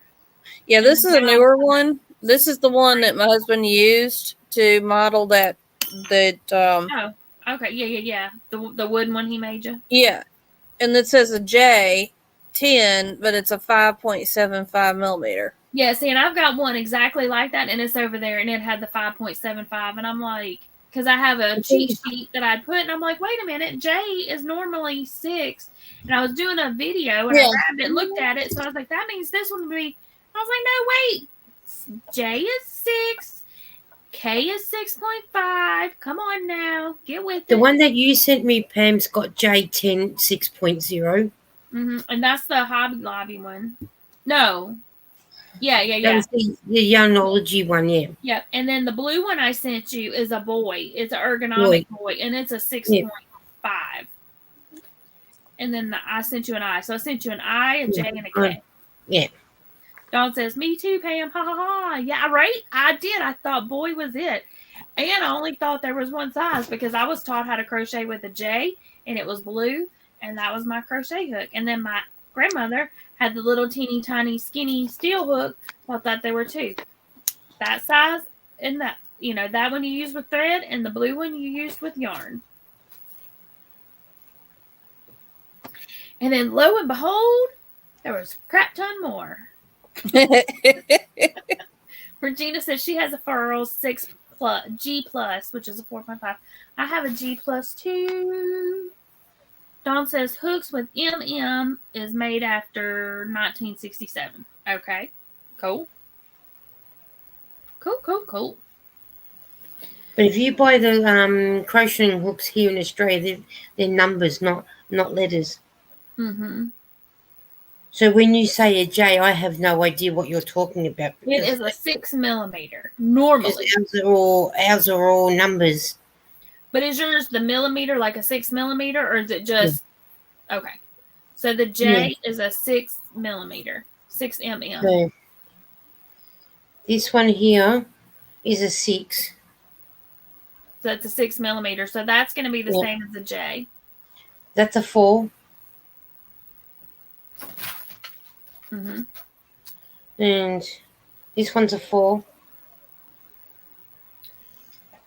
Yeah, this is a newer one. This is the one that my husband used to model that. Oh, okay. Yeah. The wooden one he made you? Yeah. And it says a J10, but it's a 5.75 millimeter. Yeah, see, and I've got one exactly like that, and it's over there, and it had the 5.75, and I'm like, because I have a cheat sheet that I'd put, and I'm like, wait a minute, J is normally 6, and I was doing a video, and I grabbed it and looked at it, so I was like, that means this one would be, I was like, no, wait, J is 6, K is 6.5, come on now, get with it. The one that you sent me, Pam's got J10 6.0. And that's the Hobby Lobby one. No. Yeah. That was the Youngology one, yeah. Yeah, and then the blue one I sent you is a boy. It's an ergonomic boy, and it's a 6.5. And then I sent you an I. So I sent you an I, a J, and a K. Yeah. Dawn says, me too, Pam. Ha, ha, ha. Yeah, right? I did. I thought boy was it. And I only thought there was one size because I was taught how to crochet with a J, and it was blue, and that was my crochet hook. And then my grandmother had the little teeny tiny skinny steel hook. So I thought there were two. That size and that, that one you use with thread and the blue one you used with yarn. And then lo and behold, there was a crap ton more. Regina says she has a Furl 6 plus G plus, which is a 4.5. I have a G plus too. Dawn says hooks with MM is made after 1967. Okay. Cool. But if you buy the crocheting hooks here in Australia, they're numbers, not letters. So when you say a J, I have no idea what you're talking about. It is a 6 millimeter normally. Ours are all numbers. But is yours the millimeter like a 6 millimeter, or is it just okay? So the J is a 6 millimeter, 6 mm. So this one here is a 6. So it's a 6 millimeter. So that's going to be the same as the J. That's a 4. And this one's a 4.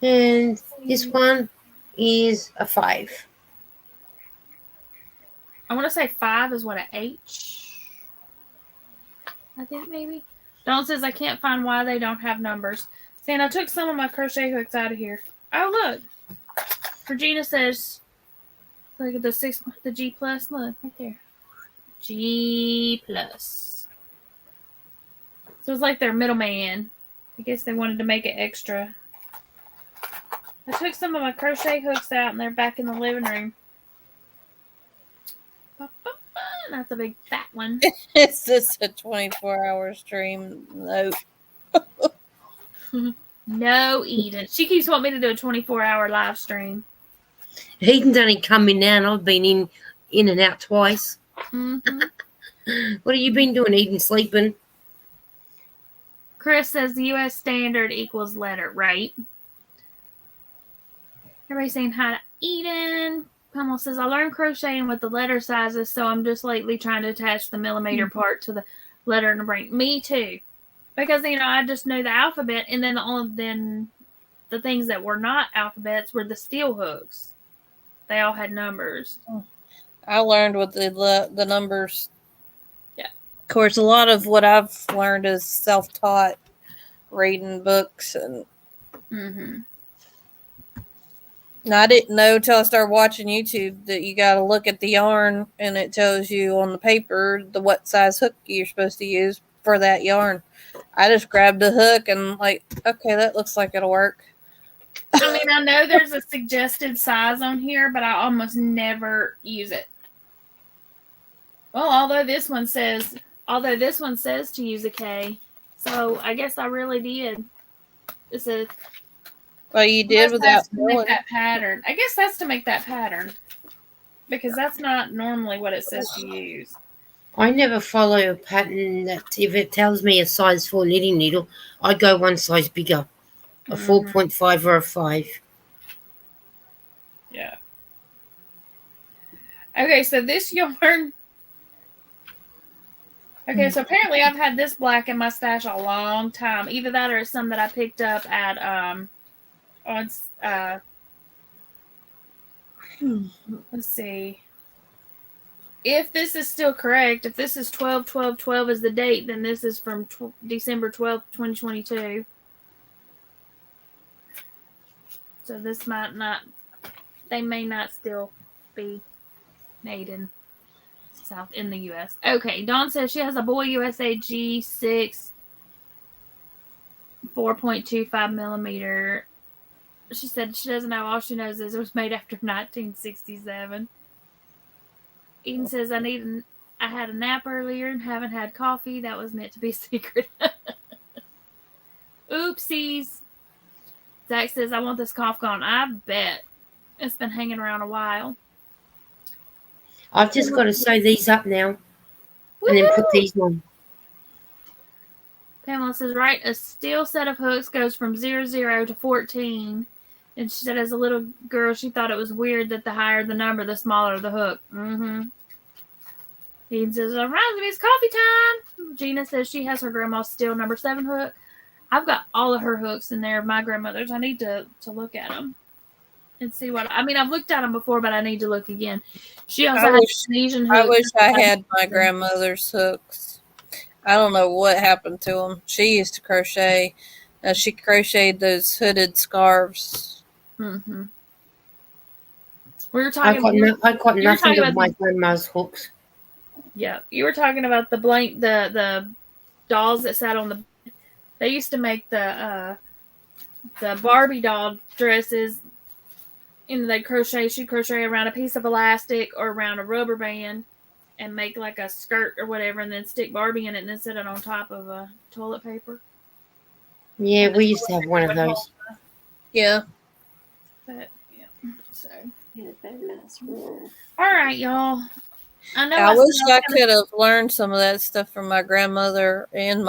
And this one is a 5. I want to say 5 is what, an H? I think maybe. Dawn says I can't find why they don't have numbers. See, and I took some of my crochet hooks out of here. Oh, look. Regina says, look at the G plus. Look, right there. G plus. So it's like their middleman. I guess they wanted to make it extra. I took some of my crochet hooks out and they're back in the living room. That's a big fat one. Is this a 24-hour stream? No. No, Eden. She keeps wanting me to do a 24-hour live stream. Eden's only coming now, and I've been in and out twice. Mm-hmm. What have you been doing? Eating, sleeping? Chris says the U.S. standard equals letter, right? Everybody's saying hi to Eden. Pamela says, I learned crocheting with the letter sizes, so I'm just lately trying to attach the millimeter part to the letter in the brain. Me too. Because, I just know the alphabet, and then the things that were not alphabets were the steel hooks. They all had numbers. I learned with the numbers. Yeah. Of course, a lot of what I've learned is self-taught, reading books, and I didn't know till I started watching YouTube that you got to look at the yarn, and it tells you on the paper what size hook you're supposed to use for that yarn. I just grabbed a hook and okay, that looks like it'll work. I know there's a suggested size on here, but I almost never use it. Well, although this one says to use a K, so I guess I really did. It's a. Well, you did without knowing that pattern. I guess that's to make that pattern, because that's not normally what it says to use. I never follow a pattern that if it tells me a size 4 knitting needle, I go one size bigger, a 4.5 or a 5. Yeah. Okay, so this yarn. Okay, so apparently I've had this black in my stash a long time. Either that or it's some that I picked up at let's see. If this is still correct, if this is 12/12/12 is the date, then this is from December 12th, 2022. So this might not, they may not still be made in the U.S. Okay, Dawn says she has a Boy USA G6 4.25 millimeter. She said she doesn't know. All she knows is it was made after 1967. Eden says, I had a nap earlier and haven't had coffee. That was meant to be a secret. Oopsies. Zach says, I want this cough gone. I bet. It's been hanging around a while. I've just got to sew these up now. And then put these on. Pamela says, right, a steel set of hooks goes from 0 to 14. And she said, as a little girl, she thought it was weird that the higher the number, the smaller the hook. Eden says, it reminds me, it's coffee time. Gina says she has her grandma's steel number 7 hook. I've got all of her hooks in there, my grandmother's. I need to look at them and see what. I've looked at them before, but I need to look again. She also has Asian hooks. I wish I had my grandmother's hooks. I don't know what happened to them. She used to crochet. She crocheted those hooded scarves. We were talking. I got nothing of my grandma's hooks. Yeah, you were talking about the dolls that sat on the. They used to make the Barbie doll dresses. They'd she'd crochet around a piece of elastic or around a rubber band and make like a skirt or whatever, and then stick Barbie in it and then set it on top of a toilet paper. Yeah, we used to have one of those. Yeah. But, yeah, so. All right, y'all. I wish I could have learned some of that stuff from my grandmother and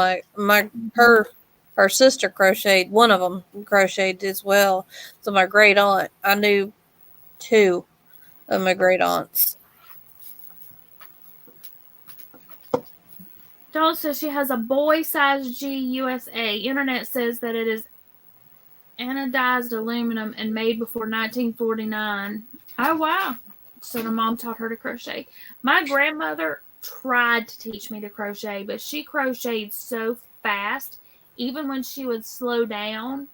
her sister crocheted. One of them crocheted as well. So my great aunt, I knew 2 of my great aunts. Dawn says she has a boy size G USA. Internet says that it is anodized aluminum and made before 1949. Oh, wow. So her mom taught her to crochet. My grandmother tried to teach me to crochet, but she crocheted so fast. Even when she would slow down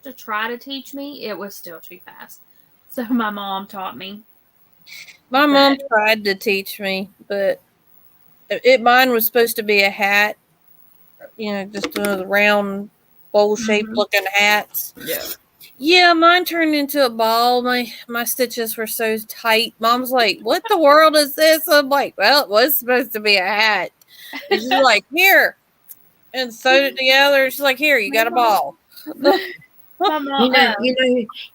to try to teach me, it was still too fast. So my mom taught me. My mom tried to teach me, but mine was supposed to be a hat. Just a round bowl-shaped looking hats. Yeah. Yeah, mine turned into a ball. My stitches were so tight. Mom's like, what the world is this? I'm like, well, it was supposed to be a hat. And she's like, here. And sewed it together. She's like, here, you got a ball. You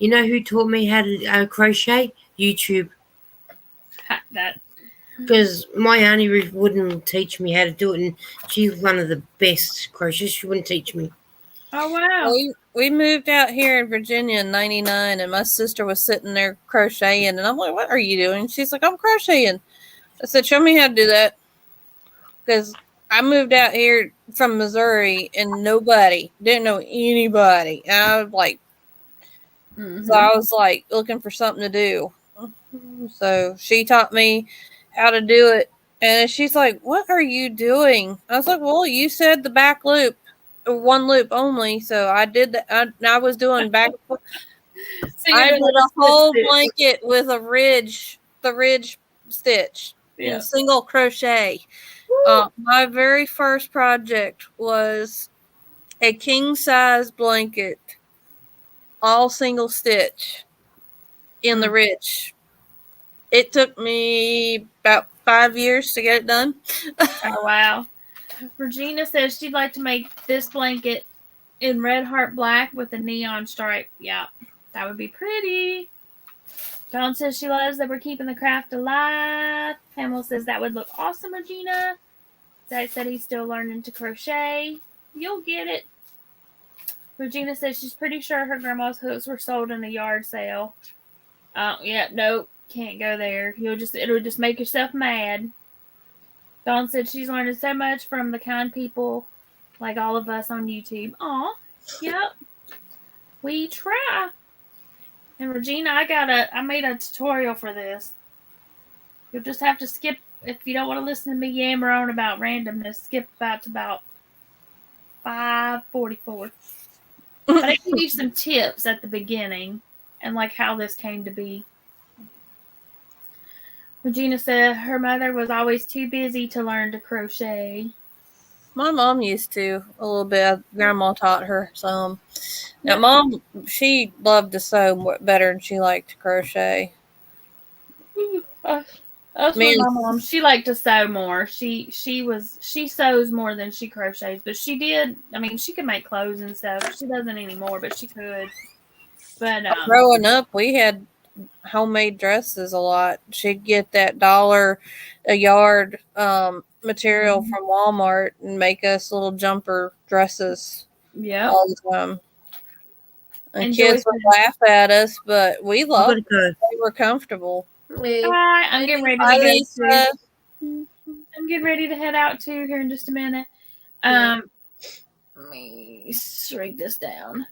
know who taught me how to crochet? YouTube. that. Because my auntie wouldn't teach me how to do it, and she's one of the best crocheters. She wouldn't teach me. Oh wow. We moved out here in Virginia in '99, and my sister was sitting there crocheting, and I'm like, "What are you doing?" She's like, "I'm crocheting." I said, "Show me how to do that," because I moved out here from Missouri, and nobody didn't know anybody. And I was like, so I was like looking for something to do. So she taught me how to do it, and she's like, "What are you doing?" I was like, "Well, you said the back loop." One loop only, so I did that. I was doing back. So I did doing a whole stitch. blanket with the ridge stitch, Yeah. and single crochet. My very first project was a king size blanket, all single stitch in the ridge. It took me about 5 years to get it done. Oh wow. Regina says she'd like to make this blanket in red heart black with a neon stripe. Yeah, that would be pretty. Dawn says she loves that we're keeping the craft alive. Pamela says that would look awesome, Regina. Zach said he's still learning to crochet. You'll get it. Regina says she's pretty sure her grandma's hooks were sold in a yard sale. Yeah, nope, can't go there. It'll just make yourself mad. Dawn said she's learning so much from the kind people like all of us on YouTube. Aw, yep. We try. And Regina, I made a tutorial for this. You'll just have to skip if you don't want to listen to me yammer on about randomness. Skip about 5:44. But I give you some tips at the beginning and like how this came to be. Regina said her mother was always too busy to learn to crochet. My mom used to a little bit. Grandma taught her some. Now, Mom, she loved to sew better than she liked to crochet. That's what my mom. She liked to sew more. She sews more than she crochets, but she did. I mean, she could make clothes and stuff. She doesn't anymore, but she could. But growing up, we had homemade dresses a lot. She'd get that $1 a yard material from Walmart and make us little jumper dresses. Yeah, all the time. And kids would laugh at us, but we loved it. They were comfortable. I'm getting ready to go too. I'm getting ready to head out too here in just a minute. Let me shrink this down.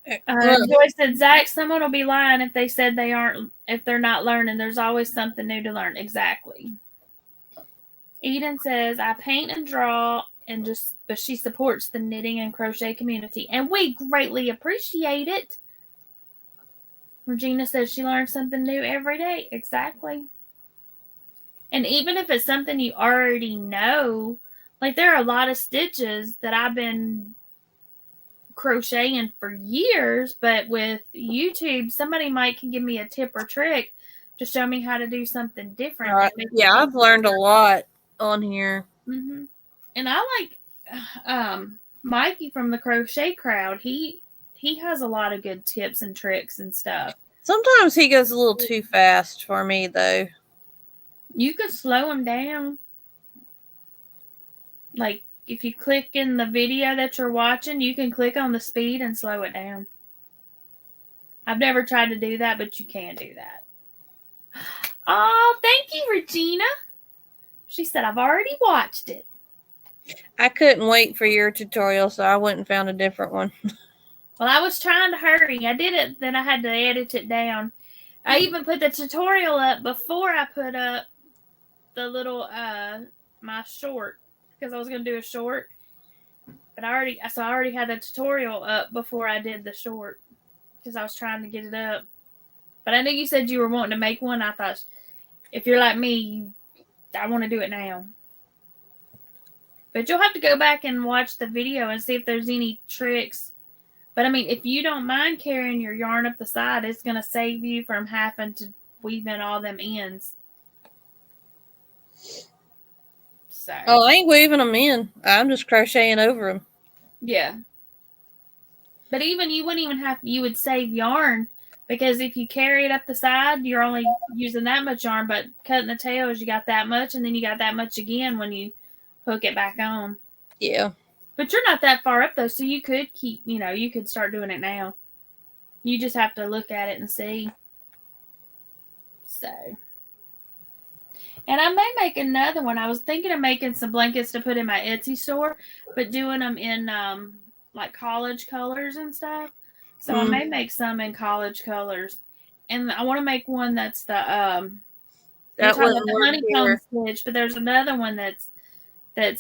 Joy said, Zach, someone will be lying if they said if they're not learning. There's always something new to learn. Exactly. Eden says, I paint and draw but she supports the knitting and crochet community, and we greatly appreciate it. Regina says she learns something new every day. Exactly. And even if it's something you already know, like there are a lot of stitches that I've been crocheting for years, but with YouTube, somebody can give me a tip or trick to show me how to do something different. Yeah, I've learned a lot on here. Mm-hmm. And I like Mikey from the Crochet Crowd. He has a lot of good tips and tricks and stuff. Sometimes he goes a little too fast for me, though. You could slow him down. Like, if you click in the video that you're watching, you can click on the speed and slow it down. I've never tried to do that, but you can do that. Oh, thank you, Regina. She said, I've already watched it. I couldn't wait for your tutorial, so I went and found a different one. Well, I was trying to hurry. I did it, then I had to edit it down. I even put the tutorial up before I put up the little, my short, because I was going to do a short. But I already had the tutorial up before I did the short, because I was trying to get it up. But I know you said you were wanting to make one. I thought, if you're like me, I want to do it now. But you'll have to go back and watch the video and see if there's any tricks. But I mean, if you don't mind carrying your yarn up the side, it's going to save you from having to weave in all them ends. So. Oh, I ain't weaving them in. I'm just crocheting over them. Yeah. But even you would save yarn Because if you carry it up the side, you're only using that much yarn, but cutting the tails, you got that much, and then you got that much again when you hook it back on. Yeah. But you're not that far up, though, so you could keep, you could start doing it now. You just have to look at it and see. So. And I may make another one. I was thinking of making some blankets to put in my Etsy store, but doing them in, like, college colors and stuff. So I may make some in college colors. And I want to make one that's the That the wouldn't honeycomb work stitch, but there's another one that's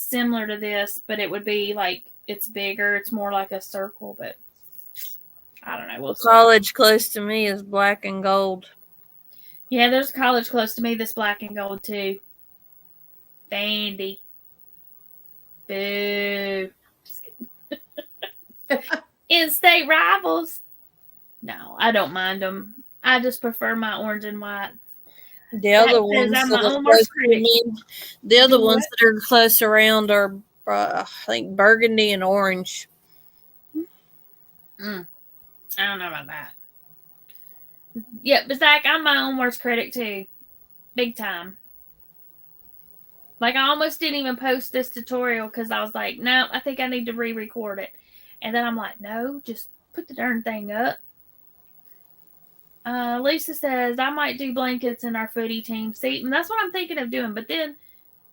similar to this, but it would be like it's bigger. It's more like a circle, but I don't know. We'll see. College close to me is black and gold. Yeah, there's a college close to me that's black and gold too. Dandy. Boo. In-state rivals. No, I don't mind them. I just prefer my orange and white. The other ones that are close to me, the other ones that are close around are, I think, burgundy and orange. I don't know about that. Yeah, but Zach, I'm my own worst critic too. Big time. Like, I almost didn't even post this tutorial because I was like, no, I think I need to re-record it. And then I'm like, no, just put the darn thing up. Lisa says, I might do blankets in our footy team. See, and that's what I'm thinking of doing. But then,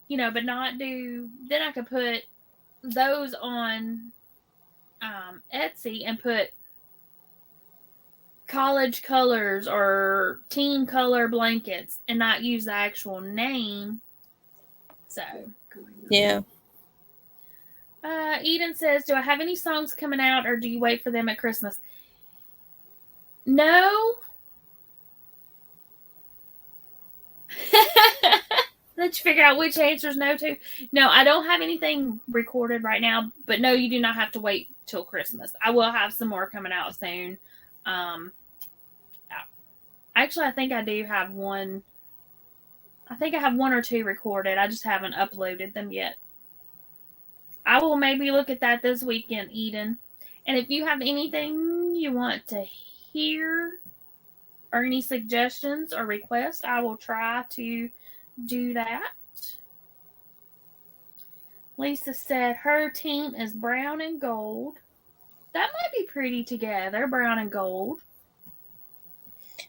but not do, then I could put those on Etsy and put college colors or team color blankets and not use the actual name. So, yeah. Eden says, do I have any songs coming out or do you wait for them at Christmas? No. Let's figure out which answers no to. No, I don't have anything recorded right now, but no, you do not have to wait till Christmas. I will have some more coming out soon. Actually, I think I do have one. I think I have one or two recorded. I just haven't uploaded them yet. I will maybe look at that this weekend, Eden. And if you have anything you want to hear or any suggestions or requests, I will try to do that. Lisa said her team is brown and gold. That might be pretty together, brown and gold.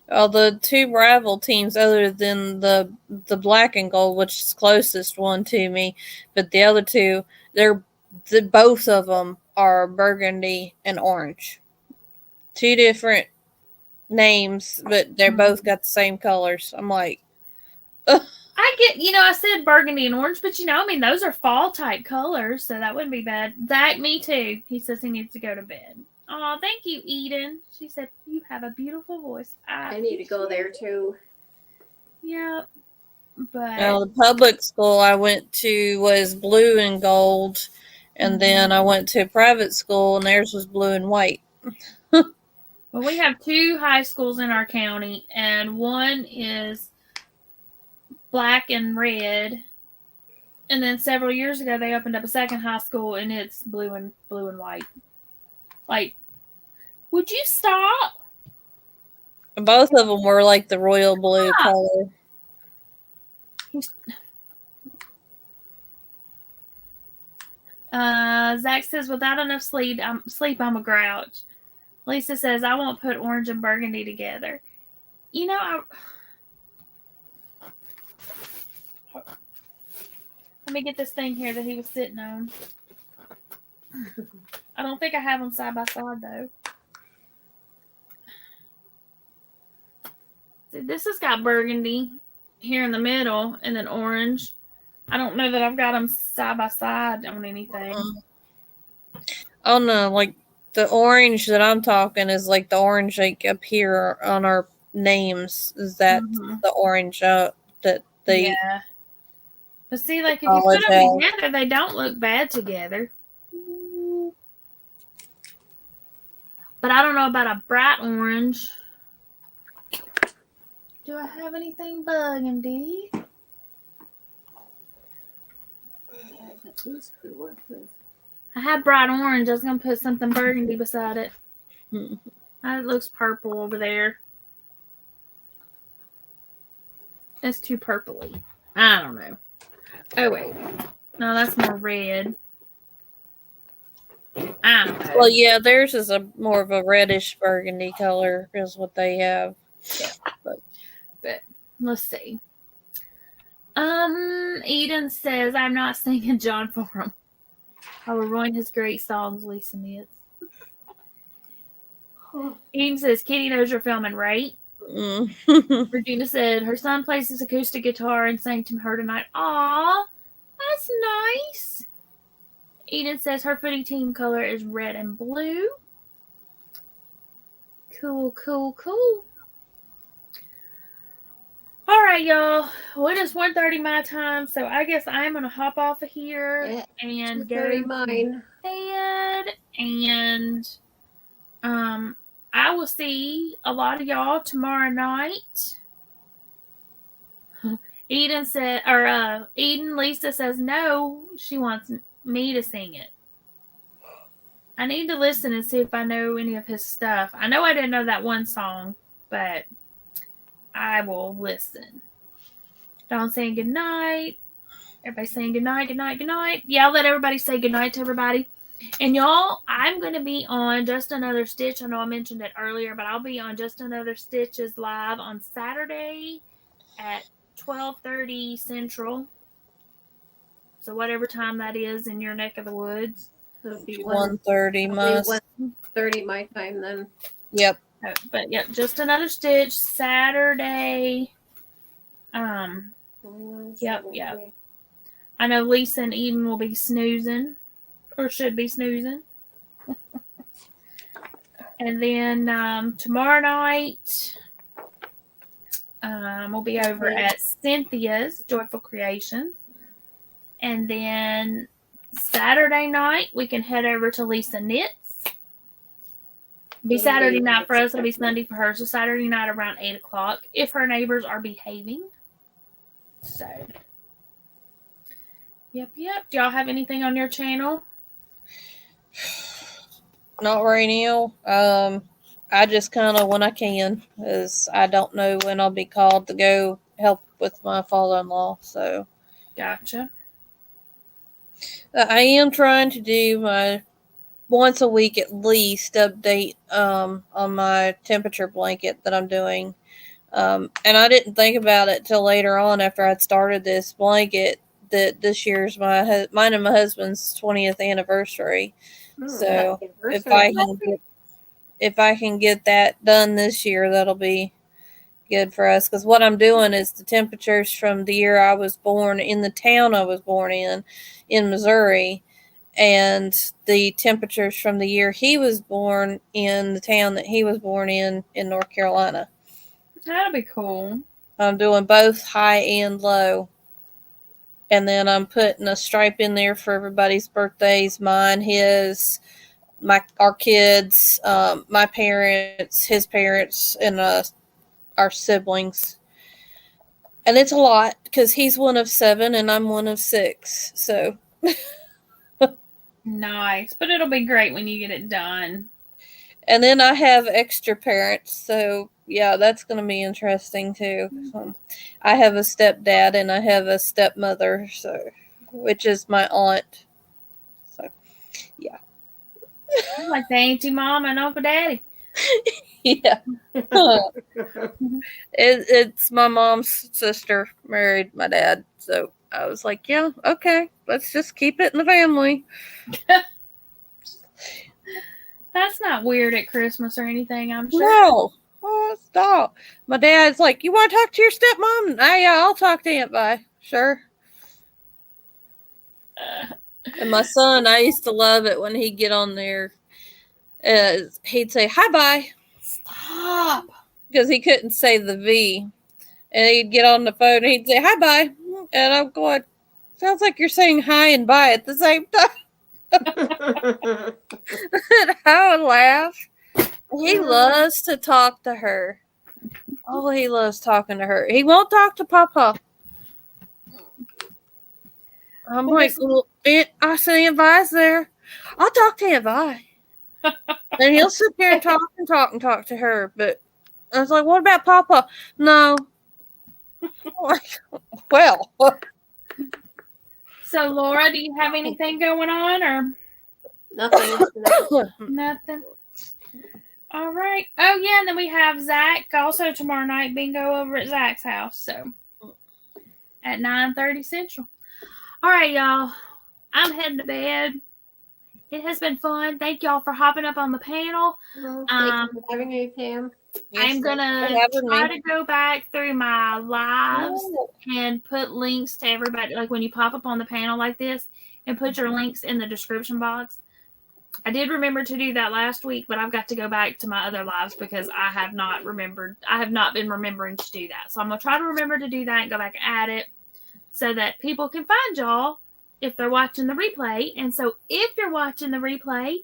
Well, the two rival teams, other than the black and gold, which is closest one to me, but the other two, both of them are burgundy and orange. Two different names, but they're both got the same colors. I'm like, ugh. I get, I said burgundy and orange, but those are fall type colors, so that wouldn't be bad. Zach, me too. He says he needs to go to bed. Oh, thank you, Eden. She said, you have a beautiful voice. I need to go there too. Yep. But the public school I went to was blue and gold, and then I went to a private school, and theirs was blue and white. Well, we have two high schools in our county, and one is black and red. And then several years ago, they opened up a second high school, and it's blue and white. Like, would you stop? Both of them were like the royal blue color. Zach says, without enough sleep, I'm a grouch. Lisa says, I won't put orange and burgundy together. Let me get this thing here that he was sitting on. I don't think I have them side by side, though. See, this has got burgundy here in the middle and then orange. I don't know that I've got them side by side on anything. Oh, no, like the orange that I'm talking is like the orange like up here on our names. Is that the orange that they... Yeah. But see, like, if you put them together, they don't look bad together. But I don't know about a bright orange. Do I have anything burgundy? I had bright orange. I was going to put something burgundy beside it. It looks purple over there. It's too purpley. I don't know. Oh, wait. No, that's more red. I don't know. Well, yeah, theirs is a more of a reddish burgundy color is what they have. Yeah. But let's see. Eden says, I'm not singing John for him. I will ruin his great songs, Lisa Nitz. Eden says, Kitty knows you're filming, right? Regina said, her son plays his acoustic guitar and sang to her tonight. Aw, that's nice. Eden says her footy team color is red and blue. Cool, cool, cool. All right, y'all. Well, it is 1:30 my time, so I guess I'm going to hop off of here and go to mine. bed. And I will see a lot of y'all tomorrow night. Eden said, or Lisa says no, she wants me to sing it. I need to listen and see if I know any of his stuff. I know I didn't know that one song, but I will listen. Dawn saying good night. Everybody saying good night, good night, good night. Yeah, I'll let everybody say good night to everybody. And y'all, I'm going to be on Just Another Stitch. I know I mentioned it earlier, but I'll be on Just Another Stitches live on Saturday at 12:30 Central. So whatever time that is in your neck of the woods. It'll be 1:30 my 1:30 my time then. Yep. But yeah, Just Another Stitch Saturday. Yep. I know Lisa and Eden will be snoozing, or should be snoozing. And then tomorrow night, we'll be over at Cynthia's Joyful Creations. And then Saturday night, we can head over to Lisa Knits. Be Saturday night for us. It'll be Sunday for her. So Saturday night around 8 o'clock, if her neighbors are behaving. So, yep. Do y'all have anything on your channel? Not right now. I just kind of when I can, because I don't know when I'll be called to go help with my father-in-law. So, Gotcha. I am trying to do my once a week at least update on my temperature blanket that I'm doing. And I didn't think about it till later on after I'd started this blanket that this year's mine and my husband's 20th anniversary. So if I can get that done this year, that'll be good for us. Because what I'm doing is the temperatures from the year I was born in the town I was born in Missouri, and the temperatures from the year he was born in the town that he was born in North Carolina. That'll be cool. I'm doing both high and low. And then I'm putting a stripe in there for everybody's birthdays, mine, his, our kids, my parents, his parents, and our siblings. And it's a lot because he's one of 7 and I'm one of 6. So nice. But it'll be great when you get it done. And then I have extra parents, so yeah, that's going to be interesting too. I have a stepdad and I have a stepmother, so which is my aunt. So, yeah. Like the auntie mom and Uncle Daddy. Yeah. It's my mom's sister married my dad, so I was like, yeah, okay, let's just keep it in the family. That's not weird at Christmas or anything, I'm sure. No. Oh, stop. My dad's like, you want to talk to your stepmom? Oh, yeah, I'll talk to Aunt Vi. Sure. And my son, I used to love it when he'd get on there. He'd say, hi, bye. Stop. Because he couldn't say the V. And he'd get on the phone and he'd say, hi, bye. And I'm going, sounds like you're saying hi and bye at the same time. I would laugh. He loves to talk to her. Oh, he loves talking to her. He won't talk to Papa. I'm like, well, I said Aunt Vi's there. I'll talk to Aunt Vi. And he'll sit there and talk to her. But I was like, what about Papa? No. Well, So, Laura, do you have anything going on or Nothing. nothing? All right. Oh, yeah, and then we have Zach also tomorrow night, bingo over at Zach's house. So, at 9:30 Central. All right, y'all. I'm heading to bed. It has been fun. Thank y'all for hopping up on the panel. Well, thank you for having me, Pam. I'm going to try to go back through my lives and put links to everybody. Like when you pop up on the panel like this and put your links in the description box. I did remember to do that last week, but I've got to go back to my other lives because I have not been remembering to do that. So I'm going to try to remember to do that and go back and add it so that people can find y'all if they're watching the replay. And so if you're watching the replay,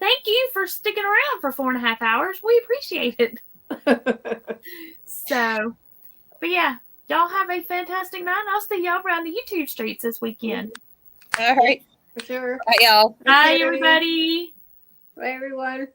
thank you for sticking around for 4.5 hours. We appreciate it. So, but yeah, y'all have a fantastic night. I'll see y'all around the YouTube streets this weekend. All right. For sure. Bye, y'all. Bye, everybody. Bye, everyone.